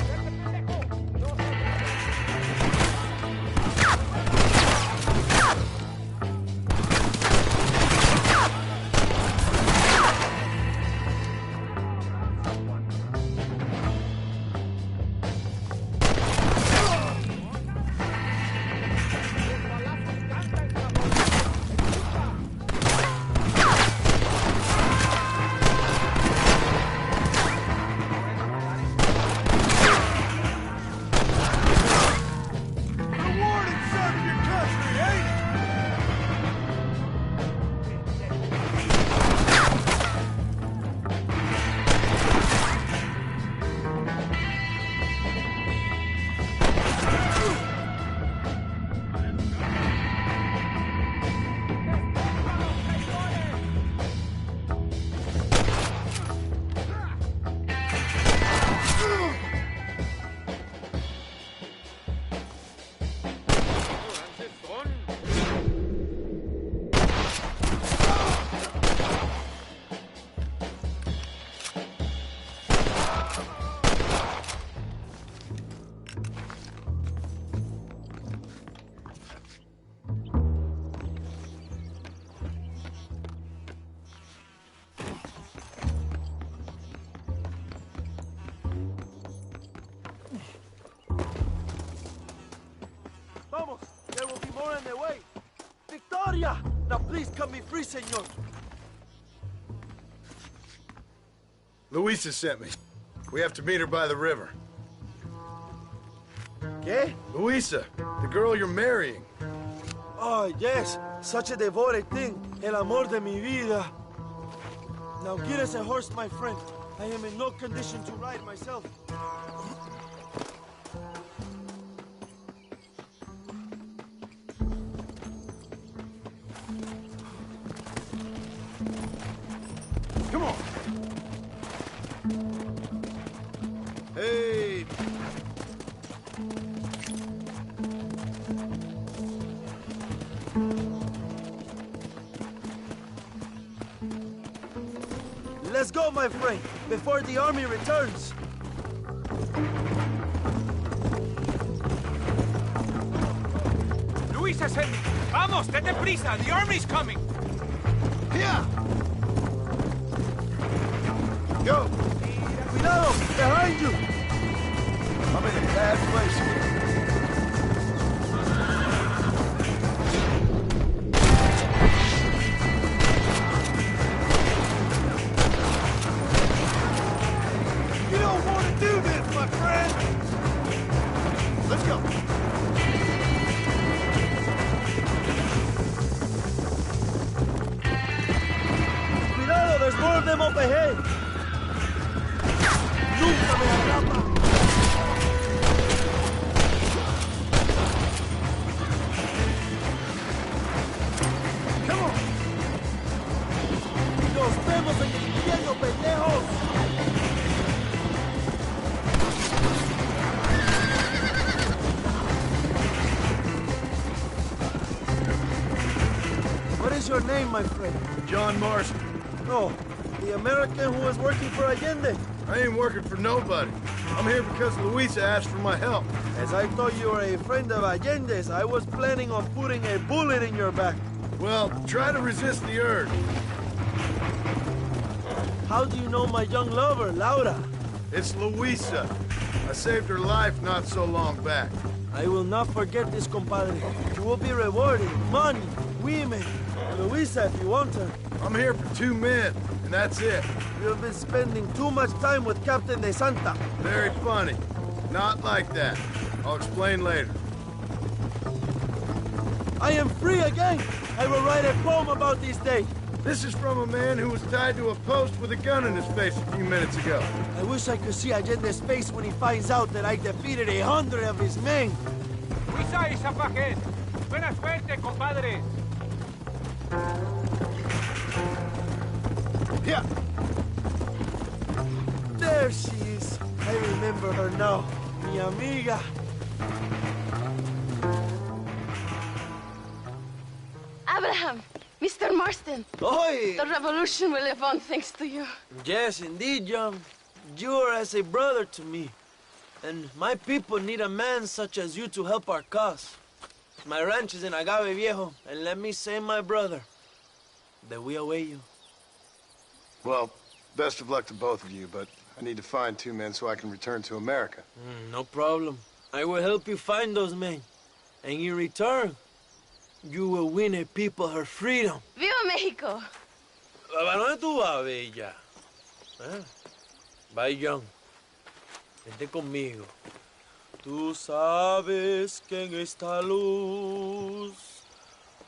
Hallelujah! Now please cut me free, senor. Luisa sent me. We have to meet her by the river. ¿Qué? Luisa, the girl you're marrying. Oh, yes. Such a devoted thing. El amor de mi vida. Now get us a horse, my friend. I am in no condition to ride myself. Come on. Hey. Let's go, my friend, before the army returns. Luisa said, vamos, date prisa, the army's coming. Yeah. Go. Cuidado, behind you. I'm in a bad place here. You don't want to do this, my friend. Let's go. Cuidado, there's more of them up ahead. Nunca me atrapa. Come on. Nos vemos en el infierno, pendejos. What is your name, my friend? John Marston. No, the American who was working for Allende. I ain't working for nobody. I'm here because Luisa asked for my help. As I thought you were a friend of Allende's, I was planning on putting a bullet in your back. Well, try to resist the urge. How do you know my young lover, Laura? It's Luisa. I saved her life not so long back. I will not forget this, compadre. You will be rewarded. Money, women, Luisa if you want her. I'm here for 2 men, and that's it. You have been spending too much time with Captain de Santa. Very funny. Not like that. I'll explain later. I am free again. I will write a poem about this day. This is from a man who was tied to a post with a gun in his face a few minutes ago. I wish I could see Allende's face when he finds out that I defeated 100 of his men. Luisa y Zapajet. Buena suerte, compadre. Yeah. There she is. I remember her now. Mi amiga. Abraham, Mr. Marston. Oi! The revolution will live on thanks to you. Yes, indeed, John. You are as a brother to me. And my people need a man such as you to help our cause. My ranch is in Agave Viejo, and let me say, my brother, that we await you. Well, best of luck to both of you, but I need to find 2 men so I can return to America. No problem. I will help you find those men. And in return, you will win a people her freedom. Viva Mexico! ¿A dónde tú vas, Bella? Bye, John. Vente conmigo. Tú sabes que en esta luz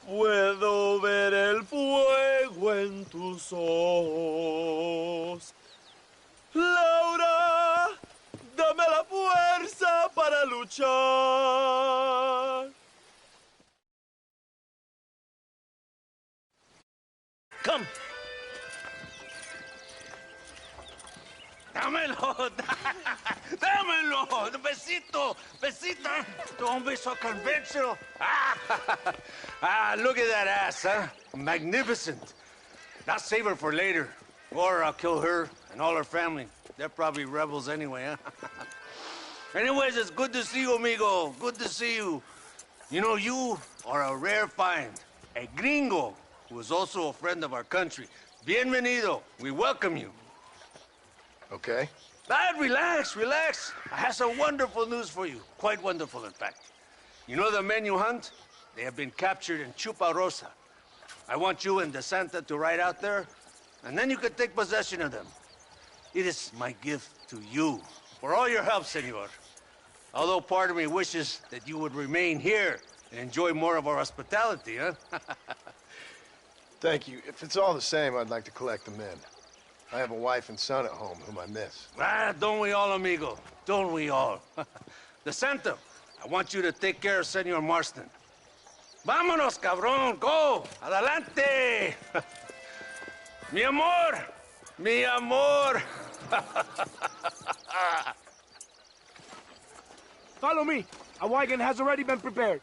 puedo ver el fuego en tus ojos. Laura, dame la fuerza para luchar. Come. Dámelo, dámelo, besito, besito. Don't be so conventional. Look at that ass, huh? Magnificent. Now save her for later, or I'll kill her and all her family. They're probably rebels anyway, huh? Anyways, it's good to see you, amigo. Good to see you. You know, you are a rare find. A gringo who is also a friend of our country. Bienvenido. We welcome you. Okay. Relax, relax. I have some wonderful news for you. Quite wonderful, in fact. You know the men you hunt? They have been captured in Chupa Rosa, I want you and De Santa to ride out there, and then you can take possession of them. It is my gift to you for all your help, senor. Although part of me wishes that you would remain here and enjoy more of our hospitality, huh? Thank you. If it's all the same, I'd like to collect the men. I have a wife and son at home whom I miss. Ah, don't we all, amigo? Don't we all? De Santa, I want you to take care of Senor Marston. Vámonos, cabrón, go! Adelante! Mi amor! Mi amor! Follow me. A wagon has already been prepared.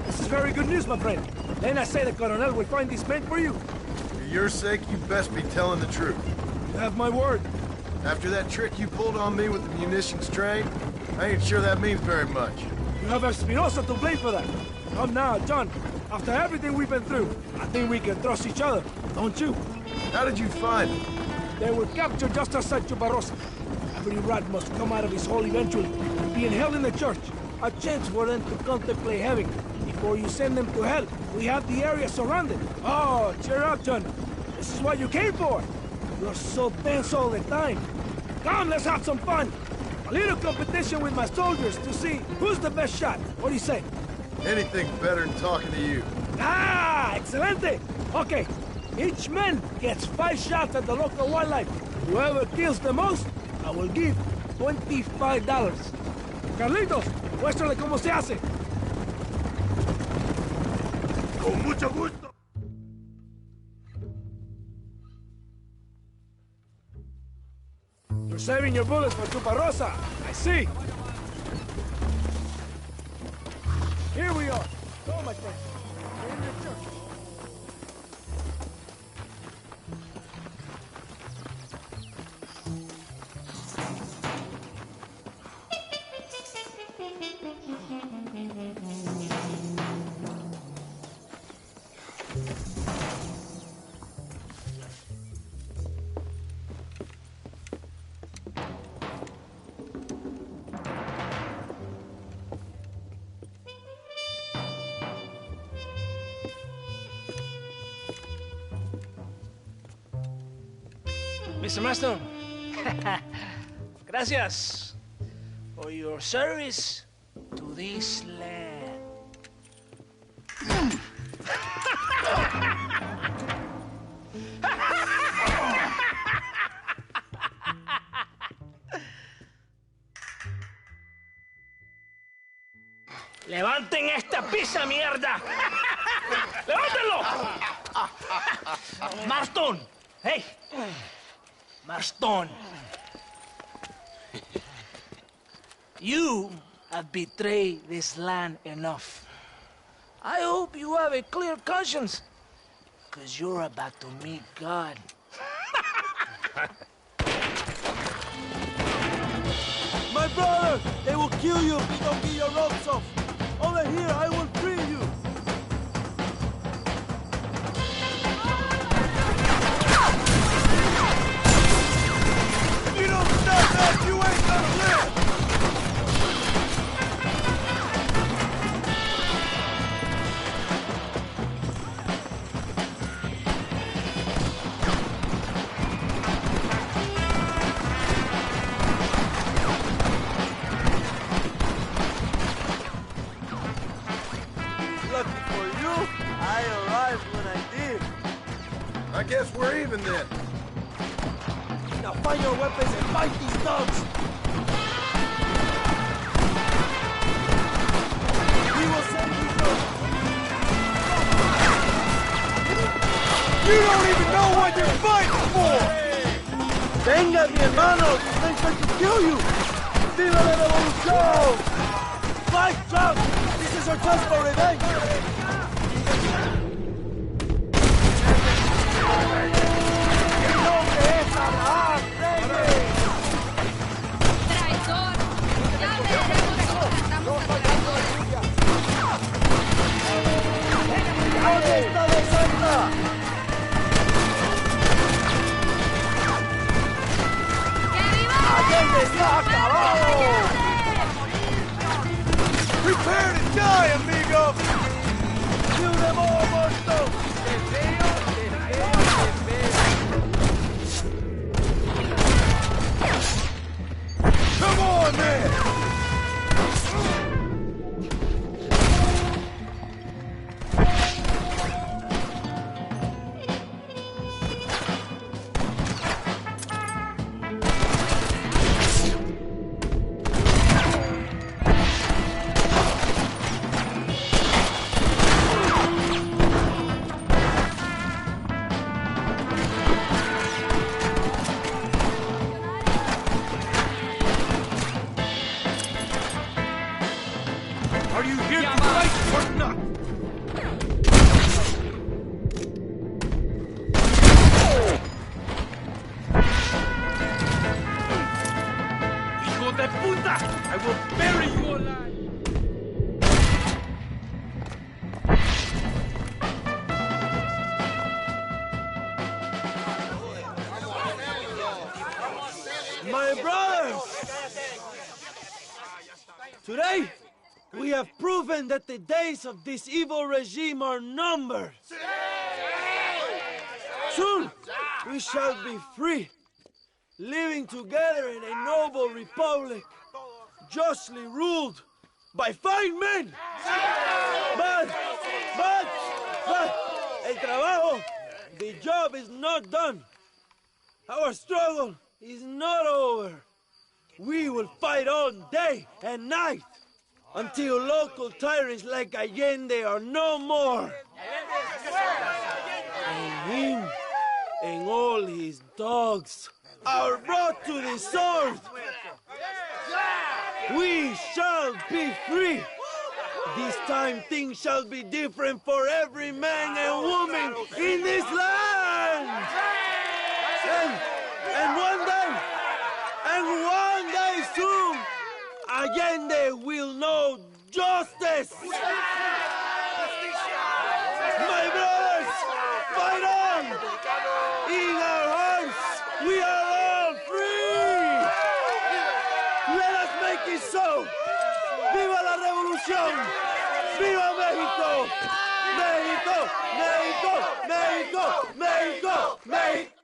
This is very good news, my friend. Then I say the Colonel will find these men for you. For your sake, you best be telling the truth. You have my word. After that trick you pulled on me with the munitions train, I ain't sure that means very much. You have Espinosa to blame for that. Come now, John. After everything we've been through, I think we can trust each other, don't you? How did you find them? They were captured just outside Chuparosa. Every rat must come out of his hole eventually, being held in the church. A chance for them to contemplate heaven. Before you send them to hell, we have the area surrounded. Oh, cheer up, John. This is what you came for. You're so tense all the time. Come, let's have some fun. A little competition with my soldiers to see who's the best shot. What do you say? Anything better than talking to you. Ah, excelente. Okay, each man gets 5 shots at the local wildlife. Whoever kills the most, I will give $25. Carlitos, muéstrale cómo se hace. Con mucho gusto. You're saving your bullets for Chuparosa. I see. Here we are. Go, my friend. We're in the church. Mr. Marston, gracias for your service to this land. ¡Levanten esta pizza, mierda! ¡Levántenlo! Marston, hey. Marston, you have betrayed this land enough. I hope you have a clear conscience, because you're about to meet God. My brother, they will kill you if you don't get your ropes off. Over here, I will free you. You ain't gonna live! Lucky for you, I arrived when I did. I guess we're even then. Now find your weapons and fight these dogs! We will send you first! You don't even know what you're fighting for! Venga, mi hermano! These things are to kill you! Viva la revolución! Fight, Trump! This is our chance for revenge! Prepare to die, amigo! Kill them all, Monster! Come on, man! Are you here to fight or not? Hijo de puta! I will bury you alive! My brothers! Today, we have proven that the days of this evil regime are numbered. Soon, we shall be free, living together in a noble republic, justly ruled by fine men. But, el trabajo, the job is not done. Our struggle is not over. We will fight all day and night until local tyrants like Allende are no more. And him and all his dogs are brought to the sword. We shall be free. This time things shall be different for every man and woman in this land. And one day soon, Allende will know justice! My brothers, fight on! In our hearts, we are all free! Let us make it so! ¡Viva la revolución! ¡Viva México! ¡México! ¡México! ¡México! ¡México! ¡México!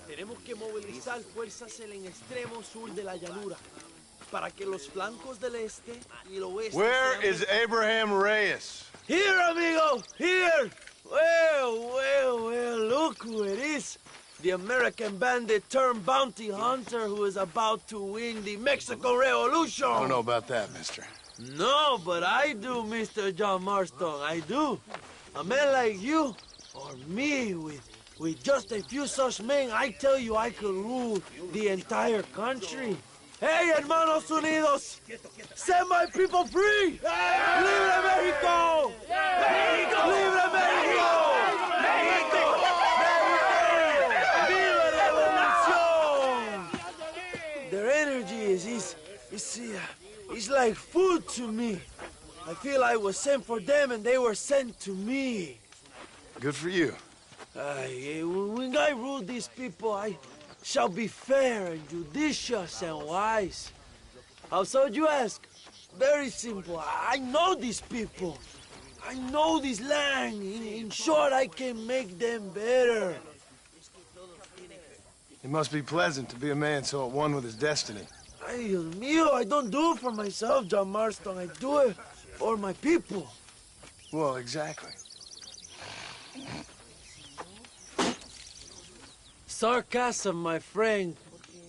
Tenemos que movilizar fuerzas en el extremo sur de la llanura para que los flancos del este y el oeste. Where is Abraham Reyes? Here, amigo, here. Well, look who it is. The American bandit turned bounty hunter who is about to win the Mexican Revolution. I don't know about that, mister. No, but I do, Mr. John Marston, I do. A man like you, or me, with just a few such men, I tell you I could rule the entire country. Hey, hermanos unidos! Set my people free! Libre México! México! Libre México! México! Viva la revolución! Their energy is like food to me. I feel I was sent for them and they were sent to me. Good for you. When I rule these people, I shall be fair and judicious and wise. How so, you ask? Very simple. I know these people. I know this land. In short, I can make them better. It must be pleasant to be a man so at one with his destiny. Ay, Dios mío, I don't do it for myself, John Marston. I do it for my people. Well, exactly. Sarcasm, my friend,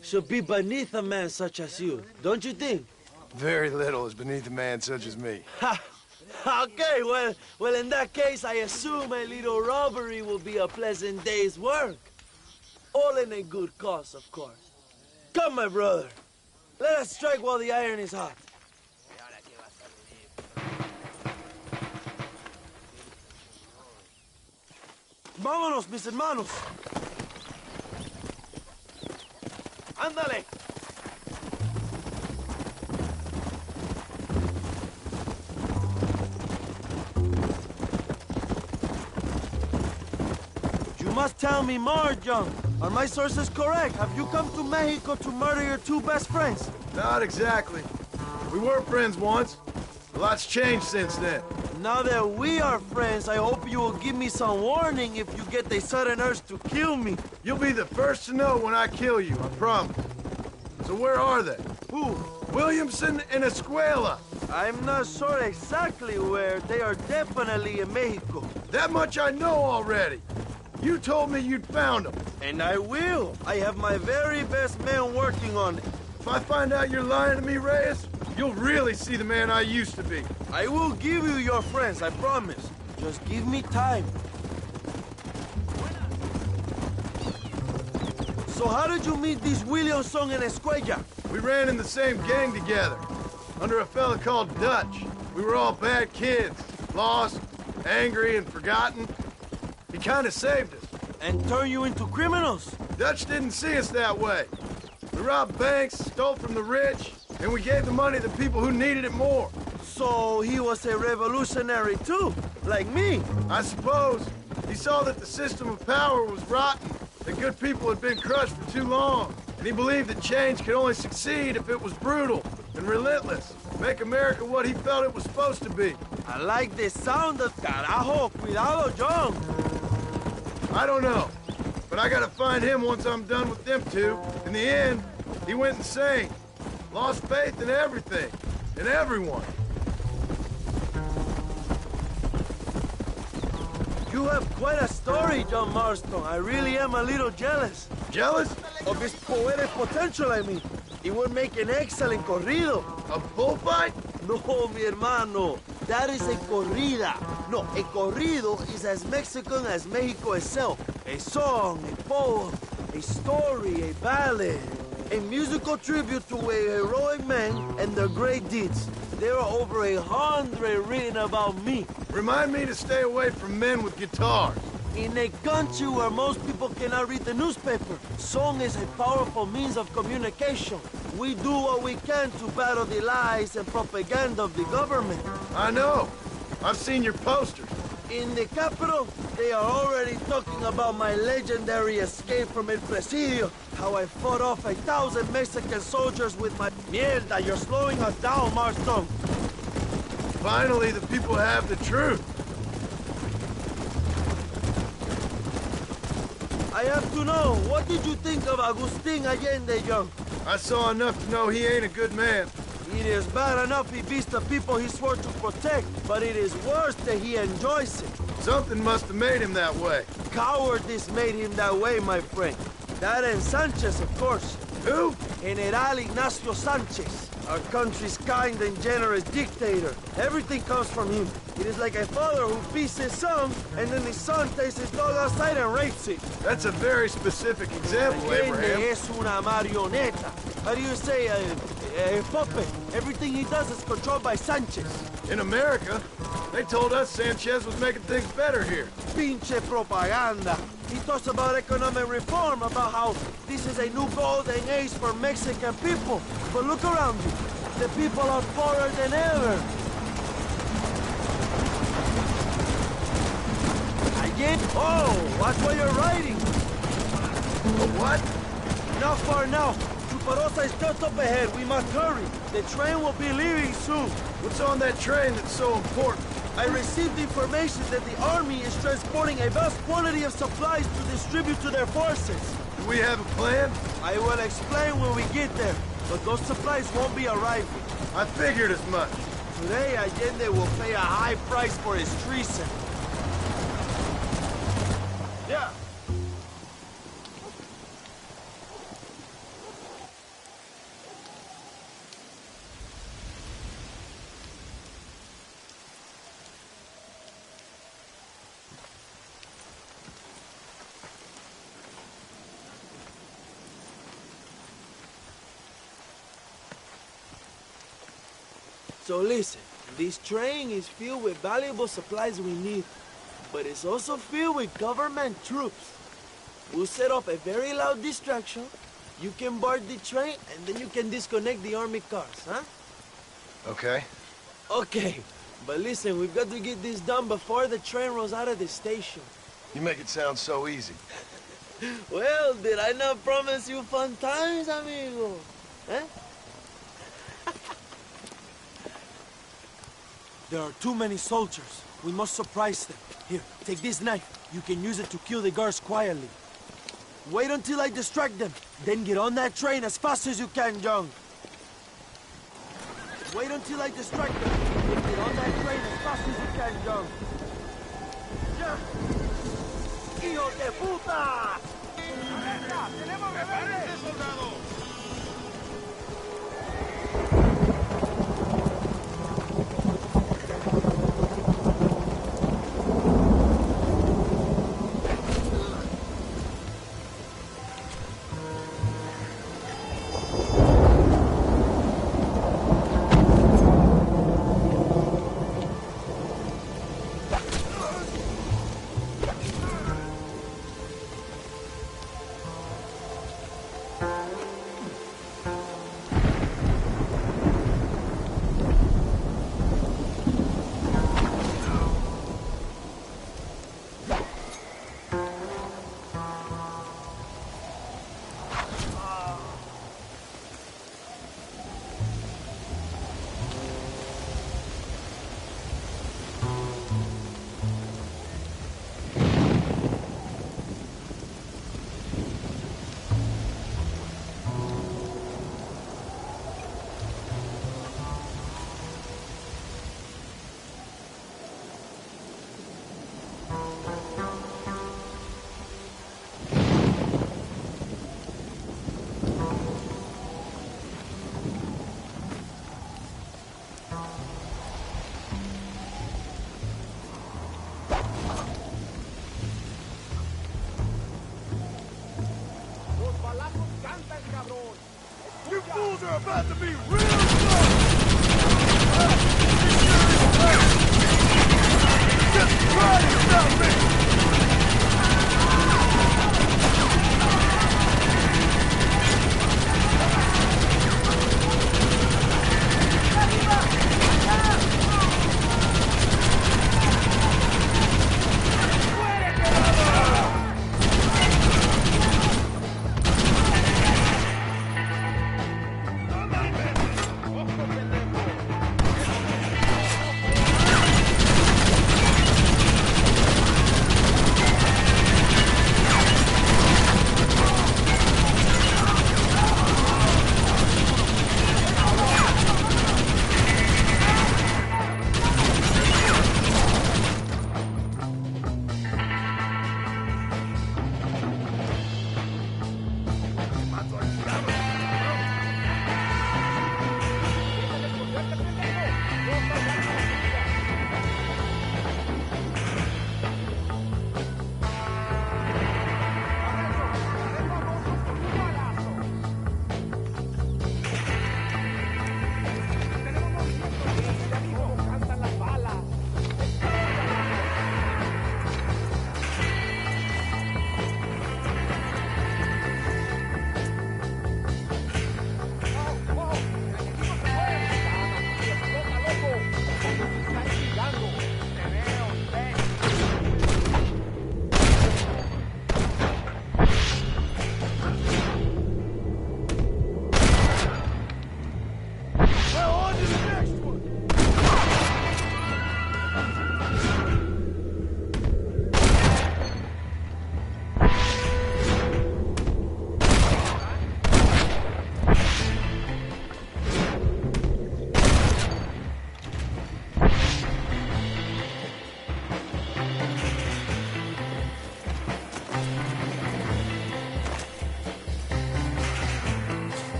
should be beneath a man such as you, don't you think? Very little is beneath a man such as me. Ha! Okay, well, in that case, I assume a little robbery will be a pleasant day's work. All in a good cause, of course. Come, my brother. Let us strike while the iron is hot. Vámonos, mis hermanos. Ándale. You must tell me more, John. Are my sources correct? Have you come to Mexico to murder your two best friends? Not exactly. We were friends once. A lot's changed since then. Now that we are friends, I hope you will give me some warning if you get a sudden urge to kill me. You'll be the first to know when I kill you, I promise. So where are they? Who? Williamson and Escuela. I'm not sure exactly where. They are definitely in Mexico. That much I know already. You told me you'd found them. And I will. I have my very best men working on it. If I find out you're lying to me, Reyes, you'll really see the man I used to be. I will give you your friends, I promise. Just give me time. So how did you meet these Williamson and Escuella? We ran in the same gang together, under a fella called Dutch. We were all bad kids, lost, angry, and forgotten. He kind of saved us. And turned you into criminals? Dutch didn't see us that way. We robbed banks, stole from the rich, and we gave the money to people who needed it more. So he was a revolutionary too, like me? I suppose. He saw that the system of power was rotten, that good people had been crushed for too long. And he believed that change could only succeed if it was brutal and relentless. Make America what he felt it was supposed to be. I like the sound of carajo. Cuidado, John. I don't know, but I gotta find him once I'm done with them two. In the end, he went insane. Lost faith in everything, in everyone. You have quite a story, John Marston. I really am a little jealous. Jealous? Of his poetic potential, I mean. He would make an excellent corrido. A bullfight? No, mi hermano. That is a corrida. No, a corrido is as Mexican as Mexico itself. A song, a poem, a story, a ballad. A musical tribute to a heroic man and their great deeds. There are over 100 written about me. Remind me to stay away from men with guitars. In a country where most people cannot read the newspaper, song is a powerful means of communication. We do what we can to battle the lies and propaganda of the government. I know. I've seen your posters. In the capital, they are already talking about my legendary escape from El Presidio, how I fought off 1,000 Mexican soldiers with my... Mierda, you're slowing us down, Marston. Finally, the people have the truth. I have to know, what did you think of Agustin Allende, John? I saw enough to know he ain't a good man. It is bad enough he beats the people he swore to protect, but it is worse that he enjoys it. Something must have made him that way. Cowardice made him that way, my friend. That and Sanchez, of course. Who? General Ignacio Sanchez, our country's kind and generous dictator. Everything comes from him. It is like a father who feeds his son, and then his son takes his dog outside and rapes it. That's a very specific example, Abraham. Es una marioneta. How do you say, a puppet? Everything he does is controlled by Sanchez. In America, they told us Sanchez was making things better here. Pinche propaganda. He talks about economic reform, about how this is a new golden age for Mexican people. But look around you. The people are poorer than ever. Again? Oh, watch what you're riding. A what? Not far now. Chuparosa is just up ahead. We must hurry. The train will be leaving soon. What's on that train that's so important? I received information that the army is transporting a vast quantity of supplies to distribute to their forces. Do we have a plan? I will explain when we get there, but those supplies won't be arriving. I figured as much. Today, Allende will pay a high price for his treason. Yeah. So listen, this train is filled with valuable supplies we need, but it's also filled with government troops. We'll set up a very loud distraction. You can board the train, and then you can disconnect the army cars, huh? Okay. Okay, but listen, we've got to get this done before the train rolls out of the station. You make it sound so easy. Well, did I not promise you fun times, amigo? Eh? There are too many soldiers. We must surprise them. Here, take this knife. You can use it to kill the guards quietly. Wait until I distract them. Then get on that train as fast as you can, Young. Wait until I distract them. Then get on that train as fast as you can, Young. Yeah. ¡Hijo de puta! ¡Tenemos que ¡Prepárense, soldados! You fools are about to be real tough! Just try to stop me!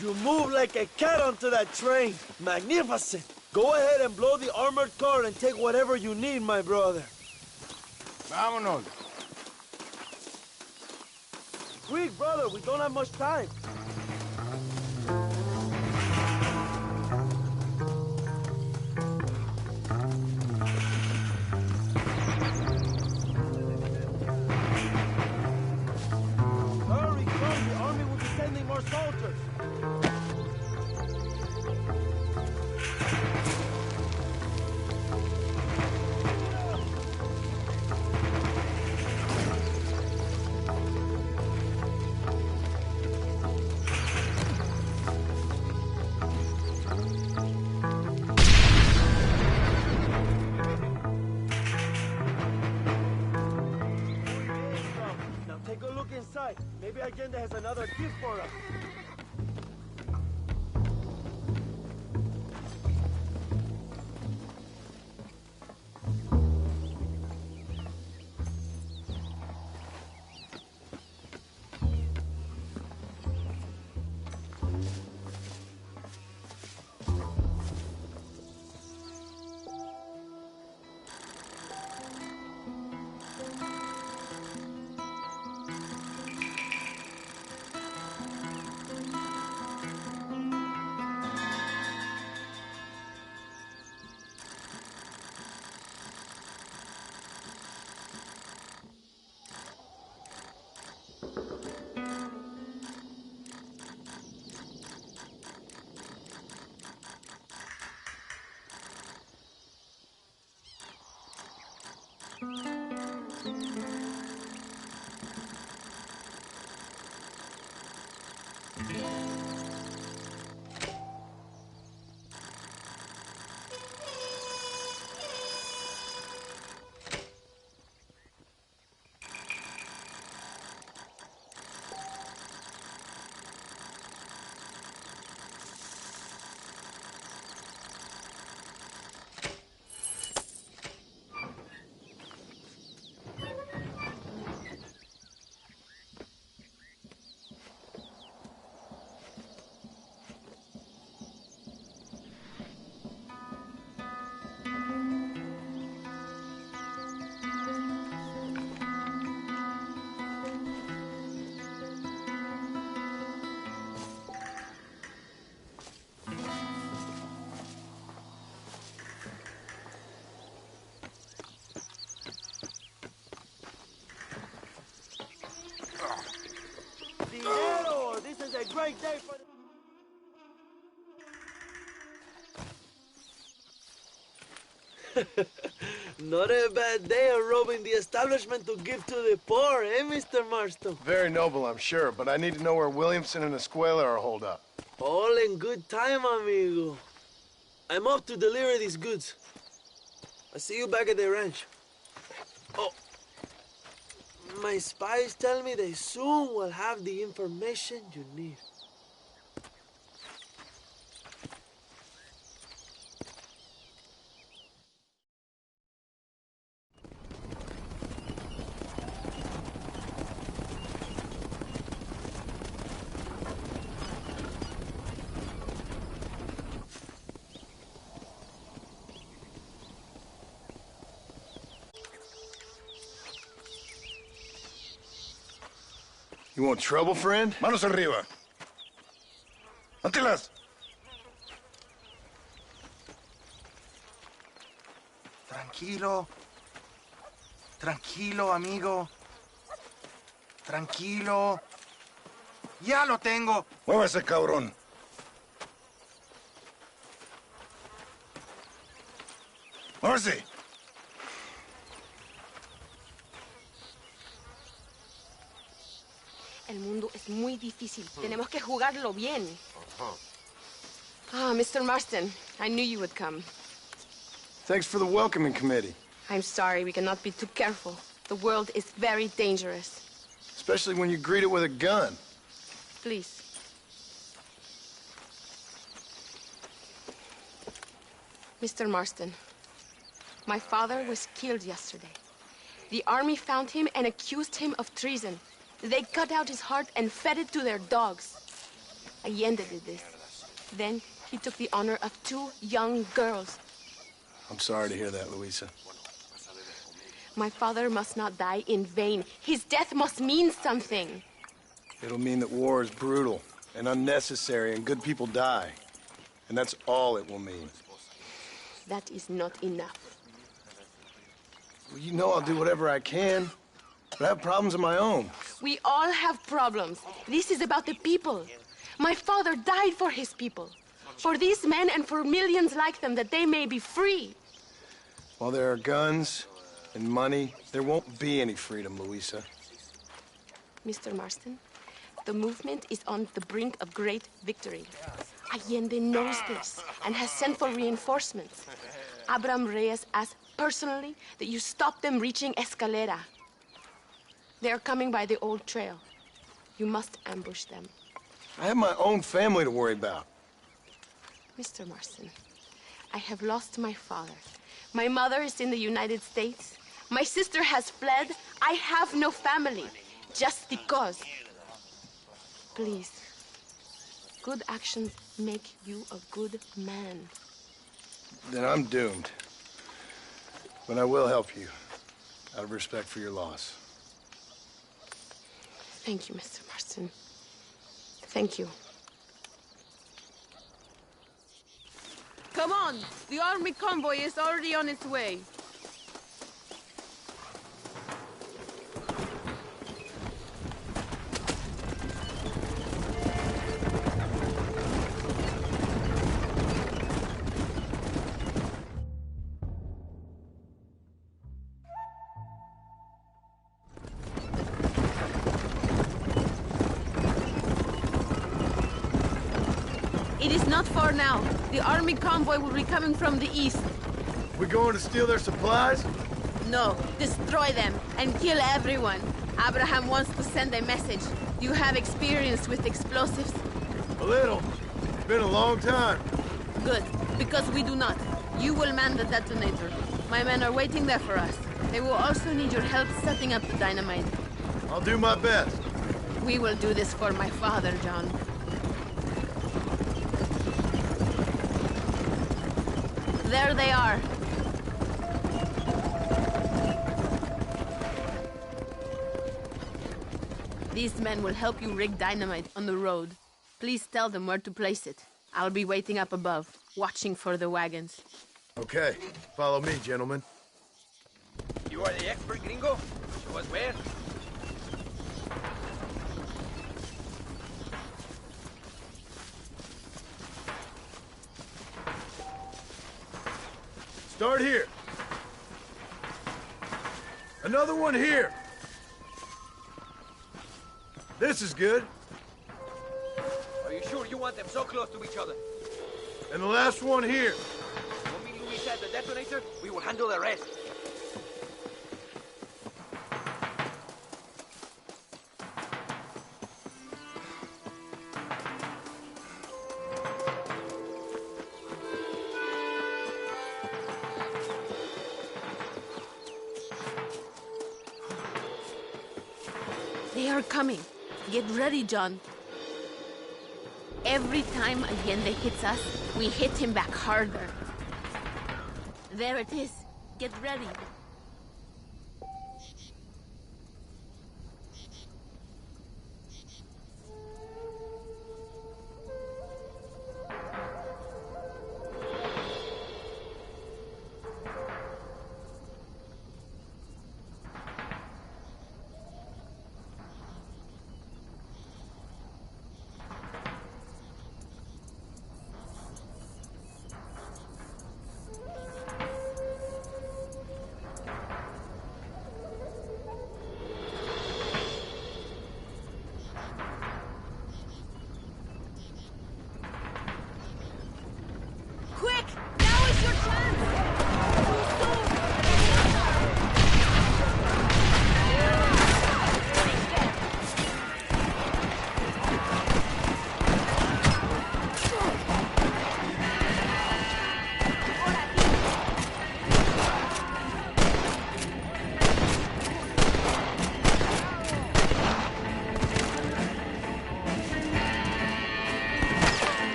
You move like a cat onto that train. Magnificent. Go ahead and blow the armored car and take whatever you need, my brother. Vámonos. Quick, brother, we don't have much time. Hurry, come, the army will be sending more soldiers. Now take a look inside. Maybe Allende has another gift for us. Dinero! This is a great day for the... Not a bad day of robbing the establishment to give to the poor, eh, Mr. Marston? Very noble, I'm sure, but I need to know where Williamson and Escuela are holed up. All in good time, amigo. I'm off to deliver these goods. I'll see you back at the ranch. Oh, my spies tell me they soon will have the information you need. You want trouble, friend? Manos arriba. Antelas. Tranquilo. Tranquilo, amigo. Tranquilo. Ya lo tengo. Muévase, cabrón. Muévase. El mundo es muy difícil. Tenemos que jugarlo bien. Ah, Mr. Marston, I knew you would come. Thanks for the welcoming committee. I'm sorry, we cannot be too careful. The world is very dangerous. Especially when you greet it with a gun. Please. Mr. Marston, my father was killed yesterday. The army found him and accused him of treason. They cut out his heart and fed it to their dogs. Allende did this. Then he took the honor of 2 young girls. I'm sorry to hear that, Luisa. My father must not die in vain. His death must mean something. It'll mean that war is brutal and unnecessary and good people die. And that's all it will mean. That is not enough. Well, you know I'll do whatever I can, but I have problems of my own. We all have problems. This is about the people. My father died for his people. For these men and for millions like them, that they may be free. While there are guns and money, there won't be any freedom, Luisa. Mr. Marston, the movement is on the brink of great victory. Allende knows this and has sent for reinforcements. Abraham Reyes asked personally that you stop them reaching Escalera. They are coming by the old trail. You must ambush them. I have my own family to worry about. Mr. Marston, I have lost my father. My mother is in the United States. My sister has fled. I have no family, just because. Please, good actions make you a good man. Then I'm doomed. But I will help you, out of respect for your loss. Thank you, Mr. Marston. Thank you. Come on! The army convoy is already on its way. It is not far now. The army convoy will be coming from the east. We going to steal their supplies? No, destroy them and kill everyone. Abraham wants to send a message. You have experience with explosives? A little. It's been a long time. Good, because we do not. You will man the detonator. My men are waiting there for us. They will also need your help setting up the dynamite. I'll do my best. We will do this for my father, John. There they are. These men will help you rig dynamite on the road. Please tell them where to place it. I'll be waiting up above, watching for the wagons. Okay, follow me, gentlemen. You are the expert gringo? Show us where. Start here. Another one here. This is good. Are you sure you want them so close to each other? And the last one here. When me Luis at the detonator, we will handle the rest. They are coming. Get ready, John. Every time Allende hits us, we hit him back harder. There it is. Get ready.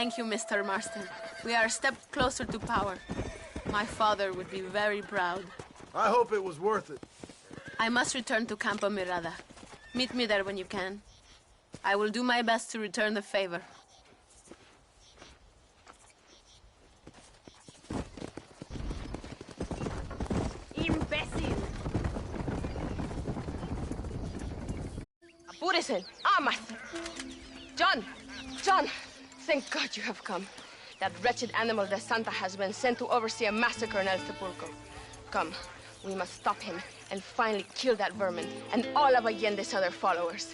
Thank you, Mr. Marston. We are a step closer to power. My father would be very proud. I hope it was worth it. I must return to Campo Mirada. Meet me there when you can. I will do my best to return the favor. Imbécil! Apúrese. Amas! John! John! Thank God you have come. That wretched animal de Santa has been sent to oversee a massacre in El Sepulcro. Come, we must stop him and finally kill that vermin and all of Allende's other followers.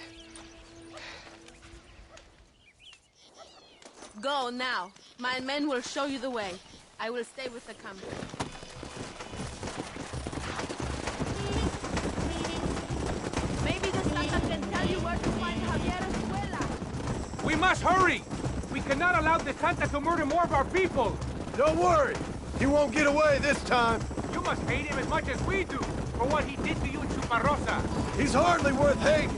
Go now. My men will show you the way. I will stay with the company. Maybe the Santa can tell you where to find Javier Escuela. We must hurry! We cannot allow the Santa to murder more of our people! Don't worry! He won't get away this time! You must hate him as much as we do for what he did to you in Chuparosa. He's hardly worth hating.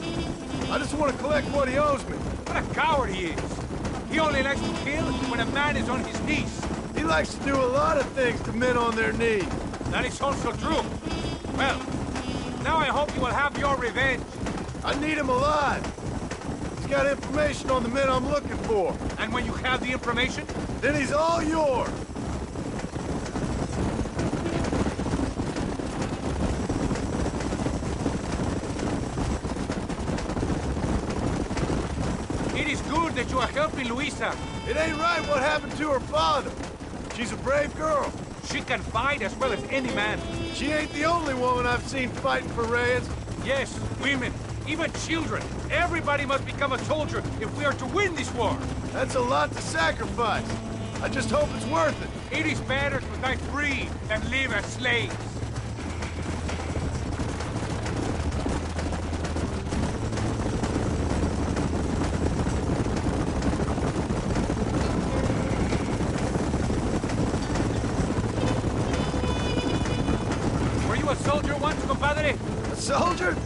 I just want to collect what he owes me. What a coward he is! He only likes to kill when a man is on his knees. He likes to do a lot of things to men on their knees. That is also true. Well, now I hope you will have your revenge. I need him alive. He's got information on the men I'm looking for. And when you have the information? Then he's all yours. It is good that you are helping Luisa. It ain't right what happened to her father. She's a brave girl. She can fight as well as any man. She ain't the only woman I've seen fighting for Reyes. Yes, women, even children. Everybody must become a soldier if we are to win this war. That's a lot to sacrifice. I just hope it's worth it. It is better to die free than live as slaves. Were you a soldier once, compadre? A soldier?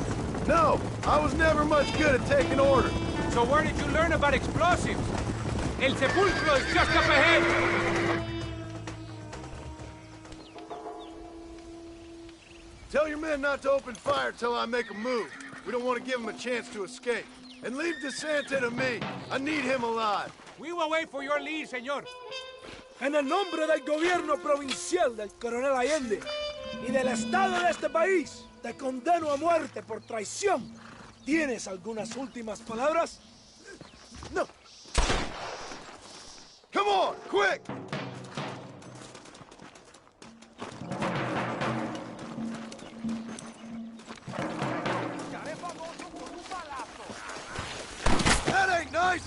No, I was never much good at taking orders. So where did you learn about explosives? El Sepulcro is just up ahead! Tell your men not to open fire till I make a move. We don't want to give them a chance to escape. And leave DeSanta to me. I need him alive. We will wait for your lead, señor. En el nombre del gobierno provincial del coronel Allende y del Estado de este país, te condeno a muerte por traición. ¿Tienes algunas últimas palabras? No. Come on, quick! That ain't nice!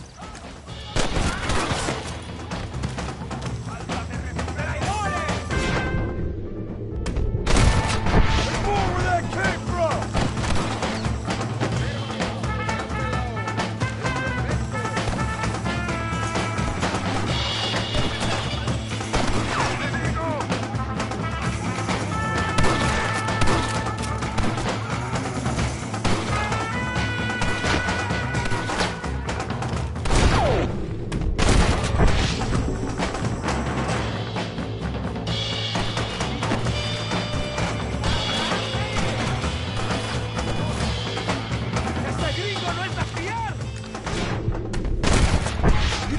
There's more where that came from!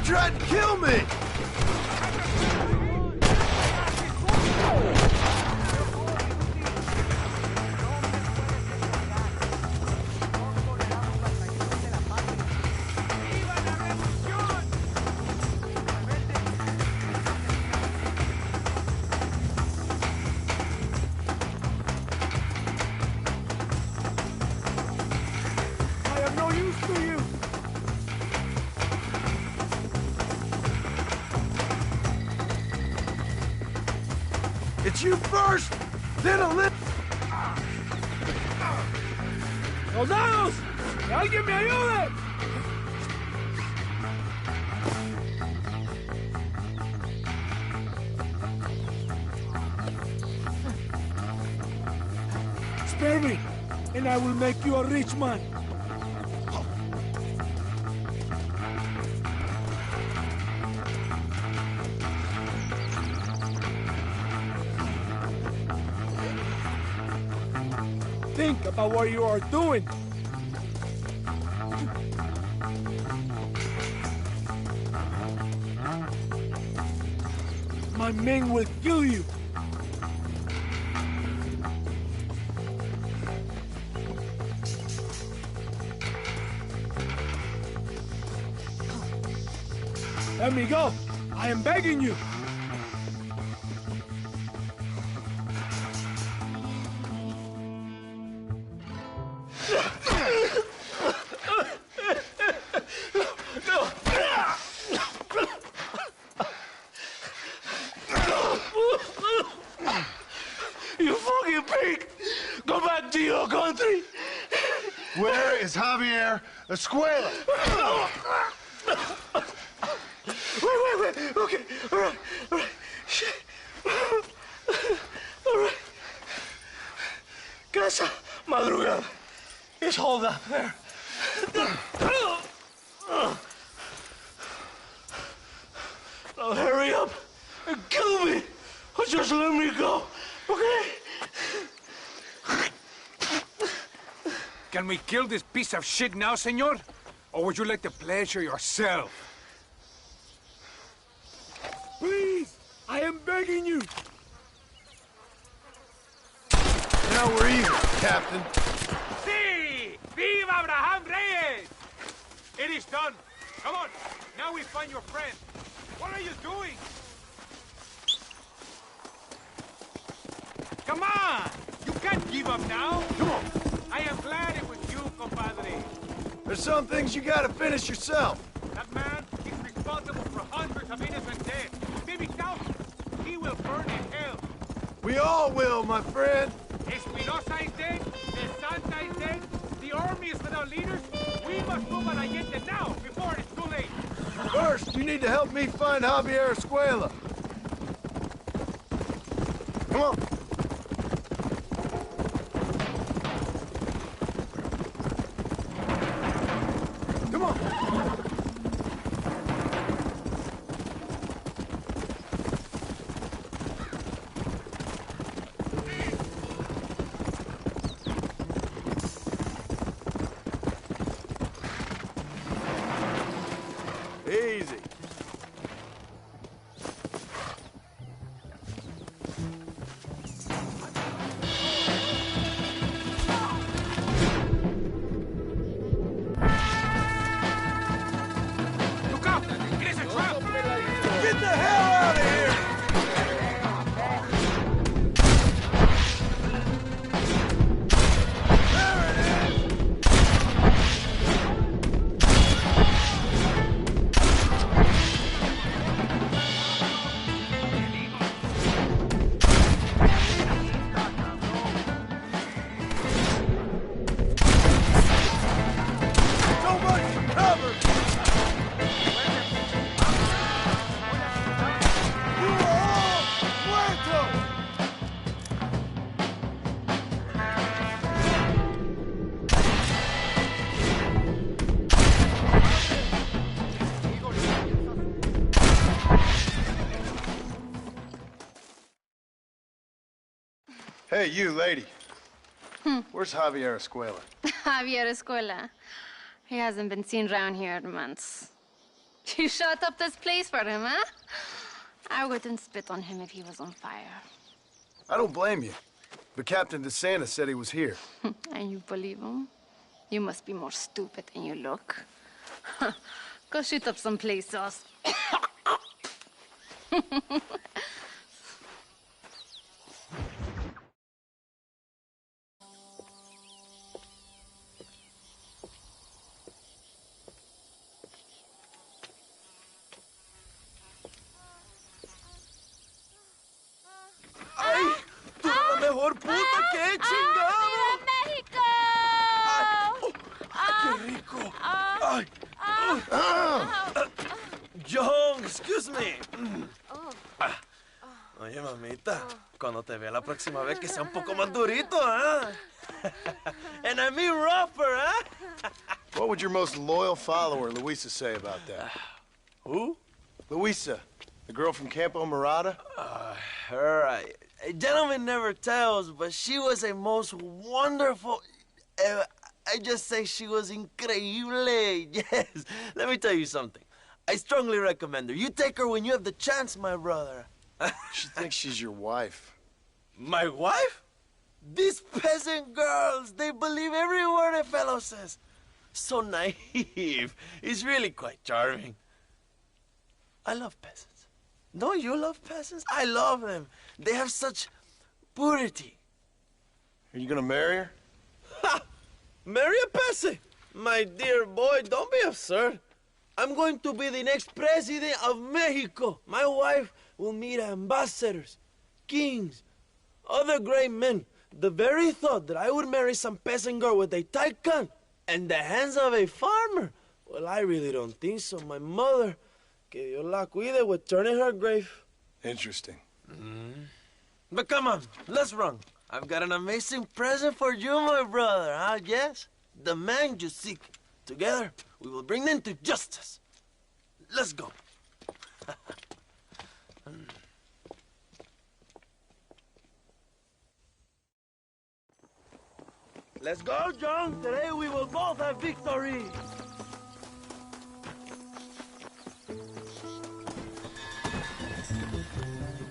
Tried to kill me! I have no use for you! It's you first, then a lip. ¡Soldados! ¡Que alguien me ayude! Spare me, and I will make you a rich man. think about what you are doing. My men will kill you. Let me go. I am begging you. You fucking pig! Go back to your country! Where is Javier Escuela? Wait. Okay, all right. Shit. All right. Casa Madrugada. It's hold up there. Now hurry up and kill me, or just let me go, okay? Can we kill this piece of shit now, senor? Or would you like the pleasure yourself? Please, I am begging you. Now we're even, Captain. Sí! Viva Abraham Reyes! It is done. Come on, now we find your friend. What are you doing? Come on! You can't give up now. Come on. I am glad it was you, compadre. There's some things you gotta finish yourself. That man is responsible for hundreds of innocent dead. Maybe thousands. He will burn in hell. We all will, my friend. Espinosa is dead. The Santa is dead. The army is without leaders. We must move on Allende now, before it's too late. First, you need to help me find Javier Escuela. Come on. Come on. Easy. Look out! It is a trap! Get the hell out of here! So much cover! You are all muertos! Hey, you lady. Where's Javier Escuela? Javier Escuela. He hasn't been seen around here in months. You shut up this place for him, huh? I wouldn't spit on him if he was on fire. I don't blame you. But Captain DeSanta said he was here. And you believe him? You must be more stupid than you look. Go shoot up some place else. ¡Ay! ¡Tú eres la mejor puta que he chingado! México! ¡Qué rico! ¡Ay! John, excuse me. Oye, mamita, cuando te vea la próxima vez que sea un poco más durito, ¿eh? And I mean rougher, ¿eh? What would your most loyal follower, Luisa, say about that? Who? Luisa, The girl from Campo Morada? A gentleman never tells, but she was a most wonderful... I just say she was increíble. Yes. Let me tell you something. I strongly recommend her. You take her when you have the chance, my brother. She thinks she's your wife. My wife? These peasant girls, they believe every word a fellow says. So naive. It's really quite charming. I love peasants. Don't you love peasants? I love them. They have such purity. Are you gonna marry her? Ha! Marry a peasant? My dear boy, don't be absurd. I'm going to be the next president of Mexico. My wife will meet ambassadors, kings, other great men. The very thought that I would marry some peasant girl with a tight gun and the hands of a farmer, well, I really don't think so. My mother, que Dios la cuide, would turn in her grave. Interesting. But come on, let's run. I've got an amazing present for you, my brother, huh? Yes? The man you seek. Together, we will bring them to justice. Let's go. Let's go, John. Today we will both have victory.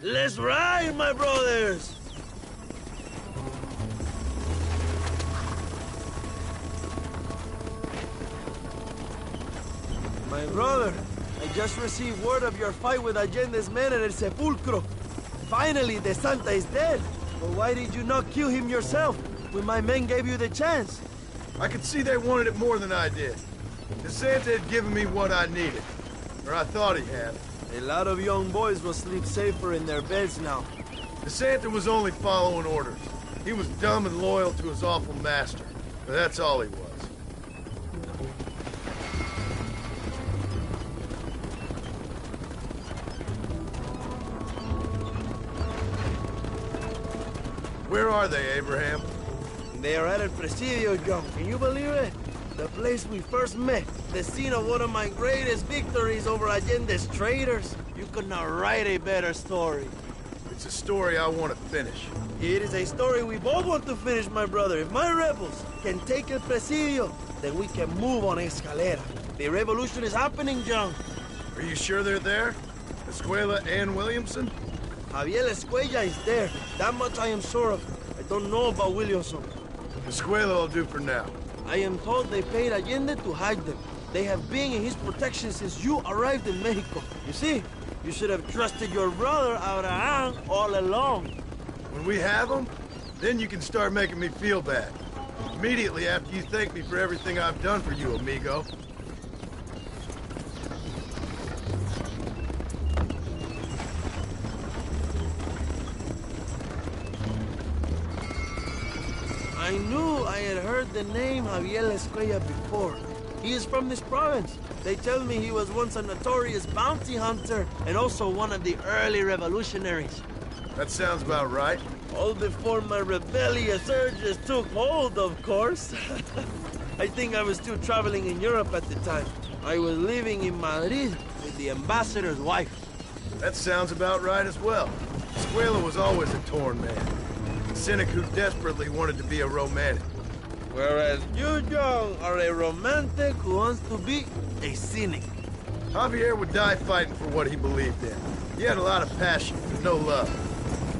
Let's ride, my brothers. My brother, I just received word of your fight with Allende's men at El Sepulcro. Finally, the Santa is dead. But why did you not kill him yourself when my men gave you the chance? I could see they wanted it more than I did. The Santa had given me what I needed. Or I thought he had. A lot of young boys will sleep safer in their beds now. The Santa was only following orders. He was dumb and loyal to his awful master. But that's all he was. Where are they, Abraham? They are at El Presidio, John. Can you believe it? The place we first met. The scene of one of my greatest victories over Allende's traitors. You could not write a better story. It's a story I want to finish. It is a story we both want to finish, my brother. If my rebels can take El Presidio, then we can move on Escalera. The revolution is happening, John. Are you sure they're there? Escuela and Williamson? Javier Escuella is there. That much I am sure of. I don't know about Williamson. Escuela will do for now. I am told they paid Allende to hide them. They have been in his protection since you arrived in Mexico. You see, you should have trusted your brother Abraham all along. When we have them, then you can start making me feel bad. Immediately after you thank me for everything I've done for you, amigo. I knew I had heard the name Javier Escuella before. He is from this province. They tell me he was once a notorious bounty hunter and also one of the early revolutionaries. That sounds about right. All before my rebellious urges took hold, of course. I think I was still traveling in Europe at the time. I was living in Madrid with the ambassador's wife. That sounds about right as well. Escuela was always a torn man. A cynic who desperately wanted to be a romantic. Whereas you, John, are a romantic who wants to be a cynic. Javier would die fighting for what he believed in. He had a lot of passion, but no love.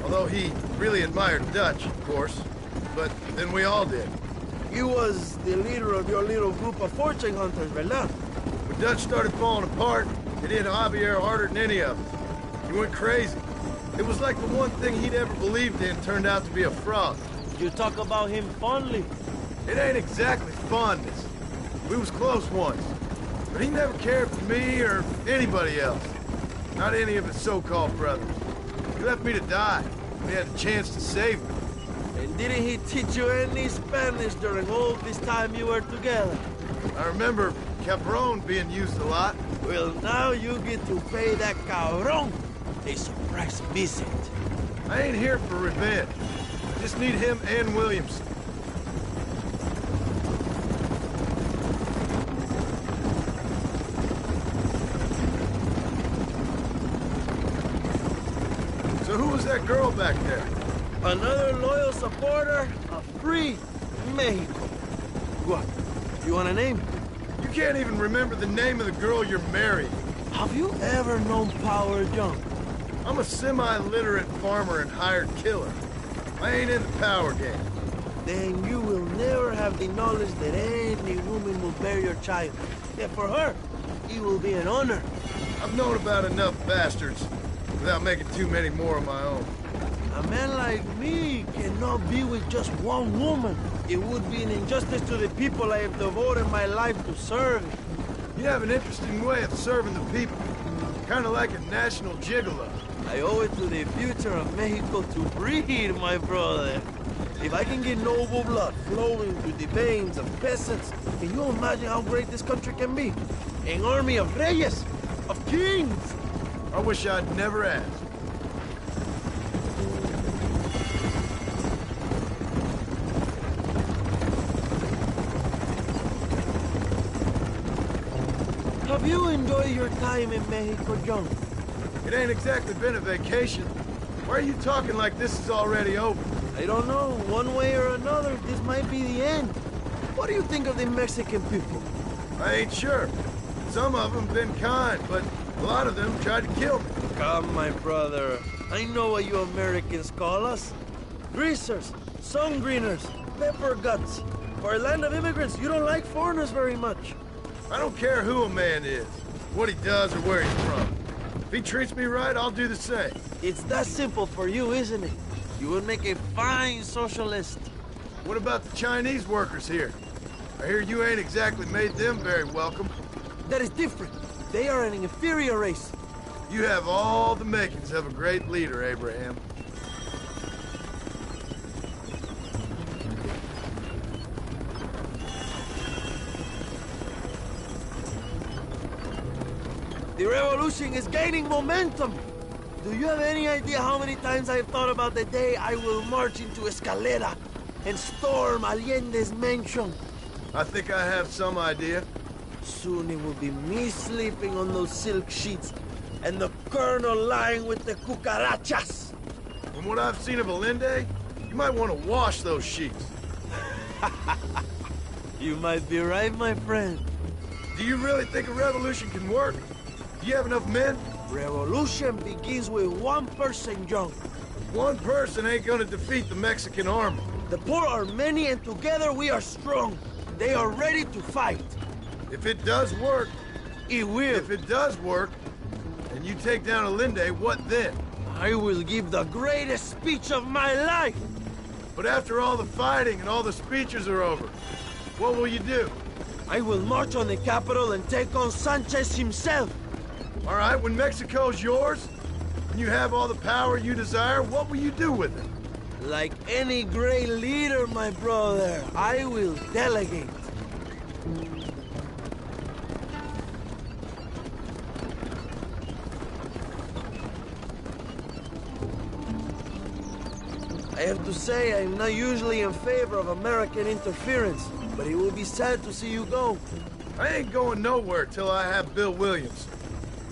Although he really admired Dutch, of course. But then we all did. He was the leader of your little group of fortune hunters, ¿verdad? When Dutch started falling apart, it hit Javier harder than any of us. He went crazy. It was like the one thing he'd ever believed in turned out to be a fraud. You talk about him fondly. It ain't exactly fondness. We was close once. But he never cared for me or anybody else. Not any of his so-called brothers. He left me to die when he had the chance to save me. And didn't he teach you any Spanish during all this time you were together? I remember cabron being used a lot. Well, now you get to pay that cabron a surprise visit. I ain't here for revenge. I just need him and Williamson. that girl back there? Another loyal supporter of free Mexico. What? You want a name? You can't even remember the name of the girl you're marrying. Have you ever known power, John? I'm a semi-literate farmer and hired killer. I ain't in the power game. Then you will never have the knowledge that any woman will bear your child. Yet for her, it will be an honor. I've known about enough bastards without making too many more of my own. A man like me cannot be with just one woman. It would be an injustice to the people I have devoted my life to serve. You have an interesting way of serving the people. Kind of like a national gigolo. I owe it to the future of Mexico to breed, my brother. If I can get noble blood flowing through the veins of peasants, can you imagine how great this country can be? An army of reyes, of kings. I wish I'd never asked. Have you enjoyed your time in Mexico, John? It ain't exactly been a vacation. Why are you talking like this is already over? I don't know. One way or another, this might be the end. What do you think of the Mexican people? I ain't sure. Some of them been kind, but a lot of them tried to kill me. Come, my brother. I know what you Americans call us. Greasers, sun greeners, pepper guts. For a land of immigrants, you don't like foreigners very much. I don't care who a man is, what he does or where he's from. If he treats me right, I'll do the same. It's that simple for you, isn't it? You would make a fine socialist. What about the Chinese workers here? I hear you ain't exactly made them very welcome. That is different. They are an inferior race. You have all the makings of a great leader, Abraham. The revolution is gaining momentum. Do you have any idea how many times I've thought about the day I will march into Escalera and storm Allende's mansion? I think I have some idea. Soon it will be me sleeping on those silk sheets and the colonel lying with the cucarachas. From what I've seen of Allende, you might want to wash those sheets. You might be right, my friend. Do you really think a revolution can work? Do you have enough men? Revolution begins with one person, John. One person ain't gonna defeat the Mexican army. The poor are many and together we are strong. They are ready to fight. If it does work... It will. If it does work, and you take down Allende, what then? I will give the greatest speech of my life. But after all the fighting and all the speeches are over, what will you do? I will march on the capital and take on Sanchez himself. All right, when Mexico's yours, and you have all the power you desire, what will you do with it? Like any great leader, my brother, I will delegate. I have to say, I'm not usually in favor of American interference, but it will be sad to see you go. I ain't going nowhere till I have Bill Williams.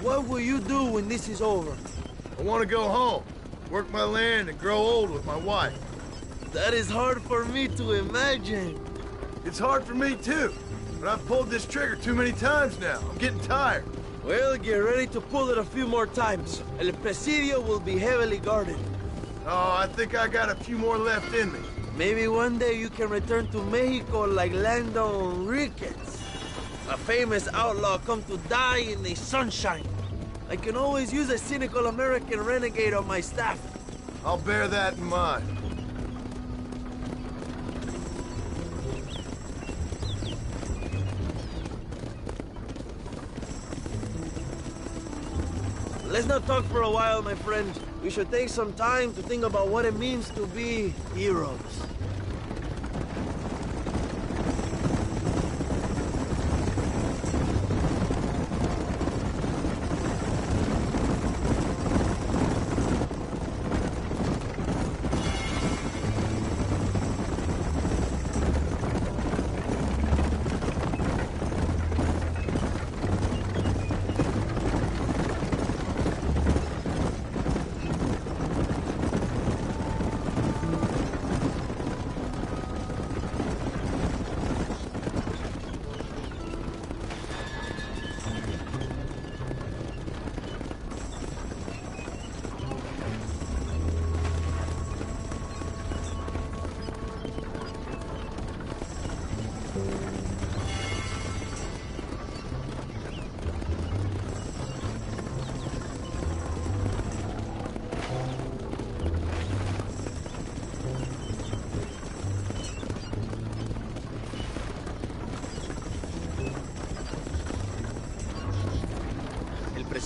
What will you do when this is over? I want to go home, work my land, and grow old with my wife. That is hard for me to imagine. It's hard for me, too. But I've pulled this trigger too many times now. I'm getting tired. Well, get ready to pull it a few more times. El Presidio will be heavily guarded. Oh, I think I got a few more left in me. Maybe one day you can return to Mexico like Lэндон Rikets. A famous outlaw come to die in the sunshine. I can always use a cynical American renegade on my staff. I'll bear that in mind. Let's not talk for a while, my friend. We should take some time to think about what it means to be heroes.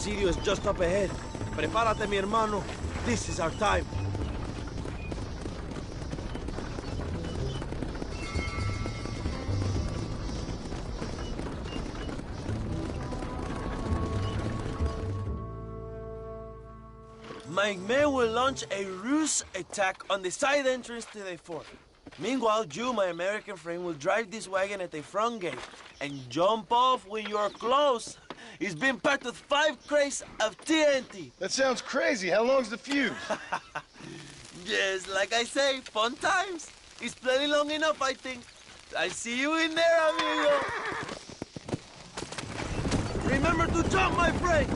presidio is just up ahead. Prepárate, mi hermano. This is our time. My men will launch a ruse attack on the side entrance to the fort. Meanwhile, you, my American friend, will drive this wagon at the front gate and jump off when you're close. It's been packed with 5 crates of TNT. That sounds crazy. How long's the fuse? Yes, like I say, fun times. It's plenty long enough, I think. I see you in there, amigo. Remember to jump, my friend.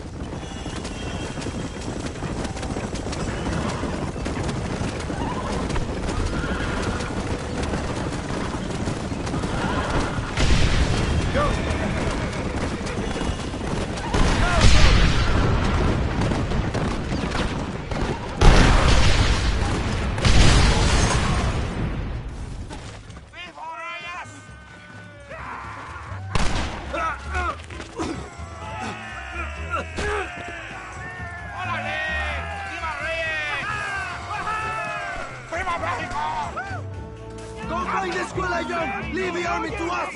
Leave the army to us!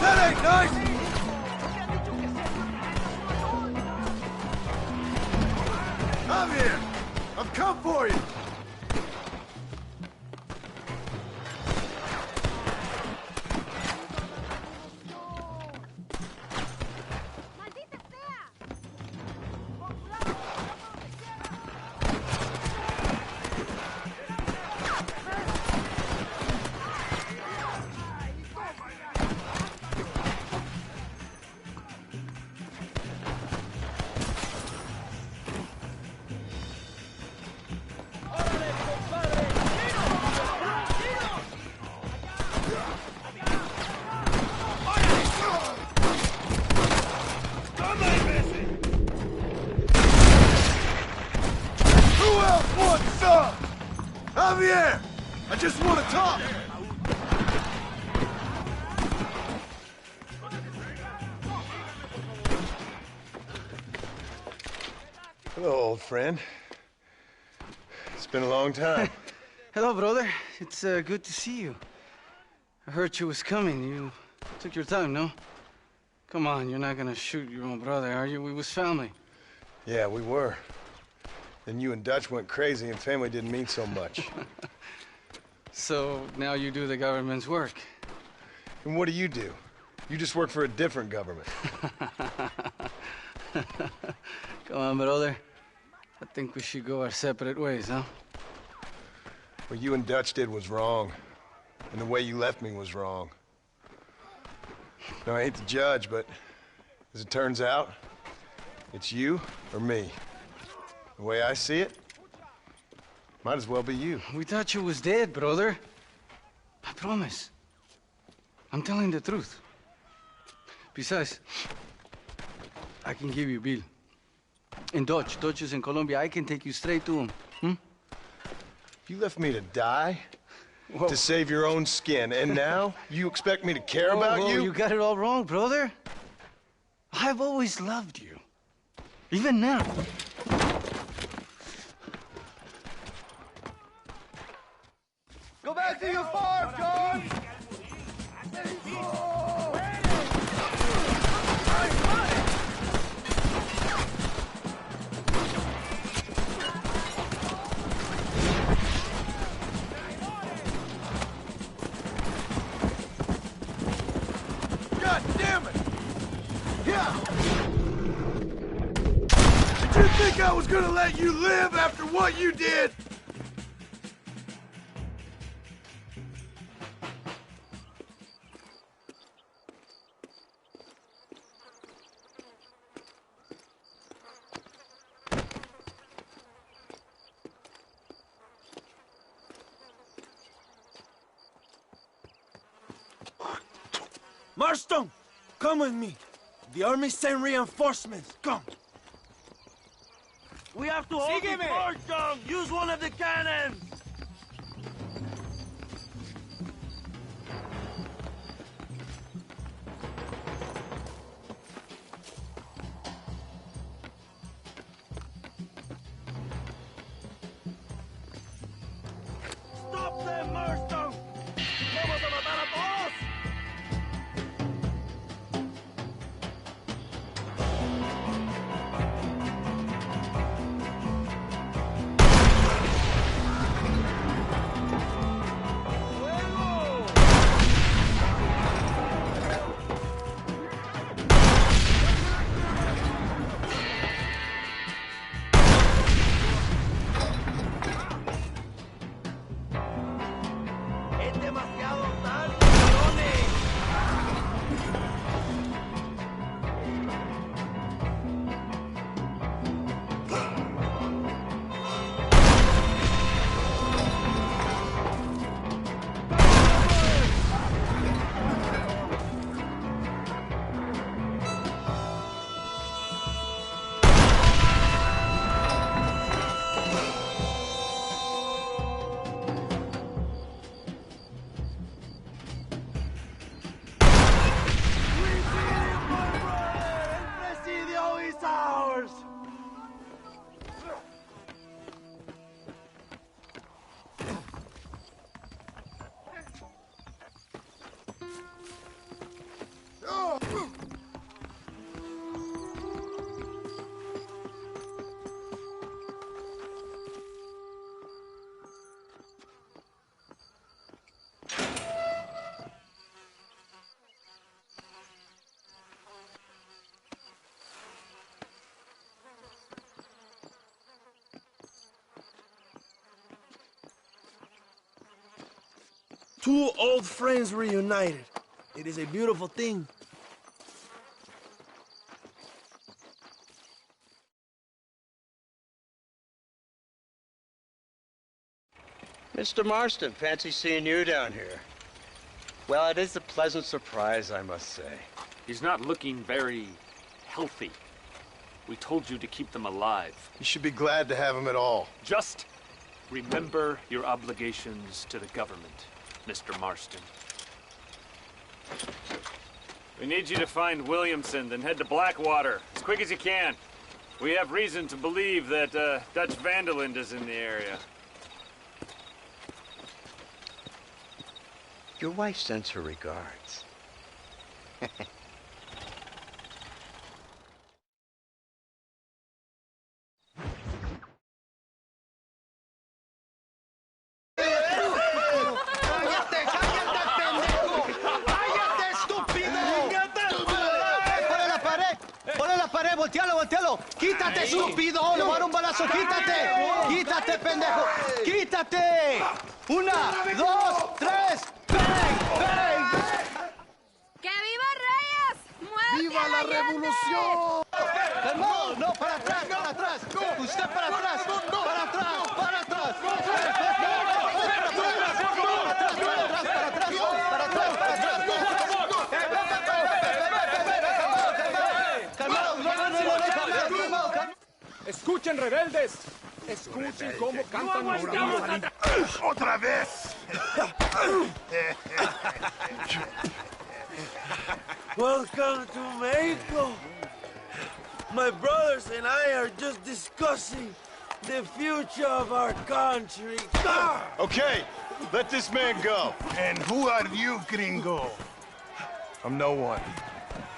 That ain't nice! I'm here! I've come for you! Javier! I just want to talk! Hello, old friend. It's been a long time. Hello, brother. It's good to see you. I heard you was coming. You took your time, no? Come on, you're not gonna shoot your own brother, are you? We was family. Yeah, we were. Then you and Dutch went crazy and family didn't mean so much. So now you do the government's work. And what do? You just work for a different government. Come on, brother. I think we should go our separate ways, huh? What you and Dutch did was wrong. And the way you left me was wrong. Now, I hate to judge, but as it turns out, it's you or me. The way I see it, might as well be you. We thought you was dead, brother. I promise. I'm telling the truth. Besides, I can give you a bill. In Dutch. Dutch is in Colombia. I can take you straight to him. Hmm? You left me to die? Whoa. To save your own skin, and now you expect me to care about you? You got it all wrong, brother. I've always loved you. Even now. Go back to your farm, John! God damn it! Yeah! Did you think I was gonna let you live after what you did? Marston, come with me. The army sent reinforcements. Come. We have to hold the fort, John. Use one of the cannons. Stop them, Marston. Vamos a matar a todos. Two old friends reunited. It is a beautiful thing. Mr. Marston, fancy seeing you down here. Well, it is a pleasant surprise, I must say. He's not looking very healthy. We told you to keep them alive. You should be glad to have him at all. Just remember your obligations to the government, Mr. Marston. We need you to find Williamson, then head to Blackwater as quick as you can. We have reason to believe that Dutch Vanderland is in the area. Your wife sends her regards. ¡Voltealo! ¡Quítate, estúpido! ¡Le voy a dar un balazo! ¡Quítate! ¡Quítate, pendejo! ¡Quítate! ¡Una, dos, tres! ¡Bang! ¡Bang! ¡Que viva Reyes! ¡Muerte ¡Viva a la Allende! revolución! ¡Calmado! ¡No, para atrás, para atrás! ¡Usted para atrás! ¡Para atrás, para atrás! ¡Escuchen, rebeldes! ¡Escuchen cómo cantan los niños! ¡Otra vez! Welcome to Mexico. My brothers and I are just discussing the future of our country. Okay, let this man go. And who are you, gringo? I'm no one.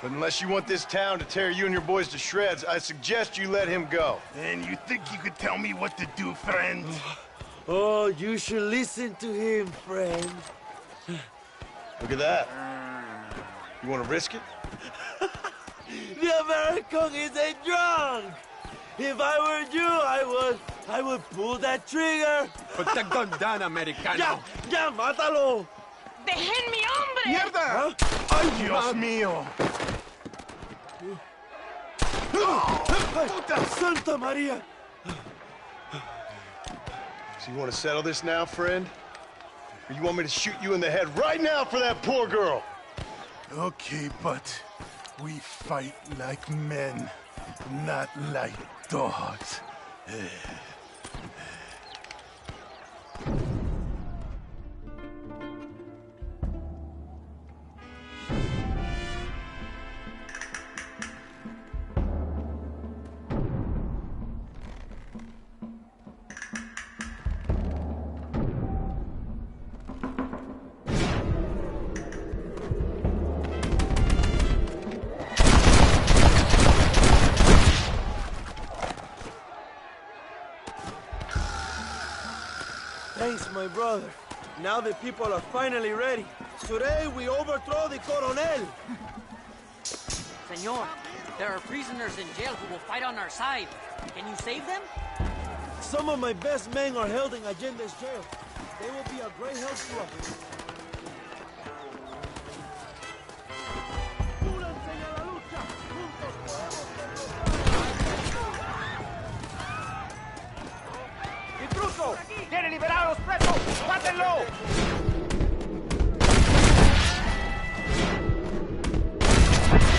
But unless you want this town to tear you and your boys to shreds, I suggest you let him go. And you think you could tell me what to do, friend? Oh, you should listen to him, friend. Look at that. You want to risk it? The American is a drunk. If I were you, I would pull that trigger. Put the gun down, Americano. Ya, mátalo. ¡Dejen mi hombre! ¡Mierda! ¡Ay, Dios mío! ¡Puta Santa María! So you want to settle this now, friend? Or you want me to shoot you in the head right now for that poor girl? Okay, but we fight like men, not like dogs. Thanks, my brother. Now the people are finally ready. Today we overthrow the coronel. Senor, there are prisoners in jail who will fight on our side. Can you save them? Some of my best men are held in Allende's jail. They will be a great help to us. ¡Intruso! ¡Quiere liberar a los presos! ¡Mátenlo!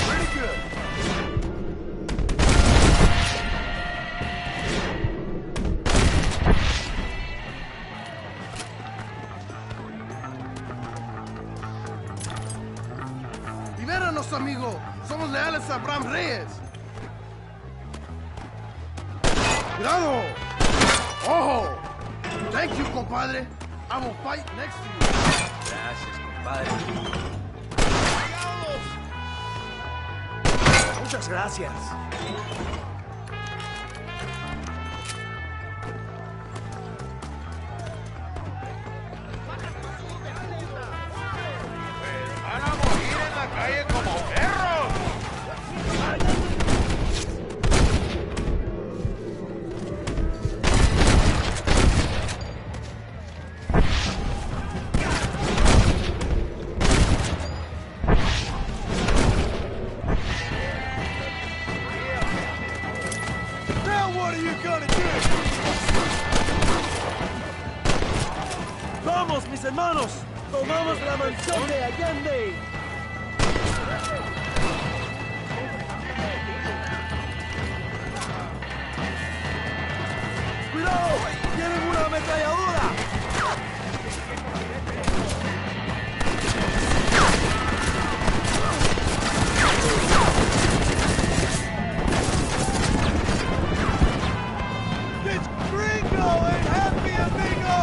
Pretty good. Libéranos, amigo. Somos leales a Bram Reyes. ¡Cuidado! ¡Ojo! Thank you, compadre. I will fight next to you. Gracias, compadre. Muchas gracias. ¡Van a morir en la calle como perros! ¡Vamos, mis hermanos! ¡Tomamos la mansión de Allende! ¡Cuidado! ¡Tienen una ametralladora! ¡This gringo ain't happy, amigo!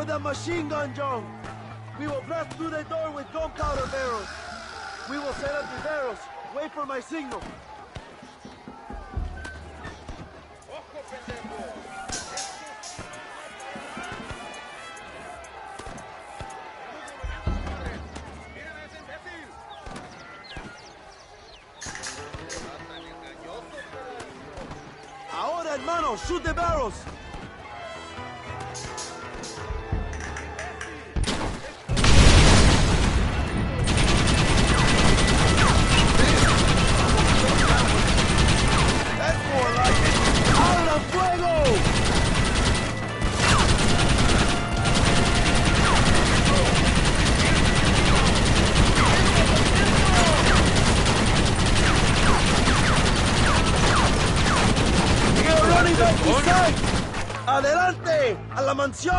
The machine gun, John. We will blast through the door with gunpowder barrels. We will set up the barrels. Wait for my signal. Ahora, hermano, shoot the barrels. ¡Adelante! ¡A la mansión!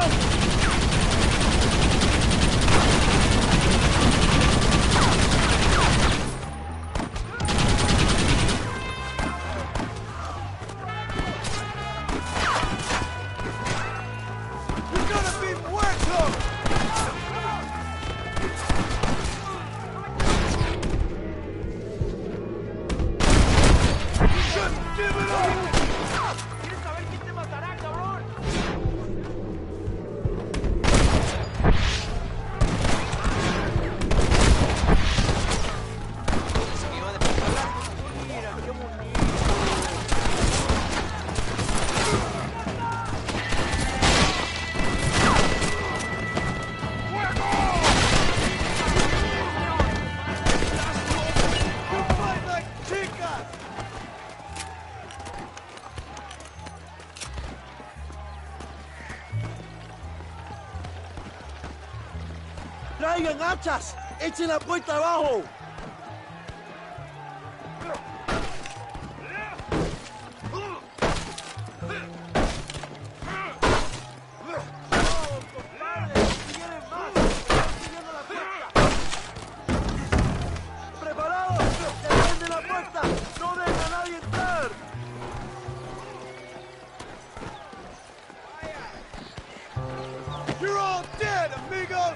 ¡Traigan hachas! ¡Echen la puerta abajo! ¡Preparados! ¡Defienden la puerta! ¡No dejen a nadie entrar! You're all dead, amigos!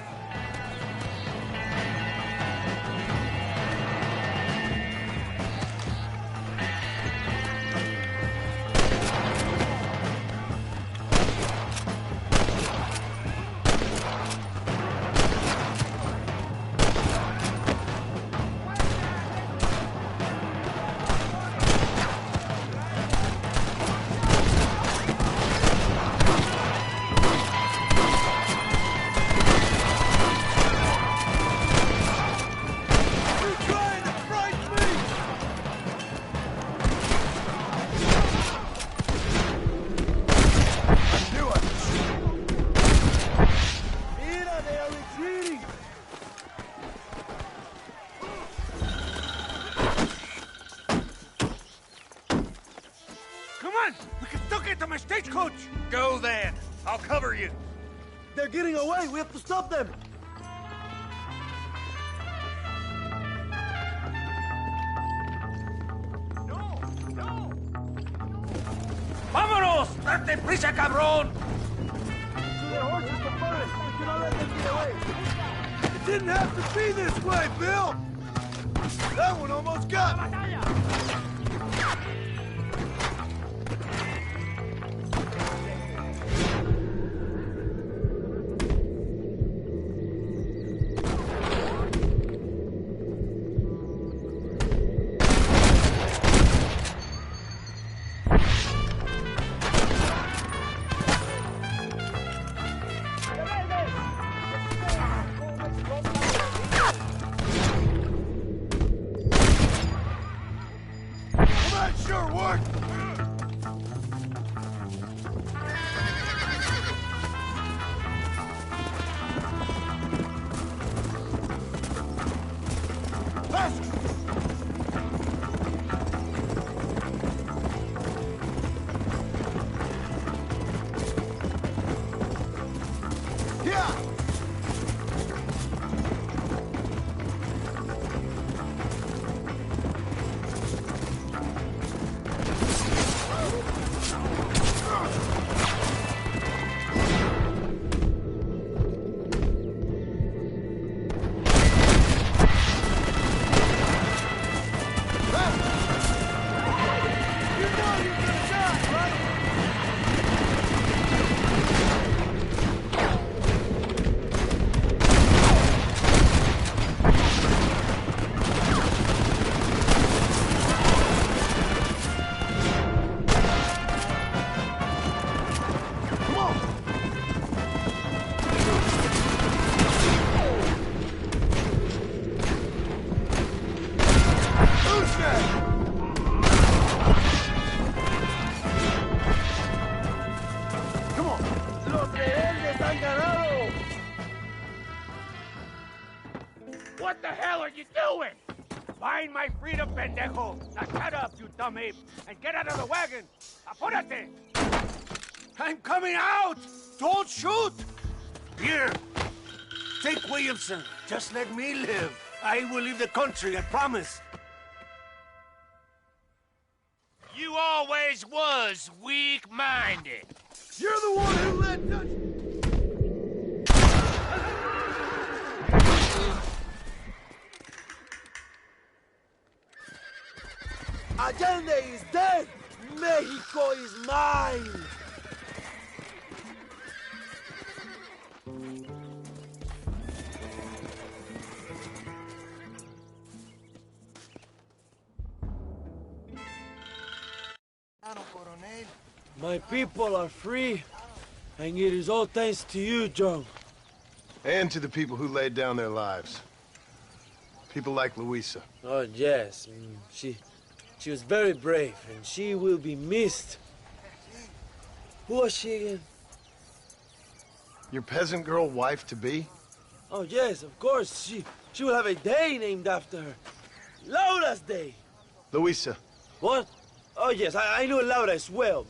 Go then. I'll cover you. They're getting away. We have to stop them. ¡Vámonos! ¡Date prisa, cabrón! To their horses, compadre. We cannot let them get away. It didn't have to be this way, Bill. That one almost got me. Find my freedom, pendejo! Now shut up, you dumb ape, and get out of the wagon! Apúrate! I'm coming out! Don't shoot! Here! Take Williamson. Just let me live. I will leave the country, I promise. You always was weak-minded. You're the one who let Dutch... Allende is dead! Mexico is mine! My people are free, and it is all thanks to you, John. And to the people who laid down their lives. People like Luisa. Oh, yes. She was very brave, and she will be missed. Who was she again? Your peasant girl wife-to-be? Oh, yes, of course. She will have a day named after her. Laura's Day. Luisa. What? Oh, yes, I know Laura as well.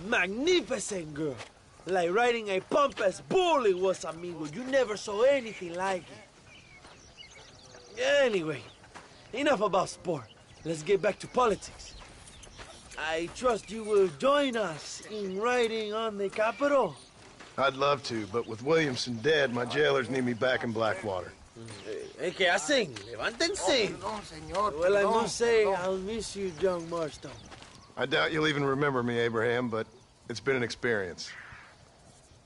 Magnificent girl. Like riding a pompous bull it was, amigo. You never saw anything like it. Anyway, enough about sport. Let's get back to politics. I trust you will join us in riding on the Capitol. I'd love to, but with Williamson dead, my jailers need me back in Blackwater. ¿Qué hacen? Levántense. Well, I must say, I'll miss you, John Marston. I doubt you'll even remember me, Abraham, but it's been an experience.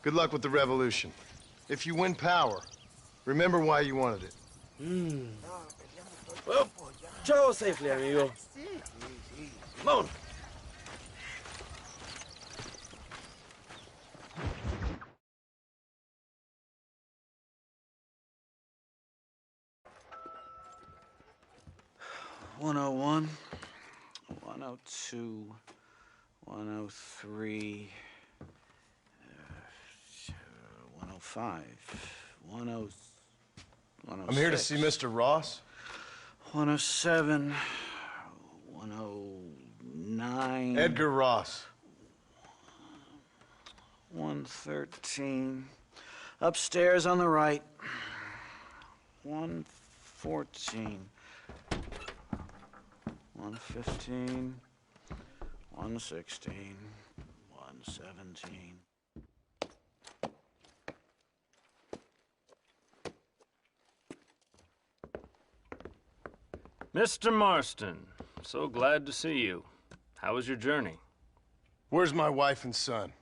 Good luck with the revolution. If you win power, remember why you wanted it. Well, travel safely, amigo. Come on. "101, 102, 103, 105, 106. I'm here to see Mr. Ross. 107, 109. Edgar Ross. 113. Upstairs on the right. 114. 115. 116. 117. Mr. Marston, so glad to see you. How was your journey? Where's my wife and son?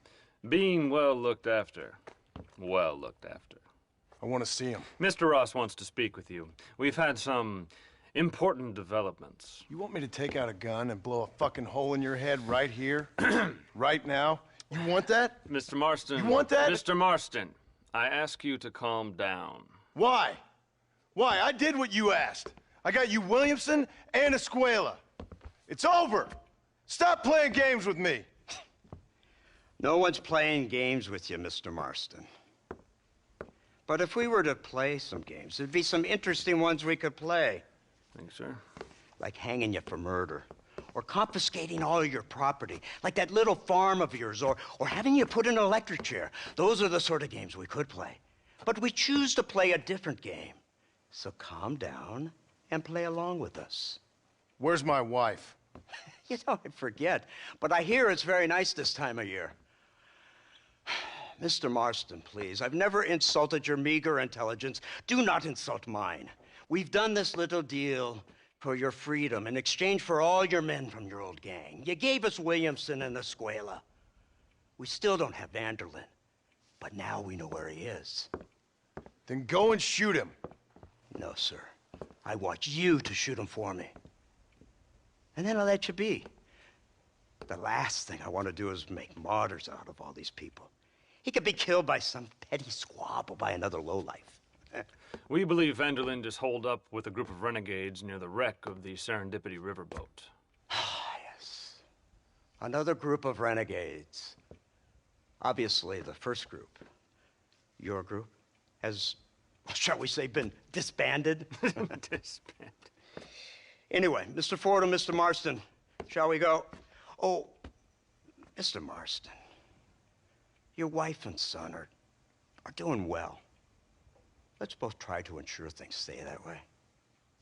Being well looked after. Well looked after. I want to see him. Mr. Ross wants to speak with you. We've had some important developments. You want me to take out a gun and blow a fucking hole in your head right here? Right now? You want that? Mr. Marston. You want that? Mr. Marston, I ask you to calm down. Why? Why? I did what you asked. I got you Williamson and Escuela. It's over. Stop playing games with me. No one's playing games with you, Mr. Marston. But if we were to play some games, there'd be some interesting ones we could play. Thanks, sir. Like hanging you for murder, or confiscating all your property, like that little farm of yours, or having you put in an electric chair. Those are the sort of games we could play. But we choose to play a different game. So calm down and play along with us. Where's my wife? You know, I forget, but I hear it's very nice this time of year. Mr. Marston, please, I've never insulted your meager intelligence. Do not insult mine. We've done this little deal for your freedom in exchange for all your men from your old gang. You gave us Williamson and Escuela. We still don't have Vanderlyn, but now we know where he is. Then go and shoot him. No, sir. I want you to shoot him for me. And then I'll let you be. The last thing I want to do is make martyrs out of all these people. He could be killed by some petty squabble by another lowlife. We believe Vanderlyn is holed up with a group of renegades near the wreck of the Serendipity riverboat. Yes. Another group of renegades. Obviously, the first group, your group, has, shall we say, been disbanded? Disbanded. Anyway, Mr. Fordham, Mr. Marston, shall we go? Oh, Mr. Marston, your wife and son are doing well. Let's both try to ensure things stay that way.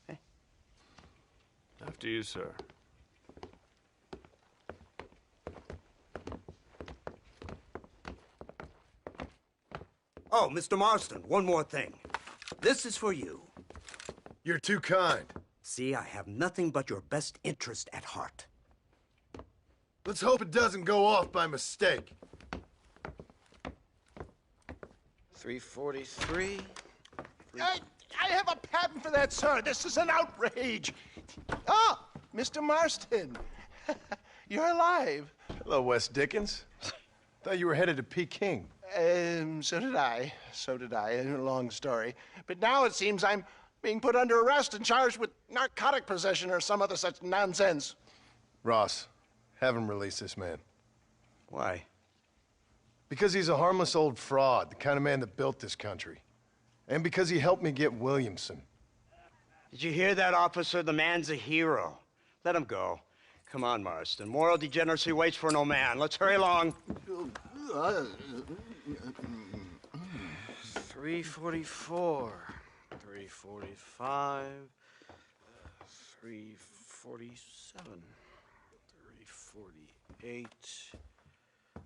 Okay? After you, sir. Oh, Mr. Marston, one more thing. This is for you. You're too kind. See, I have nothing but your best interest at heart. Let's hope it doesn't go off by mistake. 343. I have a patent for that, sir. This is an outrage. Oh, Mr. Marston. You're alive. Hello, Wes Dickens. Thought you were headed to Peking. So did I. So did I. A long story. But now it seems I'm being put under arrest and charged with narcotic possession or some other such nonsense. Ross, have him release this man. Why? Because he's a harmless old fraud, the kind of man that built this country. And because he helped me get Williamson. Did you hear that, officer? The man's a hero. Let him go. Come on, Marston. Moral degeneracy waits for no man. Let's hurry along. 344, 345, 347, 348,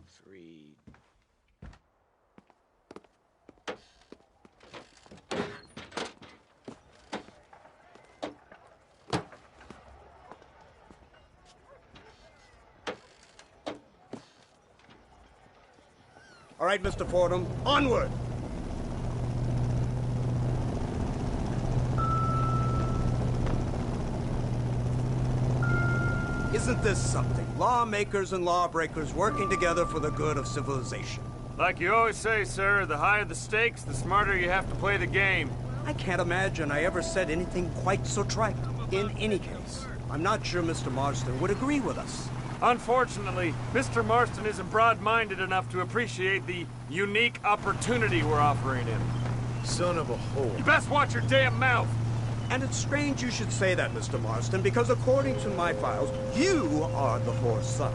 3... All right, Mr. Fordham, onward! Isn't this something? Lawmakers and lawbreakers working together for the good of civilization. Like you always say, sir, the higher the stakes, the smarter you have to play the game. I can't imagine I ever said anything quite so trite. In any case, I'm not sure Mr. Marston would agree with us. Unfortunately, Mr. Marston isn't broad-minded enough to appreciate the unique opportunity we're offering him. Son of a whore. You best watch your damn mouth! And it's strange you should say that, Mr. Marston, because according to my files, you are the whore's son.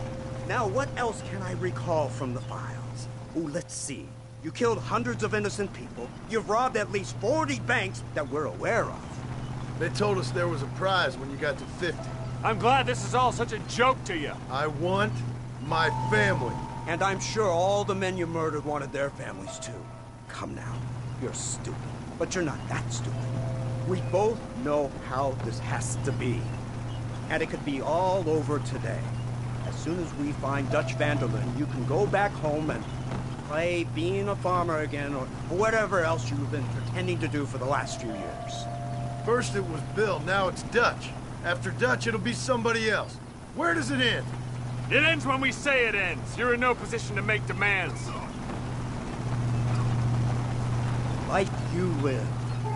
Now, what else can I recall from the files? Oh, let's see. You killed hundreds of innocent people. You've robbed at least 40 banks that we're aware of. They told us there was a prize when you got to 50. I'm glad this is all such a joke to you. I want my family. And I'm sure all the men you murdered wanted their families too. Come now, you're stupid. But you're not that stupid. We both know how this has to be. And it could be all over today. As soon as we find Dutch Vanderlyn, you can go back home and play being a farmer again, or whatever else you've been pretending to do for the last few years. First it was Bill, now it's Dutch. After Dutch, it'll be somebody else. Where does it end? It ends when we say it ends. You're in no position to make demands. Like you live.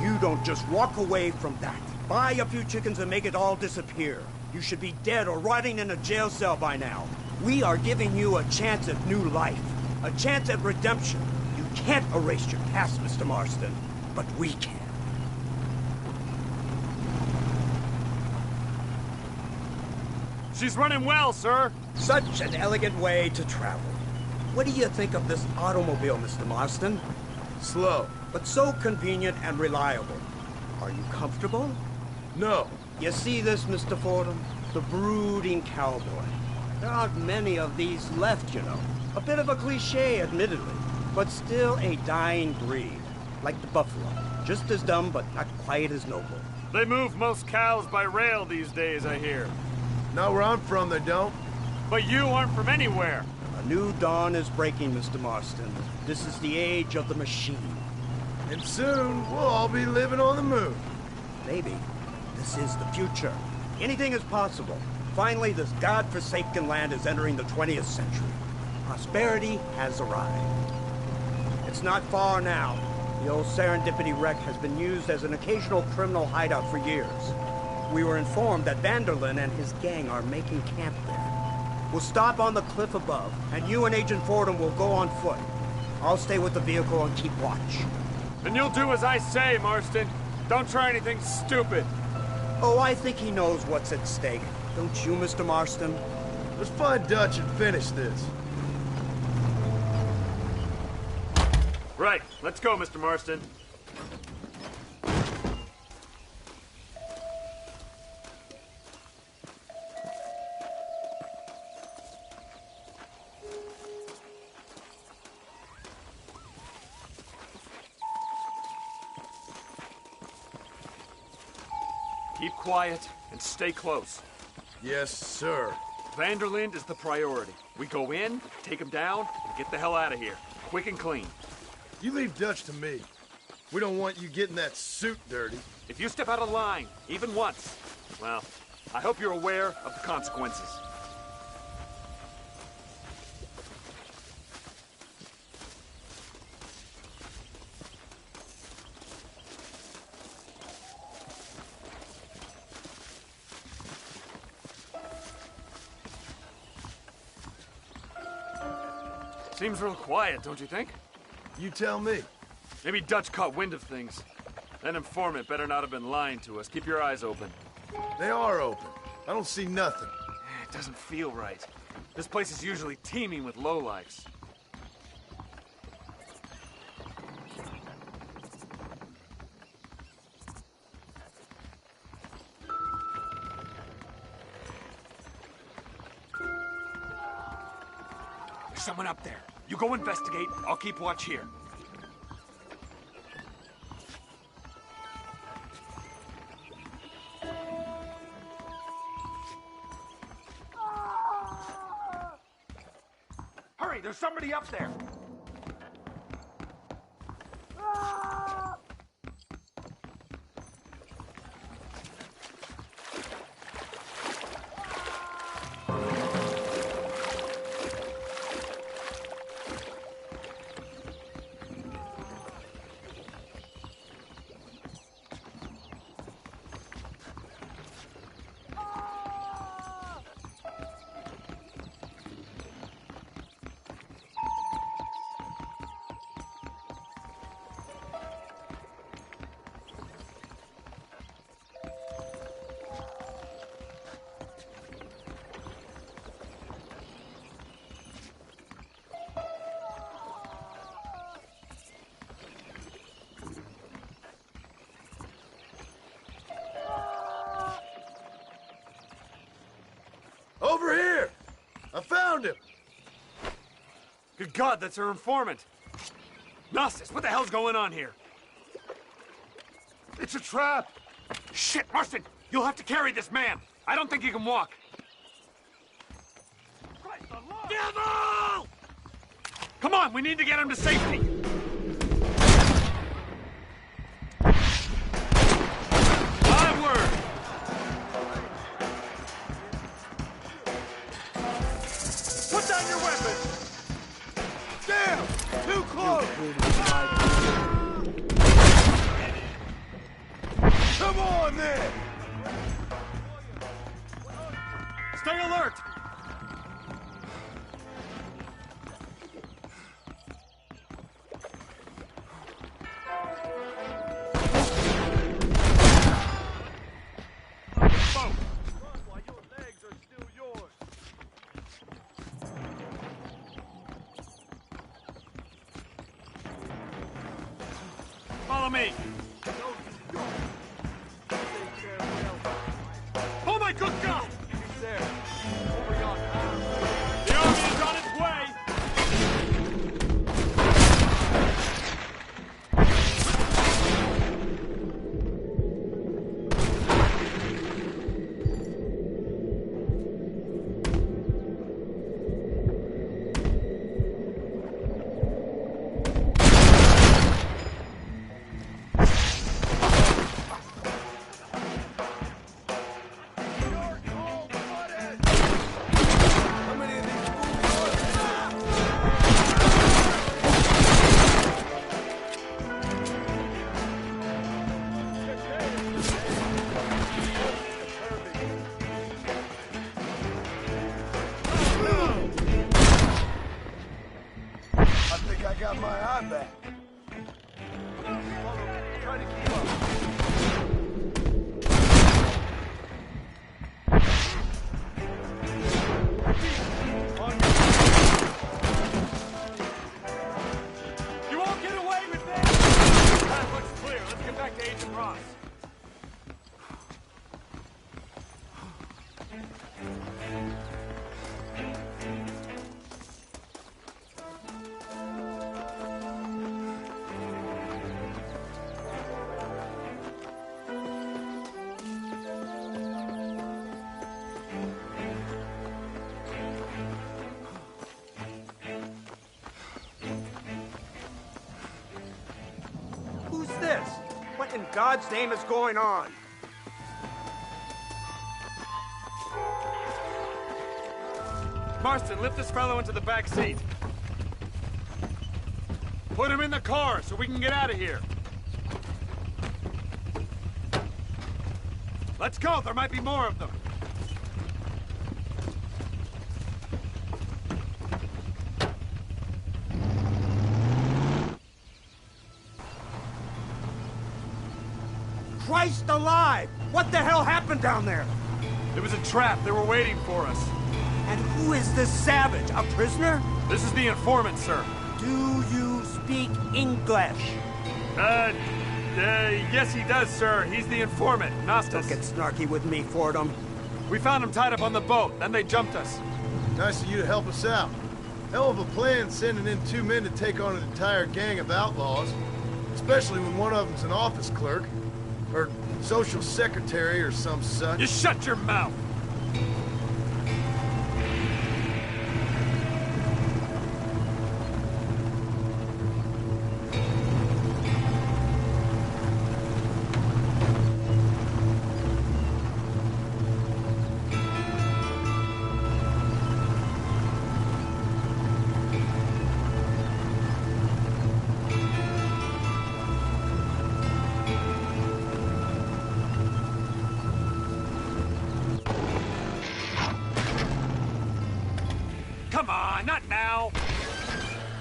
You don't just walk away from that. Buy a few chickens and make it all disappear. You should be dead or rotting in a jail cell by now. We are giving you a chance at new life. A chance at redemption. You can't erase your past, Mr. Marston. But we can. She's running well, sir. Such an elegant way to travel. What do you think of this automobile, Mr. Marston? Slow. But so convenient and reliable. Are you comfortable? No. You see this, Mr. Fordham? The brooding cowboy. There aren't many of these left, you know. A bit of a cliche, admittedly, but still a dying breed. Like the buffalo. Just as dumb, but not quite as noble. They move most cows by rail these days, I hear. Not where I'm from, they don't. But you aren't from anywhere. A new dawn is breaking, Mr. Marston. This is the age of the machine. And soon, we'll all be living on the moon. Maybe. This is the future. Anything is possible. Finally, this godforsaken land is entering the 20th century. Prosperity has arrived. It's not far now. The old Serendipity wreck has been used as an occasional criminal hideout for years. We were informed that Vanderlyn and his gang are making camp there. We'll stop on the cliff above, and you and Agent Fordham will go on foot. I'll stay with the vehicle and keep watch. Then you'll do as I say, Marston. Don't try anything stupid. Oh, I think he knows what's at stake. Don't you, Mr. Marston? Let's find Dutch and finish this. Right. Let's go, Mr. Marston. Keep quiet and stay close. Yes, sir. Vanderlinde is the priority. We go in, take him down, and get the hell out of here. Quick and clean. You leave Dutch to me. We don't want you getting that suit dirty. If you step out of line, even once, well, I hope you're aware of the consequences. Seems real quiet, don't you think? You tell me. Maybe Dutch caught wind of things. That informant better not have been lying to us. Keep your eyes open. They are open. I don't see nothing. It doesn't feel right. This place is usually teeming with lowlifes. There's someone up there. You go investigate. I'll keep watch here. Hurry, there's somebody up there. Over here! I found him! Good God, that's our informant. Gnosis, what the hell's going on here? It's a trap! Shit, Marston! You'll have to carry this man! I don't think he can walk! Devil! Come on, we need to get him to safety! My word! Put down your weapon! Damn! Too close! Come on, then! Stay alert! Follow me! Oh my good God! He's there. Over yonder. The army is on its way! I got my eye back. Try to keep up. God's name is going on? Marston, lift this fellow into the back seat. Put him in the car so we can get out of here. Let's go, there might be more of them. Christ alive! What the hell happened down there? It was a trap. They were waiting for us. And who is this savage? A prisoner? This is the informant, sir. Do you speak English? Yes he does, sir. He's the informant, Nastas. Don't get snarky with me, Fordham. We found him tied up on the boat, then they jumped us. Nice of you to help us out. Hell of a plan sending in 2 men to take on an entire gang of outlaws. Especially when one of them's an office clerk. Or social secretary or some such. You shut your mouth! Come on, not now!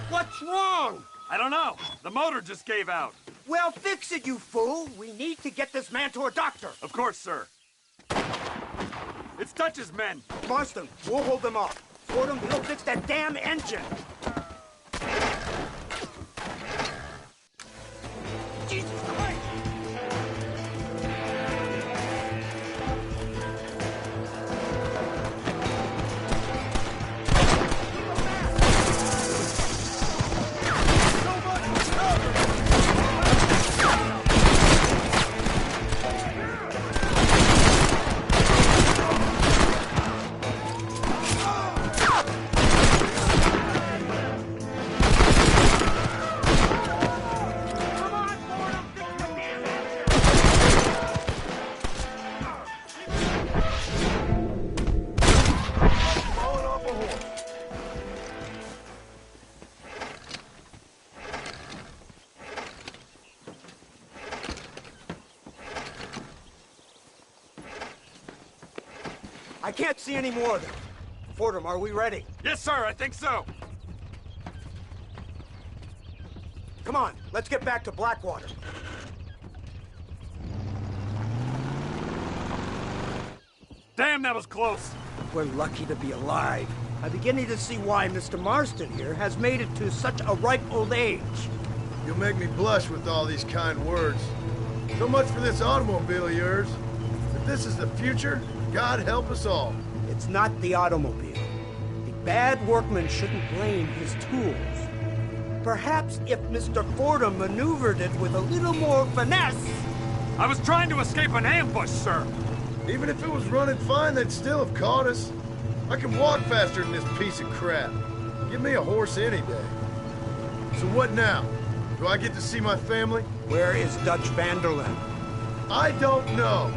What's wrong? I don't know. The motor just gave out. Well, fix it, you fool! We need to get this man to a doctor! Of course, sir. It's Dutch's men. Marston, we'll hold them off. Fordham, you'll fix that damn engine! Jesus Christ! I can't see any more of them. Fordham, are we ready? Yes, sir, I think so. Come on, let's get back to Blackwater. Damn, that was close. We're lucky to be alive. I'm beginning to see why Mr. Marston here has made it to such a ripe old age. You'll make me blush with all these kind words. So much for this automobile of yours. If this is the future, God help us all. It's not the automobile. The bad workman shouldn't blame his tools. Perhaps if Mr. Fordham maneuvered it with a little more finesse... I was trying to escape an ambush, sir. Even if it was running fine, they'd still have caught us. I can walk faster than this piece of crap. Give me a horse any day. So what now? Do I get to see my family? Where is Dutch Vanderlyn? I don't know.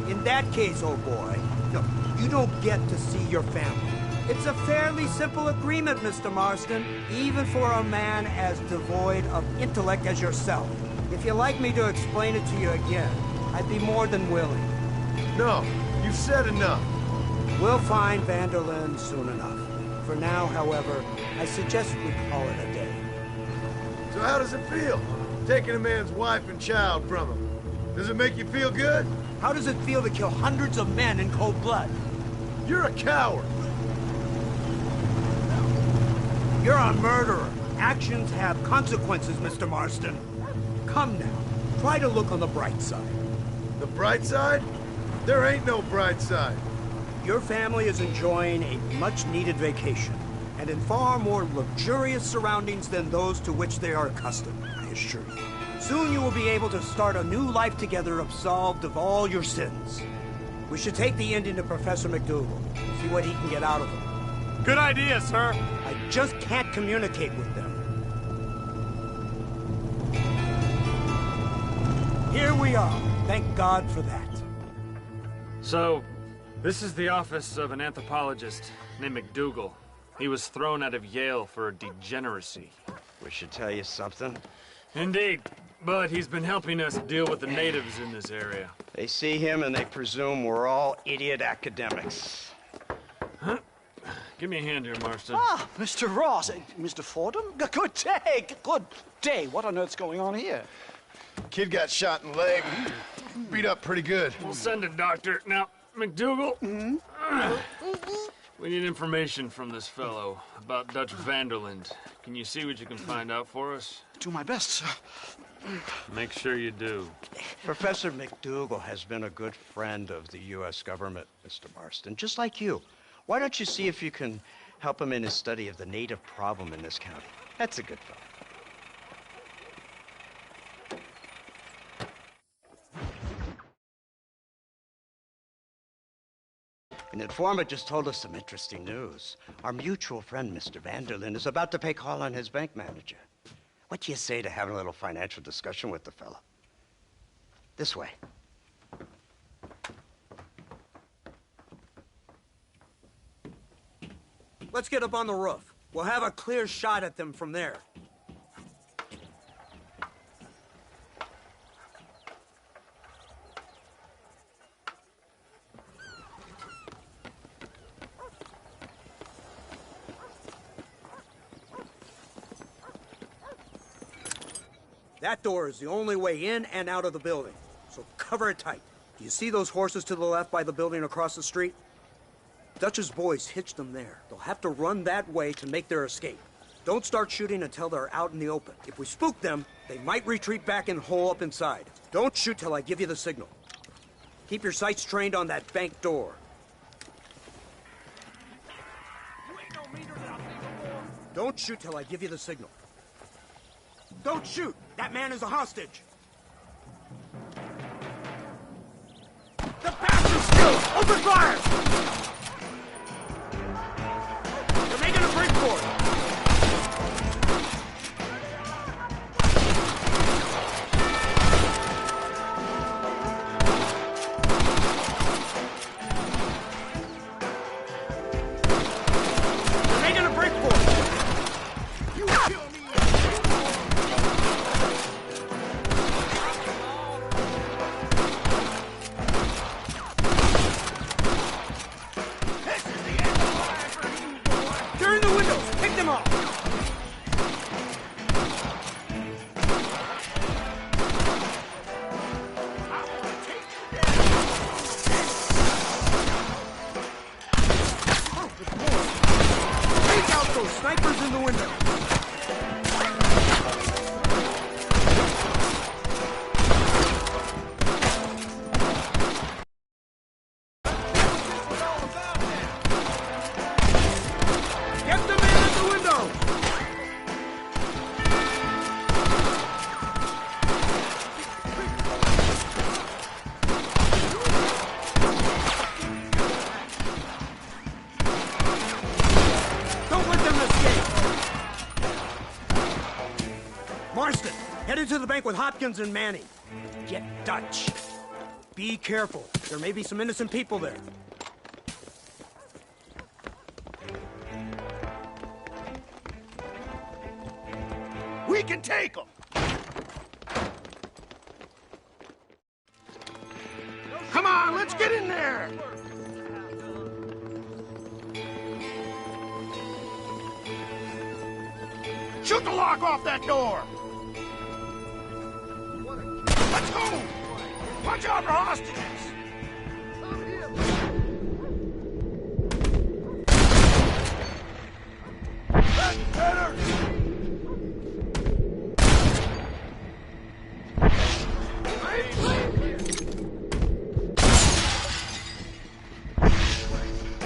In that case, old boy, no, you don't get to see your family. It's a fairly simple agreement, Mr. Marston, even for a man as devoid of intellect as yourself. If you'd like me to explain it to you again, I'd be more than willing. No, you've said enough. We'll find Vanderlyn soon enough. For now, however, I suggest we call it a day. So how does it feel, taking a man's wife and child from him? Does it make you feel good? How does it feel to kill hundreds of men in cold blood? You're a coward. You're a murderer. Actions have consequences, Mr. Marston. Come now, try to look on the bright side. The bright side? There ain't no bright side. Your family is enjoying a much-needed vacation, and in far more luxurious surroundings than those to which they are accustomed, I assure you. Soon you will be able to start a new life together, absolved of all your sins. We should take the Indian to Professor McDougal, see what he can get out of him. Good idea, sir. I just can't communicate with them. Here we are. Thank God for that. So, this is the office of an anthropologist named McDougal. He was thrown out of Yale for degeneracy. We should tell you something. Indeed, but he's been helping us deal with the natives in this area. They see him and they presume we're all idiot academics. Huh? Give me a hand here, Marston. Ah, Mr. Ross. Mr. Fordham? Good day. Good day. What on earth's going on here? Kid got shot in the leg. Beat up pretty good. We'll send a doctor. Now, McDougal, we need information from this fellow about Dutch Vanderland. Can you see what you can find out for us? Do my best, sir. Make sure you do. Professor McDougal has been a good friend of the U.S. government, Mr. Marston, just like you. Why don't you see if you can help him in his study of the native problem in this county? That's a good fellow. An informant just told us some interesting news. Our mutual friend, Mr. Vanderlyn, is about to pay call on his bank manager. What do you say to having a little financial discussion with the fella? This way. Let's get up on the roof. We'll have a clear shot at them from there. That door is the only way in and out of the building, so cover it tight. Do you see those horses to the left by the building across the street? Dutch's boys hitched them there. They'll have to run that way to make their escape. Don't start shooting until they're out in the open. If we spook them, they might retreat back and hole up inside. Don't shoot till I give you the signal. Keep your sights trained on that bank door. Don't shoot till I give you the signal. Don't shoot! That man is a hostage! The bastard's still! Open fire! They're making a break for it! They're making a break for it! You kill me! To the bank with Hopkins and Manning. Get Dutch. Be careful. There may be some innocent people there. We can take them! Come on, let's get in there! Shoot the lock off that door! Let's go! Watch out for hostages! That's better!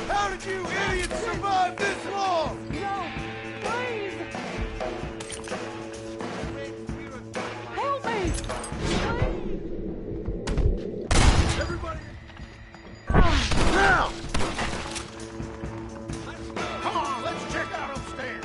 How did you idiots survive this long? No, please! Help me! Everybody! Now! Come on, let's check out upstairs.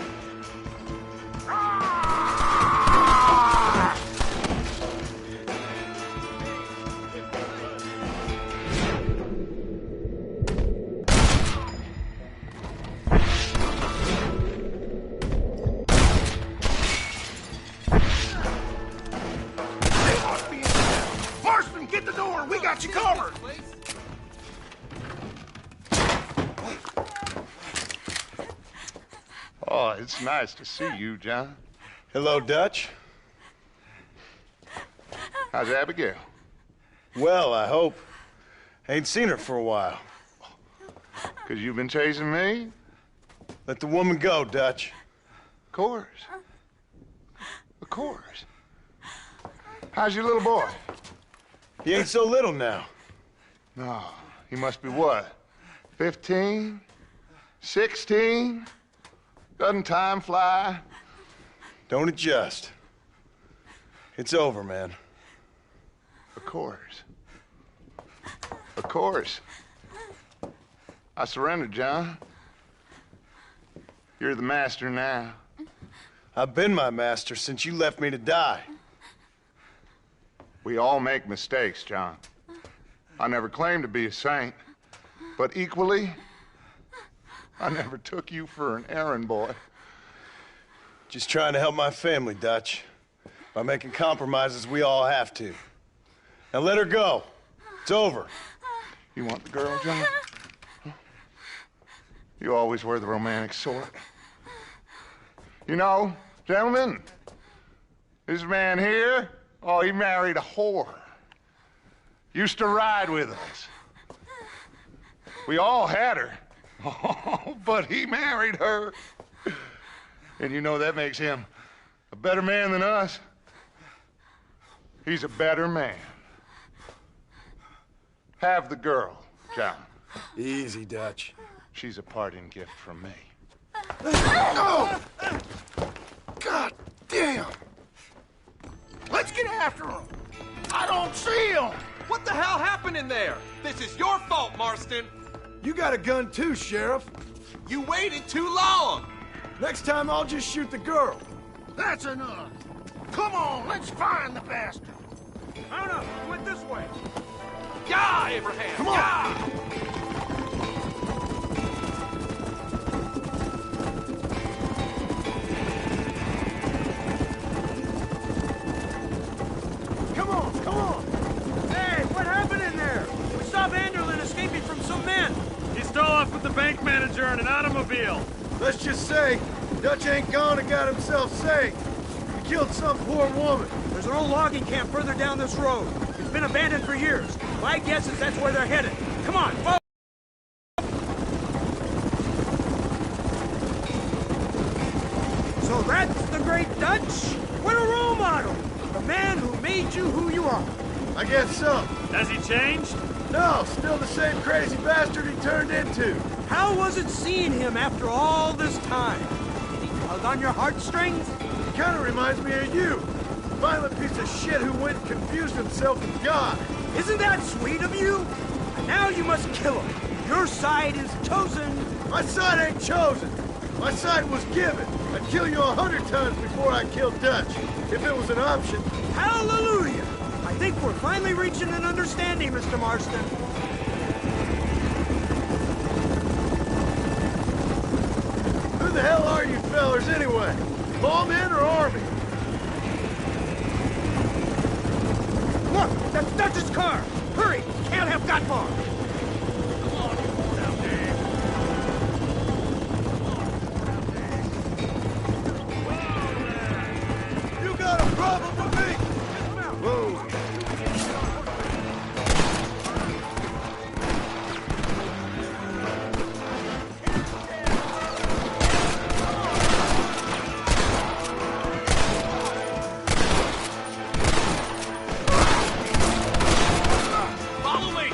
Oh, it's nice to see you, John. Hello, Dutch. How's Abigail? Well, I hope. Ain't seen her for a while. 'Cause you've been chasing me? Let the woman go, Dutch. Of course. Of course. How's your little boy? He ain't so little now. No, he must be what? 15? 16? Doesn't time fly? Don't adjust. It's over, man. Of course. Of course. I surrendered, John. You're the master now. I've been my master since you left me to die. We all make mistakes, John. I never claimed to be a saint, but equally, I never took you for an errand boy. Just trying to help my family, Dutch. By making compromises we all have to. Now let her go. It's over. You want the girl, John? You always were the romantic sort. You know, gentlemen, this man here, oh, he married a whore. Used to ride with us. We all had her. Oh, but he married her. And you know that makes him a better man than us. He's a better man. Have the girl, John. Easy, Dutch. She's a parting gift from me. Oh! God damn! Let's get after him! I don't see him! What the hell happened in there? This is your fault, Marston. You got a gun too, Sheriff. You waited too long. Next time I'll just shoot the girl. That's enough. Come on, let's find the bastard. I don't know. He went this way. Yeah, Abraham. Come on. Yeah. Come on. Hey, what happened in there? We saw Vanderlyn escaping from some men. He stole off with the bank manager in an automobile. Let's just say, Dutch ain't gone and got himself saved. He killed some poor woman. There's an old logging camp further down this road. It's been abandoned for years. My guess is that's where they're headed. Come on, follow. So that's the great Dutch? What a role model! The man who made you who you are. I guess so. Has he changed? No, still the same crazy bastard he turned into. How was it seeing him after all this time? Did he tug on your heartstrings? He kind of reminds me of you. Violent piece of shit who went and confused himself with God. Isn't that sweet of you? And now you must kill him. Your side is chosen. My side ain't chosen. My side was given. I'd kill you 100 times before I killed Dutch, if it was an option. Hallelujah! I think we're finally reaching an understanding, Mr. Marston. Who the hell are you fellers anyway? Lawmen or Army? Look, that's Dutch's car. Hurry, can't have got far. You got a problem with me? Whoa. Follow me.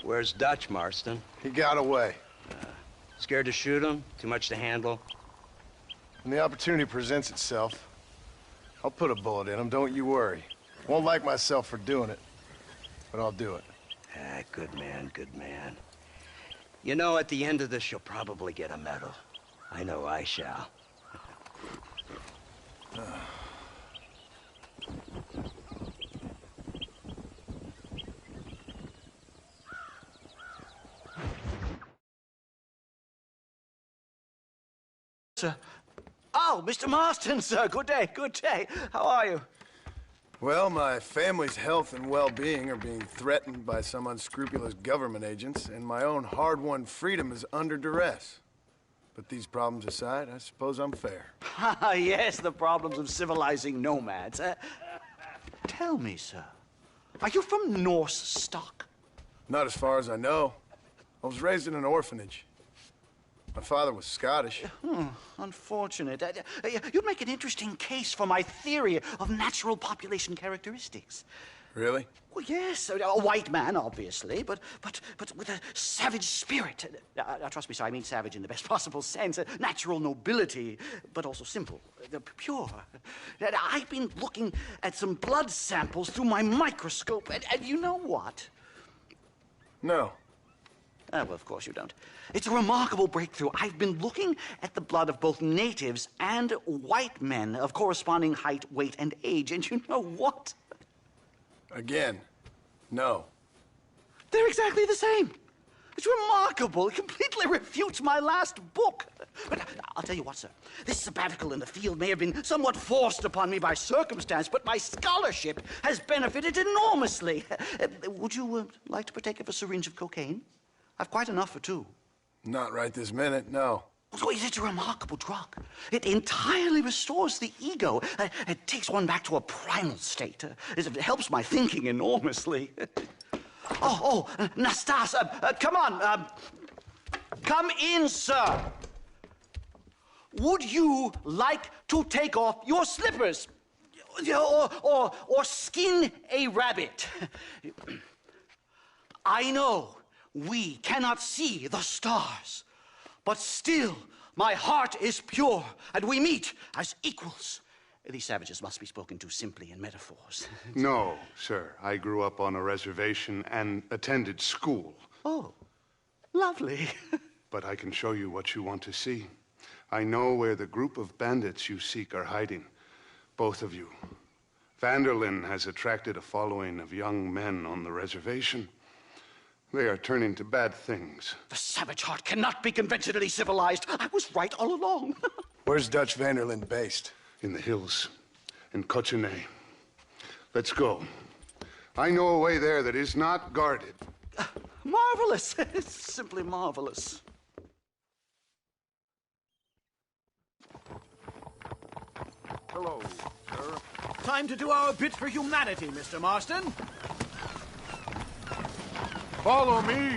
Where's Dutch, Marston? He got away. Scared to shoot him? Too much to handle? When the opportunity presents itself, I'll put a bullet in him, don't you worry. Won't like myself for doing it, but I'll do it. Ah, good man, good man. You know, at the end of this, you'll probably get a medal. I know I shall. Sir. Oh, Mr. Marston, sir. Good day, good day. How are you? Well, my family's health and well-being are being threatened by some unscrupulous government agents, and my own hard-won freedom is under duress. But these problems aside, I suppose I'm fair. Yes, the problems of civilizing nomads. Tell me, sir, are you from Norse stock? Not as far as I know. I was raised in an orphanage. My father was Scottish. Unfortunate. You'd make an interesting case for my theory of natural population characteristics. Really? Well, yes, a white man, obviously, but with a savage spirit. Trust me, sir, I mean savage in the best possible sense. Natural nobility, but also simple, pure. I've been looking at some blood samples through my microscope, and you know what? No. Well, of course you don't. It's a remarkable breakthrough. I've been looking at the blood of both natives and white men of corresponding height, weight, and age, and you know what? Again, no. They're exactly the same. It's remarkable. It completely refutes my last book. But I'll tell you what, sir. This sabbatical in the field may have been somewhat forced upon me by circumstance, but my scholarship has benefited enormously. Would you like to partake of a syringe of cocaine? I've quite enough for two. Not right this minute, no. So it's a remarkable drug. It entirely restores the ego. It takes one back to a primal state. It helps my thinking enormously. Nastas, come on. Come in, sir. Would you like to take off your slippers? Or skin a rabbit? I know we cannot see the stars, but still my heart is pure, and we meet as equals. These savages must be spoken to simply in metaphors. No, sir. I grew up on a reservation and attended school. Oh, lovely. But I can show you what you want to see. I know where the group of bandits you seek are hiding. Both of you. Vanderlyn has attracted a following of young men on the reservation. They are turning to bad things. The savage heart cannot be conventionally civilized. I was right all along. Where's Dutch Vanderlyn based? In the hills, in укрощенные. Let's go. I know a way there that is not guarded. Marvelous. It's simply marvelous. Hello, sir. Time to do our bit for humanity, Mr. Marston. Follow me.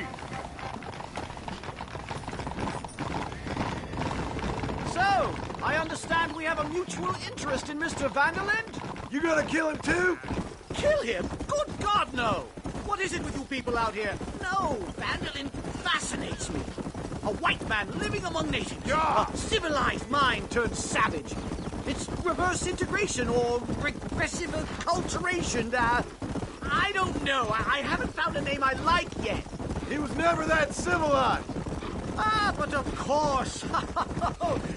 So, I understand we have a mutual interest in Mr. Vanderlyn? You gonna kill him too? Kill him? Good God, no! What is it with you people out here? No, Vanderlyn fascinates me. A white man living among natives. Yeah. A civilized mind turned savage. It's reverse integration or regressive acculturation. I don't know. I haven't found a name I like yet. He was never that civilized. But of course.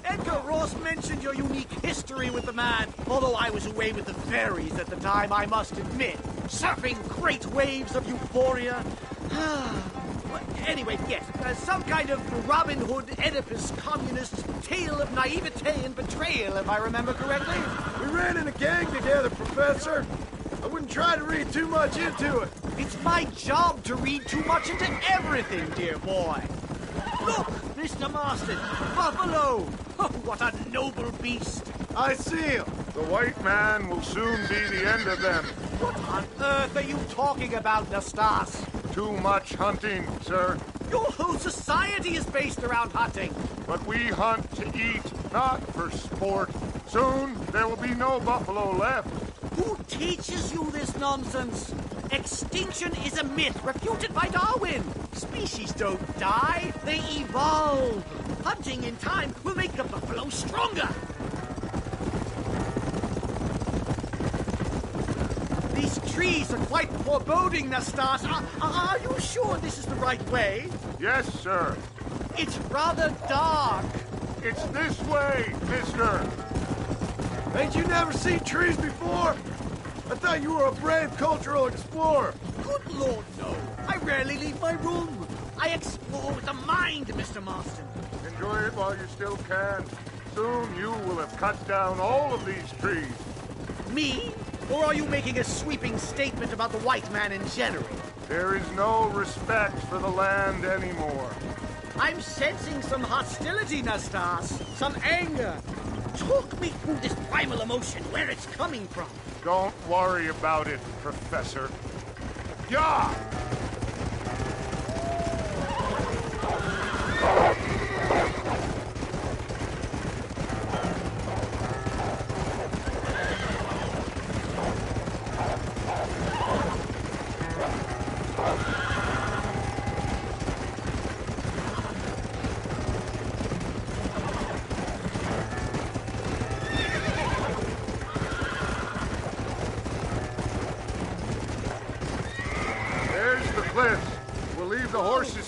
Edgar Ross mentioned your unique history with the man. Although I was away with the fairies at the time, I must admit. Surfing great waves of euphoria. Anyway, yes. Some kind of Robin Hood, Oedipus, communist tale of naivete and betrayal, if I remember correctly. We ran in a gang together, Professor. I wouldn't try to read too much into it. It's my job to read too much into everything, dear boy. Look, Mr. Marston, buffalo! Oh, what a noble beast! I see him. The white man will soon be the end of them. What on earth are you talking about, Nastas? Too much hunting, sir. Your whole society is based around hunting. But we hunt to eat, not for sport. Soon there will be no buffalo left. Who teaches you this nonsense? Extinction is a myth refuted by Darwin. Species don't die, they evolve. Hunting in time will make the buffalo stronger. These trees are quite foreboding, Nastas. Are you sure this is the right way? Yes, sir. It's rather dark. It's this way, mister. Ain't you never seen trees before? I thought you were a brave cultural explorer. Good Lord, no. I rarely leave my room. I explore with the mind, Mr. Marston. Enjoy it while you still can. Soon you will have cut down all of these trees. Me? Or are you making a sweeping statement about the white man in general? There is no respect for the land anymore. I'm sensing some hostility, Nastas. Some anger. Talk me through this primal emotion, where it's coming from. Don't worry about it, Professor. Yeah!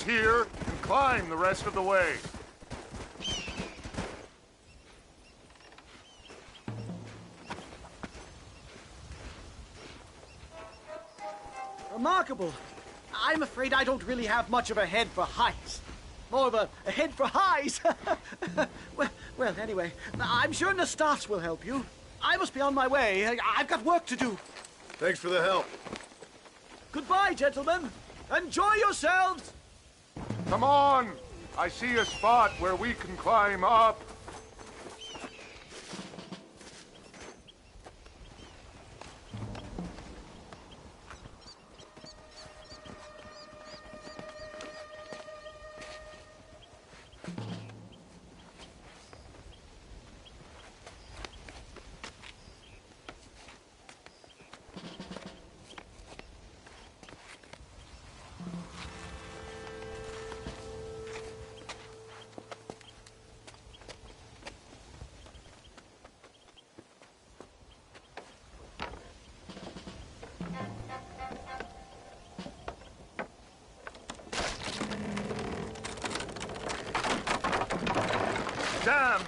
Here and climb the rest of the way. Remarkable. I'm afraid I don't really have much of a head for heights. More of a head for highs. well, anyway, I'm sure Nastas will help you. I must be on my way. I've got work to do. Thanks for the help. Goodbye, gentlemen. Enjoy yourselves. Come on! I see a spot where we can climb up. Damn!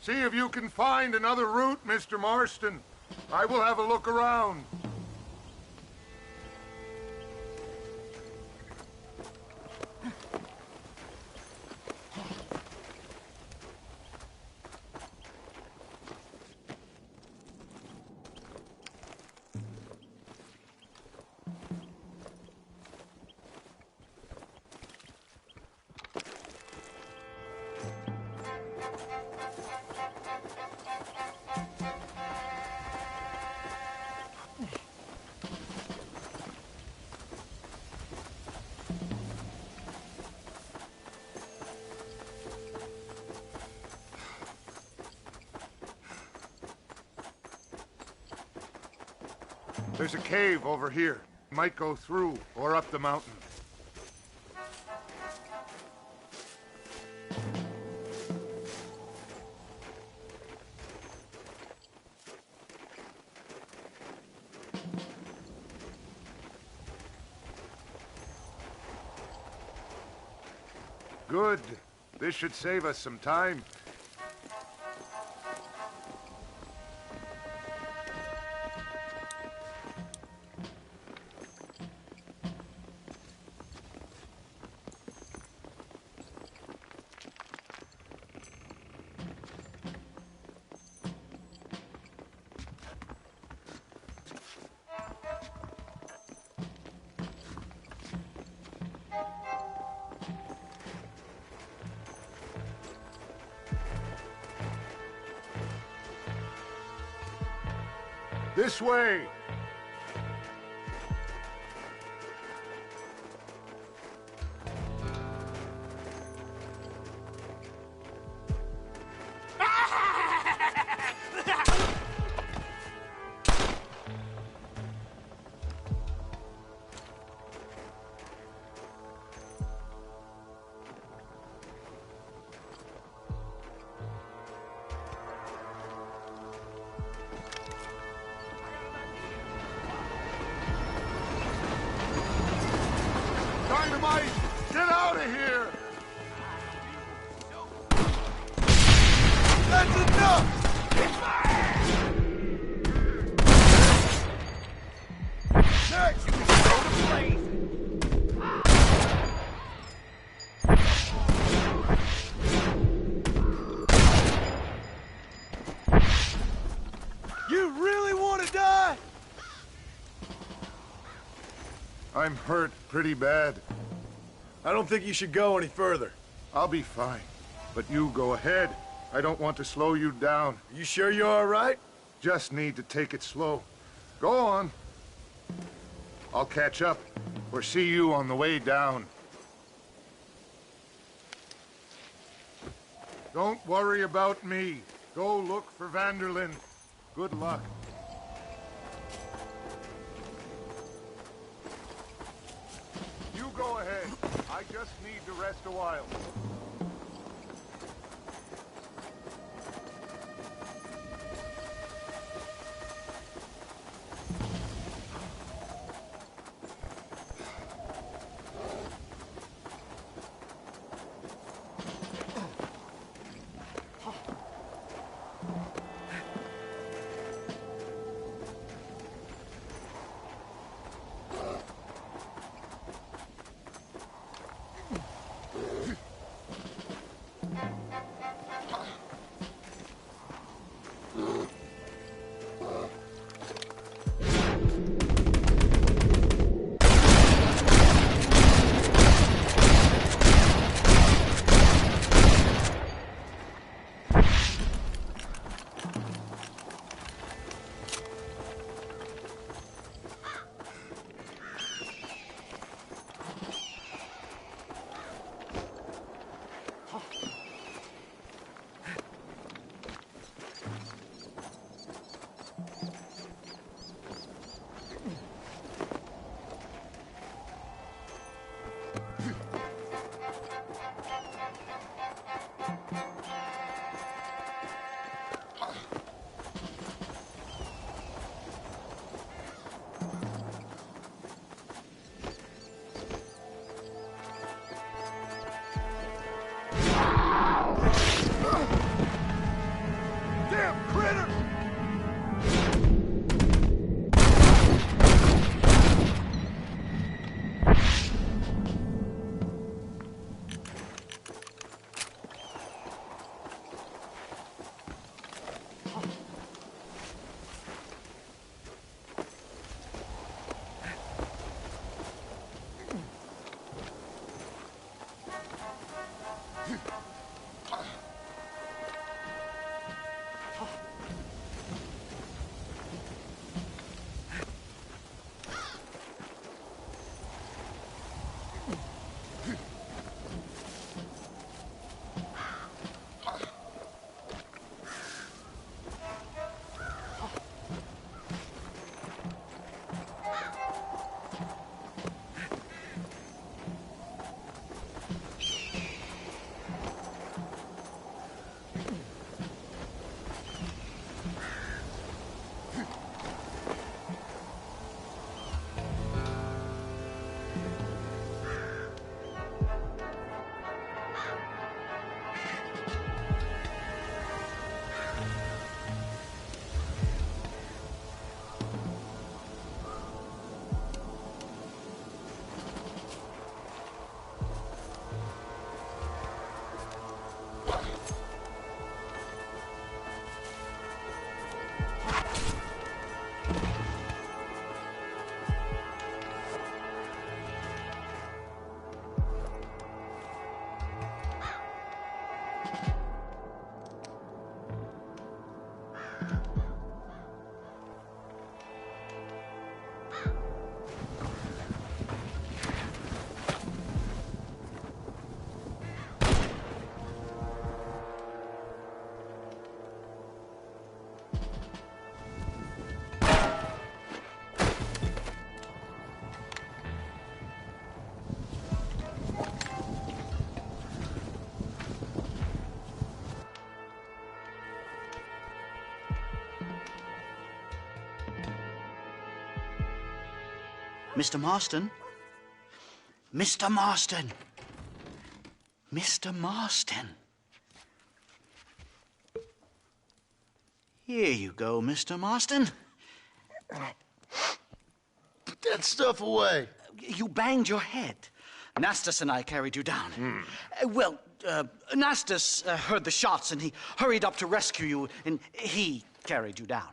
See if you can find another route, Mr. Marston. I will have a look around. There's a cave over here. Might go through or up the mountain. Good. This should save us some time. This way! dynamite! Get out of here! That's enough! Next! Go to place! You really want to die? I'm hurt pretty bad. I don't think you should go any further. I'll be fine. But you go ahead. I don't want to slow you down. You sure you're all right? Just need to take it slow. Go on. I'll catch up or see you on the way down. Don't worry about me. Go look for Vanderlyn. Good luck. You go ahead. I just need to rest a while. Mr. Marston? Mr. Marston. Mr. Marston. Here you go, Mr. Marston. Put that stuff away. You banged your head. Nastas and I carried you down. Nastas heard the shots and he hurried up to rescue you, and he carried you down.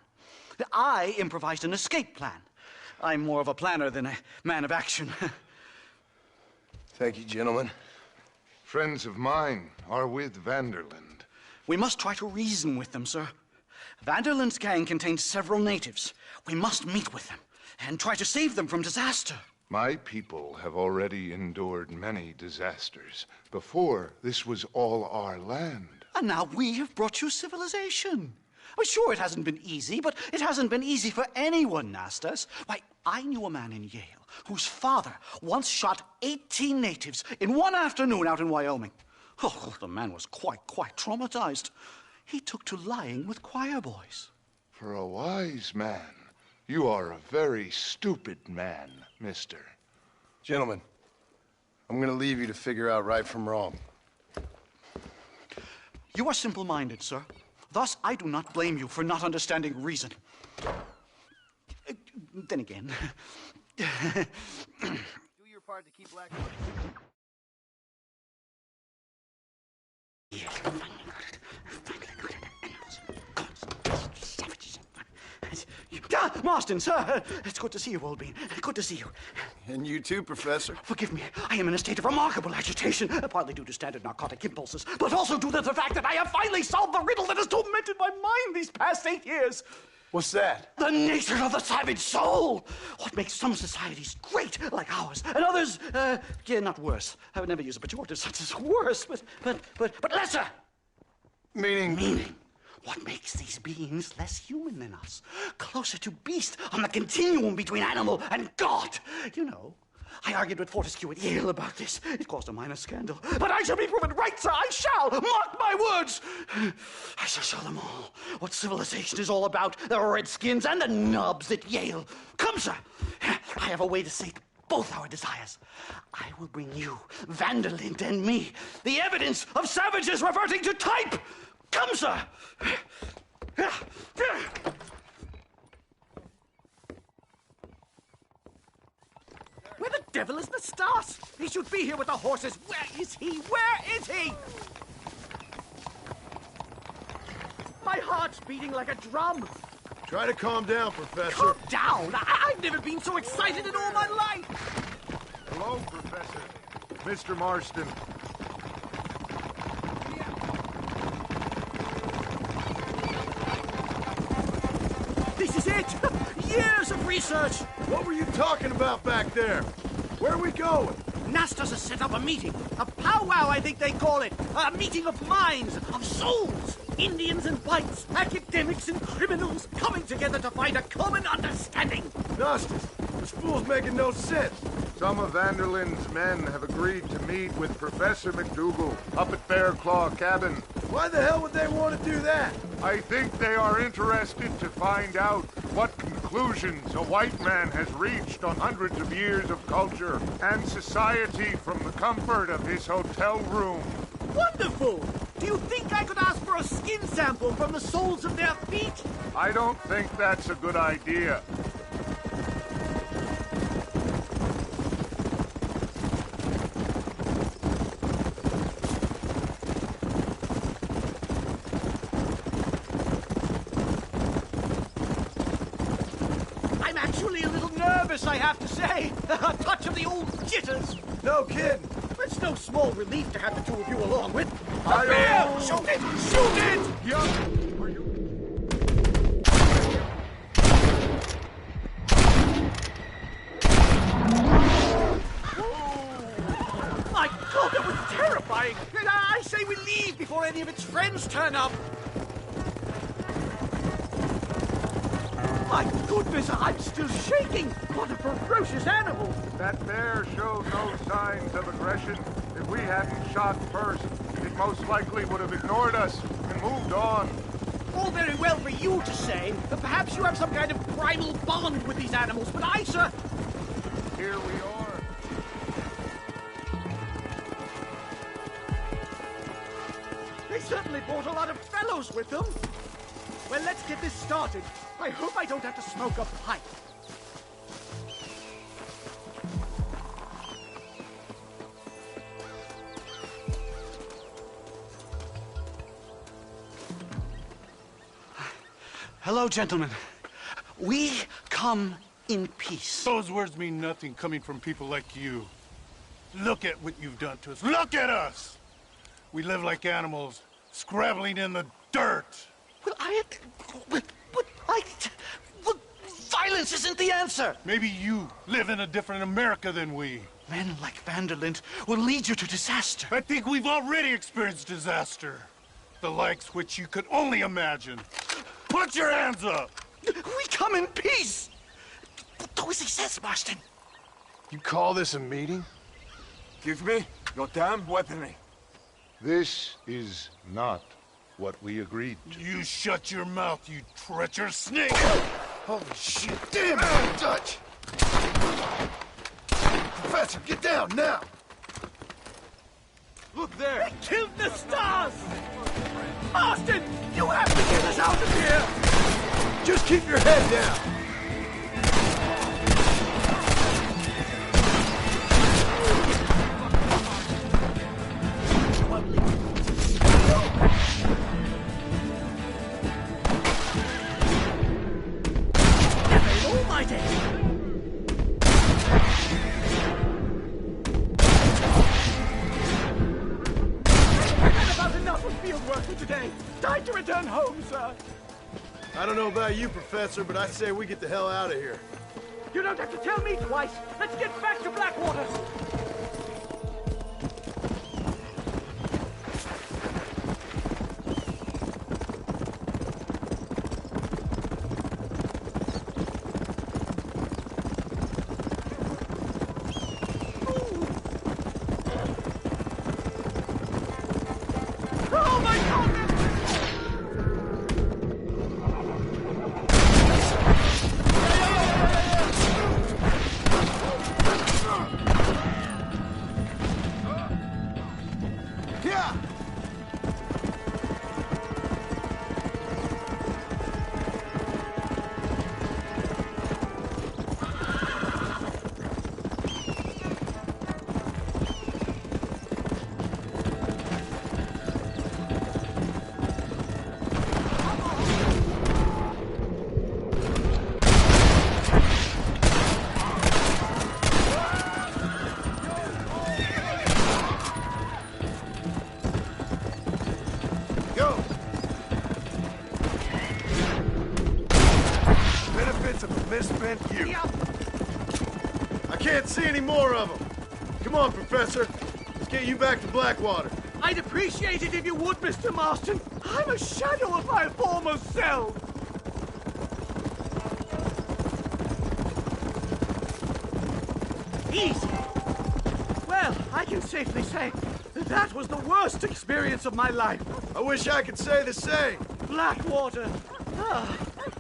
I improvised an escape plan. I'm more of a planner than a man of action. Thank you, gentlemen. Friends of mine are with Vanderland. We must try to reason with them, sir. Vanderland's gang contains several natives. We must meet with them and try to save them from disaster. My people have already endured many disasters. Before, this was all our land. And now we have brought you civilization. Well, sure, it hasn't been easy, but it hasn't been easy for anyone, Nastas. Why, I knew a man in Yale whose father once shot 18 natives in one afternoon out in Wyoming. Oh, the man was quite traumatized. He took to lying with choir boys. For a wise man, you are a very stupid man, mister. Gentlemen, I'm gonna leave you to figure out right from wrong. You are simple-minded, sir. Thus, I do not blame you for not understanding reason. Then again... Do your part to keep black... Marston, sir! It's good to see you, old bean. Good to see you. And you too, Professor. Forgive me. I am in a state of remarkable agitation, partly due to standard narcotic impulses, but also due to the fact that I have finally solved the riddle that has tormented my mind these past 8 years. What's that? The nature of the savage soul. What makes some societies great, like ours, and others, not worse. I would never use a pejorative such as worse, but lesser. Meaning? What makes these beings less human than us? Closer to beast on the continuum between animal and God. You know, I argued with Fortescue at Yale about this. It caused a minor scandal. But I shall be proven right, sir. I shall. Mark my words. I shall show them all what civilization is all about. The redskins and the nubs at Yale. Come, sir. I have a way to sate both our desires. I will bring you, Vanderland and me, the evidence of savages reverting to type. Come, sir! Where the devil is Nastas? He should be here with the horses. Where is he? Where is he? My heart's beating like a drum. Try to calm down, Professor. Calm down? I've never been so excited in all my life. Hello, Professor. Mr. Marston. This is it! Years of research! What were you talking about back there? Where are we going? Nastas has set up a meeting. A powwow, I think they call it. A meeting of minds, of souls. Indians and whites, academics and criminals coming together to find a common understanding. Nastas, this fool's making no sense. Some of Vanderland's men have agreed to meet with Professor McDougal up at Bearclaw Cabin. Why the hell would they want to do that? I think they are interested to find out what conclusions a white man has reached on hundreds of years of culture and society from the comfort of his hotel room. Wonderful! Do you think I could ask for a skin sample from the soles of their feet? I don't think that's a good idea. I'm actually a little nervous, I have to say. A touch of the old jitters. No kidding. It's no small relief to have the two of you along with. I Bear! Shoot it! Shoot it! My God, that was terrifying! I say we leave before any of its friends turn up. My goodness, I'm still shaking! What a ferocious animal! That bear showed no signs of aggression. If we hadn't shot first, it most likely would have ignored us and moved on. All very well for you to say, but perhaps you have some kind of primal bond with these animals, but I, sir... Here we are. certainly brought a lot of fellows with them. Well, let's get this started. I hope I don't have to smoke a pipe. Hello, gentlemen. We come in peace. Those words mean nothing coming from people like you. Look at what you've done to us. Look at us! We live like animals, scrabbling in the dirt. Well, violence isn't the answer. Maybe you live in a different America than we. Men like Vanderlint will lead you to disaster. I think we've already experienced disaster. The likes which you could only imagine. Put your hands up! We come in peace! Do as he says, Marston. You call this a meeting? Give me your damn weaponry. This is not what we agreed to. You shut your mouth, you treacherous snake! Holy shit, damn it, Dutch! Professor, get down, now! Look there! They killed the stars! Marston, you have to get us out of here! Just keep your head down! Time to return home, sir. I don't know about you, Professor, but I say we get the hell out of here. You don't have to tell me twice. Let's get back to Blackwater. See any more of them. Come on, Professor. Let's get you back to Blackwater. I'd appreciate it if you would, Mr. Marston. I'm a shadow of my former self. Easy. Well, I can safely say that was the worst experience of my life. I wish I could say the same. Blackwater.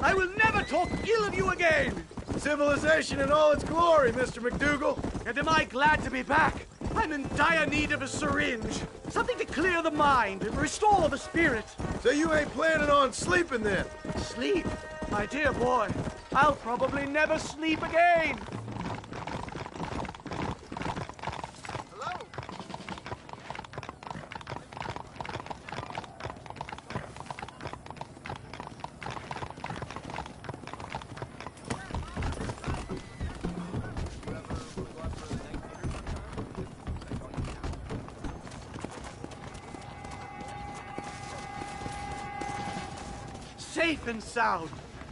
I will never talk ill of you again. Civilization in all its glory, Mr. McDougal. And am I glad to be back? I'm in dire need of a syringe. Something to clear the mind and restore the spirit. So you ain't planning on sleeping then? Sleep? My dear boy, I'll probably never sleep again. Safe and sound.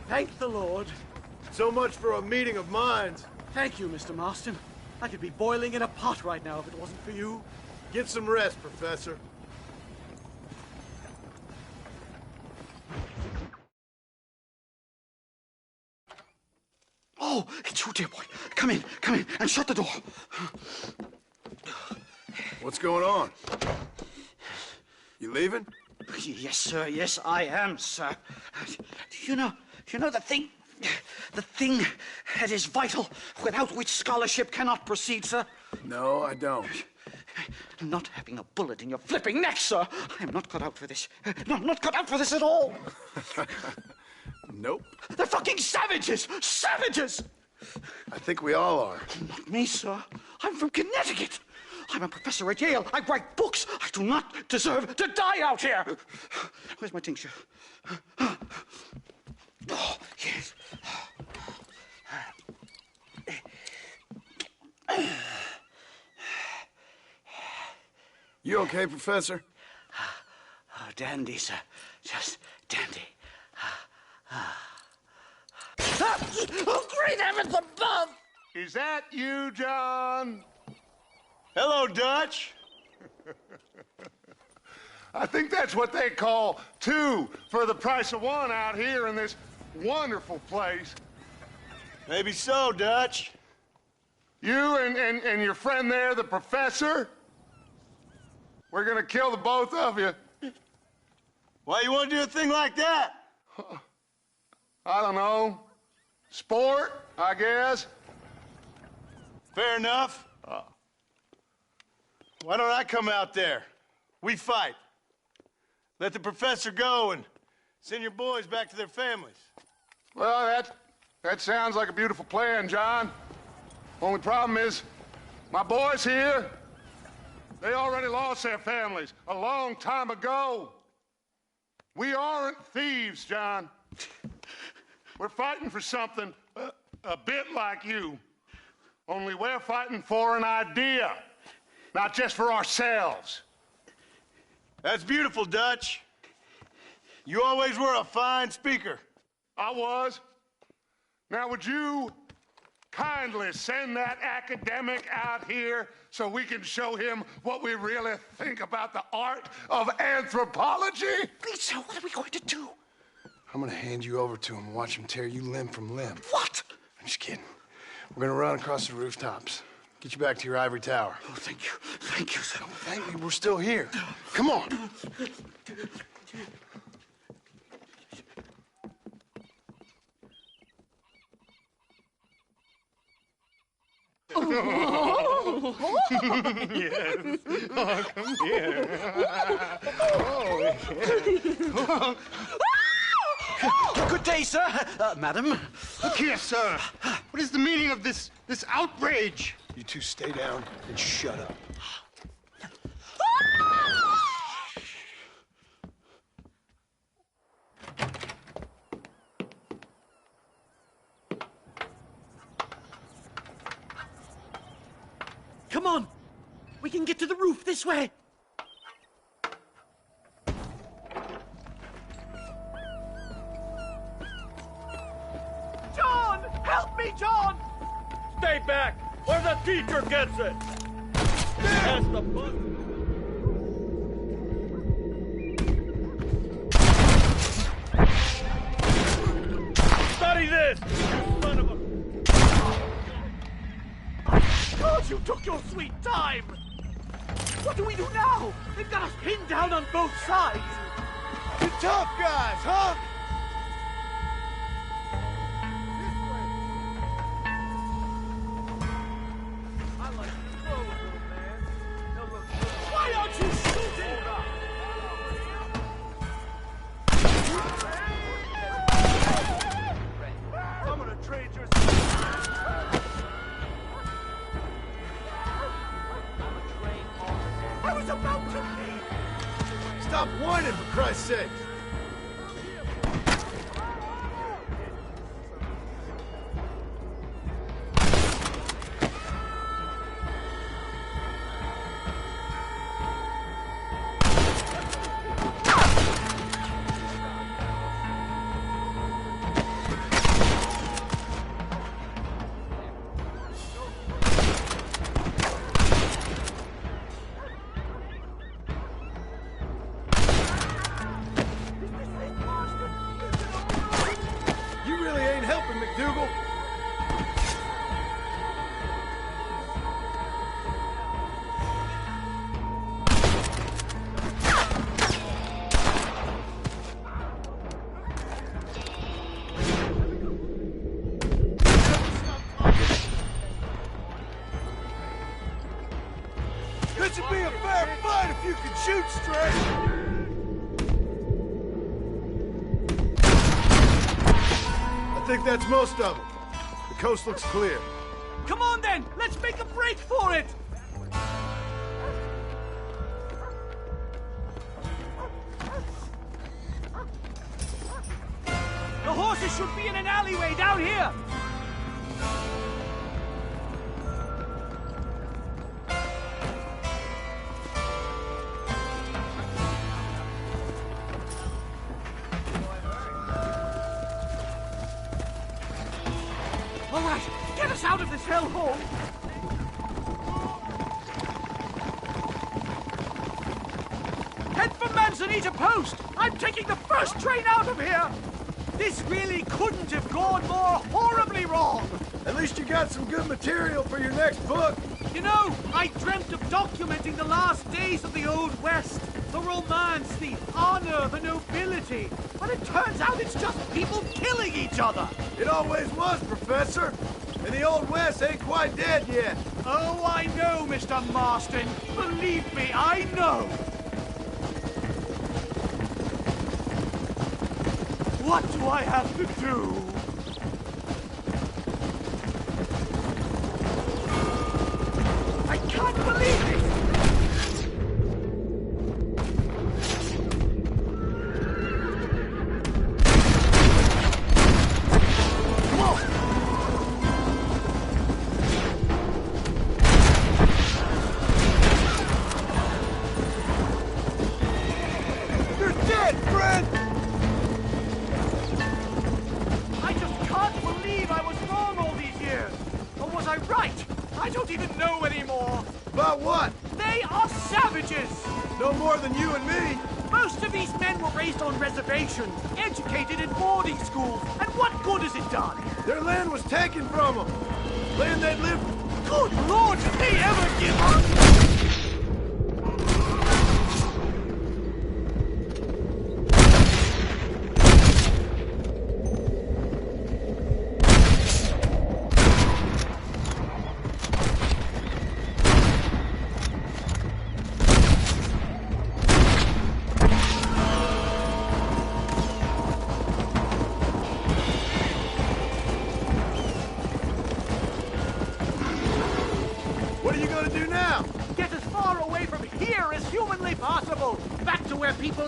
Thank the Lord. So much for a meeting of minds. Thank you, Mr. Marston. I could be boiling in a pot right now if it wasn't for you. Get some rest, Professor. Oh, it's you, dear boy. Come in, and shut the door. What's going on? You leaving? Yes, sir. Yes, I am, sir. You know the thing that is vital, without which scholarship cannot proceed, sir? No, I don't. not having a bullet in your flipping neck, sir. I am not cut out for this. No, I'm not cut out for this at all. Nope. They're fucking savages! Savages! I think we all are. Not me, sir. I'm from Connecticut. I'm a professor at Yale. I write books. I do not deserve to die out here. Where's my tincture? Oh, yes. You okay, Professor? Oh, dandy, sir. Just dandy. Oh, great heavens above! Is that you, John? Hello, Dutch. I think that's what they call two for the price of one out here in this wonderful place. Maybe so, Dutch. You and your friend there, the professor, we're gonna kill the both of you. Why you want to do a thing like that? I don't know. Sport, I guess. Fair enough. Why don't I come out there? We fight. Let the professor go and send your boys back to their families. Well, that sounds like a beautiful plan, John. Only problem is, my boys here, they already lost their families a long time ago. We aren't thieves, John. We're fighting for something a bit like you. Only we're fighting for an idea, not just for ourselves. That's beautiful, Dutch. You always were a fine speaker. I was. Now, would you kindly send that academic out here so we can show him what we really think about the art of anthropology? Please, sir, what are we going to do? I'm gonna hand you over to him and watch him tear you limb from limb. What? I'm just kidding. We're gonna run across the rooftops. Get you back to your ivory tower. Oh, thank you. Thank you, sir. Don't thank me. We're still here. Come on. Yes. Oh, come here. Good day, sir. Madam. Look here, sir. What is the meaning of this outrage? You two stay down and shut up. Come on. We can get to the roof this way. John! Help me, John! Stay back, or the teacher gets it! Pass the bus. Study this, you son of a... God, you took your sweet time! What do we do now? They've got us pinned down on both sides! You tough guys, huh? Why aren't you shooting? I'm gonna trade your... I was about to leave! Stop whining, for Christ's sake! This'd be a fair fight if you could shoot straight. I think that's most of them. The coast looks clear. Come on then, let's make a break for it! The horses should be in an alleyway down here! All right, get us out of this hellhole! Head for Manzanita Post! I'm taking the first train out of here! This really couldn't have gone more horribly wrong! At least you got some good material for your next book. You know, I dreamt of documenting the last days of the Old West. The romance, the honor, the nobility. But it turns out it's just people killing each other. It always was, Professor. And the Old West ain't quite dead yet. Oh, I know, Mr. Marston. Believe me, I know. What do I have to do? I can't believe it! Educated in boarding schools, and what good has it done? Their land was taken from them. Land they'd lived. Good Lord, did they ever give up?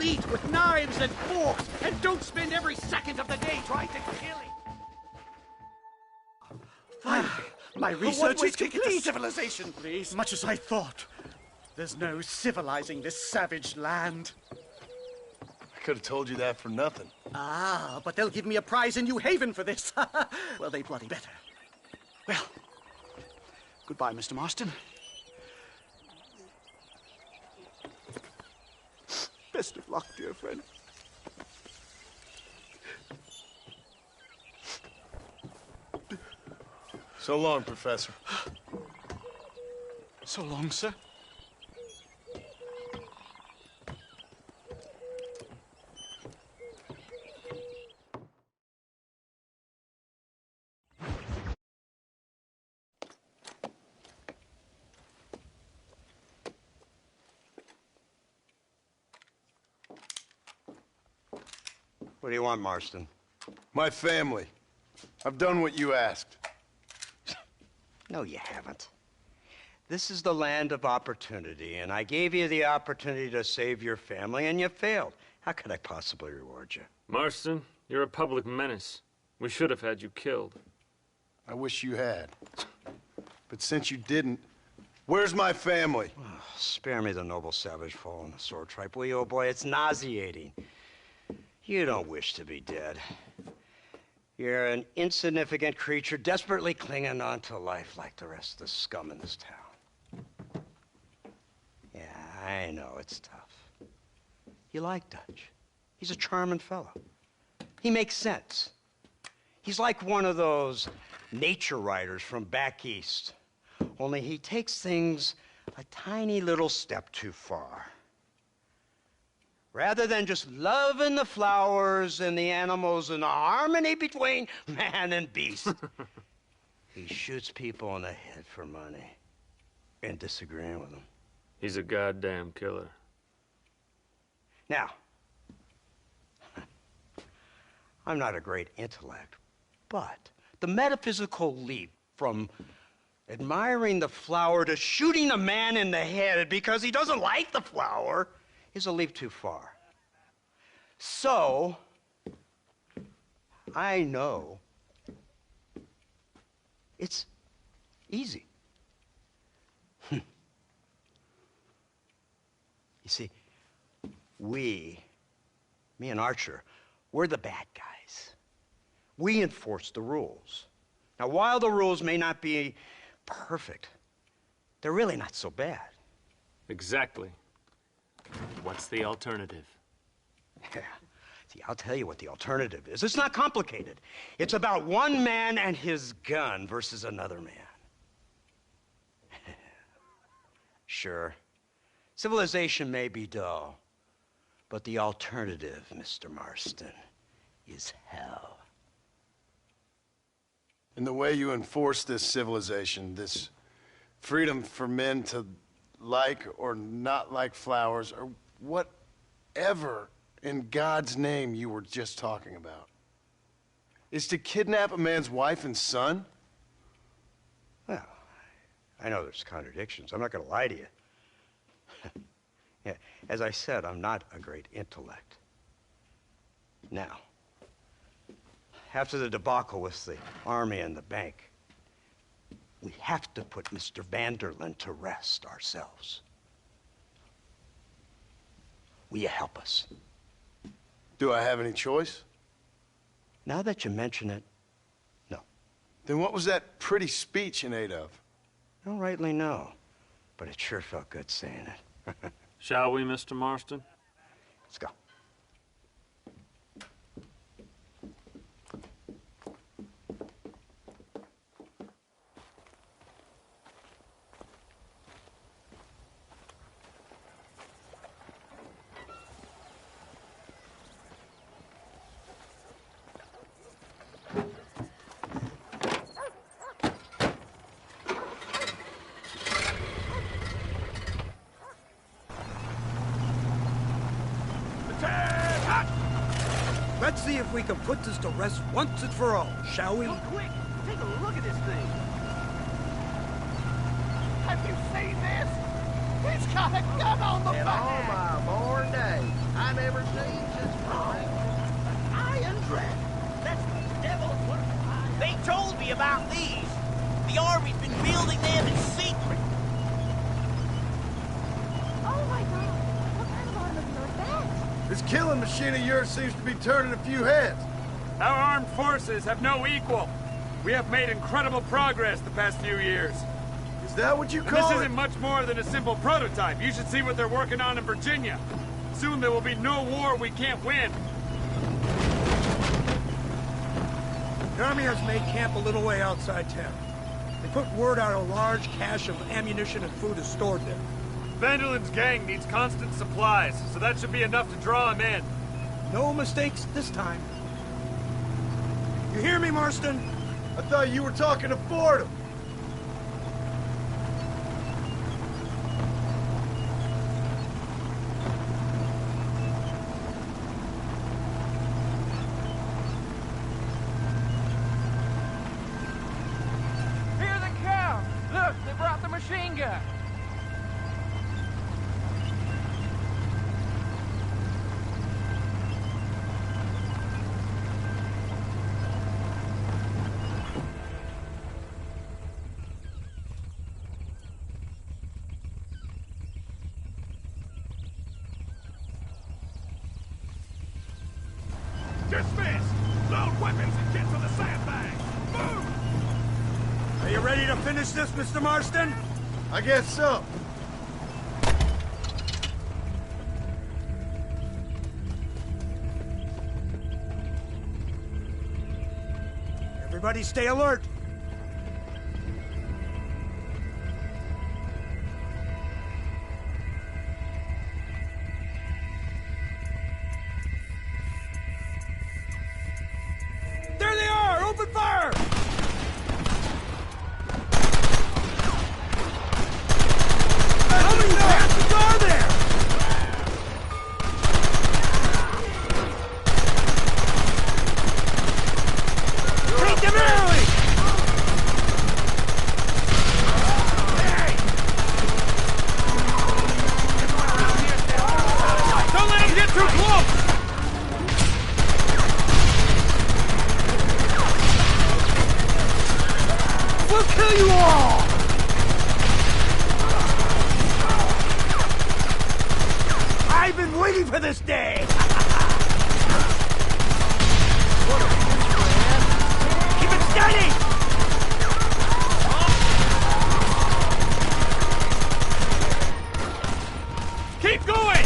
Eat with knives and forks, and don't spend every second of the day trying to kill it. Finally, my research is complete. Civilization, please. Much as I thought. There's no civilizing this savage land. I could have told you that for nothing. Ah, but they'll give me a prize in New Haven for this. Well, they bloody better. Well, goodbye, Mr. Marston. Best of luck, dear friend. So long, Professor. So long, sir. What do you want, Marston? My family. I've done what you asked. No, you haven't. This is the land of opportunity, and I gave you the opportunity to save your family, and you failed. How could I possibly reward you? Marston, you're a public menace. We should have had you killed. I wish you had. But since you didn't, where's my family? Oh, spare me the noble savage fall in the sword tripe, will you, old boy? It's nauseating. You don't wish to be dead. You're an insignificant creature desperately clinging on to life like the rest of the scum in this town. Yeah, I know it's tough. You like Dutch. He's a charming fellow. He makes sense. He's like one of those nature writers from back east. Only he takes things a tiny little step too far. Rather than just loving the flowers and the animals and the harmony between man and beast, he shoots people in the head for money and disagreeing with them. He's a goddamn killer. Now, I'm not a great intellect, but the metaphysical leap from admiring the flower to shooting a man in the head because he doesn't like the flower is a leap too far. So, I know it's easy. You see, me and Archer, we're the bad guys. We enforce the rules. Now, while the rules may not be perfect, they're really not so bad. Exactly. What's the alternative? Yeah. See, I'll tell you what the alternative is. It's not complicated. It's about one man and his gun versus another man. Sure, civilization may be dull, but the alternative, Mr. Marston, is hell. And the way you enforce this civilization, this freedom for men to like or not like flowers, or whatever in God's name you were just talking about, is to kidnap a man's wife and son? Well, I know there's contradictions. I'm not going to lie to you. Yeah, as I said, I'm not a great intellect. Now, after the debacle with the army and the bank, we have to put Mr. Vanderlyn to rest ourselves. Will you help us? Do I have any choice? Now that you mention it, no. Then what was that pretty speech in aid of? I don't rightly know, but it sure felt good saying it. Shall we, Mr. Marston? Let's go. Let's see if we can put this to rest once and for all, shall we? Oh, quick! Take a look at this thing! Have you seen this? He's got a gun on the back! On my born day, I never seen such fine. Iron Dragon! That's the devil's work! They told me about these. The Army's been building them in secret. Oh my God! What kind of automobile is that? This killing machine of yours seems to be turning a few heads. Our armed forces have no equal. We have made incredible progress the past few years. Is that what you And call this it? isn't much more than a simple prototype. You should see what they're working on in Virginia. Soon there will be no war we can't win. The Army has made camp a little way outside town. They put word out a large cache of ammunition and food is stored there. Vanderlyn's gang needs constant supplies, so that should be enough to draw him in. No mistakes this time. You hear me, Marston? I thought you were talking to Fordham. Here they come! Look, they brought the machine gun! Dismiss! Load weapons and get to the sandbag! Move! Are you ready to finish this, Mr. Marston? I guess so. Everybody stay alert. There they are! Open fire! Coming up! We'll kill you all! I've been waiting for this day! Keep it steady! Keep going!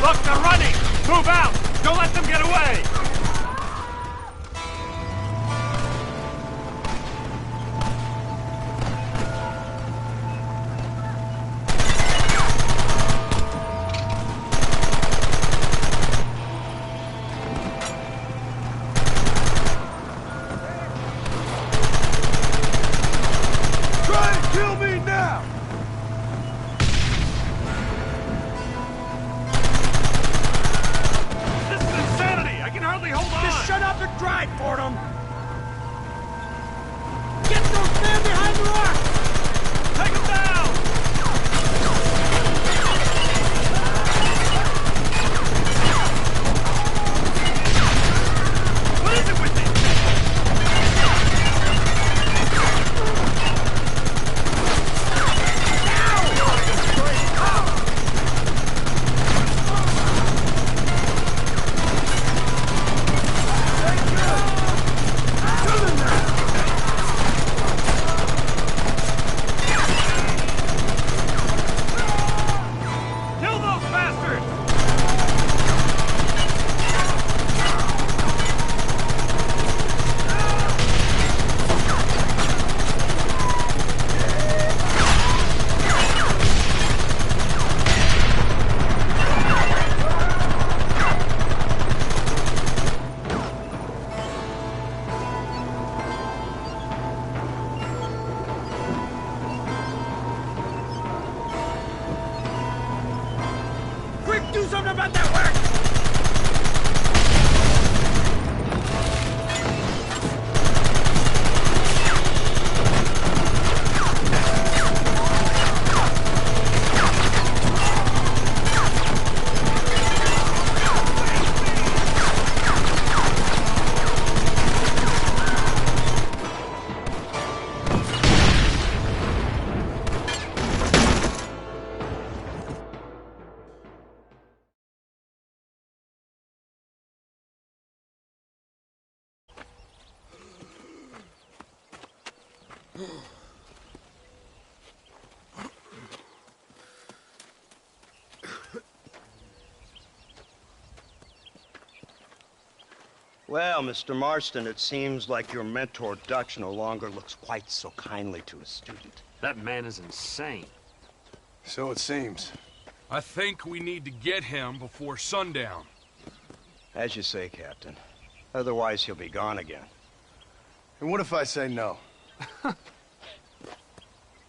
Look, they're running! Move out! Don't let them get away! Try and kill me now! This is insanity! I can hardly hold on! Just shut up and drive, Fordham! Get those men behind the rock! Take them down! What is it with these Kill those bastards! Quick, do something about that work! Well, Mr. Marston, it seems like your mentor Dutch no longer looks quite so kindly to his student. That man is insane. So it seems. I think we need to get him before sundown. As you say, Captain. Otherwise, he'll be gone again. And what if I say no?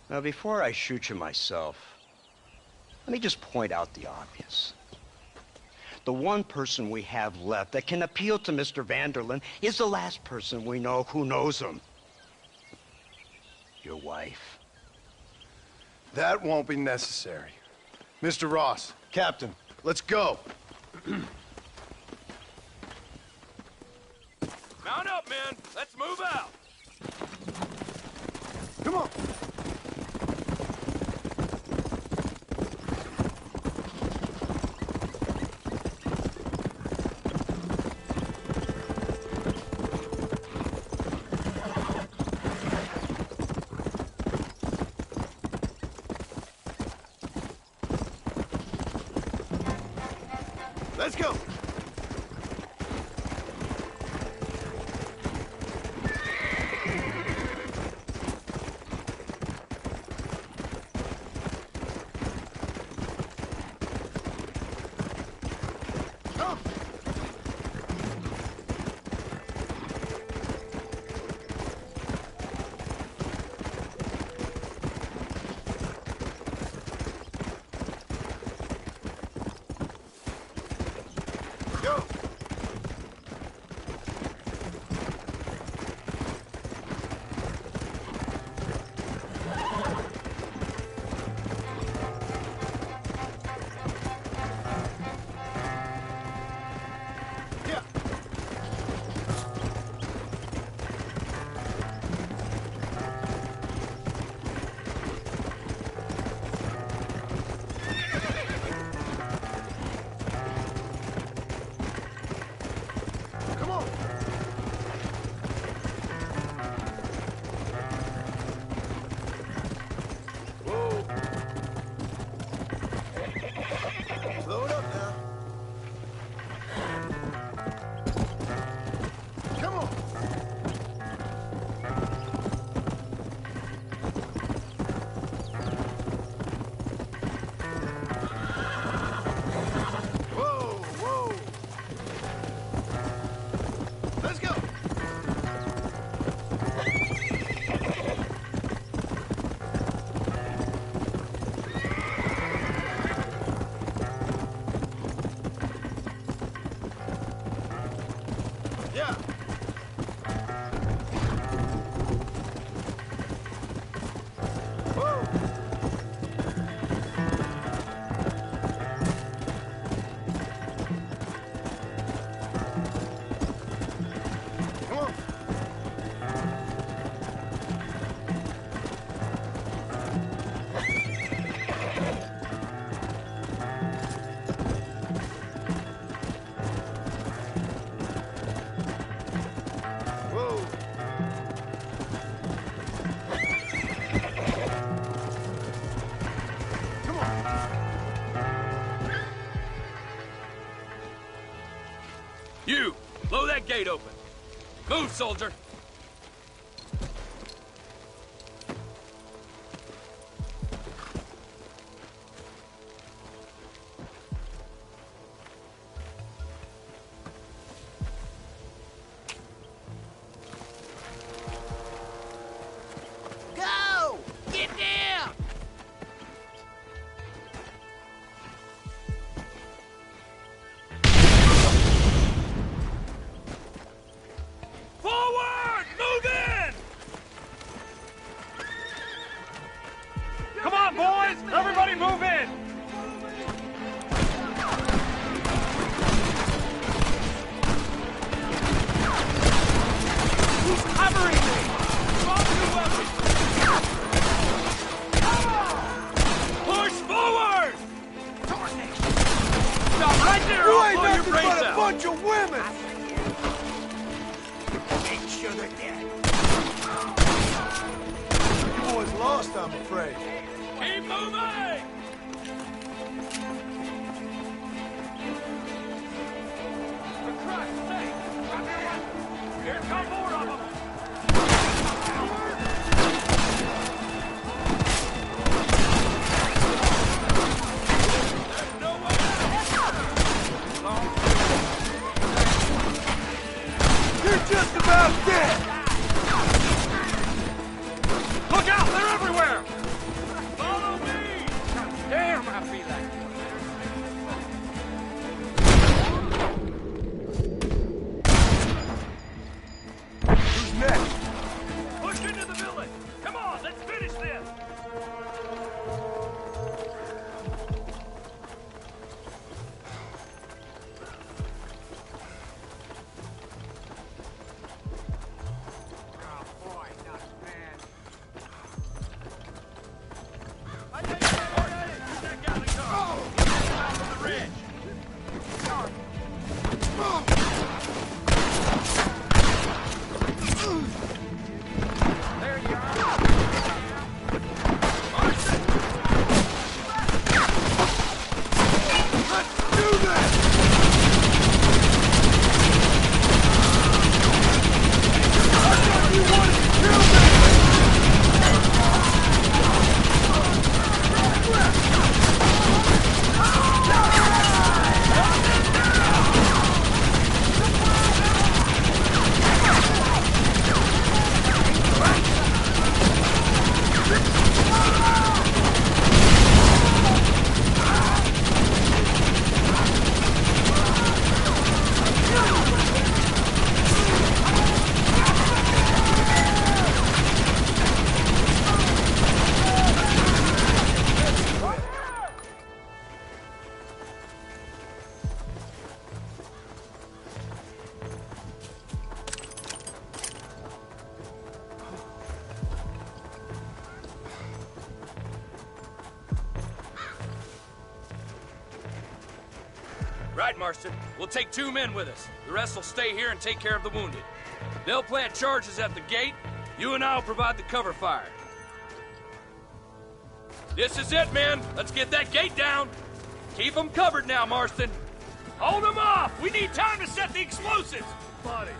Now, before I shoot you myself, let me just point out the obvious. The one person we have left that can appeal to Mr. Vanderlyn is the last person we know who knows him. Your wife. That won't be necessary. Mr. Ross, Captain, let's go. Mount up, men! Let's move out! Come on. Let's go! You, blow that gate open. Move, soldier. Go! Get down! Forward! Move in! Come on, boys! Everybody move in! Who's covering me? Drop your weapons! Push forward! Stop right there! You I'll ain't blow your nothing brains but a out! bunch of women! Make sure they're dead. You boys lost, I'm afraid. Keep moving! For Christ's sake, drop your weapons! Here come more of them! There's no way out! You're just about dead! Look out! They're everywhere! Follow me! Damn, I feel like Who's next? push into the village! Come on, let's finish this! Right, Marston. We'll take 2 men with us. The rest will stay here and take care of the wounded. They'll plant charges at the gate. You and I'll provide the cover fire. This is it, men. Let's get that gate down. Keep them covered now, Marston. Hold them off! We need time to set the explosives! Buddy.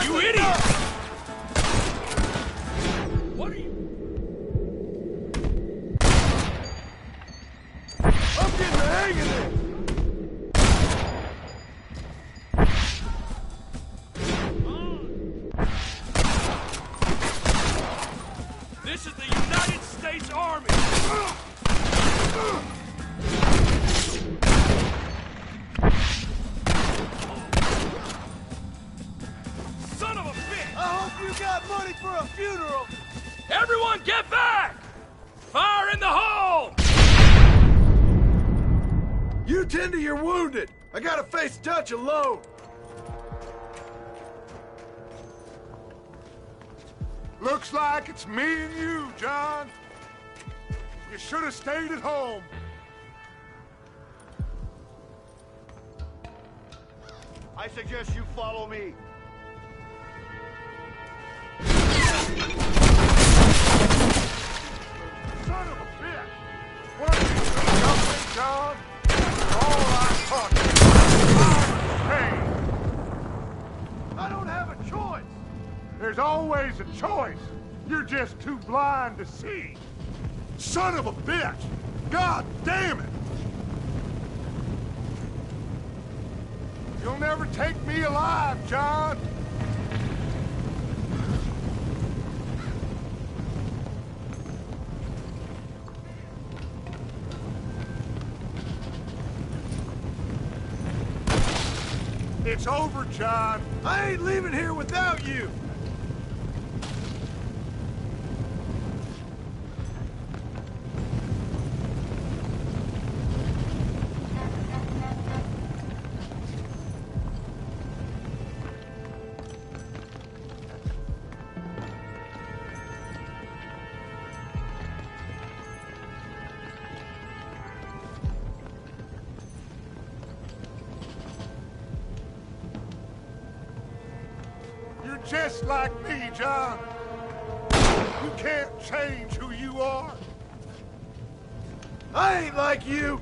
You idiot! What are you... I'm getting the hang of this! This is the United States Army! Son of a bitch! I hope you got money for a funeral! Everyone get back! Fire in the hole! You tend to your wounded! I gotta face Dutch alone! Looks like it's me and you, John. You should have stayed at home. I suggest you follow me. Son of a bitch! What are you doing, John? All I taught you. Pain. There's always a choice. You're just too blind to see. Son of a bitch! God damn it! You'll never take me alive, John! It's over, John. I ain't leaving here without you. Just like me, John. You can't change who you are. I ain't like you.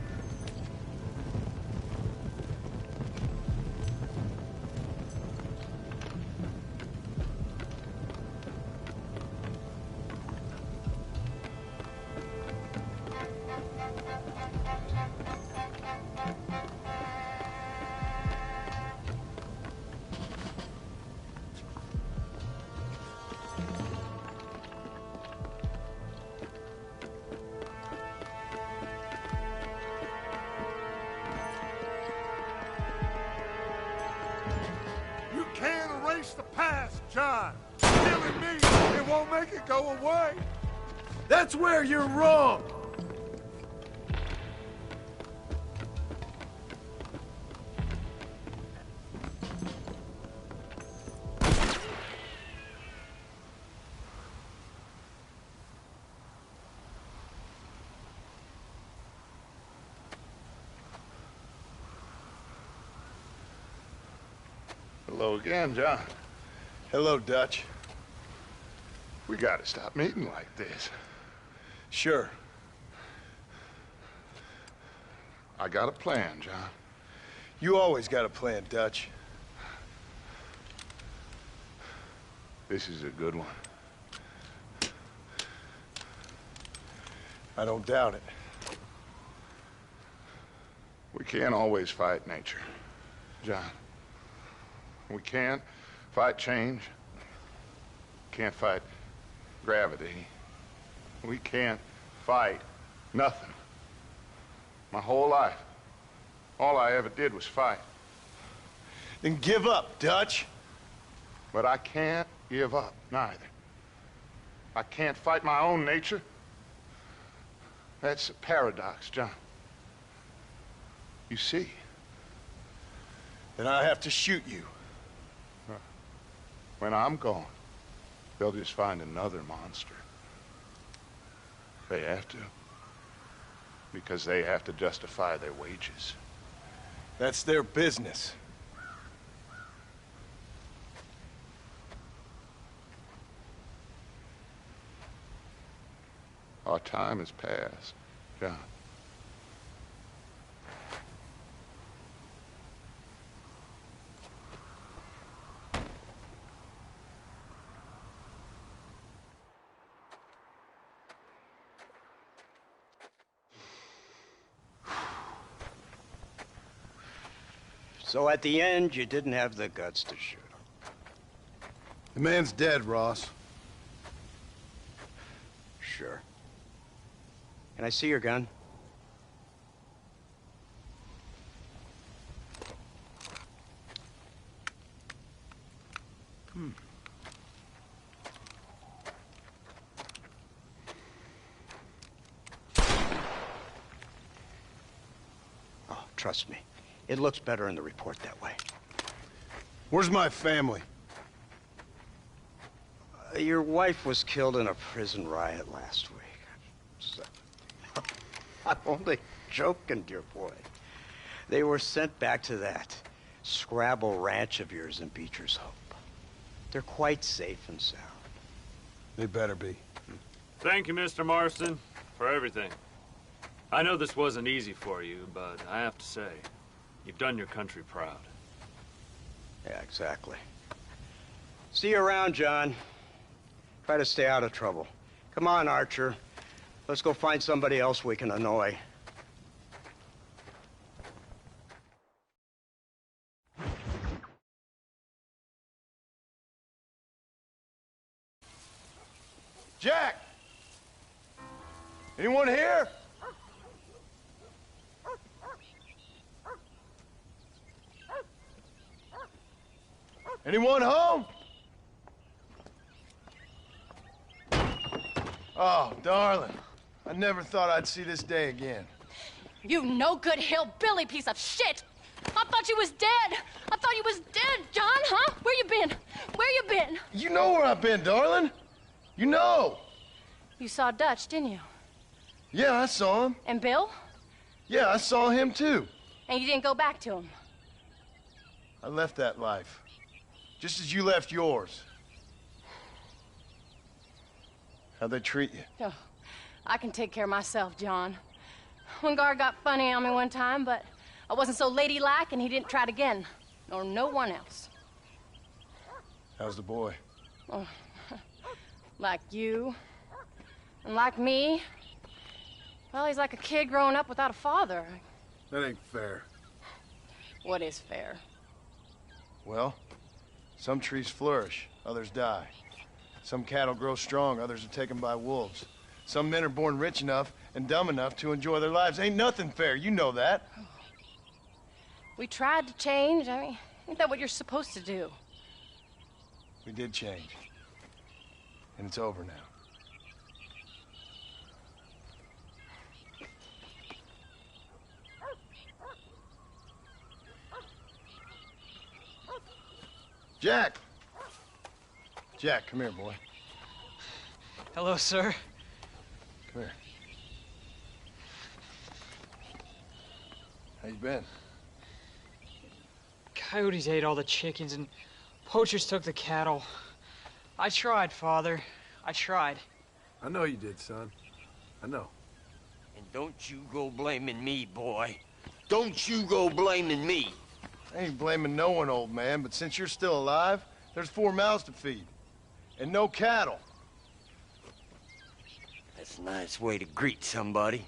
The past, John. Killing me, it won't make it go away. That's where you're wrong. Hello again, John. Hello, Dutch. We gotta stop meeting like this. Sure. I got a plan, John. You always got a plan, Dutch. This is a good one. I don't doubt it. We can't always fight nature, John. We can't fight change. Can't fight gravity. We can't fight nothing. My whole life, all I ever did was fight. Then give up, Dutch. But I can't give up, neither. I can't fight my own nature. That's a paradox, John. You see? Then I have to shoot you. When I'm gone, they'll just find another monster. They have to. Because they have to justify their wages. That's their business. Our time has passed, John. So at the end, you didn't have the guts to shoot him. The man's dead, Ross. Sure. Can I see your gun? Oh, trust me. It looks better in the report that way. Where's my family? Your wife was killed in a prison riot last week. So, I'm only joking, dear boy. They were sent back to that Scrabble ranch of yours in Beecher's Hope. They're quite safe and sound. They better be. Thank you, Mr. Marston, for everything. I know this wasn't easy for you, but I have to say, you've done your country proud. Yeah, exactly. See you around, John. Try to stay out of trouble. Come on, Archer. Let's go find somebody else we can annoy. Jack! Anyone here? Anyone home? Oh, darling. I never thought I'd see this day again. You no-good hillbilly piece of shit! I thought you was dead! I thought you was dead, John, huh? Where you been? Where you been? You know where I've been, darling. You know. You saw Dutch, didn't you? Yeah, I saw him. And Bill? Yeah, I saw him too. And you didn't go back to him? I left that life. Just as you left yours. How'd they treat you? Oh, I can take care of myself, John. One guard got funny on me one time, but I wasn't so ladylike and he didn't try it again. Nor no one else. How's the boy? Oh, like you. And like me. Well, he's like a kid growing up without a father. That ain't fair. What is fair? Well, some trees flourish, others die. Some cattle grow strong, others are taken by wolves. Some men are born rich enough and dumb enough to enjoy their lives. Ain't nothing fair, you know that. We tried to change. I mean, ain't that what you're supposed to do? We did change. And it's over now. Jack! Jack, come here, boy. Hello, sir. Come here. How you been? Coyotes ate all the chickens and poachers took the cattle. I tried, Father. I tried. I know you did, son. I know. And don't you go blaming me, boy. Don't you go blaming me. I ain't blaming no one, old man, but since you're still alive, there's 4 mouths to feed. And no cattle. That's a nice way to greet somebody.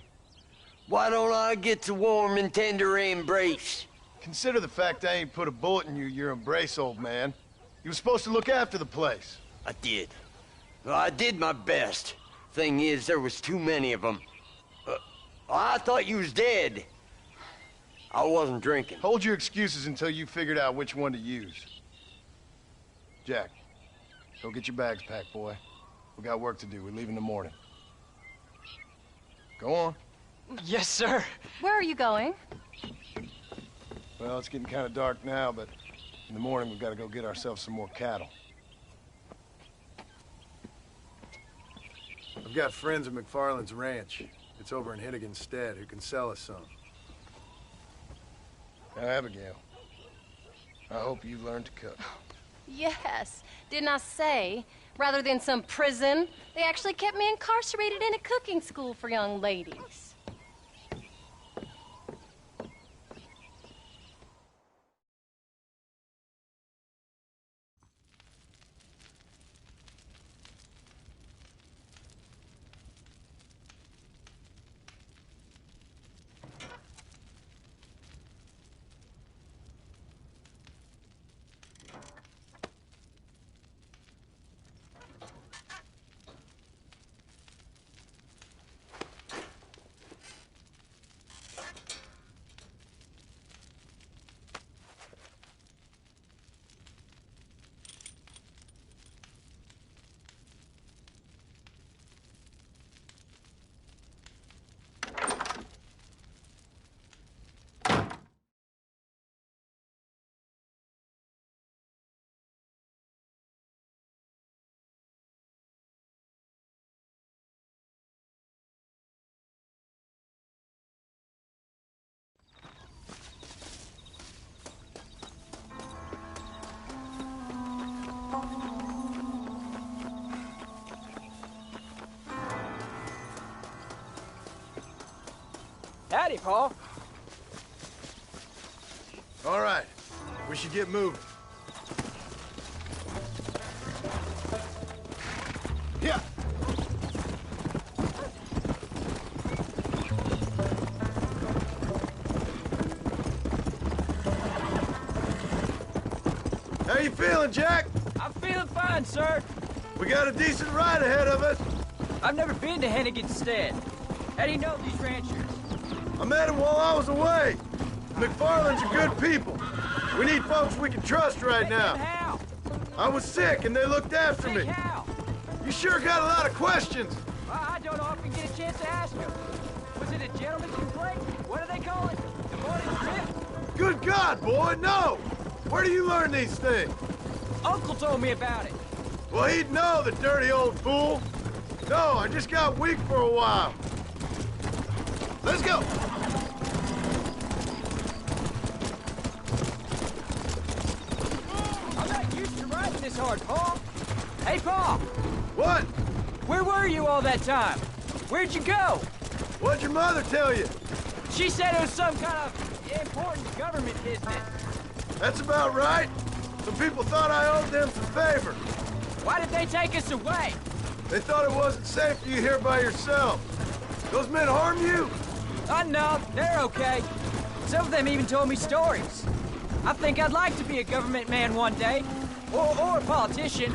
Why don't I get the warm and tender embrace? Consider the fact I ain't put a bullet in your embrace, old man. You were supposed to look after the place. I did. Well, I did my best. Thing is, there was too many of them. I thought you was dead. I wasn't drinking. Hold your excuses until you figured out which one to use. Jack, go get your bags packed, boy. We got work to do. We leave in the morning. Go on. Yes, sir. Where are you going? Well, it's getting kind of dark now, but in the morning we've got to go get ourselves some more cattle. I've got friends at McFarland's ranch. It's over in Hittigan's Stead who can sell us some. Now, Abigail, I hope you learned to cook. Yes. Didn't I say, rather than some prison, they actually kept me incarcerated in a cooking school for young ladies. Howdy, Paul. All right. We should get moving. How you feeling, Jack? I'm feeling fine, sir. We got a decent ride ahead of us. I've never been to Hennigan's Stead. How do you know these ranchers? I met him while I was away. McFarland's are good people. We need folks we can trust right now. How? I was sick and they looked after me. How? You sure got a lot of questions. I don't often get a chance to ask them. Was it a gentleman's complaint? What do they call it? The morning trip? Good God, boy, no! Where do you learn these things? Uncle told me about it. Well, he'd know, the dirty old fool. No, I just got weak for a while. Let's go! I'm not used to riding this hard, Paul. Hey, Paul! What? Where were you all that time? Where'd you go? What'd your mother tell you? She said it was some kind of important government business. That's about right. Some people thought I owed them some favor. Why did they take us away? They thought it wasn't safe for you here by yourself. Those men harm you? No, they're okay. Some of them even told me stories. I think I'd like to be a government man one day. Or a politician.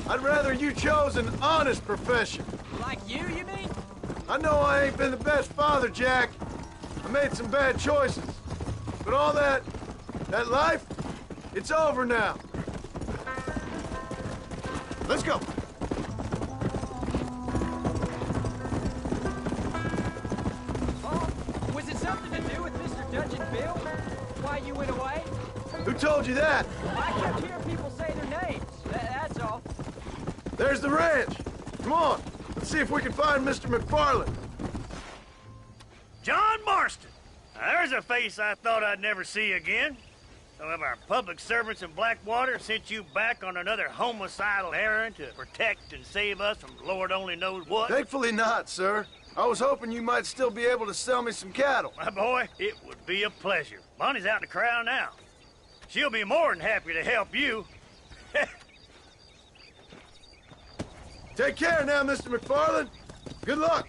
I'd rather you chose an honest profession. Like you mean? I know I ain't been the best father, Jack. I made some bad choices. But all that life, it's over now. Let's go. Was it something to do with Mr. Dutch and Bill? Why you went away? Who told you that? I kept hearing people say their names. That's all. There's the ranch. Come on. Let's see if we can find Mr. McFarland. John Marston. Now, there's a face I thought I'd never see again. Some of our public servants in Blackwater sent you back on another homicidal errand to protect and save us from Lord only knows what. Thankfully not, sir. I was hoping you might still be able to sell me some cattle. My boy, it would be a pleasure. Bonnie's out in the crowd now. She'll be more than happy to help you. Take care now, Mr. McFarland. Good luck.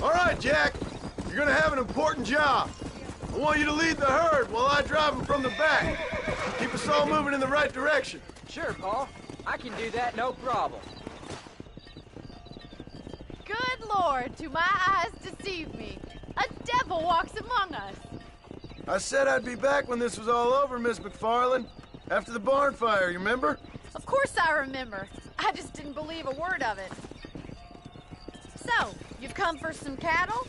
All right, Jack. You're gonna have an important job. I want you to lead the herd while I drive them from the back. Keep us all moving in the right direction. Sure, Paul. I can do that, no problem. Good Lord, do my eyes deceive me? A devil walks among us. I said I'd be back when this was all over, Miss McFarland. After the barn fire, you remember? Of course I remember. I just didn't believe a word of it. So, you've come for some cattle?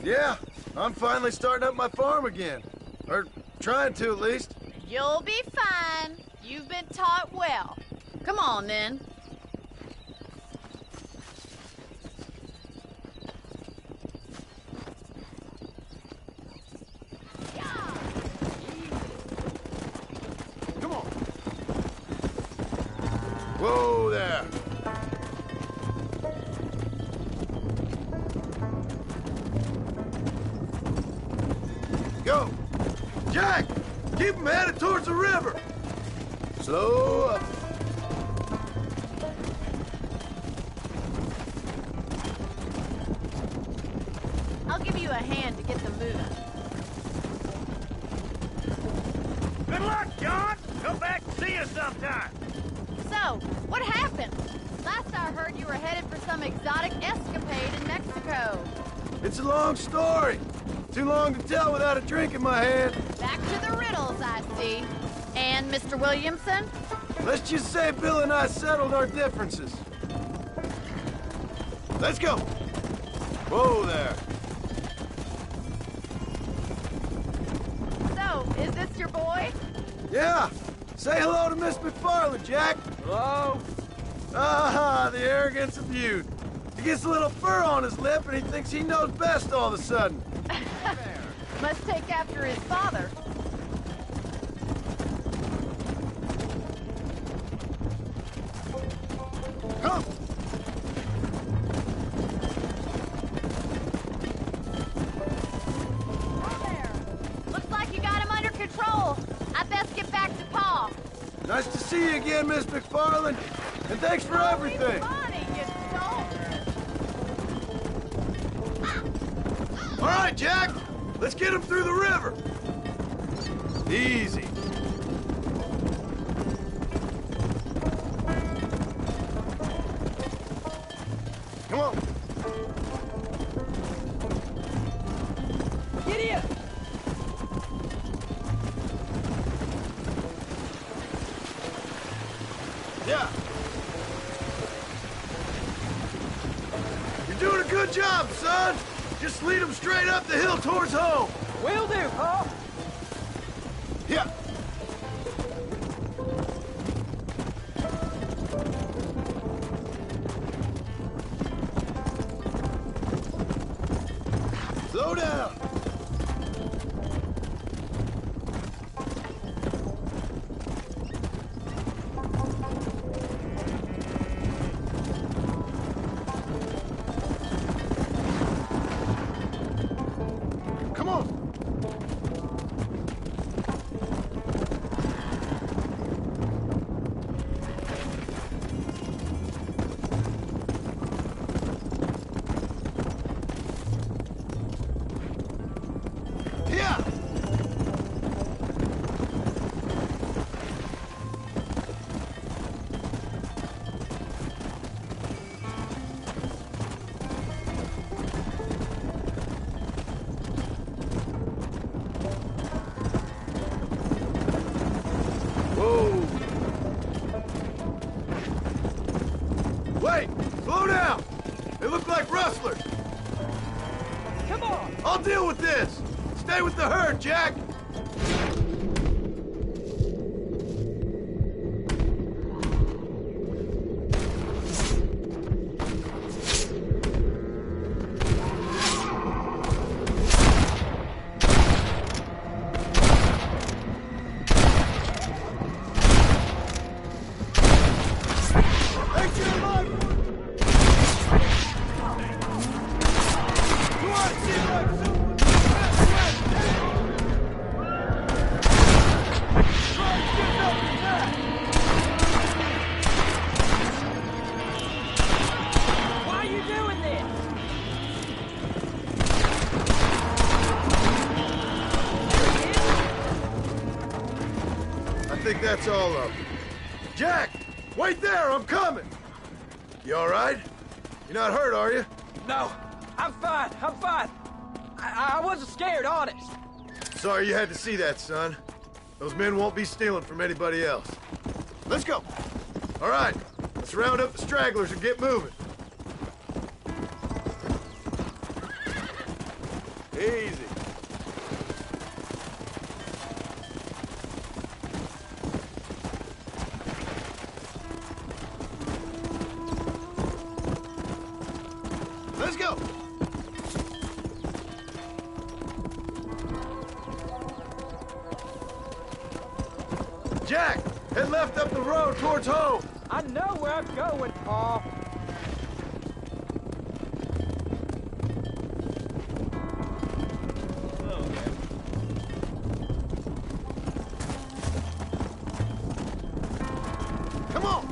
Yeah, I'm finally starting up my farm again. Or trying to, at least. You'll be fine. You've been taught well. Come on, then. Come on. Whoa there. Go. Jack, keep them headed towards the river. Slow up. I'll give you a hand to get them moving. Good luck, John. Come back and see us sometime. So, what happened? Last I heard you were headed for some exotic escapade in Mexico. It's a long story. Too long to tell without a drink in my hand. Back to the riddles, I see. And Mr. Williamson? Let's just say Bill and I settled our differences. Let's go. Whoa there. So, is this your boy? Yeah. Say hello to Miss McFarland, Jack. Hello. Ah, the arrogance of youth. He gets a little fur on his lip and he thinks he knows best all of a sudden. Must take after his father. Come. There. Looks like you got him under control. I best get back to Pa. Nice to see you again, Miss McFarland. And thanks for everything. Funny, you All right, Jack. Let's get him through the river. Easy. Yeah. You're doing a good job, son. Just lead them straight up the hill towards home. Will do, Pa. Yeah. Slow down. Come on. Yeah. Whoa. Wait, slow down. They look like rustlers. Come on. I'll deal with this. Stay with the herd, Jack. Hey, get alive! You ought to see like Why are you doing this? I think that's all of them. Jack! Wait there! I'm coming! You all right? You're not hurt, are you? No, I'm fine. I'm fine. I wasn't scared, honest. Sorry you had to see that, son. Those men won't be stealing from anybody else. Let's go! All right, let's round up the stragglers and get moving. Easy. Let's go! Jack, head left up the road towards home. I know where I'm going, Pa. Come on!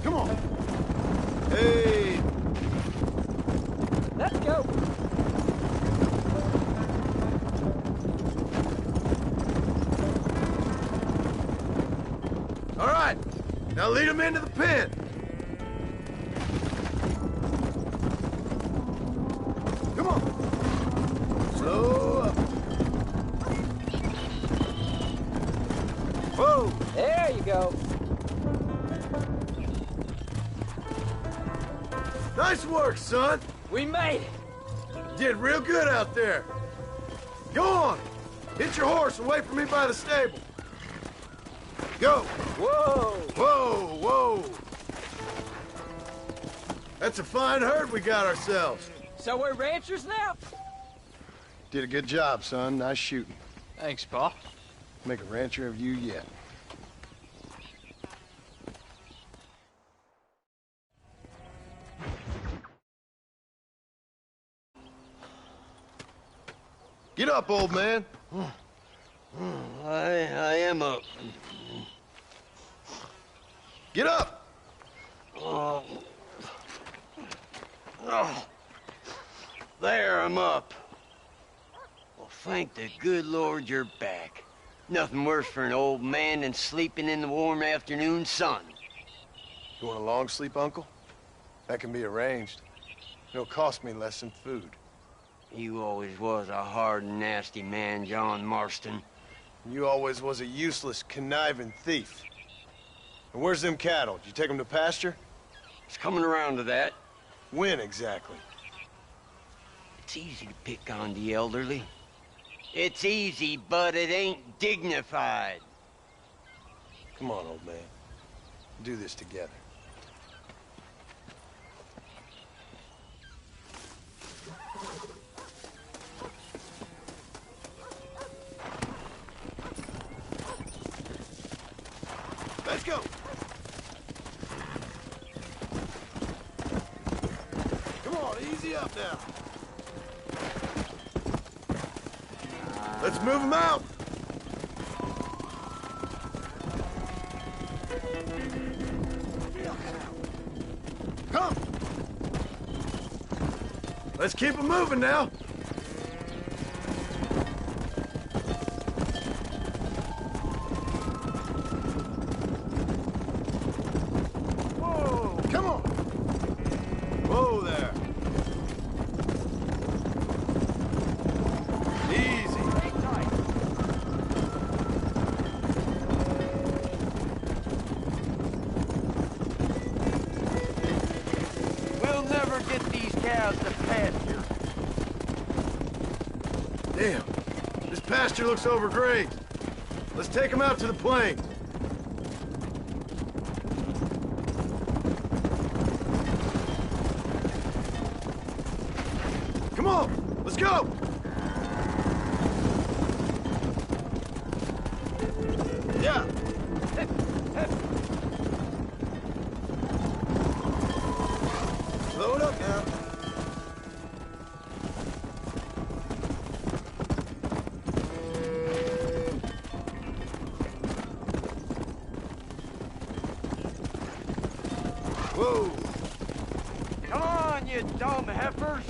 Come on! Hey! Let's go. All right, now lead them into the pen. Come on. Slow up. Whoa. There you go. Nice work, son. We made it. You did real good out there. Go on. Hit your horse and wait for me by the stable. Go. Whoa. Whoa, whoa. That's a fine herd we got ourselves. So we're ranchers now? Did a good job, son. Nice shooting. Thanks, Pa. Make a rancher of you yet. Get up, old man. I am up. Get up. Oh. Oh. There, I'm up. Well, thank the good Lord you're back. Nothing worse for an old man than sleeping in the warm afternoon sun. You want a long sleep, Uncle? That can be arranged. It'll cost me less than food. You always was a hard and nasty man, John Marston. You always was a useless, conniving thief. And where's them cattle? Did you take them to pasture? It's coming around to that. When exactly? It's easy to pick on the elderly. It's easy, but it ain't dignified. Come on, old man. Do this together. Let's go! Come on, easy up now. Let's move them out! Come! Let's keep them moving now. Whoa! Come on! Whoa there! Easy. We'll never get these cows to pasture. Damn. This pasture looks overgrazed. Let's take them out to the plain. Come on! Let's go! Yeah. Load up now. Whoa. Come on, you dumb heifers.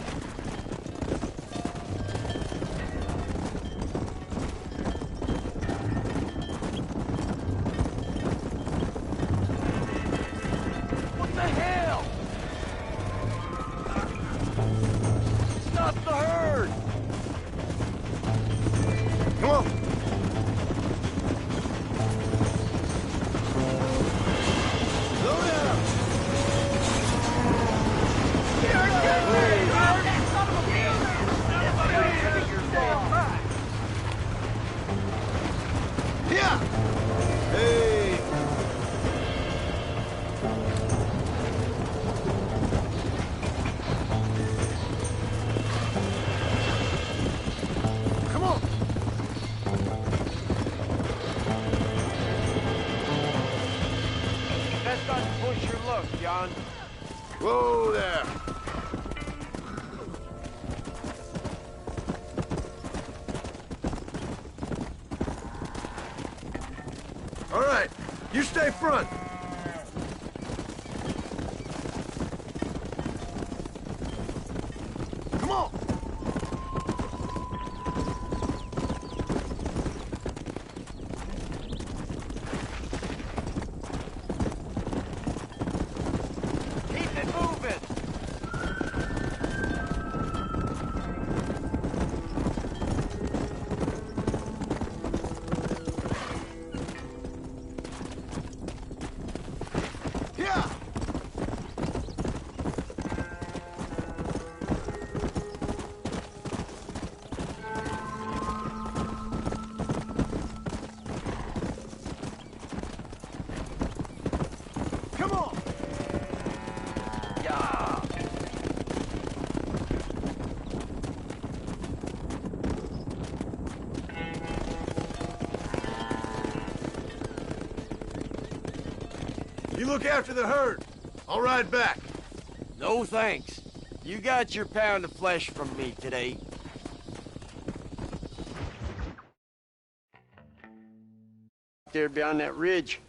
What the hell? Stop the herd! Come on. Slow down. Yeah. Hey. Come on. Best not to push your luck, John. Whoa there. All right, you stay front. Come on. Keep it moving. Yeah. Come on. Yeah. You look after the herd. I'll ride back. No thanks. You got your pound of flesh from me today. There beyond that ridge.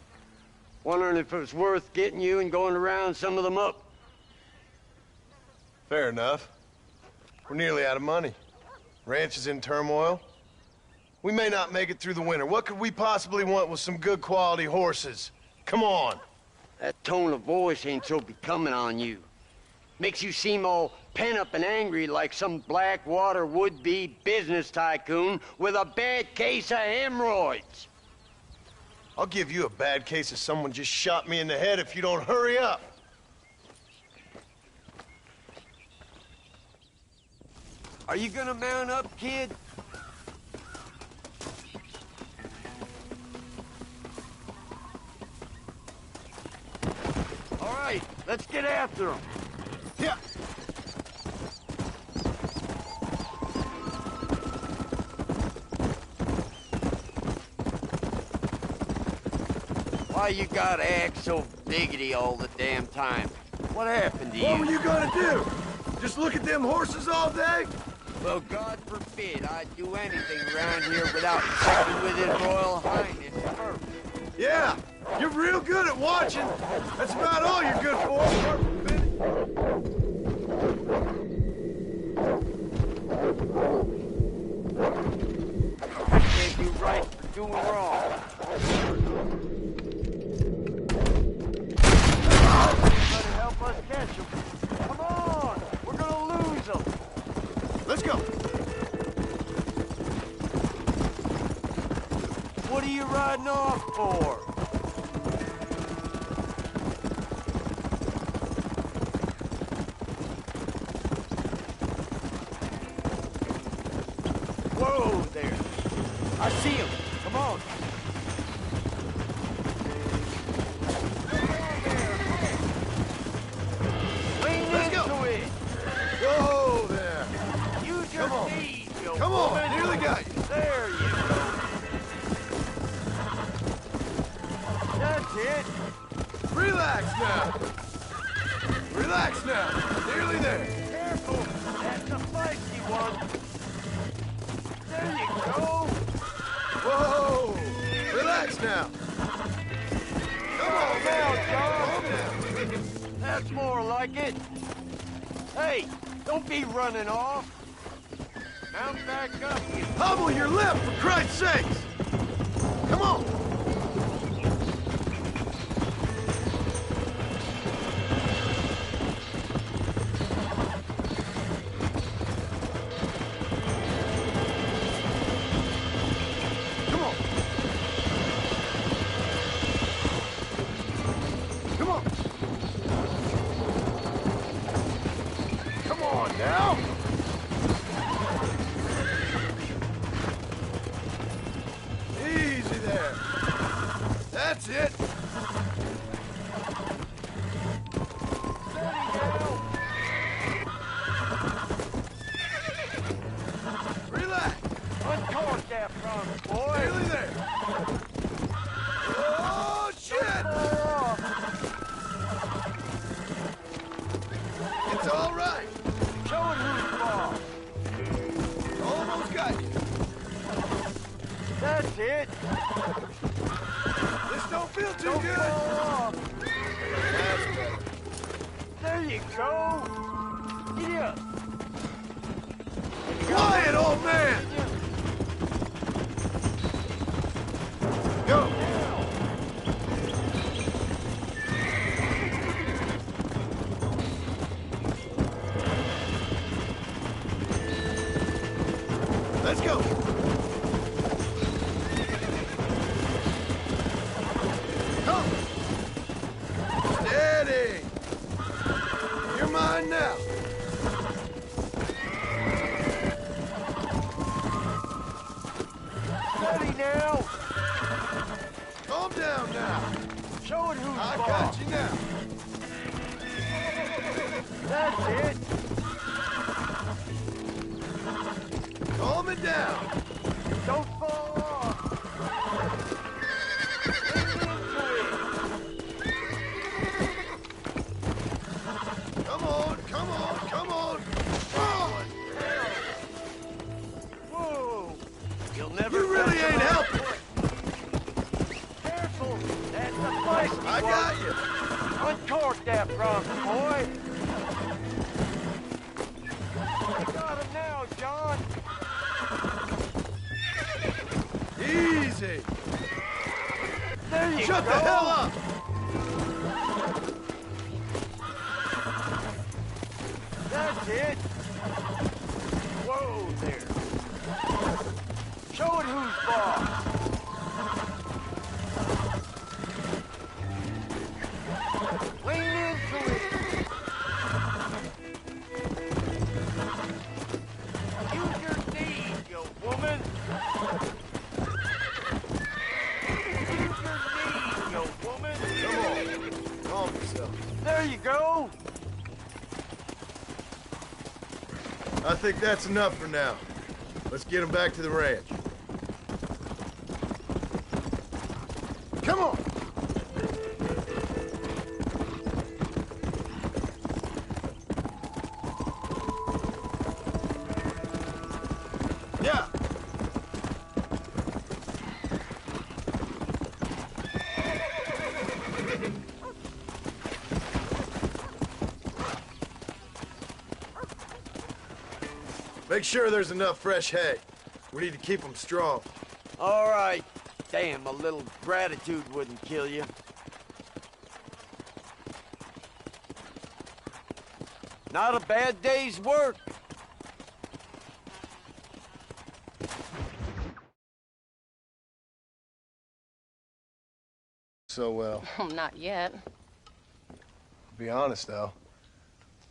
Wondering if it was worth getting you and going around some of them up. Fair enough. We're nearly out of money. Ranch is in turmoil. We may not make it through the winter. What could we possibly want with some good quality horses? Come on. That tone of voice ain't so becoming on you. Makes you seem all pent up and angry like some Blackwater would-be business tycoon with a bad case of hemorrhoids. I'll give you a bad case of someone just shot me in the head if you don't hurry up. Are you gonna mount up, kid? All right, let's get after him. Yeah. Why you gotta act so biggity all the damn time? What happened to you? What were you gonna do? Just look at them horses all day? Well, God forbid I'd do anything around here without checking with His Royal Highness first. Yeah, you're real good at watching. That's about all you're good for. Can't do right, doing wrong. Better help us catch him. Come on, we're gonna lose him. Let's go. What are you riding off for? Whoa there. I see him. Come on. Lean into it. Whoa there. Use your knees, you Come on, woman. nearly got you. There you go. That's it. Relax now. Relax now. Nearly there. Careful. That's a feisty one. There you go. Whoa. Relax now. Come on, man. Calm down. That's more like it. Hey, don't be running off. Mount back up, you... Hobble your lip, for Christ's sakes. Come on. That's it. Relax. Uncork that front, boy. Nearly there. Oh, shit. It's all right. Show it who's boss. Almost got you. That's it. This don't feel too Don't good. fall off. That's better. There you go. Get up. Quiet, old man. Go. Let's go. Come. Steady. You're mine now. Steady now. Calm down now. Show it who's I boss. got you now. That's it. Calm it down. Don't fall off. Come on, come on, come on. Forward. Whoa. You'll never... You really ain't helping. Careful. That's the feisty I one. got you. Uncork that front, boy. You got him now, John. Easy. There you Shut go. the hell up! That's it. Whoa there. Show it who's boss. Lean into it. Use your knees, you woman. Use your knees, you woman. Come on. Calm yourself. There you go. I think that's enough for now. Let's get him back to the ranch. Come on! Yeah! Make sure there's enough fresh hay. We need to keep them strong. All right. Damn, a little gratitude wouldn't kill you. Not a bad day's work. So well. Not yet. Be honest, though.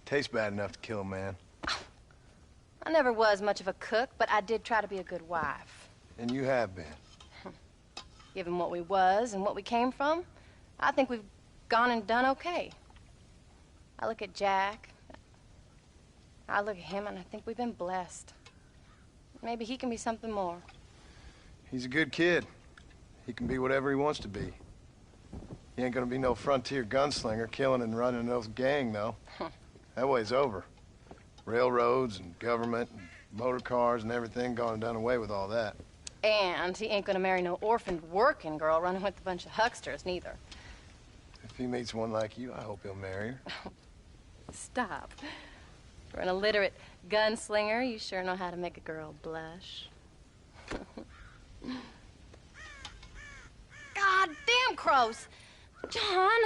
Tastes bad enough to kill a man. I never was much of a cook, but I did try to be a good wife. And you have been. Given what we was and what we came from, I think we've gone and done okay. I look at Jack. I look at him and I think we've been blessed. Maybe he can be something more. He's a good kid. He can be whatever he wants to be. He ain't gonna be no frontier gunslinger killing and running no gang, though. That way's over. Railroads and government and motor cars and everything gone and done away with all that. And he ain't gonna marry no orphaned working girl running with a bunch of hucksters, neither. If he meets one like you, I hope he'll marry her. Stop. For an illiterate gunslinger, you sure know how to make a girl blush. God damn crows! John!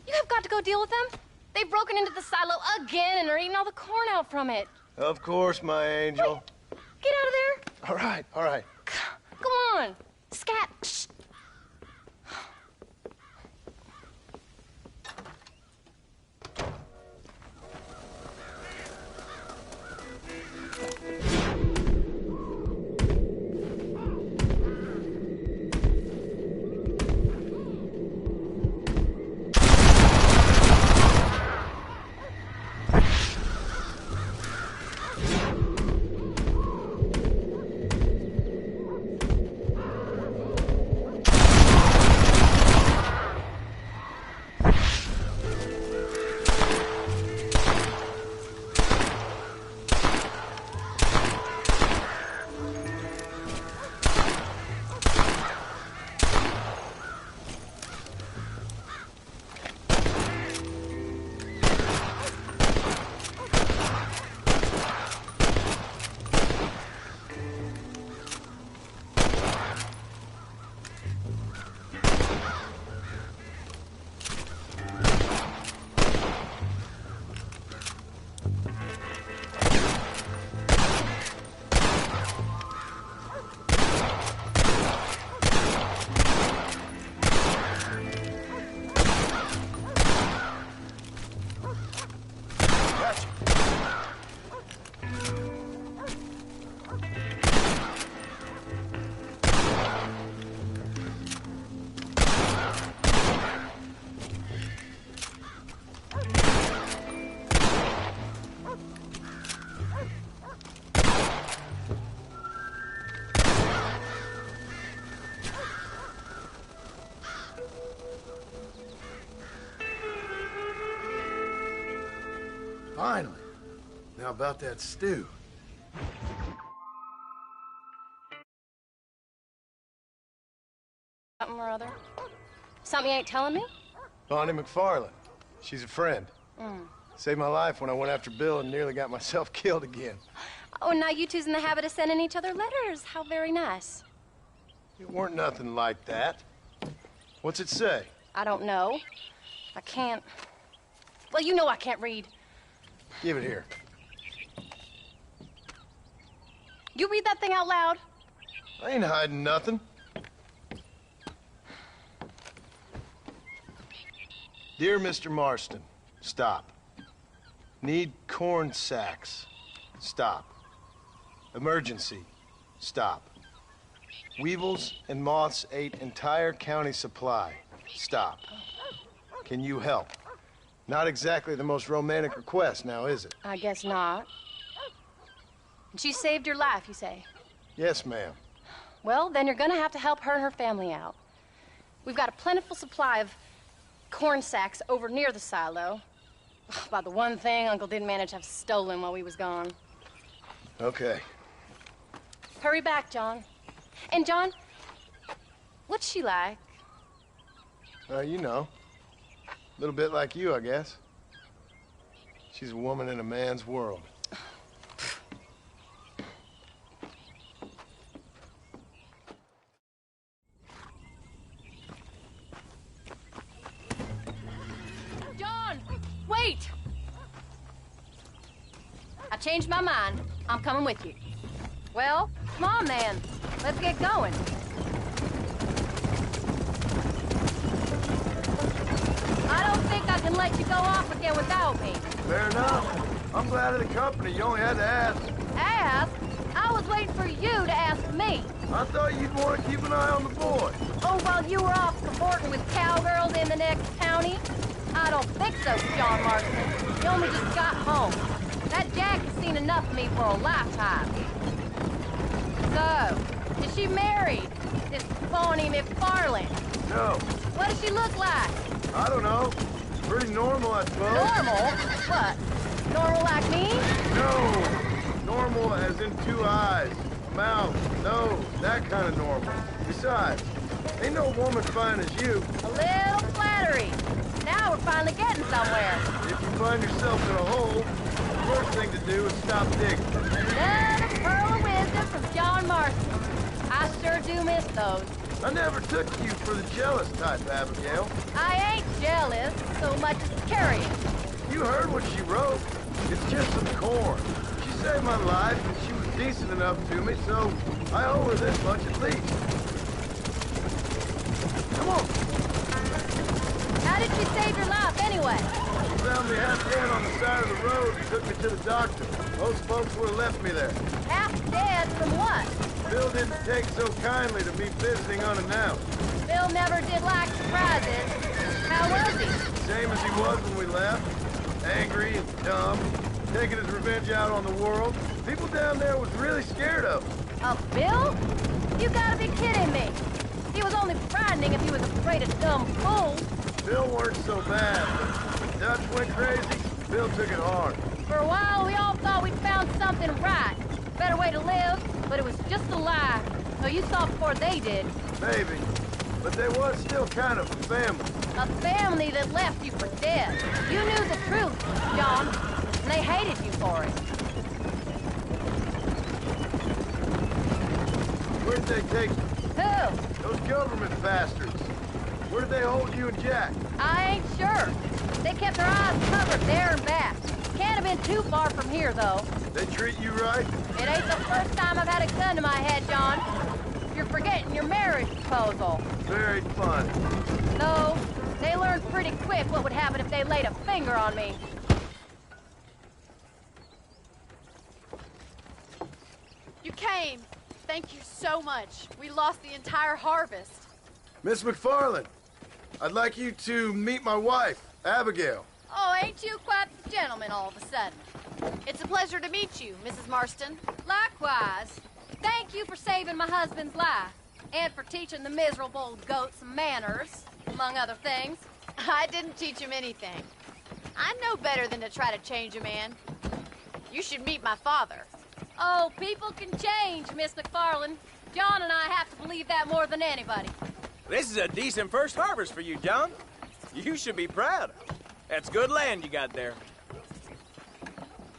You have got to go deal with them. They've broken into the silo again and are eating all the corn out from it. Of course, my angel. Wait, get out of there. All right, all right. Come on. Scat. Shh. Finally. Now about that stew. Something or other? Something you ain't telling me? Bonnie McFarland. She's a friend. Mm. Saved my life when I went after Bill and nearly got myself killed again. Oh, now you two's in the habit of sending each other letters. How very nice. It weren't nothing like that. What's it say? I don't know. I can't... Well, you know I can't read. Give it here. You read that thing out loud? I ain't hiding nothing. Dear Mr. Marston, stop. Need corn sacks. Stop. Emergency. Stop. Weevils and moths ate entire county supply. Stop. Can you help? Not exactly the most romantic request, now is it? I guess not. And she saved your life, you say? Yes, ma'am. Well, then you're gonna have to help her and her family out. We've got a plentiful supply of corn sacks over near the silo. About the one thing Uncle didn't manage to have stolen while we was gone. Okay. Hurry back, John. And John, what's she like? You know. A little bit like you, I guess. She's a woman in a man's world. John, wait! I changed my mind. I'm coming with you. Well, come on then. Let's get going. I don't think I can let you go off again without me. Fair enough. I'm glad of the company. You only had to ask. Ask? I was waiting for you to ask me. I thought you'd want to keep an eye on the boy. Oh, while you were off cavorting with cowgirls in the next county? I don't think so, John Marston. You only just got home. That Jack has seen enough of me for a lifetime. So, is she married? This phony McFarland? No. What does she look like? I don't know. Pretty normal, I suppose. Normal? What? Normal like me? No. Normal as in 2 eyes, mouth, nose, that kind of normal. Besides, ain't no woman fine as you. A little flattery. Now we're finally getting somewhere. If you find yourself in a hole, the first thing to do is stop digging. Another pearl of wisdom from John Marston. I sure do miss those. I never took you for the jealous type, Abigail. I ain't jealous so much as curious. You heard what she wrote. It's just some corn. She saved my life, and she was decent enough to me, so I owe her this much at least. Come on. How did she save your life, anyway? She found me half dead on the side of the road and took me to the doctor. Most folks would have left me there. Half dead from what? Bill didn't take so kindly to me visiting unannounced. Bill never did like surprises. How was he? Same as he was when we left. Angry and dumb. Taking his revenge out on the world. People down there was really scared of him. Of Bill? You gotta be kidding me. He was only frightening if he was afraid of dumb fools. Bill weren't so bad. When Dutch went crazy, Bill took it hard. For a while, we all thought we'd found something right. Better way to live, but it was just a lie. So you saw before they did. Maybe. But they was still kind of a family. A family that left you for dead. You knew the truth, John, and they hated you for it. Where did they take you? Who? Those government bastards. Where did they hold you and Jack? I ain't sure. They kept their eyes covered there and back. Can't have been too far from here, though. They treat you right? It ain't the first time I've had a gun to my head, John. You're forgetting your marriage proposal. Very fun. No, they learned pretty quick what would happen if they laid a finger on me. You came. Thank you so much. We lost the entire harvest. Miss McFarland, I'd like you to meet my wife, Abigail. Oh, ain't you quite the gentleman all of a sudden? It's a pleasure to meet you, Mrs. Marston. Likewise. Thank you for saving my husband's life. And for teaching the miserable goat some manners, among other things. I didn't teach him anything. I know better than to try to change a man. You should meet my father. Oh, people can change, Miss McFarland. John and I have to believe that more than anybody. This is a decent first harvest for you, John. You should be proud. That's good land you got there.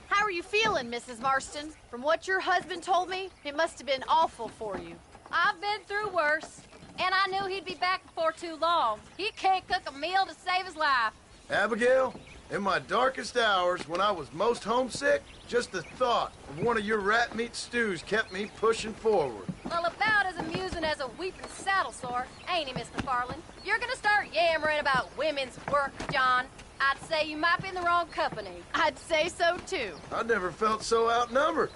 How are you feeling, Mrs. Marston? From what your husband told me, it must have been awful for you. I've been through worse. And I knew he'd be back before too long. He can't cook a meal to save his life. Abigail, in my darkest hours, when I was most homesick, just the thought of one of your rat meat stews kept me pushing forward. Well, about as amusing as a weeping saddle sore, ain't he, Mr. Farland? You're gonna start yammering about women's work, John. I'd say you might be in the wrong company. I'd say so, too. I never felt so outnumbered.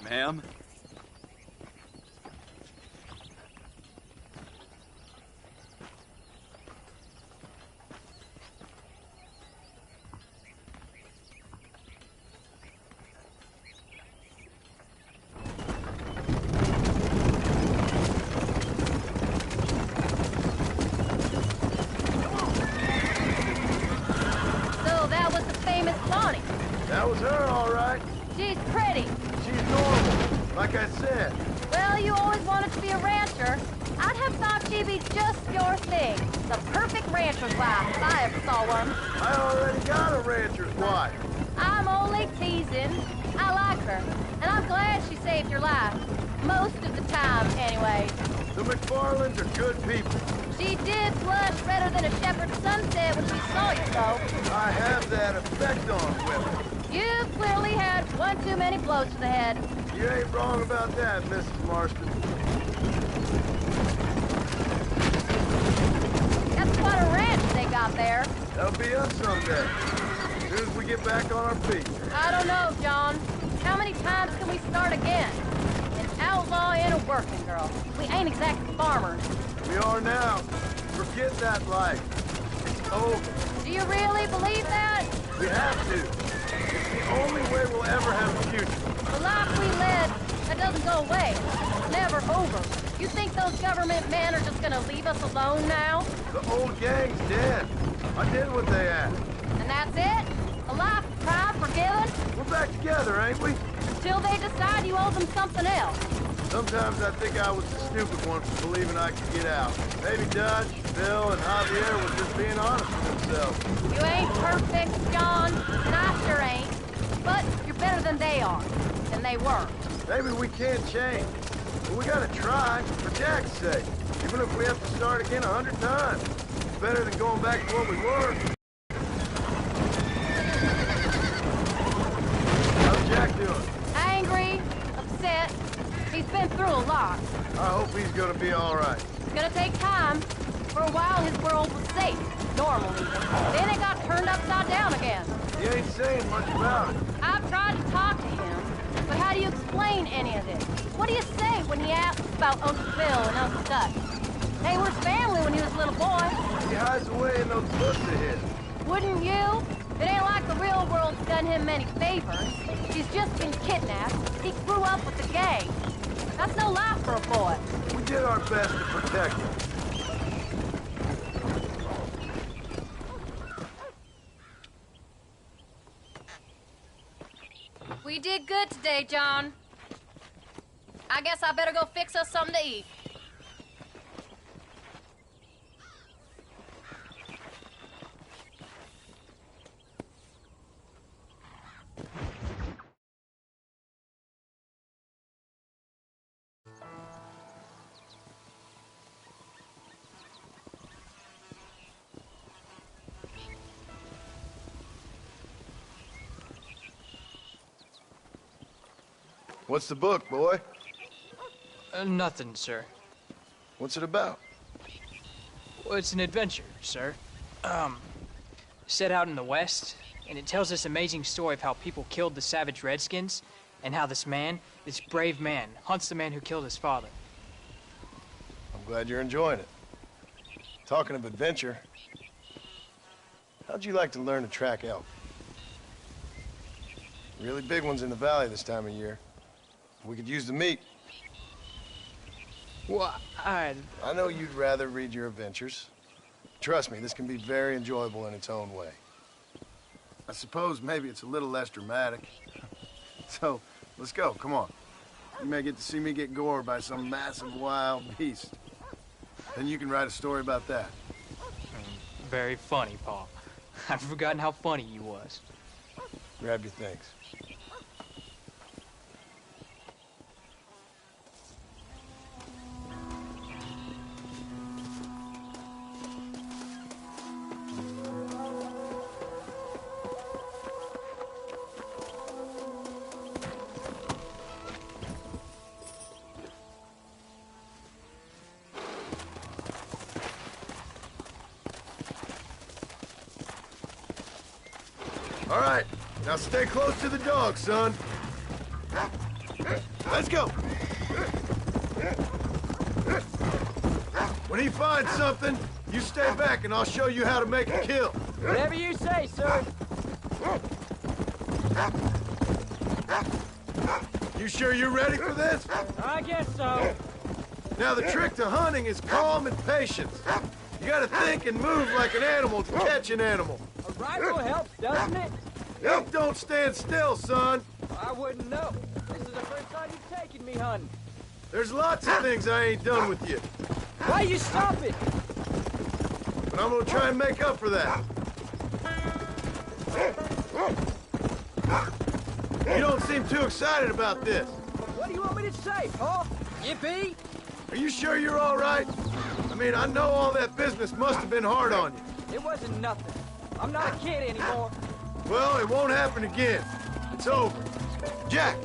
Ma'am? So that was the famous Bonnie. That was her, all right. She's pretty. She's normal, like I said. Well, you always wanted to be a rancher. I'd have thought she'd be just your thing. The perfect rancher's wife, if I ever saw one. I already got a rancher's wife. I'm only teasing. I like her, and I'm glad she saved your life. Most of the time, anyway. The McFarlands are good people. She did blush redder than a shepherd's sunset when she saw you, though. I have that effect on women. You've clearly had one too many blows to the head. You ain't wrong about that, Mrs. Marston. That's quite a ranch they got there. That'll be us someday. As soon as we get back on our feet. I don't know, John. How many times can we start again? An outlaw and a working girl. We ain't exactly farmers. We are now. Forget that life. It's over. Do you really believe that? We have to. It's the only way we'll ever have a future. The life we led, that doesn't go away. It's never over. You think those government men are just gonna leave us alone now? The old gang's dead. I did what they asked. And that's it? A life of pride forgiven? We're back together, ain't we? Until they decide you owe them something else. Sometimes I think I was the stupid one for believing I could get out. Maybe Dutch, Bill, and Javier were just being honest with themselves. You ain't perfect, John, and I sure ain't. But you're better than they are. And they were. Maybe we can't change. But we gotta try, for Jack's sake. Even if we have to start again 100 times. It's better than going back to what we were. How's Jack doing? Angry, upset. He's been through a lot. I hope he's gonna be all right. It's gonna take time. For a while, his world was safe. Normal, even. Then it got turned upside down again. He ain't saying much about it. I've tried to talk to him, but how do you explain any of this? What do you say when he asks about Uncle Bill and Uncle Dutch? They were family when he was a little boy. He hides away in those books of his. Wouldn't you? It ain't like the real world's done him many favors. He's just been kidnapped. He grew up with the gang. That's no life for a boy. We did our best to protect him. We did good today, John. I guess I better go fix us something to eat. What's the book, boy? Nothing, sir. What's it about? Well, it's an adventure, sir. Set out in the West, and it tells this amazing story of how people killed the savage Redskins, and how this man, this brave man, hunts the man who killed his father. I'm glad you're enjoying it. Talking of adventure, how'd you like to learn to track elk? Really big ones in the valley this time of year. We could use the meat. Well, I know you'd rather read your adventures. Trust me, this can be very enjoyable in its own way. I suppose maybe it's a little less dramatic. So, let's go, come on. You may get to see me get gored by some massive wild beast. Then you can write a story about that. Very funny, Paul. I've forgotten how funny you was. Grab your things. All right, now stay close to the dog, son. Let's go. When he finds something, you stay back and I'll show you how to make a kill. Whatever you say, sir. You sure you're ready for this? I guess so. Now, the trick to hunting is calm and patience. You gotta think and move like an animal to catch an animal. A rifle helps, doesn't it? Elk don't stand still, son. I wouldn't know. This is the first time you've taken me hunting. There's lots of things I ain't done with you. Why you stop it? But I'm gonna try and make up for that. You don't seem too excited about this. What do you want me to say, Paul? Yippee? Are you sure you're all right? I mean, I know all that business must have been hard on you. It wasn't nothing. I'm not a kid anymore. Well, it won't happen again. It's over. Jack,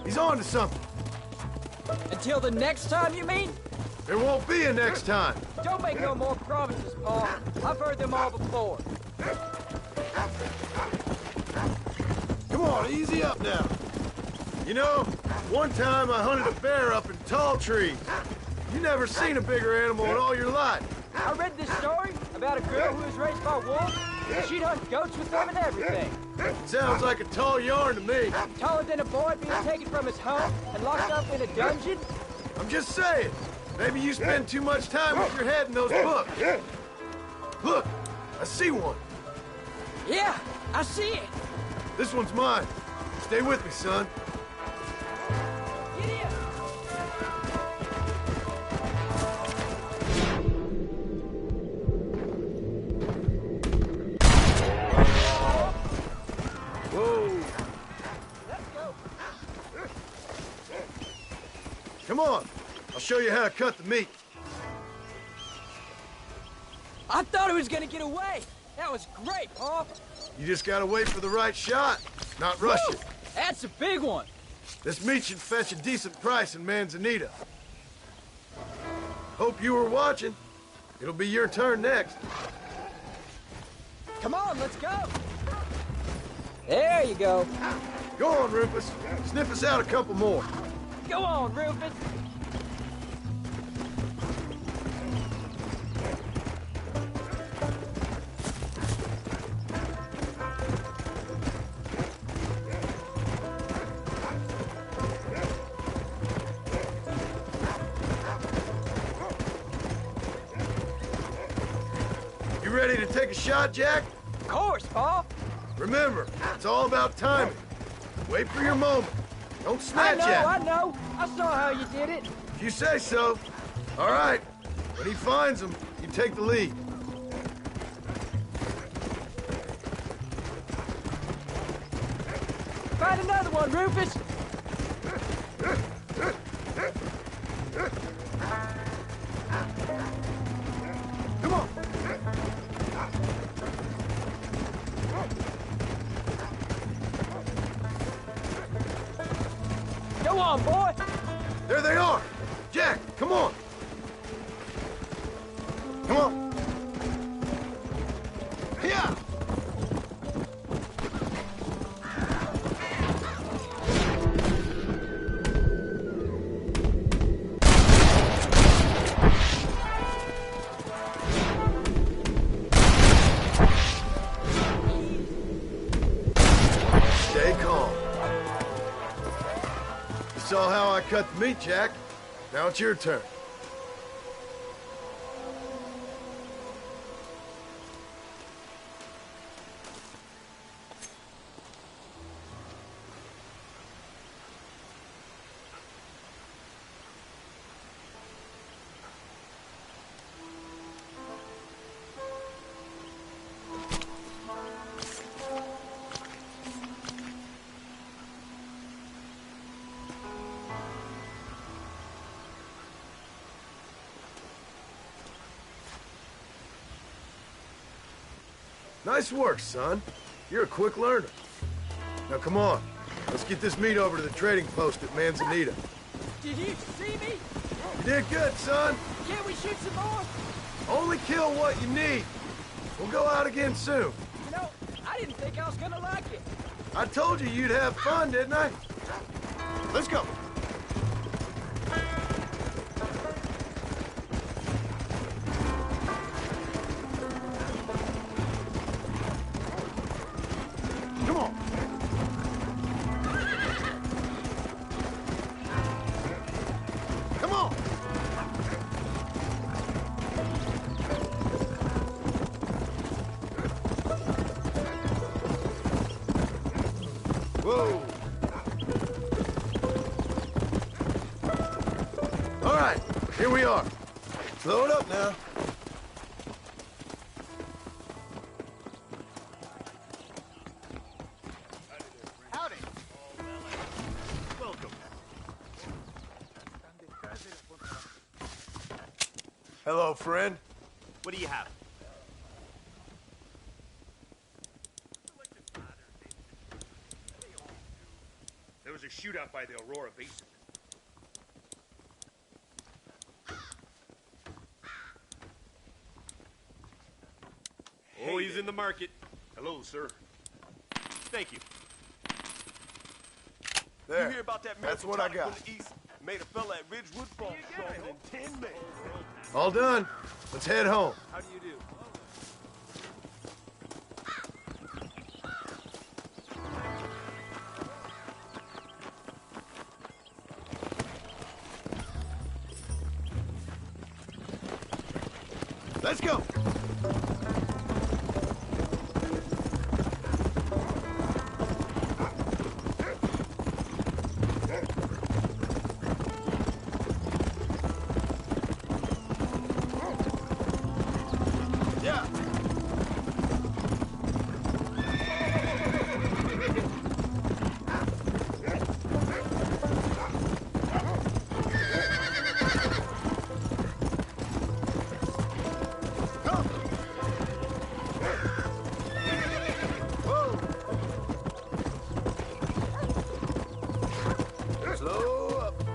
he's on to something. Until the next time, you mean? There won't be a next time. Don't make no more promises, Paul. I've heard them all before. Come on, easy up now. You know, one time I hunted a bear up in tall trees. You never seen a bigger animal in all your life. I read this story about a girl who was raised by wolves. She'd hunt goats with them and everything. Sounds like a tall yarn to me. Taller than a boy being taken from his home and locked up in a dungeon? I'm just saying. Maybe you spend too much time with your head in those books. Look, I see one. Yeah, I see it. This one's mine. Stay with me, son. Giddy up. Whoa. Let's go. Come on. I'll show you how to cut the meat. I thought it was gonna get away. That was great, Paul. You just gotta wait for the right shot, not rush it. That's a big one. This meat should fetch a decent price in Manzanita. Hope you were watching. It'll be your turn next. Come on, let's go. There you go. Go on, Rufus. Sniff us out a couple more. Go on, Rufus. You ready to take a shot, Jack? Of course, Paul. Remember, it's all about timing. Wait for your moment. Don't snatch at it. I know. I saw how you did it. If you say so. All right. When he finds them, you take the lead. Find another one, Rufus. Come on. Go on, boy. There they are. Jack, come on. Come on. Yeah. Stay calm. You saw how I cut the meat, Jack. Now it's your turn. Nice work, son. You're a quick learner. Now, come on. Let's get this meat over to the trading post at Manzanita. Did you see me? You did good, son. Can't we shoot some more? Only kill what you need. We'll go out again soon. You know, I didn't think I was gonna like it. I told you you'd have fun, didn't I? Let's go. Come on. Come on. Whoa. All right, here we are. Slow it up now. Howdy. Welcome. Hello, friend. What do you have? There was a shootout by the Aurora Basin. Oh, he's in the market. Hello, sir. Thank you. There. You hear about that That's miracle what I tonic got. from the east? Made a fella at Ridgewood fall stronger than 10 men. All done. Let's head home. How do you do? Let's go.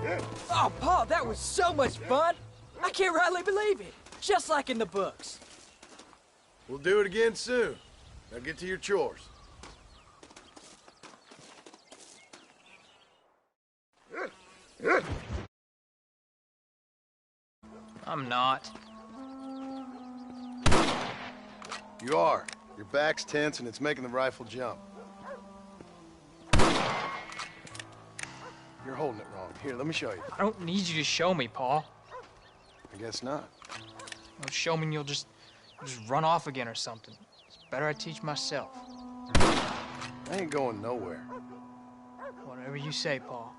Yeah. Oh, Paul, that was so much fun. I can't rightly believe it. Just like in the books. We'll do it again soon. Now get to your chores. I'm not. You are. Your back's tense and it's making the rifle jump. You're holding it wrong. Here, let me show you. I don't need you to show me, Paul. I guess not. Don't show me and you'll just run off again or something. It's better I teach myself. I ain't going nowhere. Whatever you say, Paul.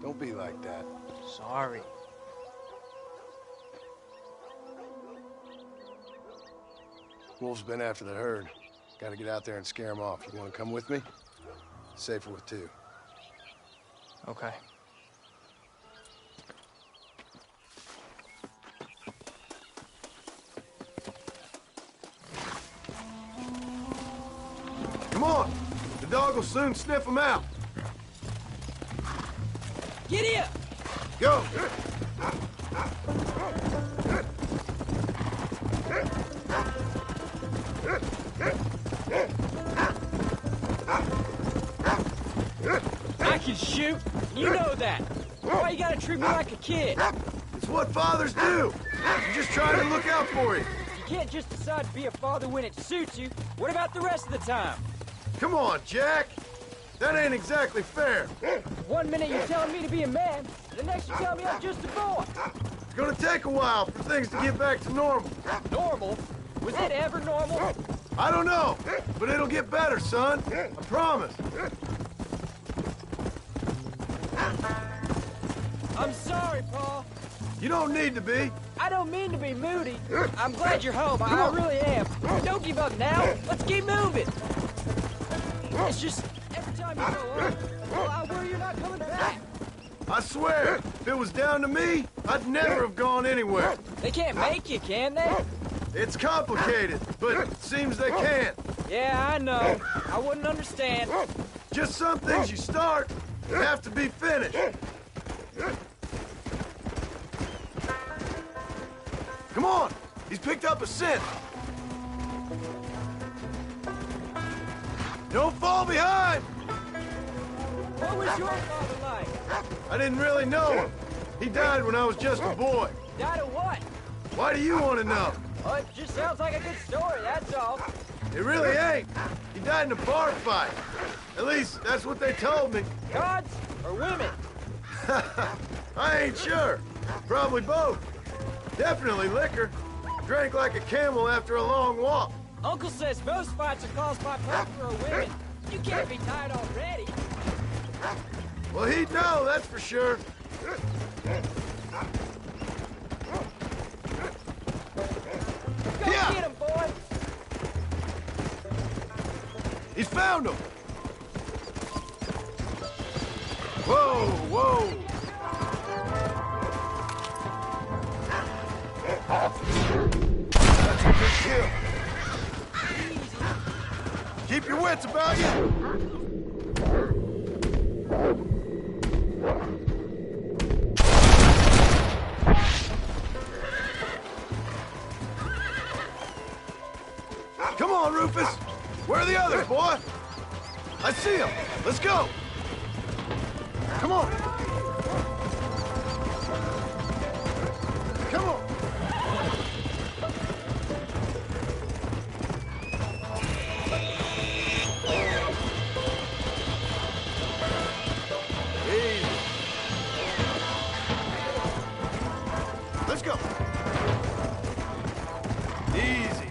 Don't be like that. Sorry. Wolf's been after the herd. Gotta get out there and scare him off. You wanna come with me? Safer with two. Okay. Come on! The dog will soon sniff him out. Giddy up! Go! I can shoot. You know that. Why you gotta treat me like a kid? It's what fathers do. I'm just trying to look out for you. You can't just decide to be a father when it suits you. What about the rest of the time? Come on, Jack. That ain't exactly fair. One minute you're telling me to be a man, the next you tell me I'm just a boy. It's gonna take a while for things to get back to normal. Normal? Was it ever normal? I don't know, but it'll get better, son. I promise. I'm sorry, Paul. You don't need to be. I don't mean to be moody. I'm glad you're home. I really am. Don't give up now. Let's keep moving. It's just every time you go up, well, I worry you're not coming back. I swear, if it was down to me, I'd never have gone anywhere. They can't make you, can they? It's complicated, but it seems they can. Yeah, I know. I wouldn't understand. Just some things you start have to be finished. Come on! He's picked up a scent. Don't fall behind! What was your father like? I didn't really know him. He died when I was just a boy. Died of what? Why do you want to know? Oh, it just sounds like a good story, that's all. It really ain't. He died in a bar fight. At least, that's what they told me. Gods or women? I ain't sure. Probably both. Definitely liquor. Drank like a camel after a long walk. Uncle says most fights are caused by poker or women. You can't be tired already. Well, he'd know, that's for sure. Go get him, boy! He's found him! Whoa, whoa! That's a good kill. Keep your wits about you. Come on, Rufus. Where are the others, boy? I see them. Let's go. Come on. Come on. Easy. Let's go. Easy.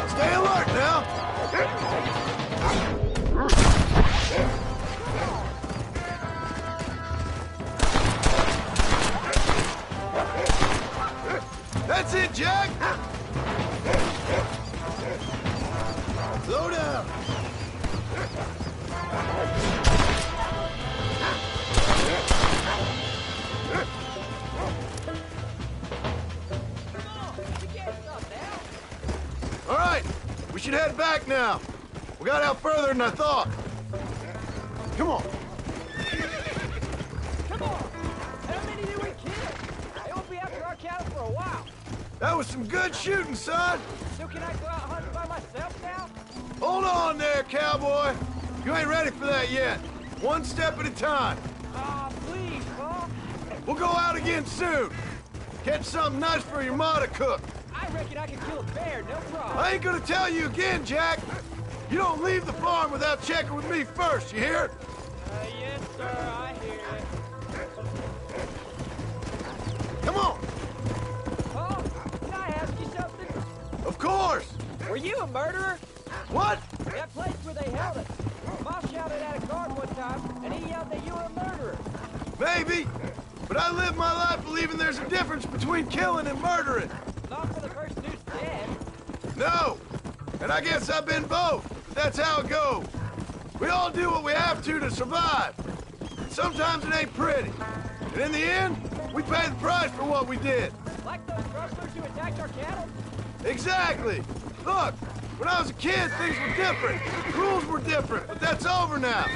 Stay alert now. That's it, Jack. Slow down. All right, we should head back now. We got out further than I thought. Come on. Come on! How many did we kill? They won't be after our cattle for a while. That was some good shooting, son. So can I go out hunting by myself now? Hold on there, cowboy. You ain't ready for that yet. One step at a time. Aw, please, Paul. We'll go out again soon. Catch something nice for your ma to cook. I reckon I can kill a bear, no problem. I ain't gonna tell you again, Jack. You don't leave the farm without checking with me first, you hear? Yes, sir, I hear it. Come on. Paul, can I ask you something? Of course. Were you a murderer? What? That place where they held us. Ma shouted at a guard one time, and he yelled that you were a murderer. Maybe. But I live my life believing there's a difference between killing and murdering. Not for the person who's dead. No. And I guess I've been both. That's how it goes. We all do what we have to survive. And sometimes it ain't pretty. And in the end, we pay the price for what we did. Like those rustlers who attacked our cattle? Exactly. Look, when I was a kid, things were different. Rules were different, but that's over now.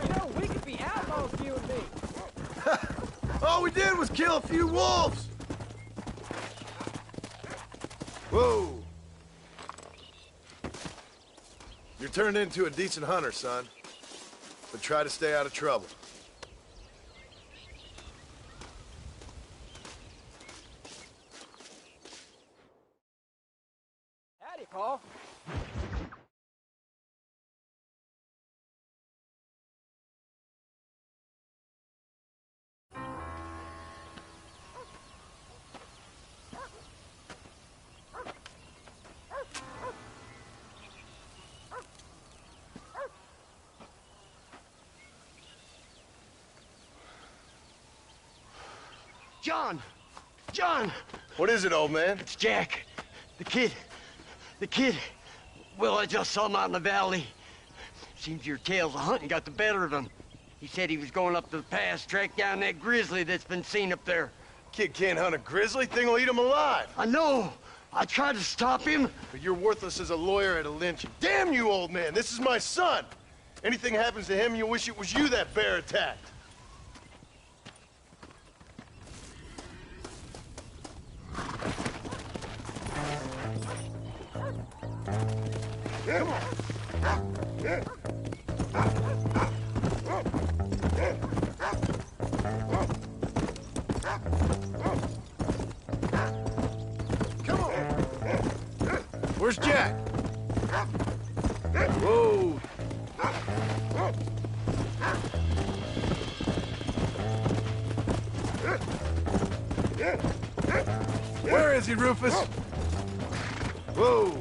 You know, we could be outlaws, you and me. All we did was kill a few wolves. Whoa. You're turned into a decent hunter, son. But try to stay out of trouble. Howdy, Paul. John! John! What is it, old man? It's Jack. The kid. Well, I just saw him out in the valley. Seems your tales of hunting got the better of him. He said he was going up to the pass, track down that grizzly that's been seen up there. Kid can't hunt a grizzly. Thing will eat him alive. I know. I tried to stop him. But you're worthless as a lawyer at a lynching. Damn you, old man. This is my son. Anything happens to him, you'll wish it was you that bear attacked. Come on. Come on. Where's Jack? Whoa. Where is he, Rufus? Whoa.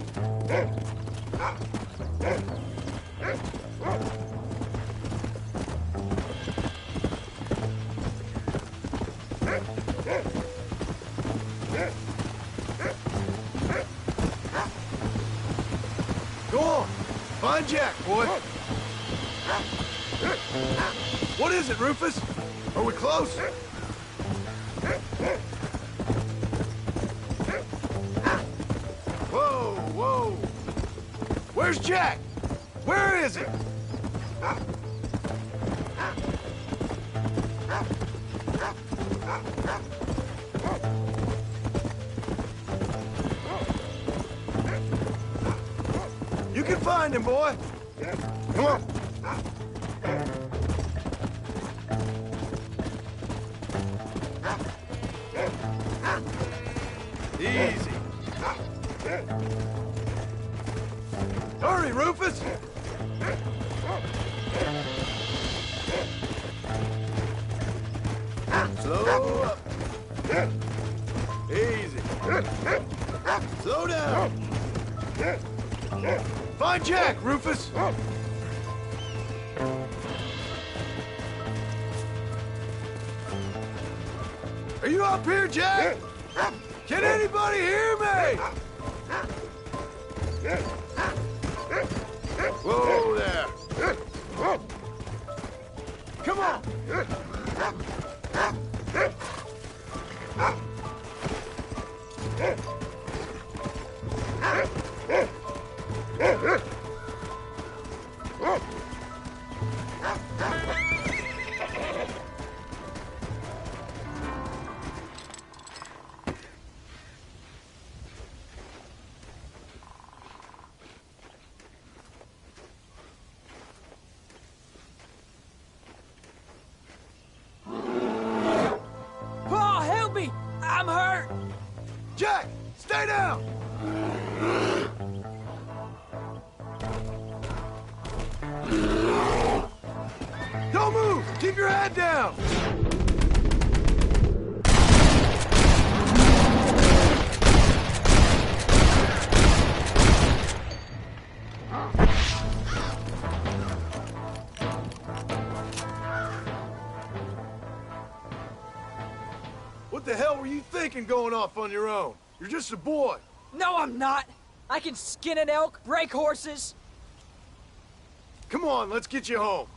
Go on. Find Jack, boy. What is it, Rufus? Are we close? Whoa, whoa. Where's Jack? Where is he? You can find him, boy. Come on. Easy. Hurry, Rufus! Slow up. Easy. Slow down. Find Jack, Rufus! Are you up here, Jack? Can anybody hear me? Whoa there. Come on. I'm hurt! Jack, stay down! Don't move! Keep your head down! What the hell were you thinking going off on your own? You're just a boy. No, I'm not. I can skin an elk, break horses. Come on, let's get you home.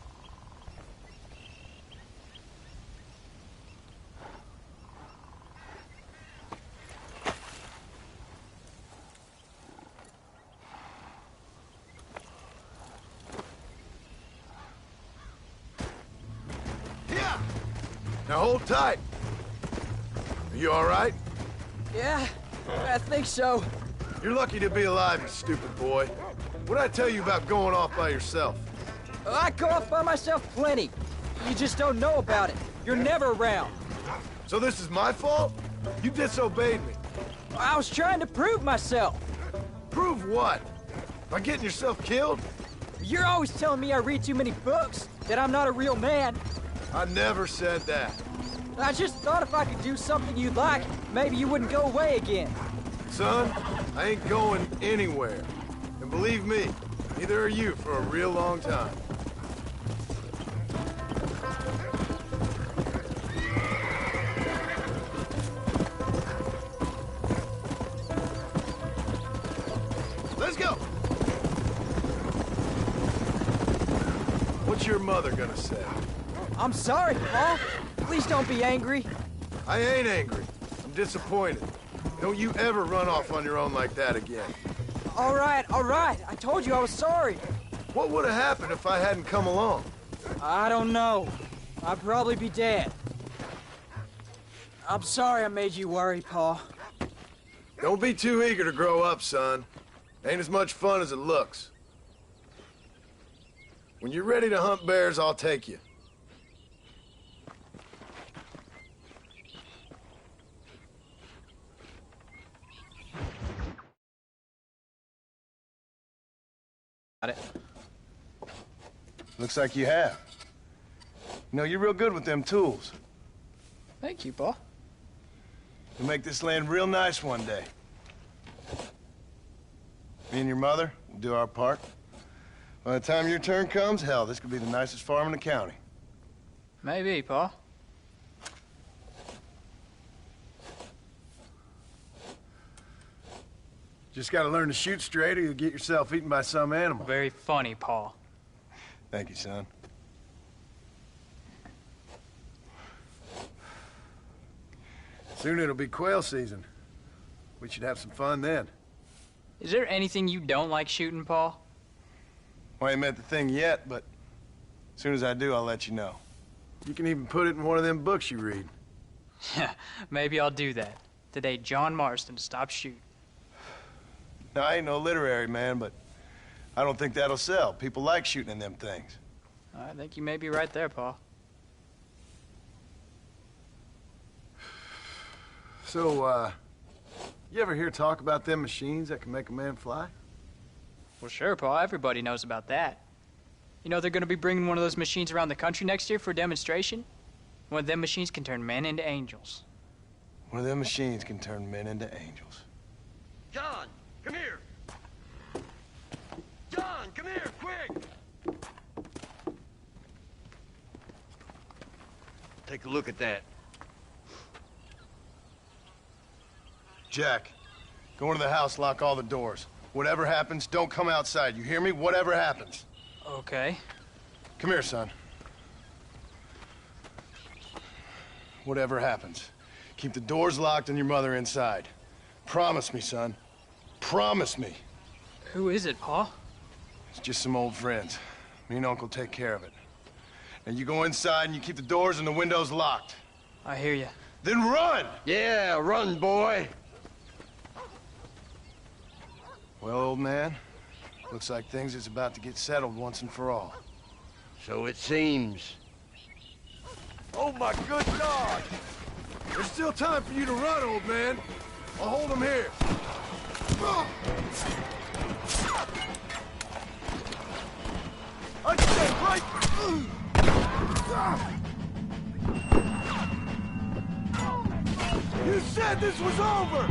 Yeah. Now hold tight. Are you all right? Yeah, I think so. You're lucky to be alive, you stupid boy. What'd I tell you about going off by yourself? I go off by myself plenty. You just don't know about it. You're never around. So this is my fault? You disobeyed me. I was trying to prove myself. Prove what? By getting yourself killed? You're always telling me I read too many books, that I'm not a real man. I never said that. I just thought if I could do something you'd like, maybe you wouldn't go away again. Son, I ain't going anywhere. And believe me, neither are you for a real long time. What's your mother gonna say? I'm sorry, Paul. Please don't be angry. I ain't angry. I'm disappointed. Don't you ever run off on your own like that again. All right. I told you I was sorry. What would have happened if I hadn't come along? I don't know. I'd probably be dead. I'm sorry I made you worry, Paul. Don't be too eager to grow up, son. Ain't as much fun as it looks. When you're ready to hunt bears, I'll take you. Got it. Looks like you have. You know, you're real good with them tools. Thank you, Paul. You'll make this land real nice one day. Me and your mother will do our part. By the time your turn comes, hell, this could be the nicest farm in the county. Maybe, Paul. Just gotta learn to shoot straight or you'll get yourself eaten by some animal. Very funny, Paul. Thank you, son. Soon it'll be quail season. We should have some fun then. Is there anything you don't like shooting, Paul? Well, I ain't met the thing yet, but as soon as I do, I'll let you know. You can even put it in one of them books you read. Yeah, maybe I'll do that. Today, John Marston stopped shooting. Now, I ain't no literary man, but I don't think that'll sell. People like shooting in them things. I think you may be right there, Paul. So, you ever hear talk about them machines that can make a man fly? Well, sure, Paul. Everybody knows about that. You know they're going to be bringing one of those machines around the country next year for a demonstration? One of them machines can turn men into angels. One of them machines can turn men into angels. John, come here. John, come here, quick. Take a look at that. Jack, go into the house, lock all the doors. Whatever happens, don't come outside. You hear me? Whatever happens. Okay. Come here, son. Whatever happens, keep the doors locked and your mother inside. Promise me, son. Promise me. Who is it, Paul? It's just some old friends. Me and Uncle take care of it. And you go inside and you keep the doors and the windows locked. I hear you. Then run! Yeah, run, boy. Well, old man, looks like things is about to get settled once and for all. So it seems. Oh, my good God! There's still time for you to run, old man. I'll hold him here. I'd say right... You said this was over!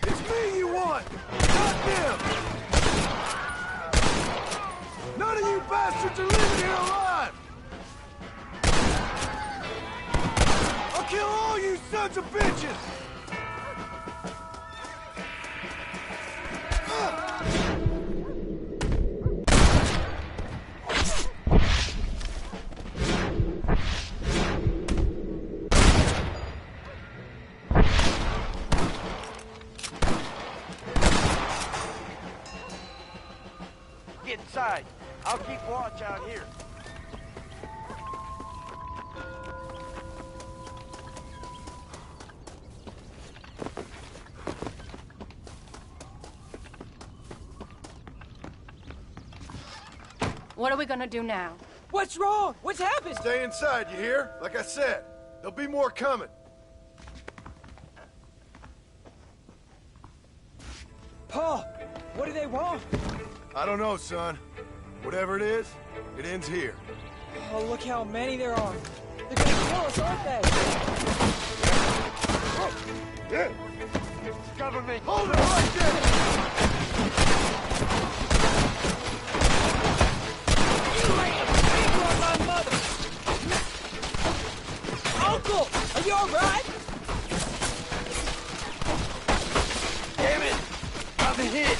It's me you want, not them! None of you bastards are living here alive! I'll kill all you sons of bitches! Get inside. I'll keep watch out here. What are we gonna do now? What's wrong? What's happened? Stay inside, you hear? Like I said, there'll be more coming. Paul, what do they want? I don't know, son. Whatever it is, it ends here. Oh, look how many there are. They're gonna kill us, aren't they? Yeah. Cover me. Hold it right there! You laid a finger on my mother! Uncle, are you alright? Damn it! I've been hit.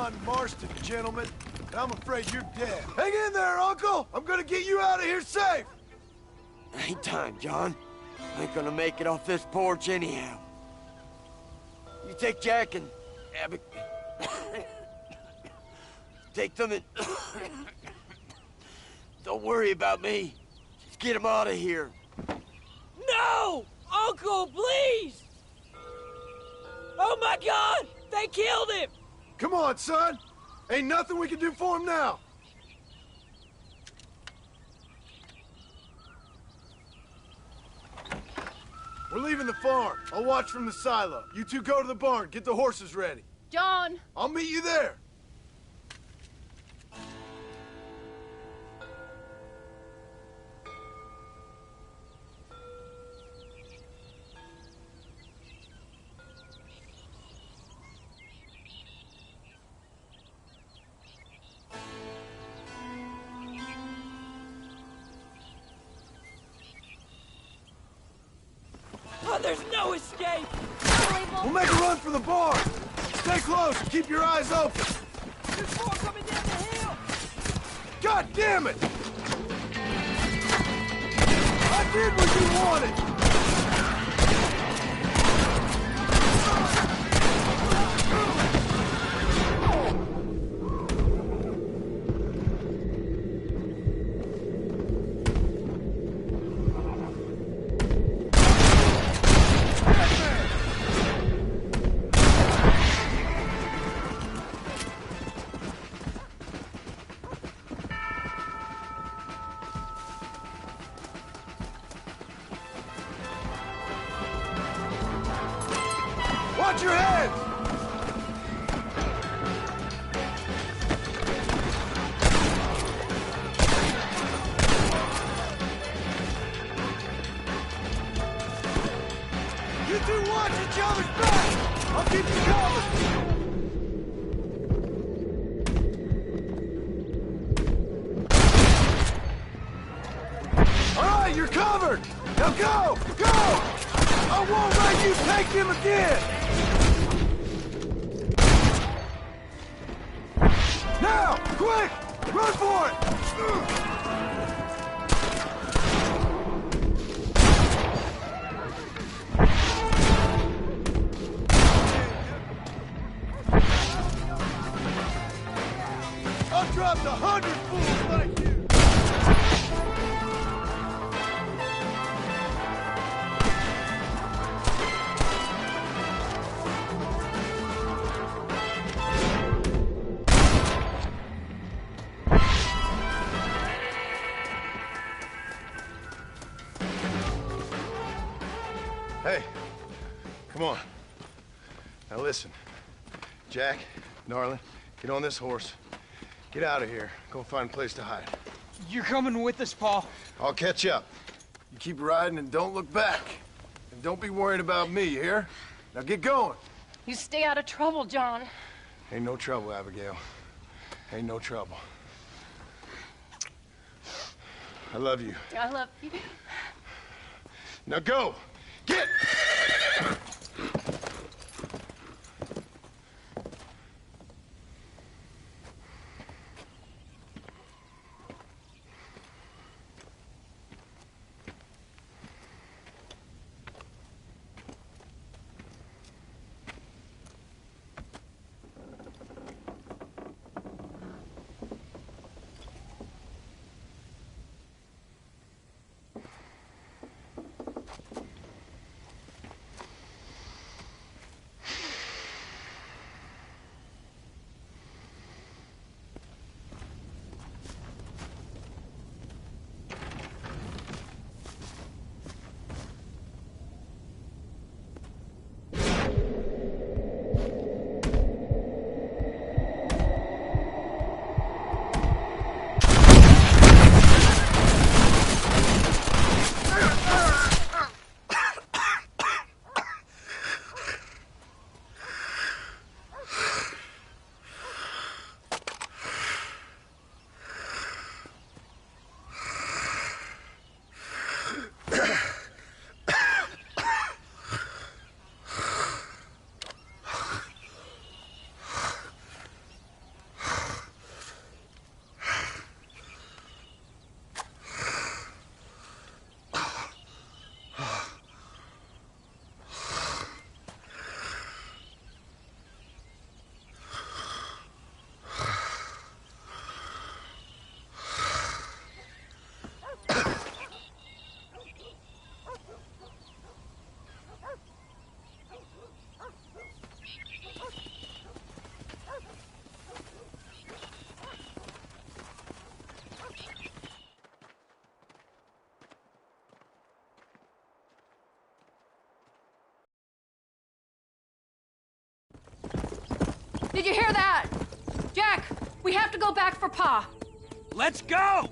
John Marston, gentlemen. I'm afraid you're dead. Hang in there, Uncle! I'm gonna get you out of here safe! Ain't time, John. I ain't gonna make it off this porch anyhow. You take Jack and Abby. Take them and... Don't worry about me. Just get them out of here. No! Uncle, please! Oh my God! They killed him! Come on, son! Ain't nothing we can do for him now! We're leaving the farm. I'll watch from the silo. You two go to the barn, get the horses ready. John! I'll meet you there! Oh, there's no escape! We'll make a run for the barn! Stay close and keep your eyes open! There's more coming down the hill! God damn it! I did what you wanted! Watch your head! You two watch each other's back! I'll keep you covered! All right, you're covered! Now go! Go! I won't let you take him again! Now! Quick! Run for it! I've dropped 100 fools like you! Hey, come on. Now listen. Jack, Narlin, get on this horse. Get out of here. Go find a place to hide. You're coming with us, Paul. I'll catch up. You keep riding and don't look back. And don't be worried about me, you hear? Now get going. You stay out of trouble, John. Ain't no trouble, Abigail. Ain't no trouble. I love you. I love you. Now go! Get! Did you hear that? Jack, we have to go back for Pa. Let's go!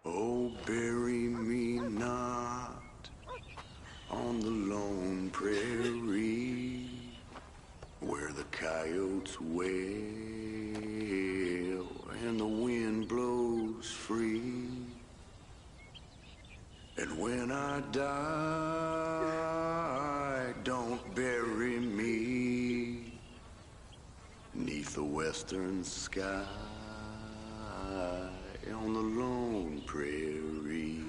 Oh, bury me not on the lone prairie where the coyotes wail and the wind blows free. And when I die, don't bury me 'neath the western sky on the lone prairie.